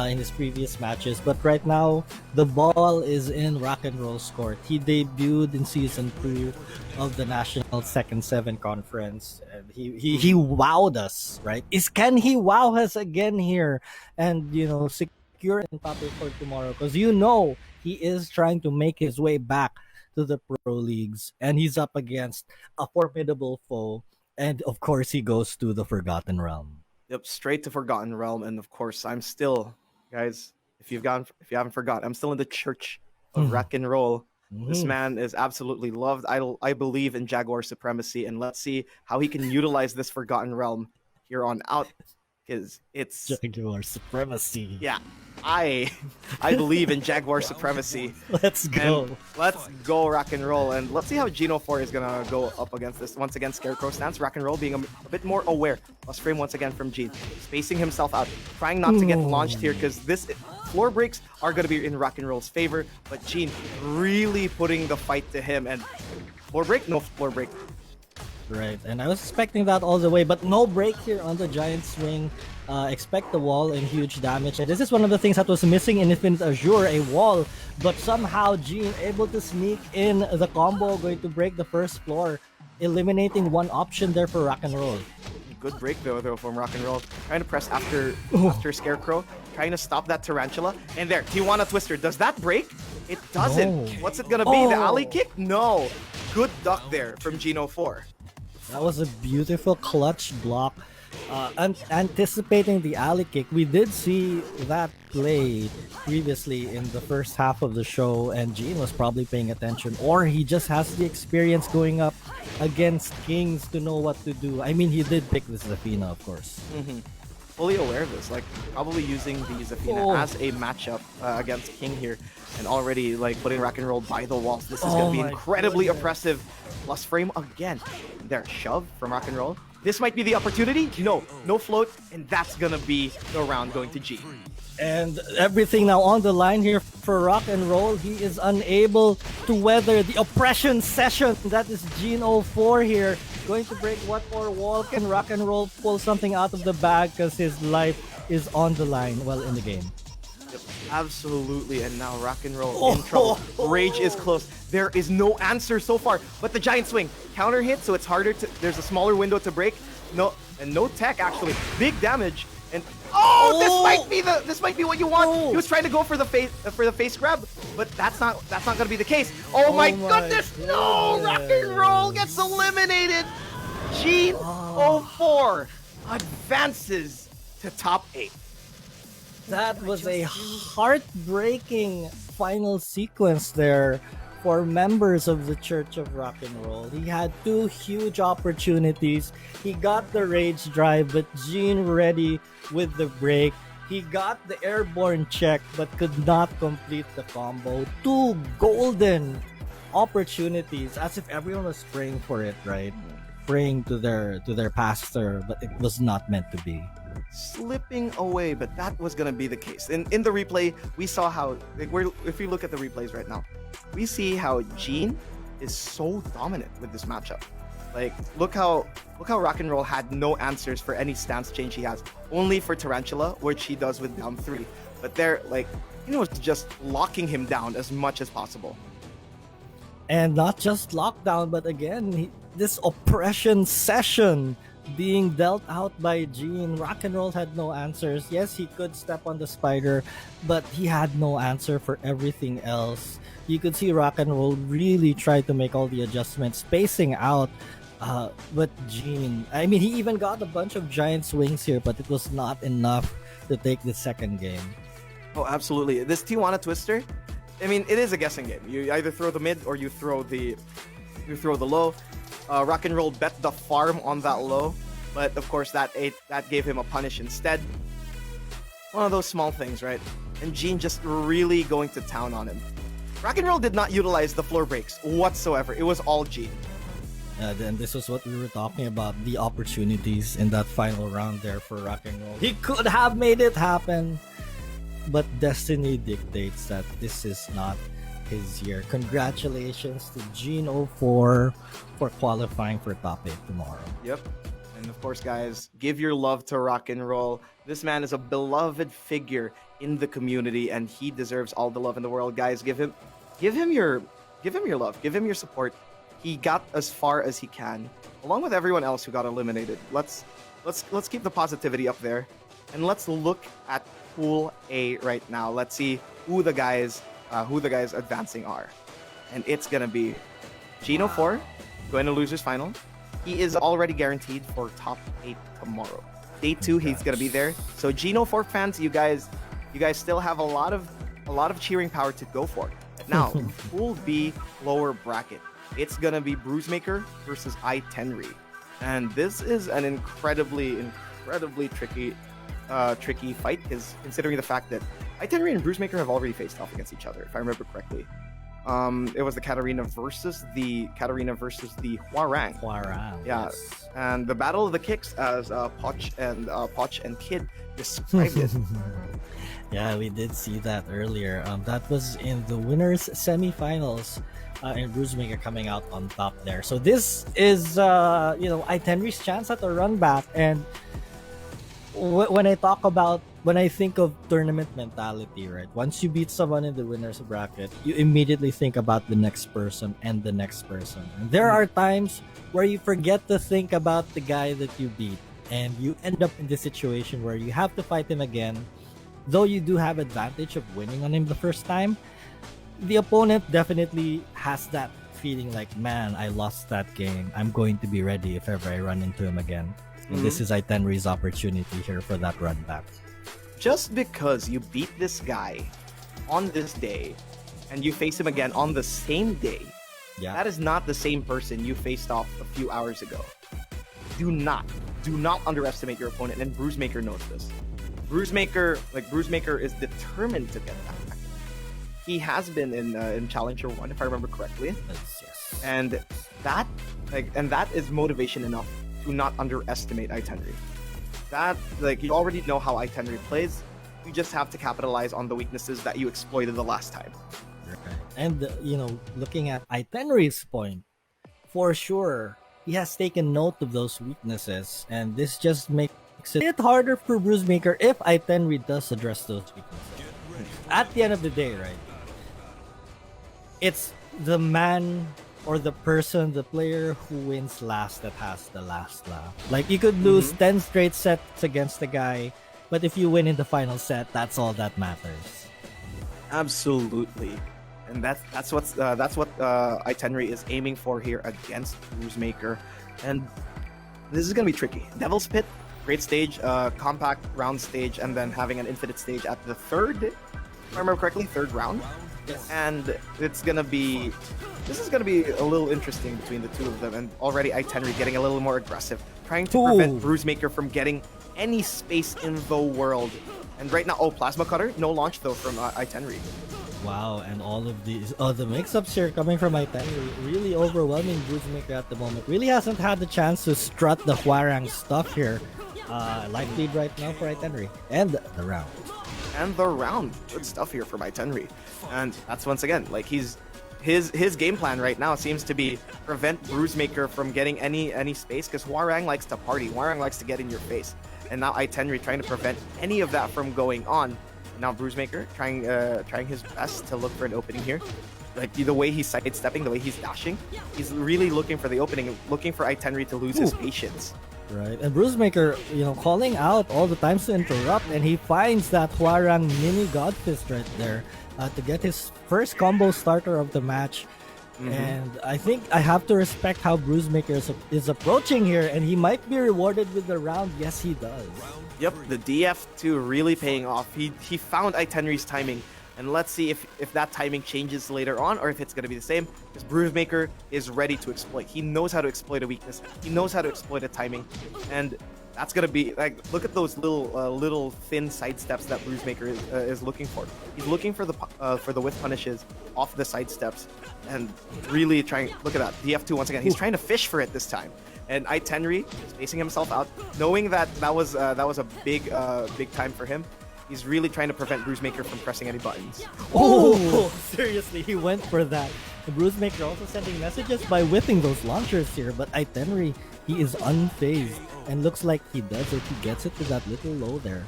in his previous matches, but right now the ball is in Rakenrol's court. He debuted in season 2 of the National Second 7 Conference, and he wowed us, right? Can he wow us again here and secure in top 8 for tomorrow? Because he is trying to make his way back to the pro leagues, and he's up against a formidable foe, and of course he goes to the Forgotten Realm. Yep, straight to Forgotten Realm. And of course, I'm still, guys, if you haven't forgotten, I'm still in the church of Rakenrol. This man is absolutely loved. I believe in Jaguar supremacy, and let's see how he can utilize this Forgotten Realm here on out, because it's Jaguar supremacy. Yeah, I believe in Jaguar supremacy. Let's go. And let's go, Rakenrol. And let's see how Geno4 is gonna go up against this. Once again, Scarecrow stance. Rakenrol being a bit more aware. Plus frame once again from Gene. Spacing himself out. Trying not to get launched here, because this floor breaks are gonna be in Rakenrol's favor. But Gene really putting the fight to him. And floor break? No floor break. Right, and I was expecting that all the way, but no break here on the Giant Swing. Expect the wall and huge damage. And this is one of the things that was missing in Infinite Azure, a wall. But somehow Gene able to sneak in the combo, going to break the first floor, eliminating one option there for Rakenrol. Good break though from Rakenrol. Trying to press after Scarecrow, trying to stop that Tarantula. And there, Tijuana Twister. Does that break? It doesn't. No. What's it gonna be? The alley kick? No. Good duck there from Geno4. That was a beautiful clutch block. Anticipating the alley kick, we did see that play previously in the first half of the show, and Gene was probably paying attention, or he just has the experience going up against Kings to know what to do. I mean, he did pick the Zafina, of course. Fully aware of this, like probably using the Zafina as a matchup against King here, and already like putting Rakenrol by the walls. This is gonna be incredibly oppressive. Plus frame again. There, shove from Rakenrol. This might be the opportunity. No float, and that's gonna be the round going to G. And everything now on the line here for Rakenrol. He is unable to weather the oppression session. That is Geno4 here. Going to break one more wall. Can Rakenrol pull something out of the bag, because his life is on the line while in the game? Yep, absolutely. And now Rakenrol in trouble. Rage is close. There is no answer so far, but the Giant Swing counter hit, so it's harder to. There's a smaller window to break. No tech actually. Big damage. And this might be what you want. He was trying to go for the face grab, but that's not gonna be the case. Oh my goodness! No, Rakenrol gets eliminated. Geno4 advances to top 8. That was a heartbreaking final sequence there for members of the Church of Rakenrol. He had 2 huge opportunities. He got the rage drive, but Gene ready with the break. He got the airborne check, but could not complete the combo. 2 golden opportunities, as if everyone was praying for it, right? Praying to their pastor, but it was not meant to be. slipping away, but that was gonna be the case. In the replay, we saw how if we look at the replays right now, we see how Gene is so dominant with this matchup. Like, look how Rakenrol had no answers for any stance change he has, only for Tarantula, which he does with down 3. But there, like, was just locking him down as much as possible. And not just lockdown, but again, this oppression session being dealt out by Gene. Rakenrol had no answers. Yes, he could step on the spider, but he had no answer for everything else. You could see Rakenrol really try to make all the adjustments, spacing out. But Gene, I mean, he even got a bunch of giant swings here, but it was not enough to take the second game. Oh, absolutely. This Tijuana Twister, I mean, it is a guessing game. You either throw the mid or you throw the low. Rakenrol bet the farm on that low, but of course that gave him a punish instead. One of those small things, right? And Gene just really going to town on him. Rakenrol did not utilize the floor breaks whatsoever. It was all Gene. Then this was what we were talking about, the opportunities in that final round there for Rakenrol. He could have made it happen, but destiny dictates that this is not his year. Congratulations to Gene04 for qualifying for top 8 tomorrow. Yep. And of course, guys, give your love to Rakenrol. This man is a beloved figure in the community, and he deserves all the love in the world. Guys, give him your love, give him your support. He got as far as he can, along with everyone else who got eliminated. Let's keep the positivity up there, and let's look at Pool A right now. Let's see who the guys advancing are, and it's gonna be Geno4 going to losers final. He is already guaranteed for top 8 tomorrow. Day 2, he's gonna be there. So Geno4 fans, you guys still have a lot of cheering power to go for. Now, Pool B lower bracket. It's gonna be BruiseMaker versus iTenri, and this is an incredibly tricky fight, because considering the fact that iTenri and BruiseMaker have already faced off against each other, if I remember correctly. It was the Katarina versus the Hwarang. Hwarang. Yeah, yes. And the battle of the kicks, as Poch and Kid described it. Yeah, we did see that earlier. That was in the winners semifinals, and BruiseMaker coming out on top there. So this is iTenri's chance at a run back. And when I think of tournament mentality, right? Once you beat someone in the winners bracket, you immediately think about the next person and the next person. And there are times where you forget to think about the guy that you beat, and you end up in this situation where you have to fight him again. Though you do have advantage of winning on him the first time, the opponent definitely has that feeling like, man, I lost that game. I'm going to be ready if ever I run into him again. And this is iTenri's opportunity here for that run back. Just because you beat this guy on this day and you face him again on the same day, that is not the same person you faced off a few hours ago. Do not underestimate your opponent, and BruiseMaker knows this. BruiseMaker is determined to get that back. He has been in Challenger 1, if I remember correctly. Yes. And that is motivation enough to not underestimate iTenri. You already know how iTenri plays. You just have to capitalize on the weaknesses that you exploited the last time. Right. And looking at iTenri's point, for sure, he has taken note of those weaknesses, and this just makes it harder for BruiseMaker if iTenri does address those weaknesses. At the end of the day, right? It's the man or the player who wins last that has the last laugh. Like, you could lose 10 straight sets against the guy, but if you win in the final set, that's all that matters. Absolutely. And that's what iTenri is aiming for here against BruiseMaker. And this is gonna be tricky. Devil's Pit, great stage, compact round stage, and then having an infinite stage at the third, if I remember correctly, third round. Yes. And this is gonna be a little interesting between the two of them, and already iTenri getting a little more aggressive, trying to prevent BruiseMaker from getting any space in the world. And right now, Plasma Cutter, no launch though from iTenri. Wow, and all of these, the mix-ups here coming from iTenri, really overwhelming BruiseMaker at the moment. Really hasn't had the chance to strut the Hwarang stuff here. Life lead right now for iTenri. And the round. And the round. Good stuff here from iTenri. And that's once again, like his game plan right now seems to be prevent BruiseMaker from getting any space, because Hwoarang likes to party. Hwoarang likes to get in your face. And now iTenri trying to prevent any of that from going on. Now BruiseMaker trying his best to look for an opening here. Like the way he's sidestepping, the way he's dashing, he's really looking for the opening, looking for iTenri to lose his patience. Right, and BruiseMaker, calling out all the times to interrupt, and he finds that Hwoarang mini Godfist right there to get his first combo starter of the match. And I think I have to respect how BruiseMaker is approaching here, and he might be rewarded with the round. Yes, he does. Yep, the DF2 really paying off. He found iTenri's timing, and let's see if that timing changes later on or if it's going to be the same, because BruiseMaker is ready to exploit. He knows how to exploit a weakness. He knows how to exploit a timing, and that's going to be like, look at those little thin side steps that BruiseMaker is looking for. He's looking for the whiff punishes off the side steps, and really trying. Look at that DF2 once again. He's trying to fish for it this time. And iTenri spacing himself out, knowing that was a big time for him. He's really trying to prevent BruiseMaker from pressing any buttons. Oh, seriously, he went for that. The BruiseMaker also sending messages by whipping those launchers here, but iTenri, he is unfazed, and looks like he does it. He gets it with that little low there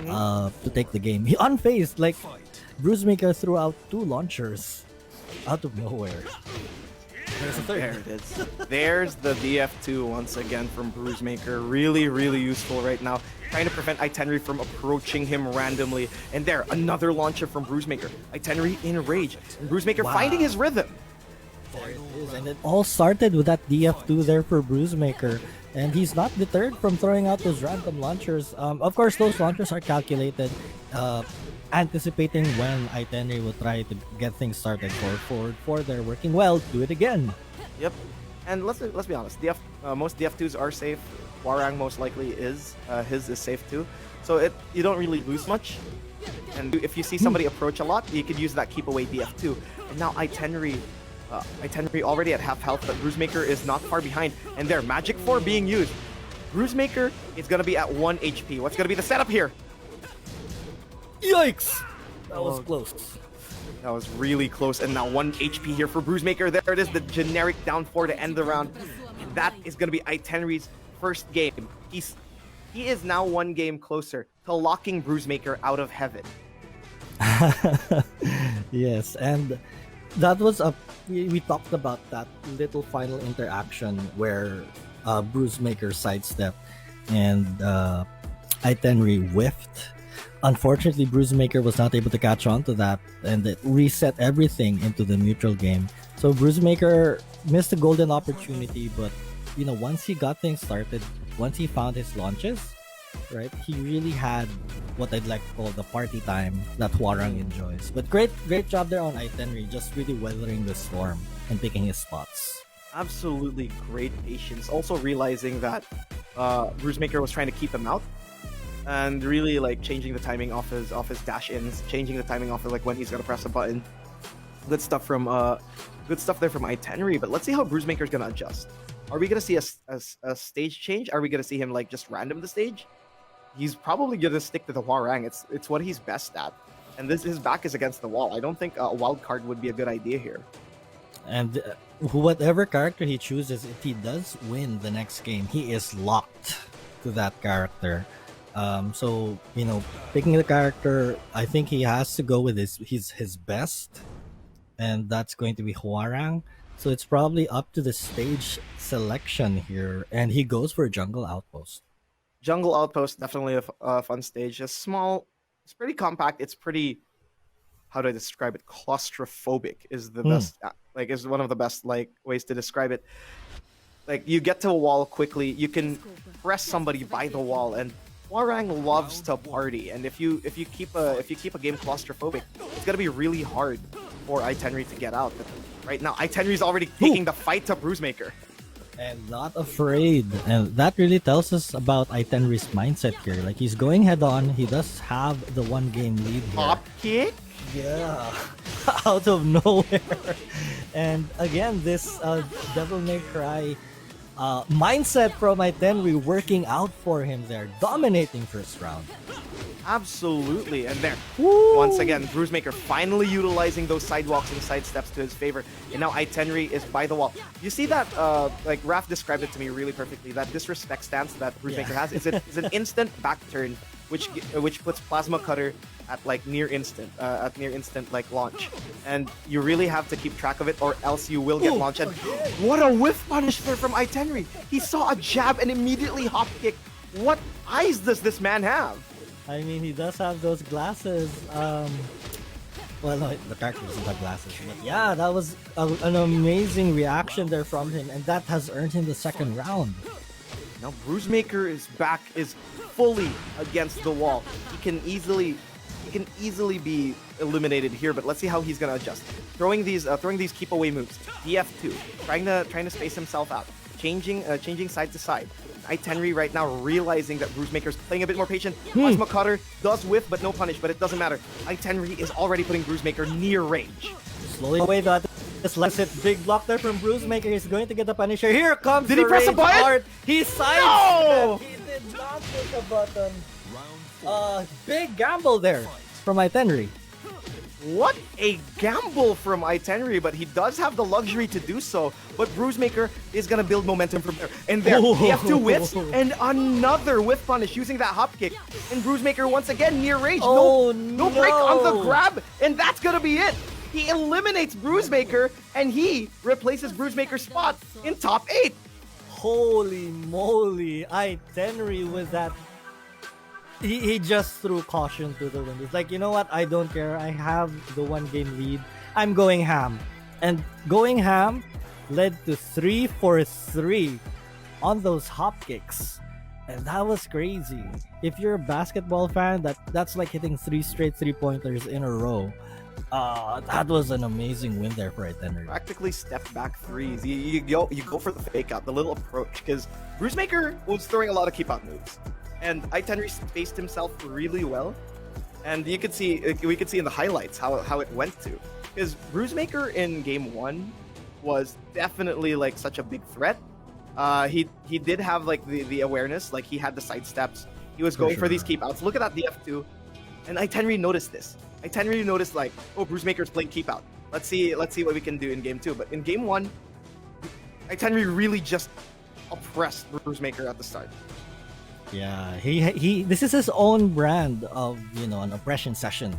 to take the game. He unfazed, like BruiseMaker threw out 2 launchers out of nowhere. There's a third. There it is. There's the DF2 once again from BruiseMaker. Really, really useful right now. Trying to prevent iTenri from approaching him randomly. And there, another launcher from BruiseMaker. iTenri in rage. And BruiseMaker finding his rhythm. There it is. And it all started with that DF2 there for BruiseMaker. And he's not deterred from throwing out those random launchers. Of course, those launchers are calculated, anticipating when iTenri will try to get things started for they're working well. Do it again. Yep. And let's be honest. Most DF2s are safe. Hwoarang most likely is. His is safe too. So you don't really lose much. And if you see somebody approach a lot, you could use that keep away DF2. And now iTenri already at half health, but BruiseMaker is not far behind. And there, Magic 4 being used. BruiseMaker is going to be at 1 HP. What's going to be the setup here? Yikes! That was close. That was really close. And now 1 HP here for BruiseMaker. There it is, the generic down 4 to end the round. And that is going to be iTenri's first game. He is now 1 game closer to locking BruiseMaker out of heaven. Yes, and that was we talked about that little final interaction where BruiseMaker sidestepped and iTenri whiffed. Unfortunately, BruiseMaker was not able to catch on to that, and it reset everything into the neutral game. So BruiseMaker missed a golden opportunity, but once he got things started, once he found his launches, right, he really had what I'd like to call the party time that Hwoarang enjoys. But great job there on iTenri, just really weathering the storm and picking his spots. Absolutely great patience. Also realizing that BruiseMaker was trying to keep him out, and really like changing the timing off his dash ins, changing the timing off of like when he's gonna press a button. Good stuff there from iTenri. But let's see how BruiseMaker's gonna adjust. Are we gonna see a stage change? Are we gonna see him like just random the stage? He's probably gonna stick to the Hwoarang. It's what he's best at, and his back is against the wall. I don't think a wild card would be a good idea here. And whatever character he chooses, if he does win the next game, he is locked to that character. So picking the character, I think he has to go with his best, and that's going to be Hwoarang. So it's probably up to the stage selection here, and he goes for Jungle Outpost. Jungle Outpost, definitely a fun stage. It's small, it's pretty compact, it's pretty, how do I describe it? Claustrophobic is the best, is one of the best ways to describe it. Like, you get to a wall quickly, you can press somebody by the wall, and Hwoarang loves to party. And if you keep a game claustrophobic, it's gonna be really hard for iTenri to get out. But right now, iTenri's already taking the fight to BruiseMaker. And not afraid. And that really tells us about iTenri's mindset here. Like, he's going head on. He does have the 1 game lead here. Hop kick? Yeah. Out of nowhere. And again, this Devil May Cry mindset from iTenri working out for him there, dominating first round. Absolutely, and there. Woo! Once again, BruiseMaker finally utilizing those sidewalks and side steps to his favor. And now iTenri is by the wall. You see that, like Raph described it to me really perfectly, that disrespect stance that BruiseMaker has is an instant back turn, which puts Plasma Cutter at like near instant like launch. And you really have to keep track of it or else you will get launched. And what a whiff punish there from iTenri. He saw a jab and immediately hop kick. What eyes does this man have? I mean, he does have those glasses. Well, no, the character doesn't have glasses. But yeah, that was an amazing reaction there from him, and that has earned him the second round. Now BruiseMaker is back, is fully against the wall. He can easily be eliminated here, but let's see how he's gonna adjust. Throwing these keep away moves. DF2, trying to space himself out, changing side to side. iTenri right now realizing that BruiseMaker's playing a bit more patient. Plasma Cutter does whiff, but no punish, but it doesn't matter. iTenri is already putting BruiseMaker near range. Slowly away though. Just lets it. Big block there from BruiseMaker. He's going to get the Punisher. Here comes Did he press a button? Art. He sidestepped. No! He did not push a button. Big gamble there from iTenri. What a gamble from iTenri, but he does have the luxury to do so. But BruiseMaker is going to build momentum from there. And there, he has two whiffs and another whiff punish using that hop kick. And BruiseMaker once again near range. No break on the grab, and that's going to be it. He eliminates BruiseMaker, and he replaces BruiseMaker's spot in top 8. Holy moly, iTenri with that. He just threw caution to the wind. He's like, you know what? I don't care. I have the 1-game lead. I'm going ham. And going ham led to 3 for 3 on those hop kicks. And that was crazy. If you're a basketball fan, that's like hitting 3 straight 3-pointers in a row. That was an amazing win there for iTenri. Practically step back threes. You go for the fake out, the little approach, because BruiseMaker was throwing a lot of keep out moves. And iTenri spaced himself really well, and we could see in the highlights how it went to. Because BruiseMaker in game 1 was definitely like such a big threat. He did have like the awareness, like he had the side steps. He was going for these keep outs. Look at that DF2, and iTenri noticed this. iTenri noticed like, oh, BruiseMaker's playing keep out. Let's see what we can do in game 2. But in game 1, iTenri really just oppressed BruiseMaker at the start. Yeah, he this is his own brand of, an oppression session.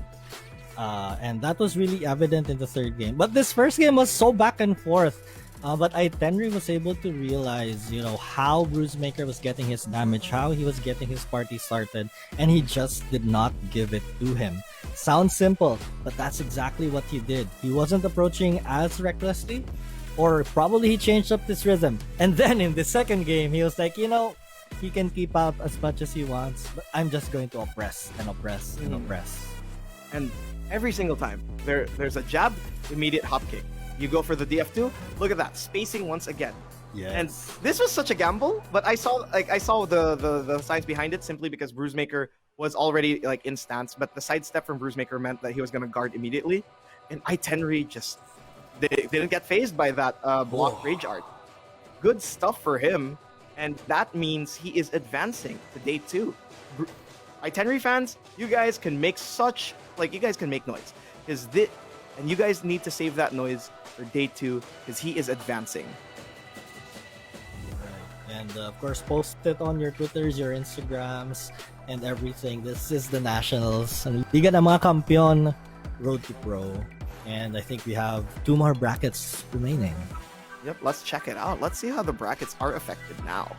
And that was really evident in the third game. But this first game was so back and forth. But iTenri was able to realize, how BruiseMaker was getting his damage, how he was getting his party started, and he just did not give it to him. Sounds simple, but that's exactly what he did. He wasn't approaching as recklessly, or probably he changed up his rhythm. And then in the second game, he was like, he can keep out as much as he wants, but I'm just going to oppress and oppress and oppress. And every single time, there's a jab, immediate hop kick. You go for the DF2. Look at that, spacing once again. Yes. And this was such a gamble, but I saw the signs behind it simply because BruiseMaker was already like in stance, but the sidestep from BruiseMaker meant that he was going to guard immediately. And iTenri just didn't get phased by that block rage art. Good stuff for him. And that means he is advancing to day 2. iTenri fans, you guys can make noise. And you guys need to save that noise for day 2 because he is advancing. And of course, post it on your Twitters, your Instagrams, and everything. This is the Nationals. And Liga ng mga Kampiyon, Road to Pro. And I think we have 2 more brackets remaining. Yep, let's check it out. Let's see how the brackets are affected now.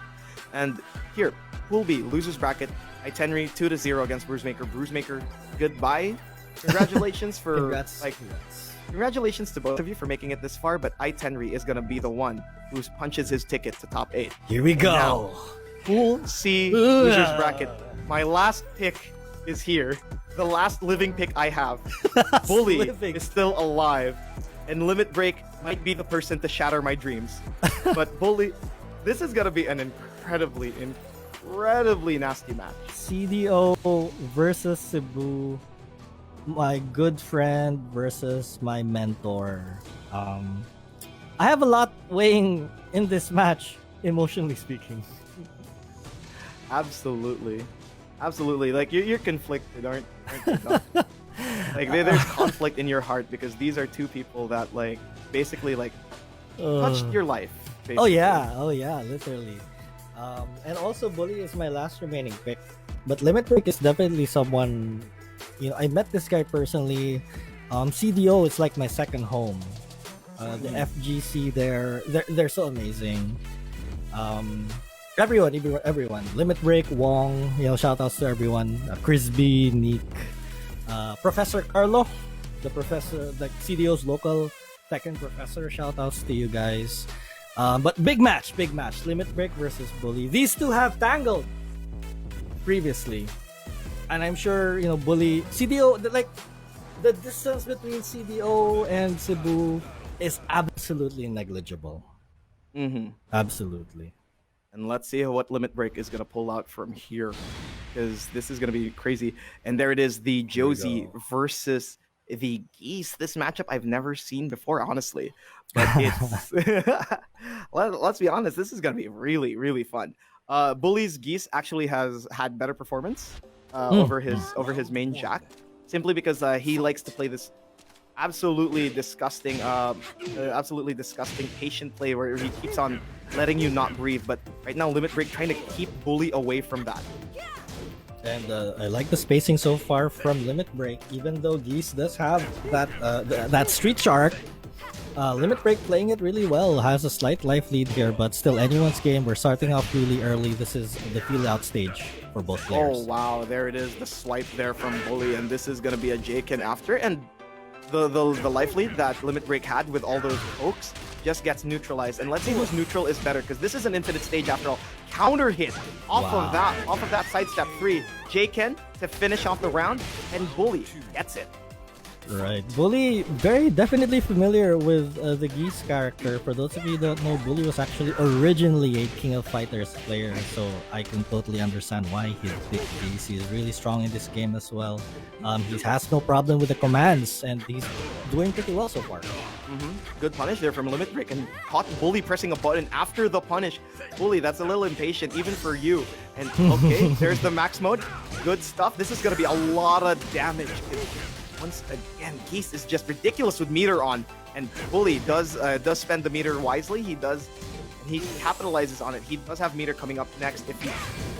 And here, Pool B, losers bracket, iTenri 2-0 against BruiseMaker. BruiseMaker, goodbye. Congratulations for Congrats. congratulations to both of you for making it this far, but iTenri is gonna be the one who punches his ticket to top 8. Here we go. Now, Pool C, losers bracket. My last pick is here. The last living pick I have. BuLLy is still alive. And Limit Break might be the person to shatter my dreams. But BuLLy, this is going to be an incredibly nasty match. CDO versus Cebu. My good friend versus my mentor. I have a lot weighing in this match. emotionally speaking. Absolutely. Absolutely. Like, you're conflicted, aren't you? No. Like, there's conflict in your heart because these are two people that, like, basically, like, touched your life. Basically. Oh yeah, literally. And also, BuLLy is my last remaining pick. But Limit Break is definitely someone, I met this guy personally. CDO is like my second home. The FGC they're so amazing. Everyone. Limit Break, Wong, shout outs to everyone. Crispy, Nick, Professor Carlo, the CDO's local Tekken professor. Shout outs to you guys. But big match. Limit Break versus BuLLy. These two have tangled previously, and I'm sure BuLLy, CDO, the distance between CDO and Cebu is absolutely negligible. Absolutely. And let's see what Limit Break is going to pull out from here, because this is going to be crazy. And there it is, the Josie versus the Geese. This matchup I've never seen before, honestly. But it's let's be honest, this is going to be really, really fun. BuLLy's Geese actually has had better performance over his main Jack, simply because he likes to play this absolutely disgusting patient play where he keeps on letting you not breathe. But right now, Limit Break trying to keep BuLLy away from that. And I like the spacing so far from Limit Break, even though Geese does have that Street Shark. Limit Break playing it really well, has a slight life lead here, but still anyone's game. We're starting off really early. This is the feel out stage for both players. Oh wow, there it is, the swipe there from BuLLy, and this is gonna be a Jaken after, and the life lead that Limit Break had with all those pokes just gets neutralized. And let's see whose neutral is better, because this is an infinite stage after all. Counter hit off of that sidestep 3. Jaken to finish off the round, and BuLLy gets it. Right. BuLLy, very definitely familiar with the Geese character. For those of you who don't know, BuLLy was actually originally a King of Fighters player, so I can totally understand why he picked Geese. He's really strong in this game as well. He has no problem with the commands, and he's doing pretty well so far. Good punish there from Limit Break, and caught BuLLy pressing a button after the punish. BuLLy, that's a little impatient, even for you. And okay, there's the max mode. Good stuff. This is going to be a lot of damage. Once again, Geese is just ridiculous with meter on, and BuLLy does spend the meter wisely. He capitalizes on it. He does have meter coming up next if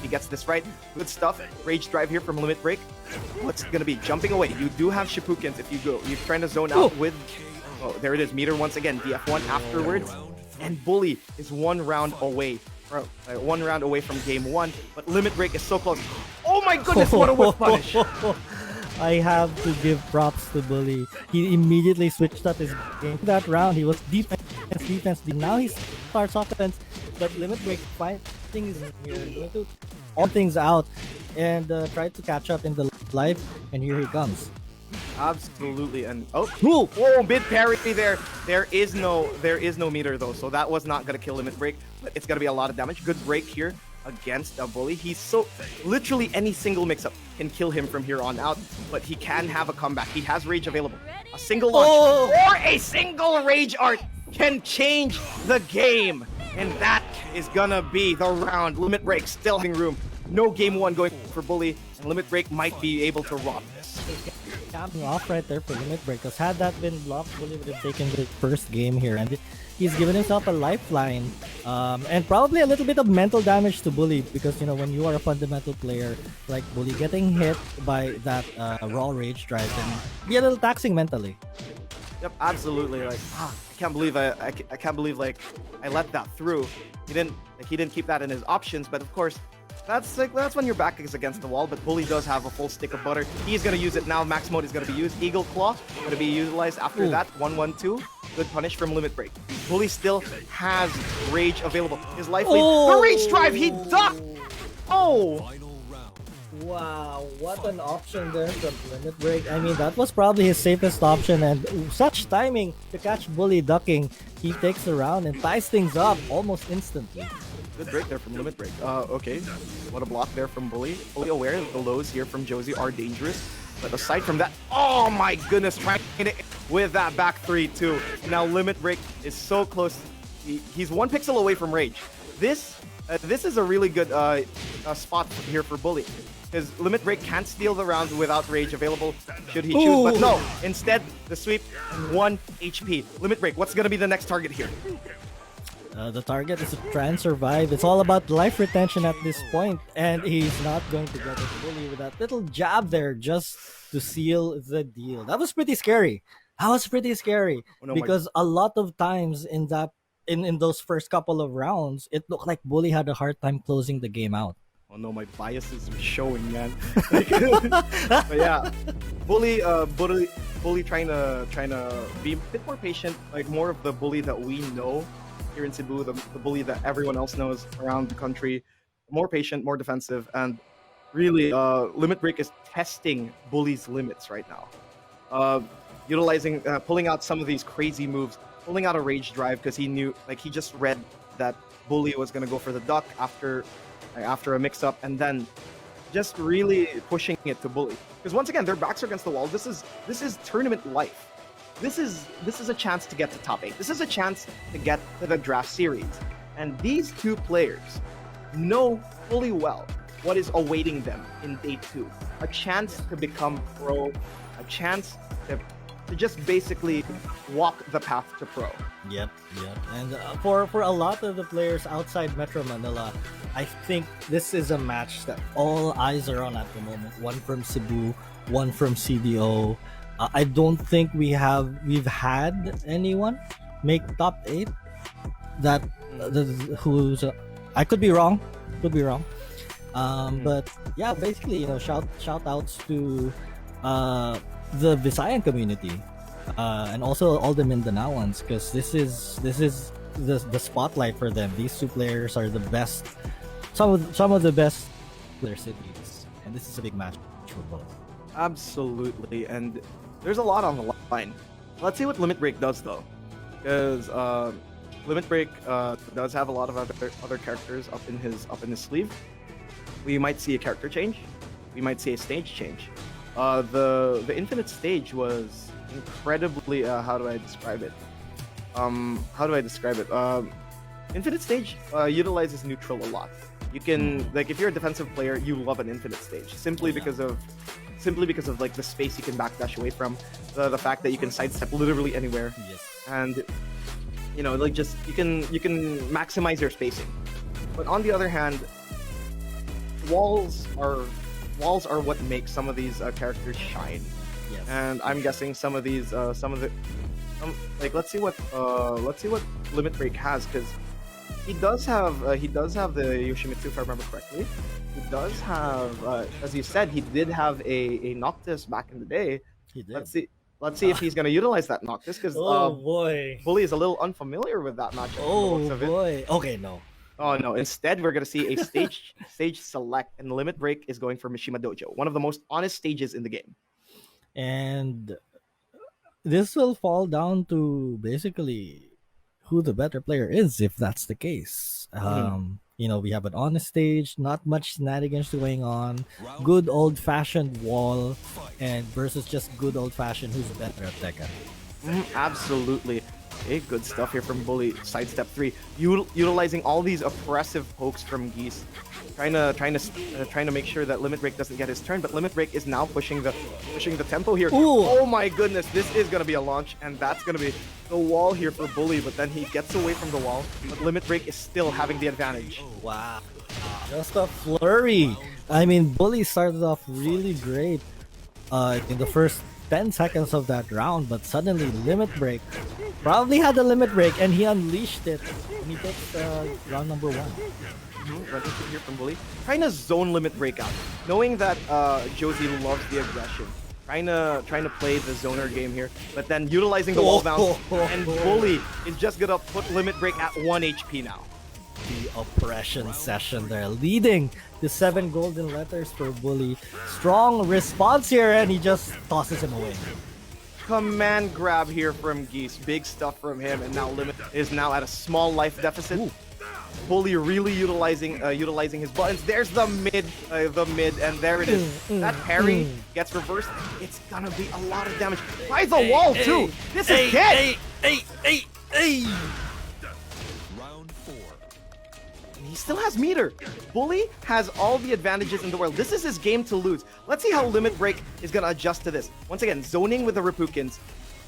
he gets this right. Good stuff. Rage drive here from Limit Break. What's gonna be jumping away? You do have Shippukens if you go. You're trying to zone out with. Oh, there it is. Meter once again. DF1 afterwards, and BuLLy is one round away. One round away from game 1, but Limit Break is so close. Oh my goodness! What a whiff punish! I have to give props to BuLLy. He immediately switched up his game. That round, he was defense. Now he starts offense, but Limit Break fighting is here. Going to all things out and try to catch up in the life, and here he comes. Absolutely, and mid parry there. There is no meter though, so that was not gonna kill Limit Break, but it's gonna be a lot of damage. Good break here against BuLLy. He's so literally any single mix-up can kill him from here on out, but he can have a comeback. He has rage available. A single launch or a single rage art can change the game, and that is gonna be the round. Limit Break still having room. No game 1 going for BuLLy, and Limit Break might be able to rob this. Capping off right there for Limit Break, because had that been blocked, BuLLy would have taken the first game here, and he's given himself a lifeline, and probably a little bit of mental damage to BuLLy, because when you are a fundamental player like BuLLy, getting hit by that raw rage drive can be a little taxing mentally. Yep, absolutely. Like, I can't believe I can't believe like I let that through. He didn't keep that in his options, but of course. That's when your back is against the wall, but BuLLy does have a full stick of butter. He's going to use it now. Max mode is going to be used. Eagle Claw going to be utilized after that. 1-1-2. Good punish from Limit Break. BuLLy still has rage available. His life lead. The rage drive! He ducked! Oh! Wow, what an option there from Limit Break. I mean, that was probably his safest option, and such timing to catch BuLLy ducking. He takes the round and ties things up almost instantly. Good break there from Limit Break. Okay. What a block there from BuLLy. Fully aware that the lows here from Josie are dangerous. But aside from that, oh my goodness, trying it with that back 3 too. Now Limit Break is so close. He's 1 pixel away from rage. this is a really good spot here for BuLLy. Because Limit Break can't steal the round without rage available should he choose. But no, instead, the sweep, 1 HP. Limit Break, what's going to be the next target here? The target is to try and survive. It's all about life retention at this point, and he's not going to get it BuLLy with that little jab there just to seal the deal. That was pretty scary. Because a lot of times in those first couple of rounds, it looked like BuLLy had a hard time closing the game out. Oh no, my biases are showing, man. But yeah, BuLLy trying to be a bit more patient, like more of the BuLLy that we know here in Cebu, the BuLLy that everyone else knows around the country. More patient, more defensive, and really, Limit Break is testing BuLLy's limits right now. Utilizing, pulling out some of these crazy moves, pulling out a rage drive because he knew, like he just read that BuLLy was gonna go for the duck after a mix-up, and then just really pushing it to BuLLy. Because once again, their backs are against the wall. This is tournament life. This is a chance to get to top 8. This is a chance to get to the draft series. And these two players know fully well what is awaiting them in day 2. A chance to become pro, a chance to just basically walk the path to pro. Yep. And for a lot of the players outside Metro Manila, I think this is a match that all eyes are on at the moment. One from Cebu, one from CDO. I don't think we've had anyone make top 8 that who's I could be wrong. But yeah, basically, shout outs to the Visayan community, and also all the Mindanaoans, because this is the spotlight for them. These two players are the best, some of the best player cities, and this is a big match for both. Absolutely, and there's a lot on the line. Let's see what Limit Break does though, because Limit Break does have a lot of other characters up in his sleeve. We might see a character change. We might see a stage change. The Infinite stage was incredibly how do I describe it? Infinite stage utilizes neutral a lot. You can, like, if you're a defensive player, you love an Infinite stage simply because of like the space you can backdash away from, the fact that you can sidestep literally anywhere. Yes. And like just you can maximize your spacing. But on the other hand, walls are what make some of these characters shine. Yes. And I'm guessing some of these like let's see what Limit Break has, because he does have the Yoshimitsu, if I remember correctly. He does have, as you said, he did have a Noctis back in the day. He did. Let's see if he's gonna utilize that Noctis, because boy, BuLLy is a little unfamiliar with that matchup. Oh boy. Okay, no. Oh no! Instead, we're gonna see a stage select, and Limit Break is going for Mishima Dojo, one of the most honest stages in the game. And this will fall down to basically who the better player is, if that's the case. We have an honest stage, not much shenanigans going on, good old-fashioned wall, and versus just good old-fashioned who's better at Tekken. Absolutely. Okay, good stuff here from BuLLy. Sidestep 3, utilizing all these oppressive pokes from Geese, trying to make sure that Limit Break doesn't get his turn. But Limit Break is now pushing the tempo here. Ooh. Oh my goodness, this is gonna be a launch, and that's gonna be the wall here for BuLLy. But then he gets away from the wall, but Limit Break is still having the advantage. Wow, just a flurry. I mean, BuLLy started off really great in the first 10 seconds of that round, but suddenly Limit Break probably had a Limit Break, and he unleashed it, and he takes round number 1. Running here from BuLLy, trying to zone Limit Break out, knowing that Josie loves the aggression, trying to play the zoner game here, but then utilizing the wall bounce, and BuLLy is just gonna put Limit Break at 1 HP now. The oppression session there, leading to 7 golden letters for BuLLy. Strong response here, and he just tosses him away. Command grab here from Geese, big stuff from him, and now Limit is now at a small life deficit. Ooh. BuLLy really utilizing his buttons. There's the mid, and there it is. That parry gets reversed. It's gonna be a lot of damage. By the wall too. This is dead. he still has meter. BuLLy has all the advantages in the world. This is his game to lose. Let's see how Limit Break is going to adjust to this. Once again, zoning with the Repukins.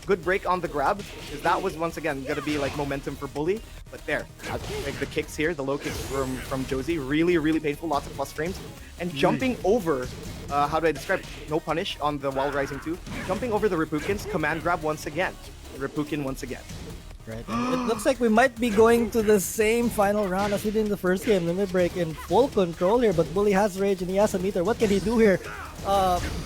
Good break on the grab, because that was once again going to be like momentum for BuLLy. But there, like the kicks here, the low kicks from Josie, really painful, lots of plus frames. And jumping over, how do I describe it? No punish on the wall rising 2. Jumping over the Repukins, command grab once again. Repukin once again. Right. And it looks like we might be going to the same final round as we did in the first game. Limit Break in full control here, but BuLLy has rage and he has a meter. What can he do here?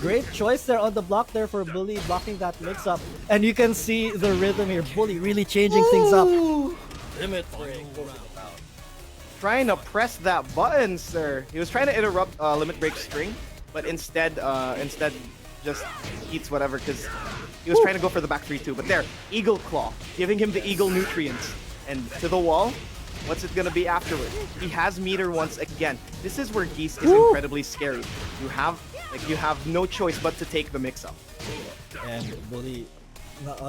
Great choice there on the block there for BuLLy, blocking that mix-up. And you can see the rhythm here. BuLLy really changing things up. Limit Break. Trying to press that button, sir. He was trying to interrupt Limit Break string, but instead just eats whatever, because he was trying to go for the back 3-2, but there, Eagle Claw, giving him the Eagle nutrients. And to the wall, what's it gonna be afterward? He has meter once again. This is where Geese is incredibly scary. You have no choice but to take the mix-up. And BuLLy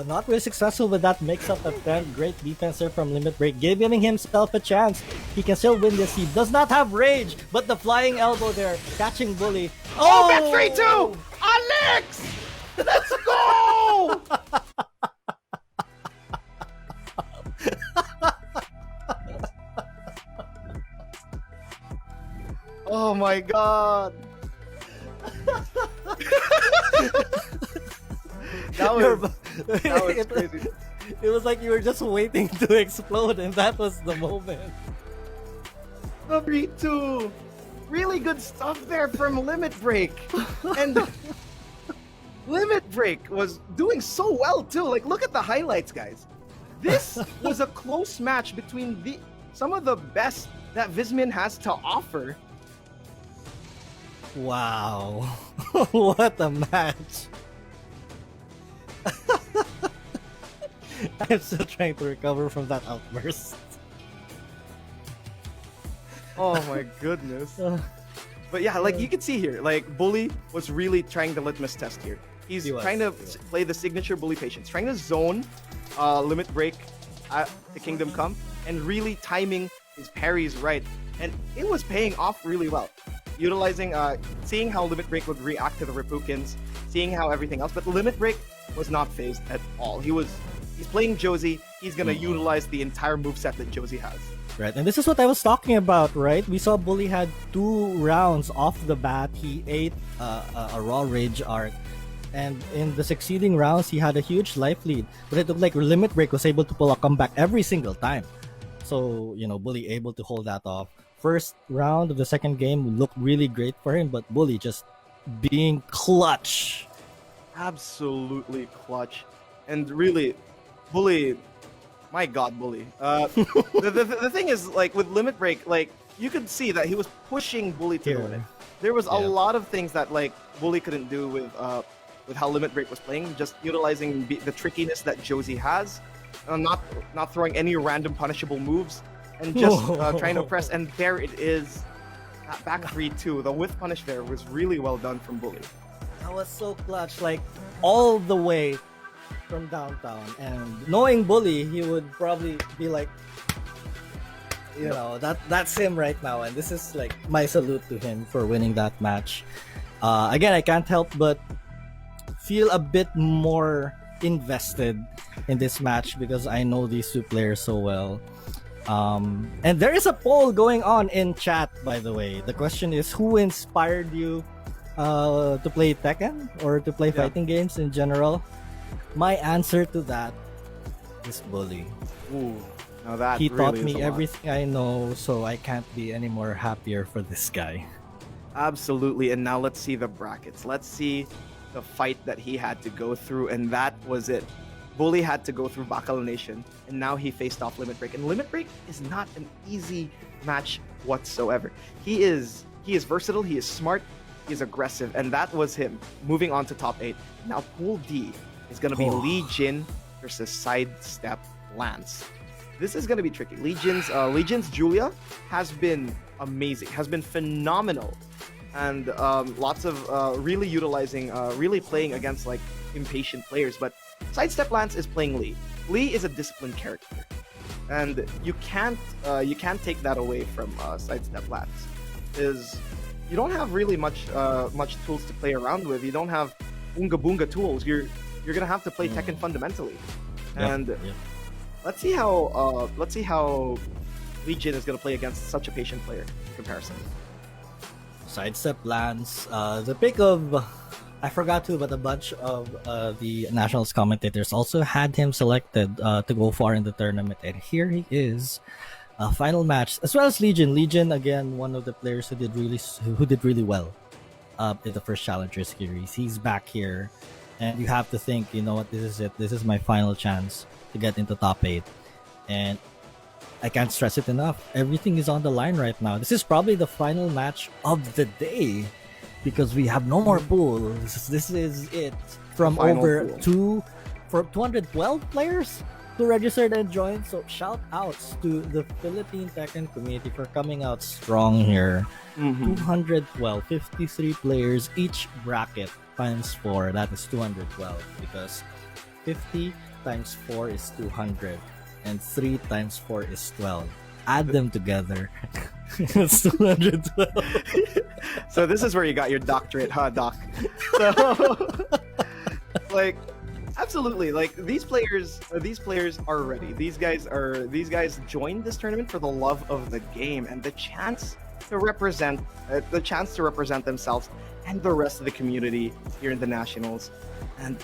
not really successful with that mix-up attempt. Great defense there from Limit Break, giving himself a chance. He can still win this. He does not have rage, but the flying elbow there, catching BuLLy. Oh, back 3-2! Alex! Let's go! Oh my god. that was crazy. It was like you were just waiting to explode, and that was the moment. 3-2. Really good stuff there from Limit Break. And Limit Break was doing so well too. Like, look at the highlights, guys. This was a close match between some of the best that Vismin has to offer. Wow. What a match. I'm still trying to recover from that outburst. Oh my goodness. But yeah, like you can see here, like BuLLy was really trying the litmus test here. He's trying to play the signature BuLLy patience, trying to zone Limit Break at the Kingdom Come, and really timing his parries right. And it was paying off really well. Utilizing, seeing how Limit Break would react to the Repukins, seeing how everything else. But Limit Break was not phased at all. He's playing Josie. He's gonna utilize the entire moveset that Josie has. Right, and this is what I was talking about, right? We saw BuLLy had 2 rounds off the bat. He ate a raw rage art, and in the succeeding rounds, he had a huge life lead. But it looked like Limit Break was able to pull a comeback every single time. So, you know, BuLLy able to hold that off. First round of the second game looked really great for him, but BuLLy just being clutch. Absolutely clutch. And really, BuLLy, my god, BuLLy. The thing is, like, with Limit Break, like, you could see that he was pushing BuLLy to the limit. There was a lot of things that, like, BuLLy couldn't do with how Limit Break was playing, just utilizing the trickiness that Josie has, not throwing any random punishable moves, and just trying to press. And there it is, that back 3-2. The whiff punish there was really well done from BuLLy. That was so clutch, like, all the way from downtown. And knowing BuLLy, he would probably be like, you know, that's him right now. And this is like my salute to him for winning that match. Again, I can't help but feel a bit more invested in this match because I know these two players so well. And there is a poll going on in chat, by the way. The question is, who inspired you to play Tekken or to play fighting games in general? My answer to that is BuLLy. Ooh, now that he really taught is me a lot. everything I know, so I can't be any more happier for this guy. Absolutely. And now let's see the brackets. Let's see the fight that he had to go through, and that was it. BuLLy had to go through Bacalo Nation, and now he faced off Limit Break. And Limit Break is not an easy match whatsoever. He is versatile, he is smart, he is aggressive, and that was him moving on to top 8. Now Pool D is going to be Lee Jin versus SideStepLance. This is going to be tricky. Legion's Julia has been amazing, has been phenomenal, and lots of really utilizing, really playing against like impatient players. But SideStepLance is playing Lee. Lee is a disciplined character, and you can't take that away from SideStepLance. Is you don't have really much tools to play around with. You don't have Boonga Boonga tools. You're gonna have to play Tekken fundamentally, and let's see how Legion is gonna play against such a patient player in comparison. SideStepLance, the pick of, I forgot to, but a bunch of the Nationals commentators also had him selected to go far in the tournament, and here he is, final match, as well as Legion. Legion, again, one of the players who did really well in the first Challenger Series. He's back here, and you have to think, you know what, this is it. This is my final chance to get into top 8, and I can't stress it enough. Everything is on the line right now. This is probably the final match of the day because we have no more pools. This is it. From over 212 players who registered and joined. So shout outs to the Philippine Tekken community for coming out strong here. 212, 53 players, each bracket times 4. That is 212 because 50 times 4 is 200. And 3 times 4 is 12. Add them together. It's 212. So this is where you got your doctorate, huh, Doc? So, like, absolutely. Like these players are ready. These guys joined this tournament for the love of the game and the chance to represent themselves and the rest of the community here in the Nationals. And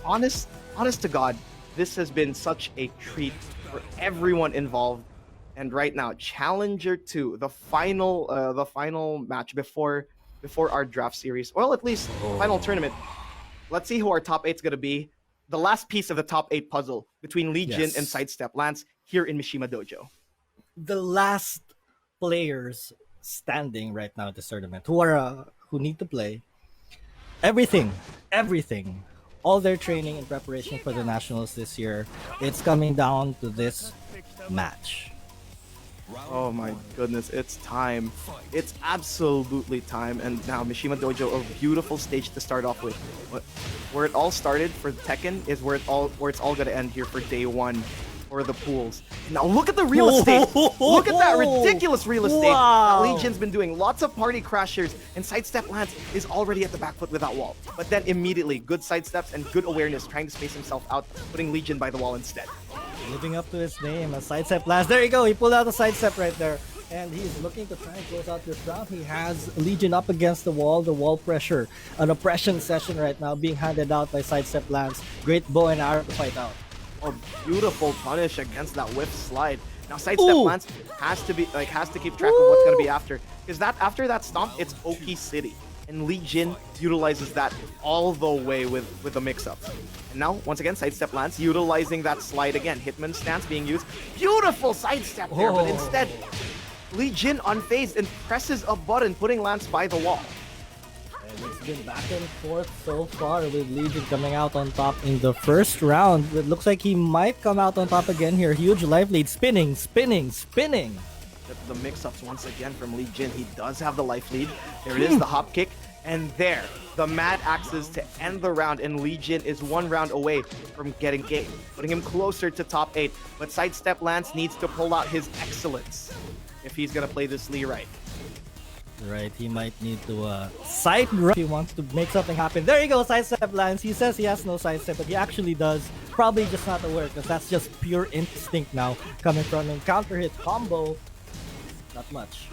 honest to God, this has been such a treat for everyone involved. And right now, Challenger 2, the final match before our draft series, well, at least final tournament. Let's see who our top 8 is going to be. The last piece of the top 8 puzzle between Legion and SideStepLance here in Mishima Dojo. The last players standing right now at this tournament who need to play everything. All their training and preparation for the Nationals this year, it's coming down to this match. Oh my goodness, it's time. It's absolutely time. And now Mishima Dojo, a beautiful stage to start off with. But where it all started for Tekken is where it's all gonna end here for day 1 for the pools. Now look at the real estate. Look at that ridiculous real estate. Wow. Now, Legion's been doing lots of party crashers, and SideStepLance is already at the back foot with that wall. But then immediately, good sidesteps and good awareness, trying to space himself out, putting Legion by the wall instead. Living up to his name, a SideStepLance. There you go. He pulled out a sidestep right there. And he's looking to try and close out this round. He has Legion up against the wall pressure. An oppression session right now being handed out by SideStepLance. Great bow and arrow to fight out. A beautiful punish against that whiff slide. Now SideStepLance has to keep track of what's gonna be after. Because after that stomp, it's Oki City. And Legion utilizes that all the way with the mix-up. And now, once again, SideStepLance utilizing that slide again. Hitman stance being used. Beautiful sidestep there, but instead, Legion unfazed and presses a button, putting Lance by the wall. And it's been back and forth so far with Legion coming out on top in the first round. It looks like he might come out on top again here. Huge life lead. Spinning. The mix-ups once again from Legion. He does have the life lead. There it is, the hop kick. And there, the mad axes to end the round. And Legion is 1 round away from getting game, putting him closer to top 8. But SideStepLance needs to pull out his excellence if he's going to play this Lee right. Right, he might need to side run if he wants to make something happen. There you go, SideStepLance. He says he has no sidestep, but he actually does. Probably just not aware, because that's just pure instinct now coming from him. Counter hit combo. Not much.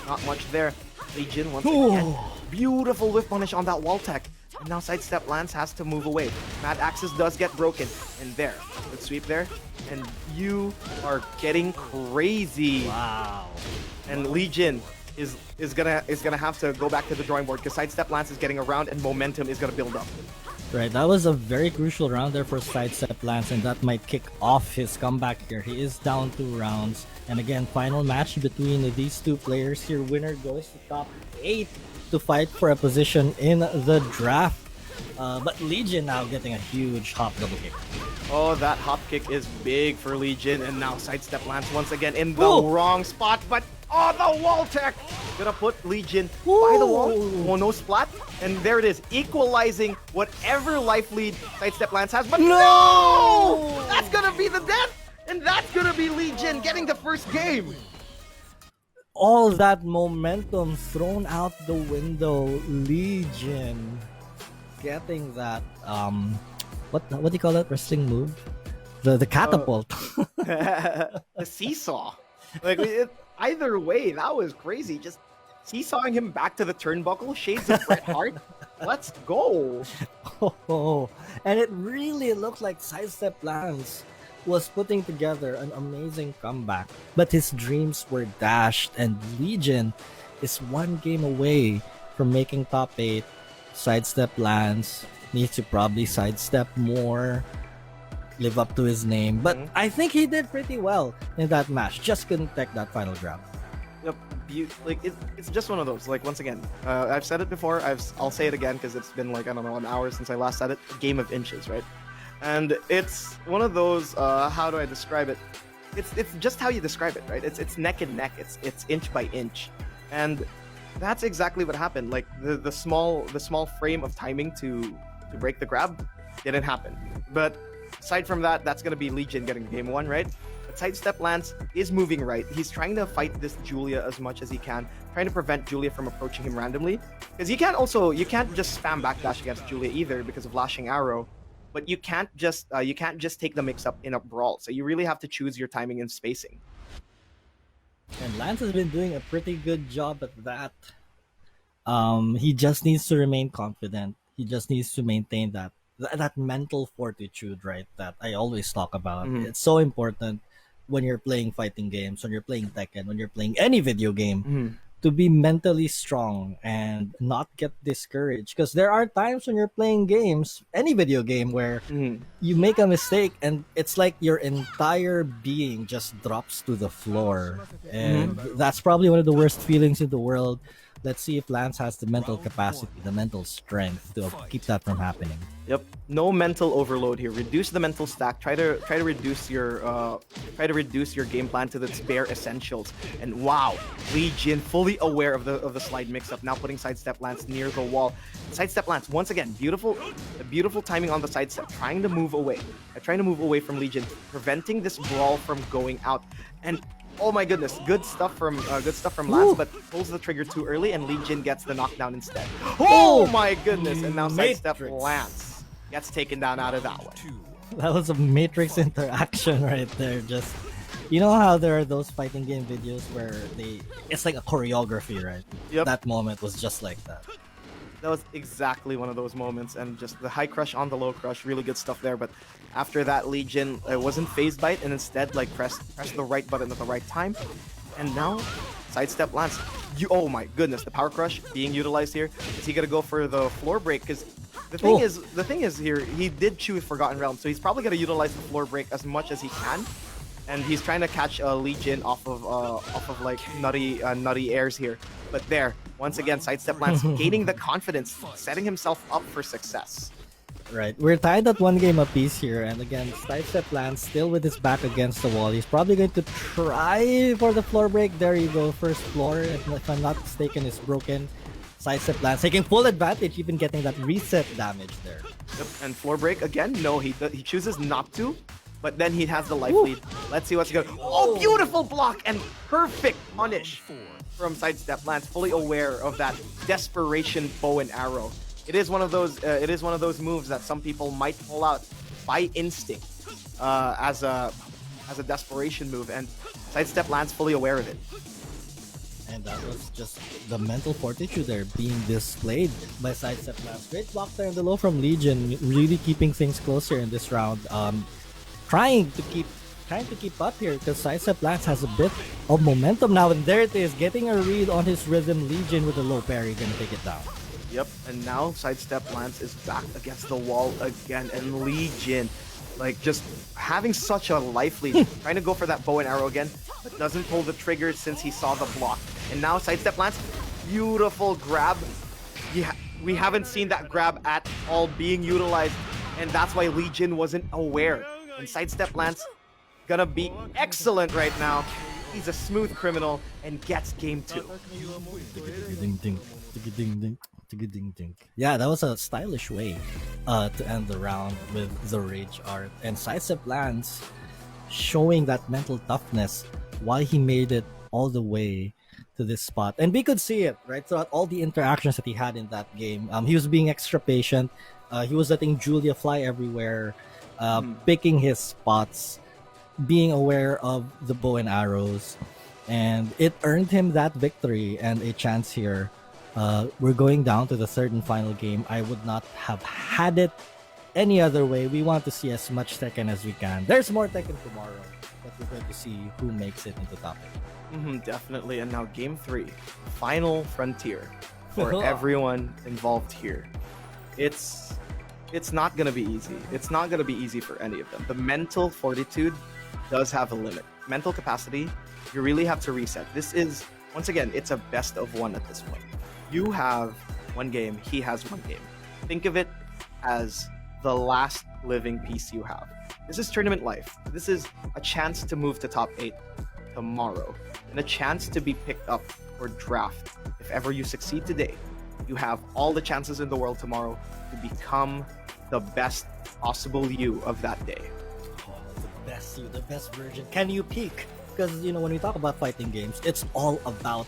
Not much there. Legion once again. Beautiful whiff punish on that wall tech. And now SideStepLance has to move away. Mad Axis does get broken. And there, good sweep there. And you are getting crazy. Wow. And Legion is gonna have to go back to the drawing board because SideStepLance is getting around and momentum is gonna build up. Right, that was a very crucial round there for SideStepLance, and that might kick off his comeback here. He is down 2 rounds. And again, final match between these 2 players here. Winner goes to top 8 to fight for a position in the draft. But Legion now getting a huge hop double kick. Oh, that hop kick is big for Legion. And now SideStepLance once again in the wrong spot. But, the wall tech! Gonna put Legion by the wall. Oh, no splat. And there it is, equalizing whatever life lead SideStepLance has. But no! That's gonna be the death! And that's gonna be Lee Jin getting the first game. All that momentum thrown out the window. Legion getting that what do you call that wrestling move? The catapult. The seesaw. Like either way, that was crazy. Just seesawing him back to the turnbuckle. Shades of Bret Hart. Let's go. Oh, and it really looked like SideStepLance was putting together an amazing comeback, but his dreams were dashed, and Legion is one game away from making top 8. SideStepLance needs to probably sidestep more, live up to his name, but I think he did pretty well in that match. Just couldn't take that final grab. Yep, it's just one of those. Like once again, I've said it before. I'll say it again because it's been like I don't know an hour since I last said it. A game of inches, right? And it's one of those. How do I describe it? It's just how you describe it, right? It's neck and neck. It's inch by inch, and that's exactly what happened. Like the small frame of timing to break the grab didn't happen. But aside from that, that's gonna be Legion getting game 1, right? But SideStepLance is moving right. He's trying to fight this Julia as much as he can, trying to prevent Julia from approaching him randomly. Because you can't just spam backdash against Julia either because of Lashing Arrow. But you can't just take the mix up in a brawl. So you really have to choose your timing and spacing. And Lance has been doing a pretty good job at that. He just needs to remain confident. He just needs to maintain that mental fortitude, right? That I always talk about. It's so important when you're playing fighting games, when you're playing Tekken, when you're playing any video game, to be mentally strong and not get discouraged. Because there are times when you're playing games, any video game, where you make a mistake and it's like your entire being just drops to the floor. And that's probably one of the worst feelings in the world. Let's see if Lance has the mental capacity, the mental strength to keep that from happening. Yep, no mental overload here. Reduce the mental stack. Try to reduce your game plan to its bare essentials. And wow, Legion fully aware of the slide mix-up. Now putting SideStepLance near the wall. SideStepLance once again, beautiful timing on the sidestep, trying to move away from Legion, preventing this brawl from going out. And oh my goodness, good stuff from Lance, but pulls the trigger too early, and Legion gets the knockdown instead. Oh my goodness, and now SideStepLance gets taken down out of that one. That was a Matrix interaction right there. Just, you know how there are those fighting game videos where it's like a choreography, right? Yep. That moment was just like that. That was exactly one of those moments, and just the high crush on the low crush, really good stuff there. But after that, Legion wasn't phased by it, and instead like pressed the right button at the right time. And now, SideStepLance, oh my goodness, the power crush being utilized here. Is he gonna go for the floor break? Because the thing is here, he did choose Forgotten Realm, so he's probably gonna utilize the floor break as much as he can. And he's trying to catch Legion off of like nutty airs here. But there, once again, SideStepLance gaining the confidence, setting himself up for success. Right, we're tied at 1 game apiece here, and again, SideStepLance still with his back against the wall. He's probably going to try for the floor break. There you go, first floor, if I'm not mistaken, is broken. SideStepLance taking full advantage, even getting that reset damage there. Yep, and floor break again. No, he chooses not to. But then he has the life lead. Let's see what's going to go. Oh, beautiful block and perfect punish from SideStepLance, fully aware of that desperation bow and arrow. It is one of those moves that some people might pull out by instinct as a desperation move, and SideStepLance fully aware of it. And that was just the mental fortitude there being displayed by SideStepLance. Great block there in the low from Legion, really keeping things closer in this round. Trying to keep up here because SideStepLance has a bit of momentum now, and there it is, getting a read on his rhythm. Legion with a low parry, gonna take it down. Yep, and now SideStepLance is back against the wall again, and Legion, like, just having such a life lead, trying to go for that bow and arrow again, but doesn't pull the trigger since he saw the block. And now SideStepLance, beautiful grab. We haven't seen that grab at all being utilized, and that's why Legion wasn't aware. And SideStepLance gonna be excellent right now. He's a smooth criminal and gets game 2. Yeah, that was a stylish way to end the round with the Rage Art. And SideStepLance showing that mental toughness why he made it all the way to this spot. And we could see it, right? Throughout all the interactions that he had in that game. He was being extra patient. He was letting Julia fly everywhere, picking his spots, being aware of the bow and arrows. And it earned him that victory and a chance here. We're going down to the third and final game. I would not have had it any other way. We want to see as much Tekken as we can. There's more Tekken tomorrow, but we're going to see who makes it into top 8. Definitely. And now game 3, final frontier for everyone involved here. It's not gonna be easy. It's not gonna be easy for any of them. The mental fortitude does have a limit. Mental capacity, you really have to reset. This is, once again, it's a best of 1 at this point. You have 1 game, he has 1 game. Think of it as the last living piece you have. This is tournament life. This is a chance to move to top 8 tomorrow, and a chance to be picked up for draft. If ever you succeed today, you have all the chances in the world tomorrow to become the best possible you of that day. Oh, the best you, the best version. Can you peak? Because, when we talk about fighting games, it's all about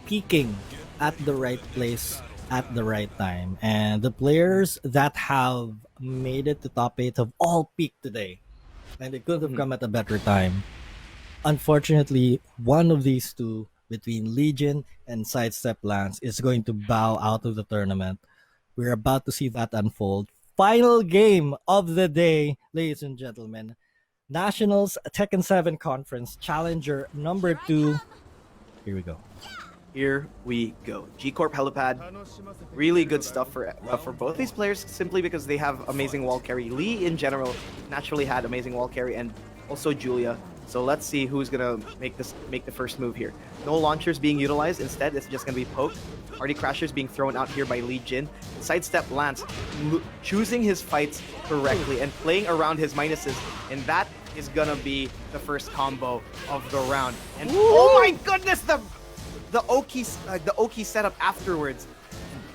peaking at the right place at the right time. And the players that have made it to top 8 have all peaked today. And it could have come at a better time. Unfortunately, one of these two, between Legion and SideStepLance, is going to bow out of the tournament. We're about to see that unfold. Final game of the day, ladies and gentlemen. Nationals Tekken 7 Conference Challenger number 2. Here we go. Here we go. G-Corp Helipad. Really good stuff for both these players, simply because they have amazing wall carry. Lee, in general, naturally had amazing wall carry, and also Julia. So let's see who's gonna make the first move here. No launchers being utilized. Instead, it's just gonna be poked. Party Crashers being thrown out here by Lee Jin. SideStepLance choosing his fights correctly and playing around his minuses, and that is gonna be the first combo of the round. And oh my goodness, the Oki setup afterwards.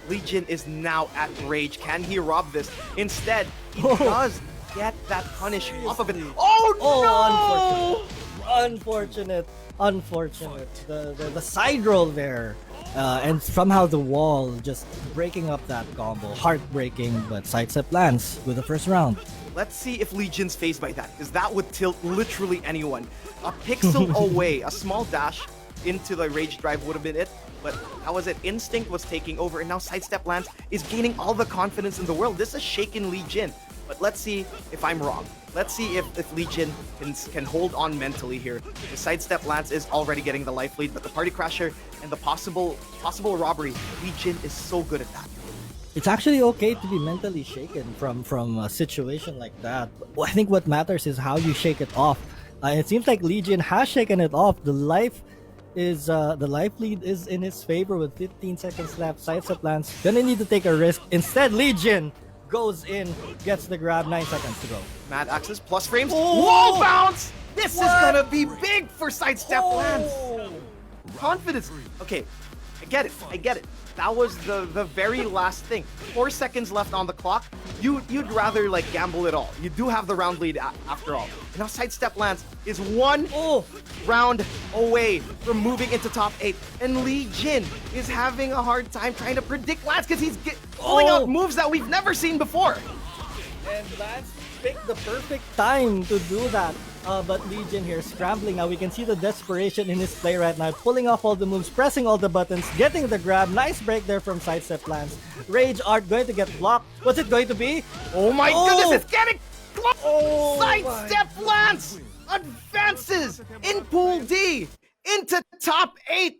Legion is now at rage. Can he rob this? Instead, he does get that punish off of it. Oh no! Unfortunate. The side roll there. And somehow the wall just breaking up that combo. Heartbreaking, but SideStepLance with the first round. Let's see if Legion's phased by that, because that would tilt literally anyone. A pixel away, a small dash into the rage drive would have been it, but how was it? Instinct was taking over, and now SideStepLance is gaining all the confidence in the world. This is shaken Legion, but let's see if I'm wrong. Let's see if Legion can hold on mentally here. The SideStepLance is already getting the life lead, but the Party Crasher and the possible robbery, Legion is so good at that. It's actually okay to be mentally shaken from a situation like that. I think what matters is how you shake it off. It seems like Legion has shaken it off. The life lead is in his favor with 15 seconds left. SideStepLance gonna need to take a risk. Instead, Legion goes in, gets the grab, 9 seconds to go. Mad Axis plus frames. Wall bounce! This is gonna be big for SideStepLance. Confidence. Okay, I get it. That was the very last thing. 4 seconds left on the clock. You'd rather gamble it all. You do have the round lead after all. And now SideStepLance is one round away from moving into top 8. And Lee Jin is having a hard time trying to predict Lance because he's pulling out moves that we've never seen before. And Lance picked the perfect time to do that. But Legion here scrambling. Now we can see the desperation in his play right now. Pulling off all the moves, pressing all the buttons, getting the grab. Nice break there from SideStepLance. Rage Art going to get blocked. What's it going to be? Oh my goodness, it's getting close! SideStepLance advances in Pool D into top 8.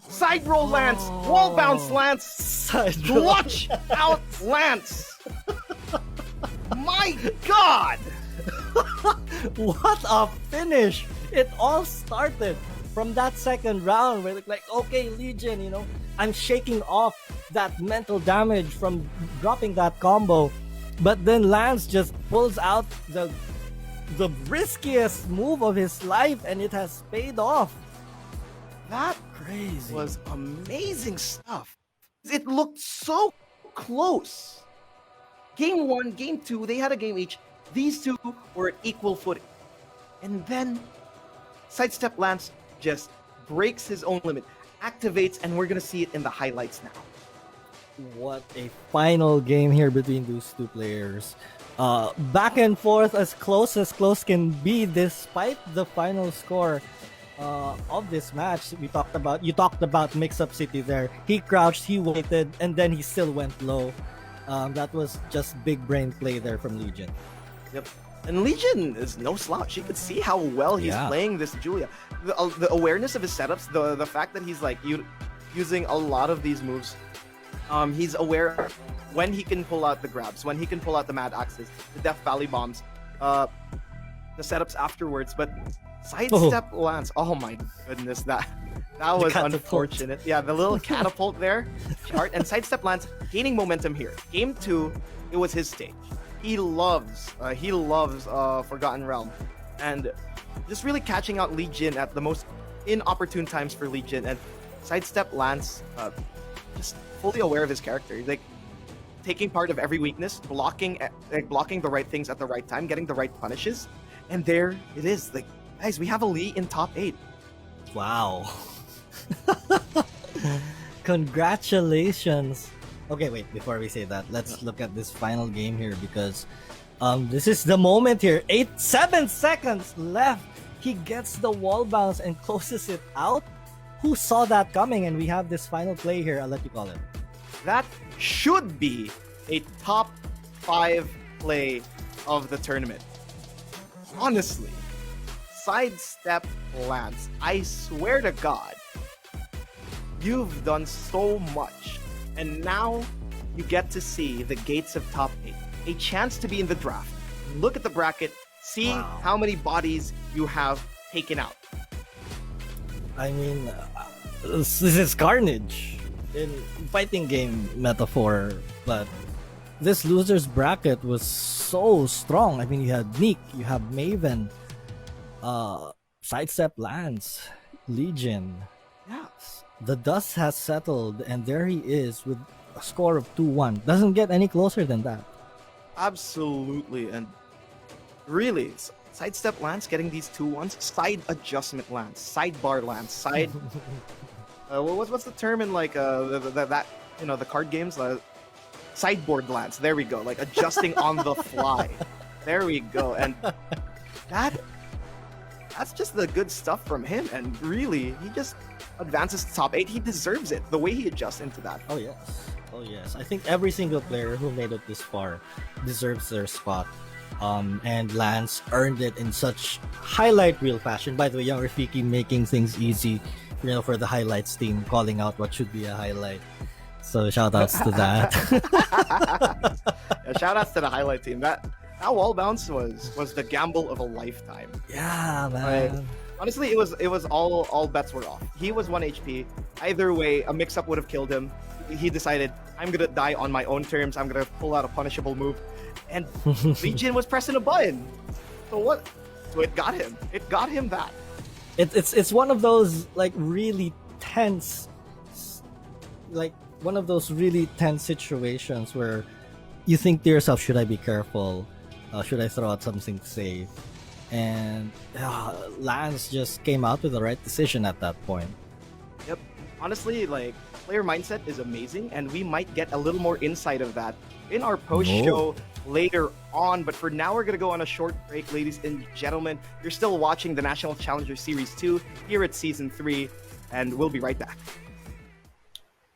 Side roll Lance, wall bounce Lance, clutch out Lance. My God! What a finish! It all started from that second round where okay, Legion, I'm shaking off that mental damage from dropping that combo. But then Lance just pulls out the riskiest move of his life, and it has paid off. That Crazy. Was amazing stuff. It looked so close. Game 1, Game 2, they had a game each. These two were at equal footing. And then SideStepLance just breaks his own limit, activates, and we're gonna see it in the highlights now. What a final game here between those two players. Back and forth as close can be, despite the final score of this match. You talked about mix-up City there. He crouched, he waited, and then he still went low. That was just big brain play there from Legion. Yep. And Legion is no slouch. You could see how well he's playing this Julia. The awareness of his setups, the fact that he's like using a lot of these moves. He's aware when he can pull out the grabs, when he can pull out the Mad Axes, the Death Valley bombs, the setups afterwards. But SideStepLance, oh my goodness, that was unfortunate. Yeah, the little catapult there, chart, and SideStepLance gaining momentum here. Game 2, it was his stage. He loves Forgotten Realm, and just really catching out Legion at the most inopportune times for Legion. And SideStepLance, just fully aware of his character, like taking part of every weakness, blocking the right things at the right time, getting the right punishes, and there it is. Like, guys, we have a Lee in top 8. Wow. Congratulations. Okay, wait, before we say that, let's look at this final game here, because this is the moment here. 7 seconds left. He gets the wall bounce and closes it out. Who saw that coming? And we have this final play here. I'll let you call it. That should be a top 5 play of the tournament. Honestly, SideStepLance, I swear to God, you've done so much. And now you get to see the gates of top 8. A chance to be in the draft. Look at the bracket, see how many bodies you have taken out. I mean, this is carnage in fighting game metaphor, but this loser's bracket was so strong. I mean, you had Nick, you have Maiven, SideStepLance, Legion. Yeah. The dust has settled, and there he is with a score of 2-1. Doesn't get any closer than that. Absolutely, and really, SideStepLance getting these 2-1s, side adjustment lance, sidebar lance, side. What's the term in like that the card games? Sideboard lance. There we go. Like adjusting on the fly. There we go, and that's just the good stuff from him. And really, he just advances to top 8. He deserves it. The way he adjusts into that. Oh yes. I think every single player who made it this far deserves their spot. And Lance earned it in such highlight reel fashion. By the way, young Rafiki making things easy, for the highlights team, calling out what should be a highlight. So shout outs to that. Yeah, shout outs to the highlight team. That wall bounce was the gamble of a lifetime. Yeah, man. Right? Honestly, it was all bets were off. He was 1 HP. Either way, a mix-up would have killed him. He decided, I'm gonna die on my own terms. I'm gonna pull out a punishable move. And Legion was pressing a button. So what? So it got him. It got him that. It's one of those like really tense, like one of those really tense situations where you think to yourself, should I be careful? Should I throw out something safe? And Lance just came out with the right decision at that point. Yep. Honestly, like, player mindset is amazing, and we might get a little more insight of that in our post-show later on. But for now, we're going to go on a short break, ladies and gentlemen. You're still watching the National Challenger Series 2 here at Season 3, and we'll be right back.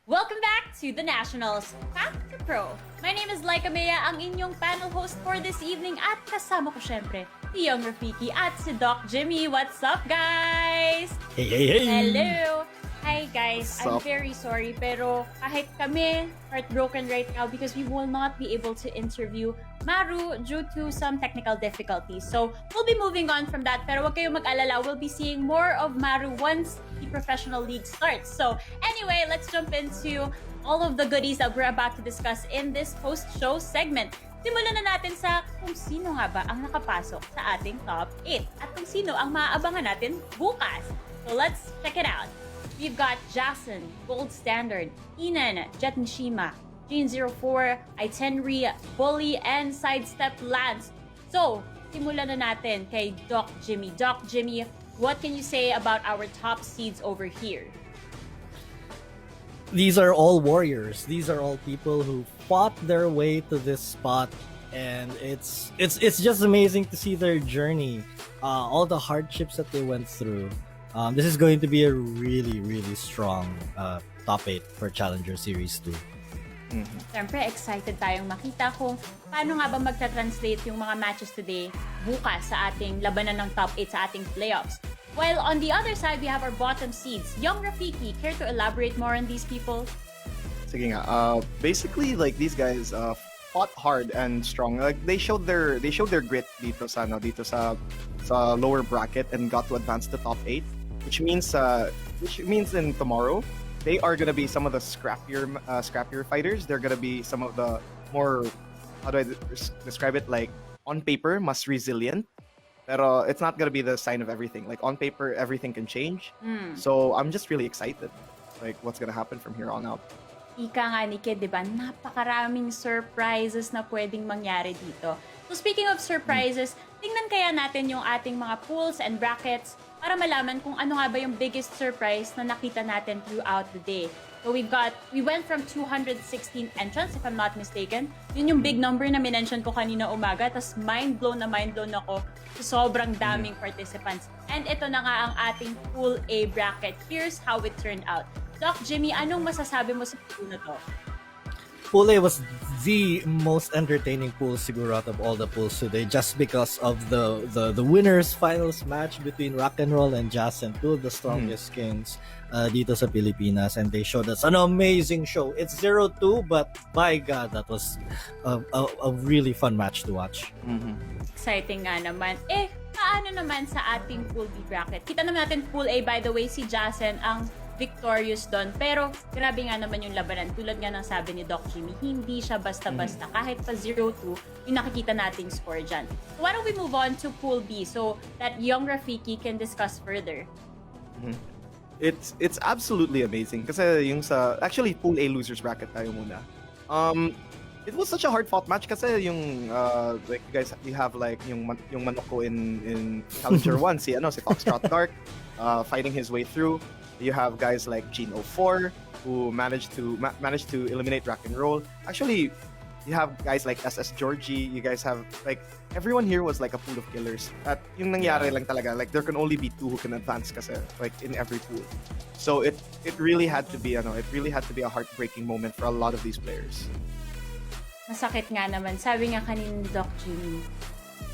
Welcome back to the Nationals Path to Pro. My name is Laika Mea, ang inyong panel host for this evening, at kasama ko syempre si Young Rafiki at si Doc Jimmy. What's up, guys? Hey. Hello. Hi guys, What's I'm up? very sorry, pero kahit kami heartbroken right now because we will not be able to interview Maru due to some technical difficulties. So we'll be moving on from that, pero wag kayong mag-alala, we'll be seeing more of Maru once the professional league starts. So anyway, let's jump into all of the goodies that we're about to discuss in this post-show segment. Simulan na natin sa kung sino nga ba ang nakapasok sa ating top 8 at kung sino ang maaabangan natin bukas. So let's check it out. We've got Jason, Gold Standard, Keenan, Jetmishima, Gene04, iTenri, BuLLy, and SideStepLance. So, simulan na natin kay Doc Jimmy. Doc Jimmy, what can you say about our top seeds over here? These are all warriors. These are all people who fought their way to this spot, and it's just amazing to see their journey, all the hardships that they went through. This is going to be a really strong top 8 for Challenger Series 2. Siyempre, excited tayong makita kung paano nga ba magta-translate yung mga matches today bukas sa ating labanan ng top 8 sa ating playoffs. While on the other side, we have our bottom seeds. Young Rafiki, care to elaborate more on these people? Sige nga, basically like these guys fought hard and strong. Like they showed their grit dito sa lower bracket and got to advance to top 8, which means in tomorrow they are gonna be some of the scrappier fighters. They're gonna be some of the more, how do I describe it, like on paper mas resilient. Pero it's not gonna be the sign of everything. Like on paper, everything can change. So I'm just really excited, like what's gonna happen from here on out. Ika nga ni Kid, diba? Napakaraming surprises na pwedeng mangyari dito. So speaking of surprises, tingnan kaya natin yung ating mga pools and brackets para malaman kung ano nga ba yung biggest surprise na nakita natin throughout the day. So we went from 216 entrants, if I'm not mistaken. Yun yung big number na minention ko kanina umaga. Tapos mind blown ako sa sobrang daming participants. And ito na nga ang ating Pool A bracket. Here's how it turned out. Doc Jimmy, anong masasabi mo sa pool na to? Pool A was the most entertaining pool siguro out of all the pools today, just because of the winners finals match between Rakenrol and JSSN, two of the strongest skins dito sa Pilipinas, and they showed us an amazing show. It's 0-2, but by God, that was a really fun match to watch. Exciting nga naman. Paano naman sa ating Pool B bracket? Kita naman natin Pool A, by the way, si JSSN ang victorious doon. Pero grabe nga naman yung labanan. Tulad nga ng sabi ni Doc Jimmy, hindi siya basta-basta. Kahit pa 0-2, yung nakikita nating score dyan. So why don't we move on to Pool B so that young Rafiki can discuss further? It's absolutely amazing. Kasi yung actually Pool A losers bracket tayo muna. It was such a hard-fought match kasi yung like you have like yung manok ko in Challenger 1 si FoxtrotDark fighting his way through. You have guys like Gene04 who managed to eliminate Rakenrol. Actually, you have guys like SS Georgie. You guys have like everyone here was like a pool of killers. At yung nangyari lang talaga, like there can only be 2 who can advance kasi like in every pool. So it really had to be a heartbreaking moment for a lot of these players. Masakit nga naman. Sabi nga kanina ni Doc Jimmy,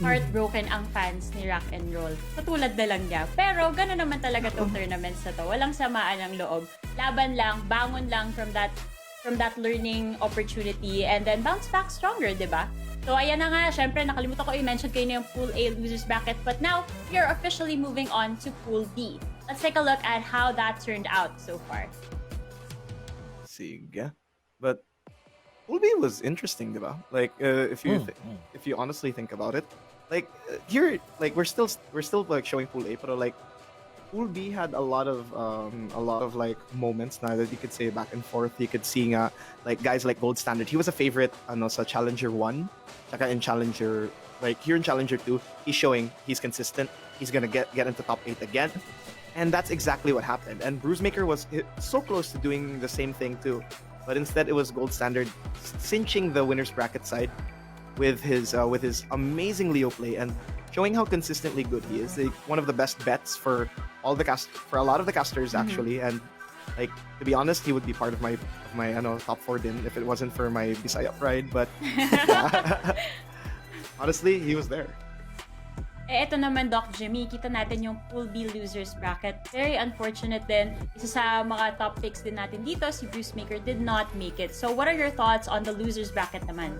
heartbroken ang fans ni Rakenrol. Patulad na lang niya. Pero gano'n naman talaga tong tournaments na to. Walang samaan ng loob. Laban lang, bangon lang from that learning opportunity and then bounce back stronger, di ba? So ayan na nga, syempre nakalimutan ko i-mention kayo na yung Pool A losers bracket, but now we are officially moving on to Pool B. Let's take a look at how that turned out so far. Sige. But Pool B was interesting, diba? Like if you honestly think about it, like here, like we're still like showing Pool A, but like Pool B had a lot of like moments now that you could say back and forth. You could see like guys like Gold Standard. He was a favorite sa Challenger 1. Saka in Challenger, like here in Challenger 2, he's showing he's consistent. He's gonna get into top 8 again. And that's exactly what happened. And BruiseMaker was so close to doing the same thing too. But instead it was Gold Standard cinching the winner's bracket side with his amazing Leo play and showing how consistently good he is. Like, one of the best bets for a lot of the casters actually. And like to be honest, he would be part of my top 4 din if it wasn't for my Bisaya pride. But honestly, he was there. Ito naman, Doc Jimmy, kita natin yung Pool B losers bracket. Very unfortunate din. Isa sa mga top picks din natin dito, si BruiseMaker did not make it. So what are your thoughts on the losers bracket naman?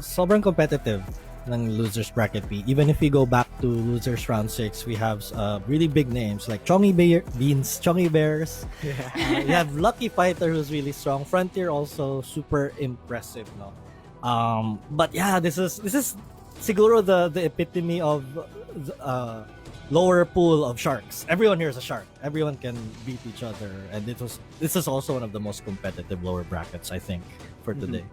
Sobrang competitive ng losers bracket B. Even if we go back to losers round 6, we have really big names like Chongy Bears. We have Lucky Fighter, who's really strong. Frontier also super impressive, no. But yeah, this is siguro the epitome of lower pool of sharks. Everyone here is a shark. Everyone can beat each other, and this is also one of the most competitive lower brackets, I think, for today.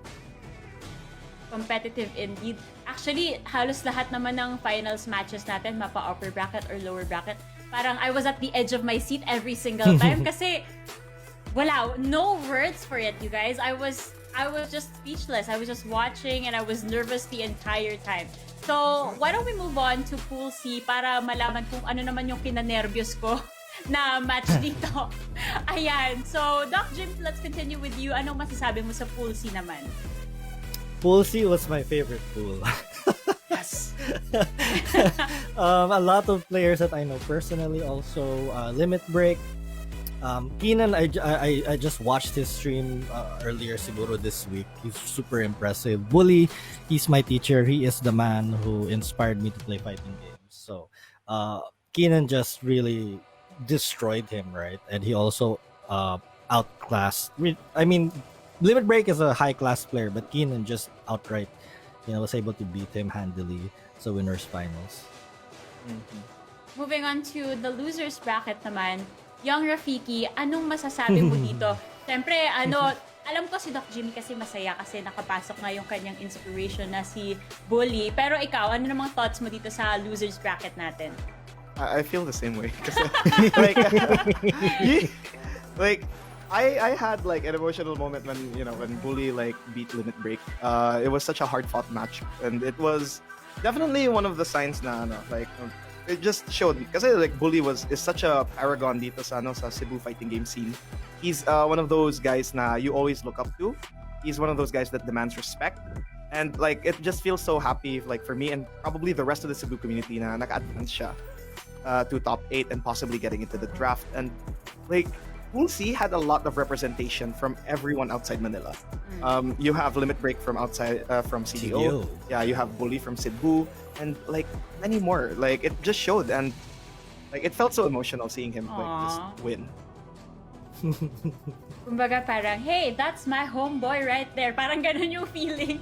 competitive indeed. Actually, halos lahat naman ng finals matches natin, mapa upper bracket or lower bracket, parang I was at the edge of my seat every single time kasi wala, no words for it, you guys. I was just speechless. I was just watching and I was nervous the entire time. So, why don't we move on to Pool C para malaman kung ano naman yung kinanervyos ko na match dito. Ayan. So, Doc Jim, let's continue with you. Anong masasabi mo sa Pool C naman? Pool C was my favorite pool. Yes. A lot of players that I know personally also Limit Break. Keenan, I just watched his stream earlier siguro this week. He's super impressive. BuLLy, he's my teacher. He is the man who inspired me to play fighting games. So Keenan just really destroyed him, right? And he also outclassed. I mean, Limit Break is a high class player, but Keenan just outright, was able to beat him handily. So winners finals. Moving on to the losers bracket naman, Young Rafiki, anong masasabi mo dito? Siyempre, alam ko si Doc Jimmy kasi masaya kasi nakapasok nga yung kanyang inspiration na si BuLLy. Pero ikaw, ano namang thoughts mo dito sa losers bracket natin? I feel the same way. Kasi, I had like an emotional moment when BuLLy like beat Limit Break. It was such a hard fought match, and it was definitely one of the signs na it just showed kasi like BuLLy is such a paragon dito sa Cebu fighting game scene. He's one of those guys na you always look up to. He's one of those guys that demands respect, and like it just feels so happy like for me and probably the rest of the Cebu community na naka-advance siya to top 8 and possibly getting into the draft. And like Pool C had a lot of representation from everyone outside Manila. You have Limit Break from outside from CDO. Yeah, you have BuLLy from Cebu, and like many more. Like it just showed, and like it felt so emotional seeing him like just win. Kumbaga parang, hey, that's my homeboy right there. Parang ganun yung feeling.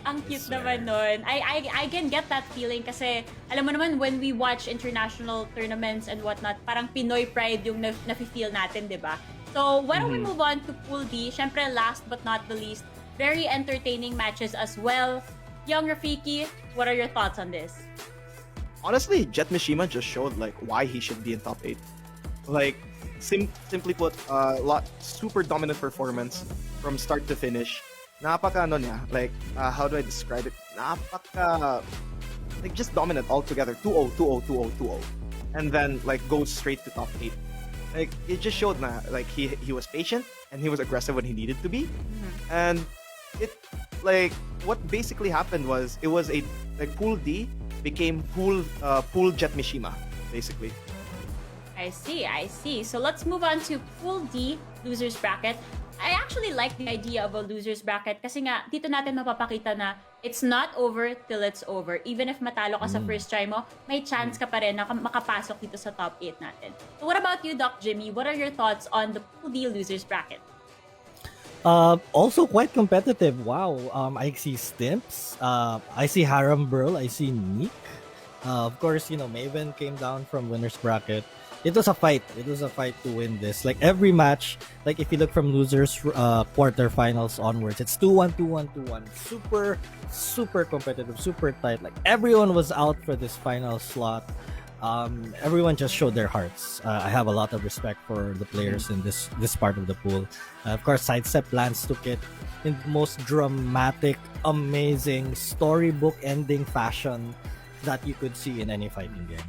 Ang cute naman nun. I can get that feeling kasi alam mo naman when we watch international tournaments and whatnot, parang Pinoy pride yung nafe-feel natin, di ba? So, why don't we move on to Pool D? Syempre, last but not the least, very entertaining matches as well. Young Rafiki, what are your thoughts on this? Honestly, Jetmishima just showed like why he should be in top 8. Like, simply put, super dominant performance from start to finish. Napaka niya, like how do I describe it? Napaka like just dominant altogether. 2-0, 2-0, 2-0, 2-0. And then like goes straight to top 8. Like it just showed na like he was patient and he was aggressive when he needed to be. And it like what basically happened was it was a like Pool D became Pool Jetmishima basically. I see. So let's move on to Pool D, losers bracket. I actually like the idea of a losers bracket kasi nga dito natin mapapakita na it's not over till it's over. Even if matalo ka sa first try mo, may chance ka pa rin na makapasok dito sa top 8 natin. So what about you, Doc Jimmy? What are your thoughts on the Pool D losers bracket? Also quite competitive. Wow. I see Stimps. I see Haram Burl. I see Nick. Of course, Maiven came down from winners bracket. It was a fight. It was a fight to win this. Like every match, like if you look from losers quarterfinals onwards, it's 2-1, 2-1, 2-1. Super competitive, super tight. Like everyone was out for this final slot. Everyone just showed their hearts. I have a lot of respect for the players in this part of the pool. Of course, SideStepLance took it in the most dramatic, amazing, storybook ending fashion that you could see in any fighting game.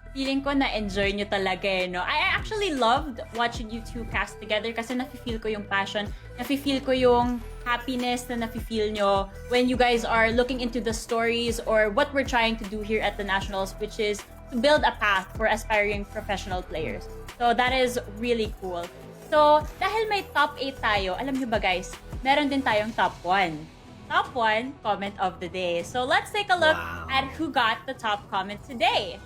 Feeling ko na-enjoy nyo talaga no? I actually loved watching you two cast together kasi nafe-feel ko yung passion, nafe-feel ko yung happiness na nafe-feel nyo when you guys are looking into the stories or what we're trying to do here at the Nationals, which is to build a path for aspiring professional players. So that is really cool. So, dahil may top 8 tayo, alam nyo ba guys, meron din tayong top 1. Top 1 comment of the day. So let's take a look at who got the top comment today.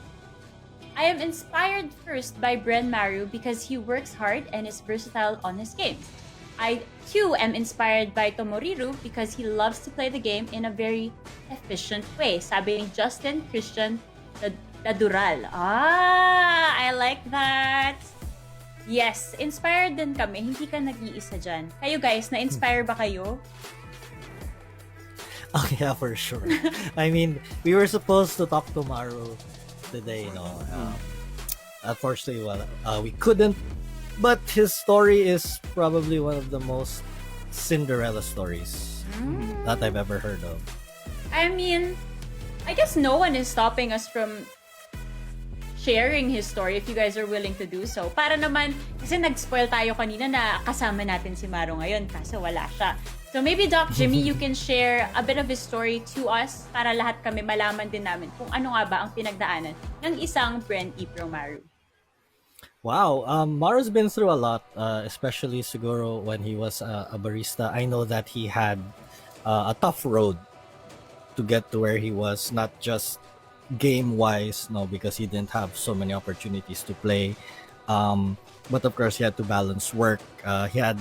I am inspired first by Bren Maru because he works hard and is versatile on his games. I too am inspired by Tomoriru because he loves to play the game in a very efficient way. Sabi ni Justin Christian Dadural. I like that. Yes, inspired din kami. Hindi ka nag-iisa dyan. Kayo guys, na-inspire ba kayo? Oh yeah, for sure. I mean, we were supposed to talk to Maru today, unfortunately, we couldn't. But his story is probably one of the most Cinderella stories that I've ever heard of. I mean, I guess no one is stopping us from sharing his story if you guys are willing to do so. Para naman, kasi nag-spoil tayo kanina na kasama natin si Maru ngayon kaso wala siya. So maybe Doc Jimmy, you can share a bit of his story to us para lahat kami malaman din namin kung ano nga ba ang pinagdaanan ng isang Bren Pro Maru. Wow, Maru's been through a lot, especially siguro when he was a barista. I know that he had a tough road to get to where he was, not just game-wise, because he didn't have so many opportunities to play. But of course, he had to balance work.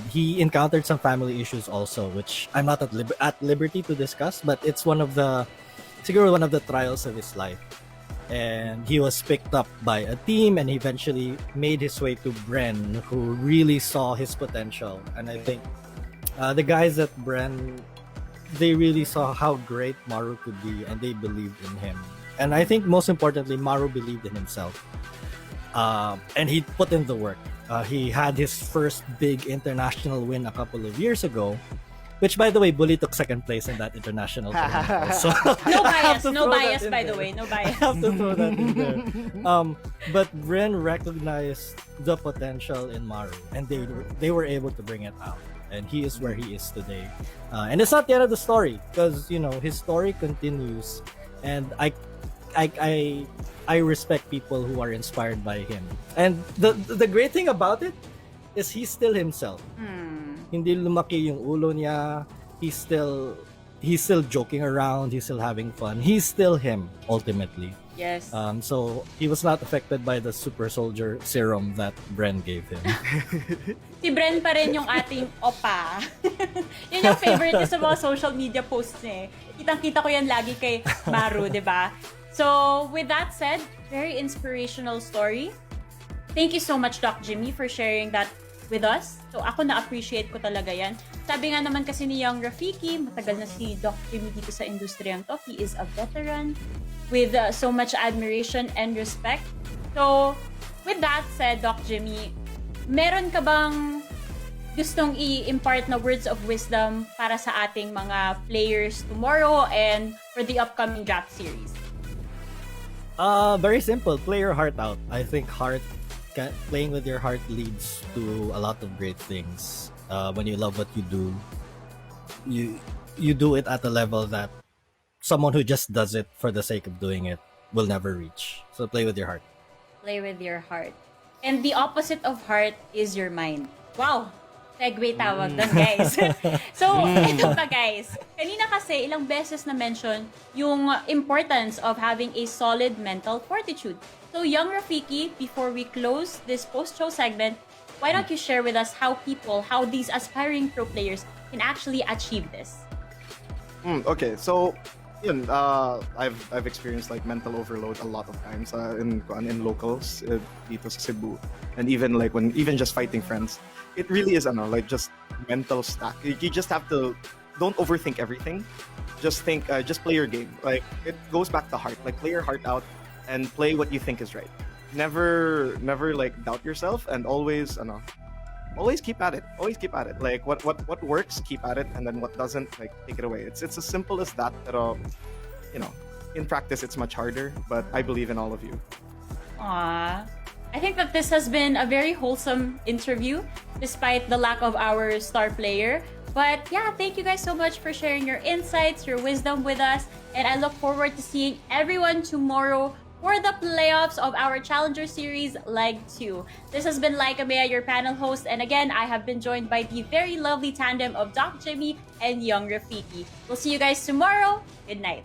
He encountered some family issues also, which I'm not at liberty to discuss, but it's one of the trials of his life. And he was picked up by a team and eventually made his way to Bren, who really saw his potential. And I think the guys at Bren, they really saw how great Maru could be and they believed in him. And I think most importantly, Maru believed in himself. And he put in the work. He had his first big international win a couple of years ago, which, by the way, BuLLy took second place in that international tournament. So No bias, by the way, no bias. I have to throw that in there. But Bren recognized the potential in Maru, and they were able to bring it out. And he is where he is today. And it's not the end of the story, because his story continues, and I respect people who are inspired by him. And the great thing about it is he's still himself. Hindi lumaki yung ulo niya. He's still joking around. He's still having fun. He's still him ultimately. Yes. So he was not affected by the super soldier serum that Bren gave him. Si Bren pa rin yung ating opa. Yun yung favorite niya sa mga social media posts niya. Kitang-kita ko yan lagi kay Maru, di ba? So, with that said, very inspirational story. Thank you so much, Doc Jimmy, for sharing that with us. So, ako na-appreciate ko talaga yan. Sabi nga naman kasi ni Young Rafiki, matagal na si Doc Jimmy dito sa industriyang to. He is a veteran with so much admiration and respect. So, with that said, Doc Jimmy, meron ka bang gustong i-impart na words of wisdom para sa ating mga players tomorrow and for the upcoming draft series? Very simple. Play your heart out. I think playing with your heart leads to a lot of great things. When you love what you do, you do it at a level that someone who just does it for the sake of doing it will never reach. So play with your heart. Play with your heart. And the opposite of heart is your mind. Wow! Segue tawag doon, guys. So, ito pa, guys. Kanina kasi, ilang beses na mention yung importance of having a solid mental fortitude. So, Young Rafiki, before we close this post-show segment, why don't you share with us how these aspiring pro players can actually achieve this? Okay, so yun, I've experienced like mental overload a lot of times in locals dito sa Cebu, and even just fighting friends. It really is like just mental stack. You just have to don't overthink everything. Just play your game. Like it goes back to heart. Like play your heart out and play what you think is right. Never like doubt yourself, and always keep at it. Always keep at it. Like what works, keep at it, and then what doesn't, like take it away. It's as simple as that. Pero, in practice it's much harder. But I believe in all of you. Aww. I think that this has been a very wholesome interview, despite the lack of our star player. But yeah, thank you guys so much for sharing your insights, your wisdom with us, and I look forward to seeing everyone tomorrow for the playoffs of our Challenger Series Leg 2. This has been Laika Mea, your panel host, and again, I have been joined by the very lovely tandem of Doc Jimmy and Young Rafiki. We'll see you guys tomorrow. Good night.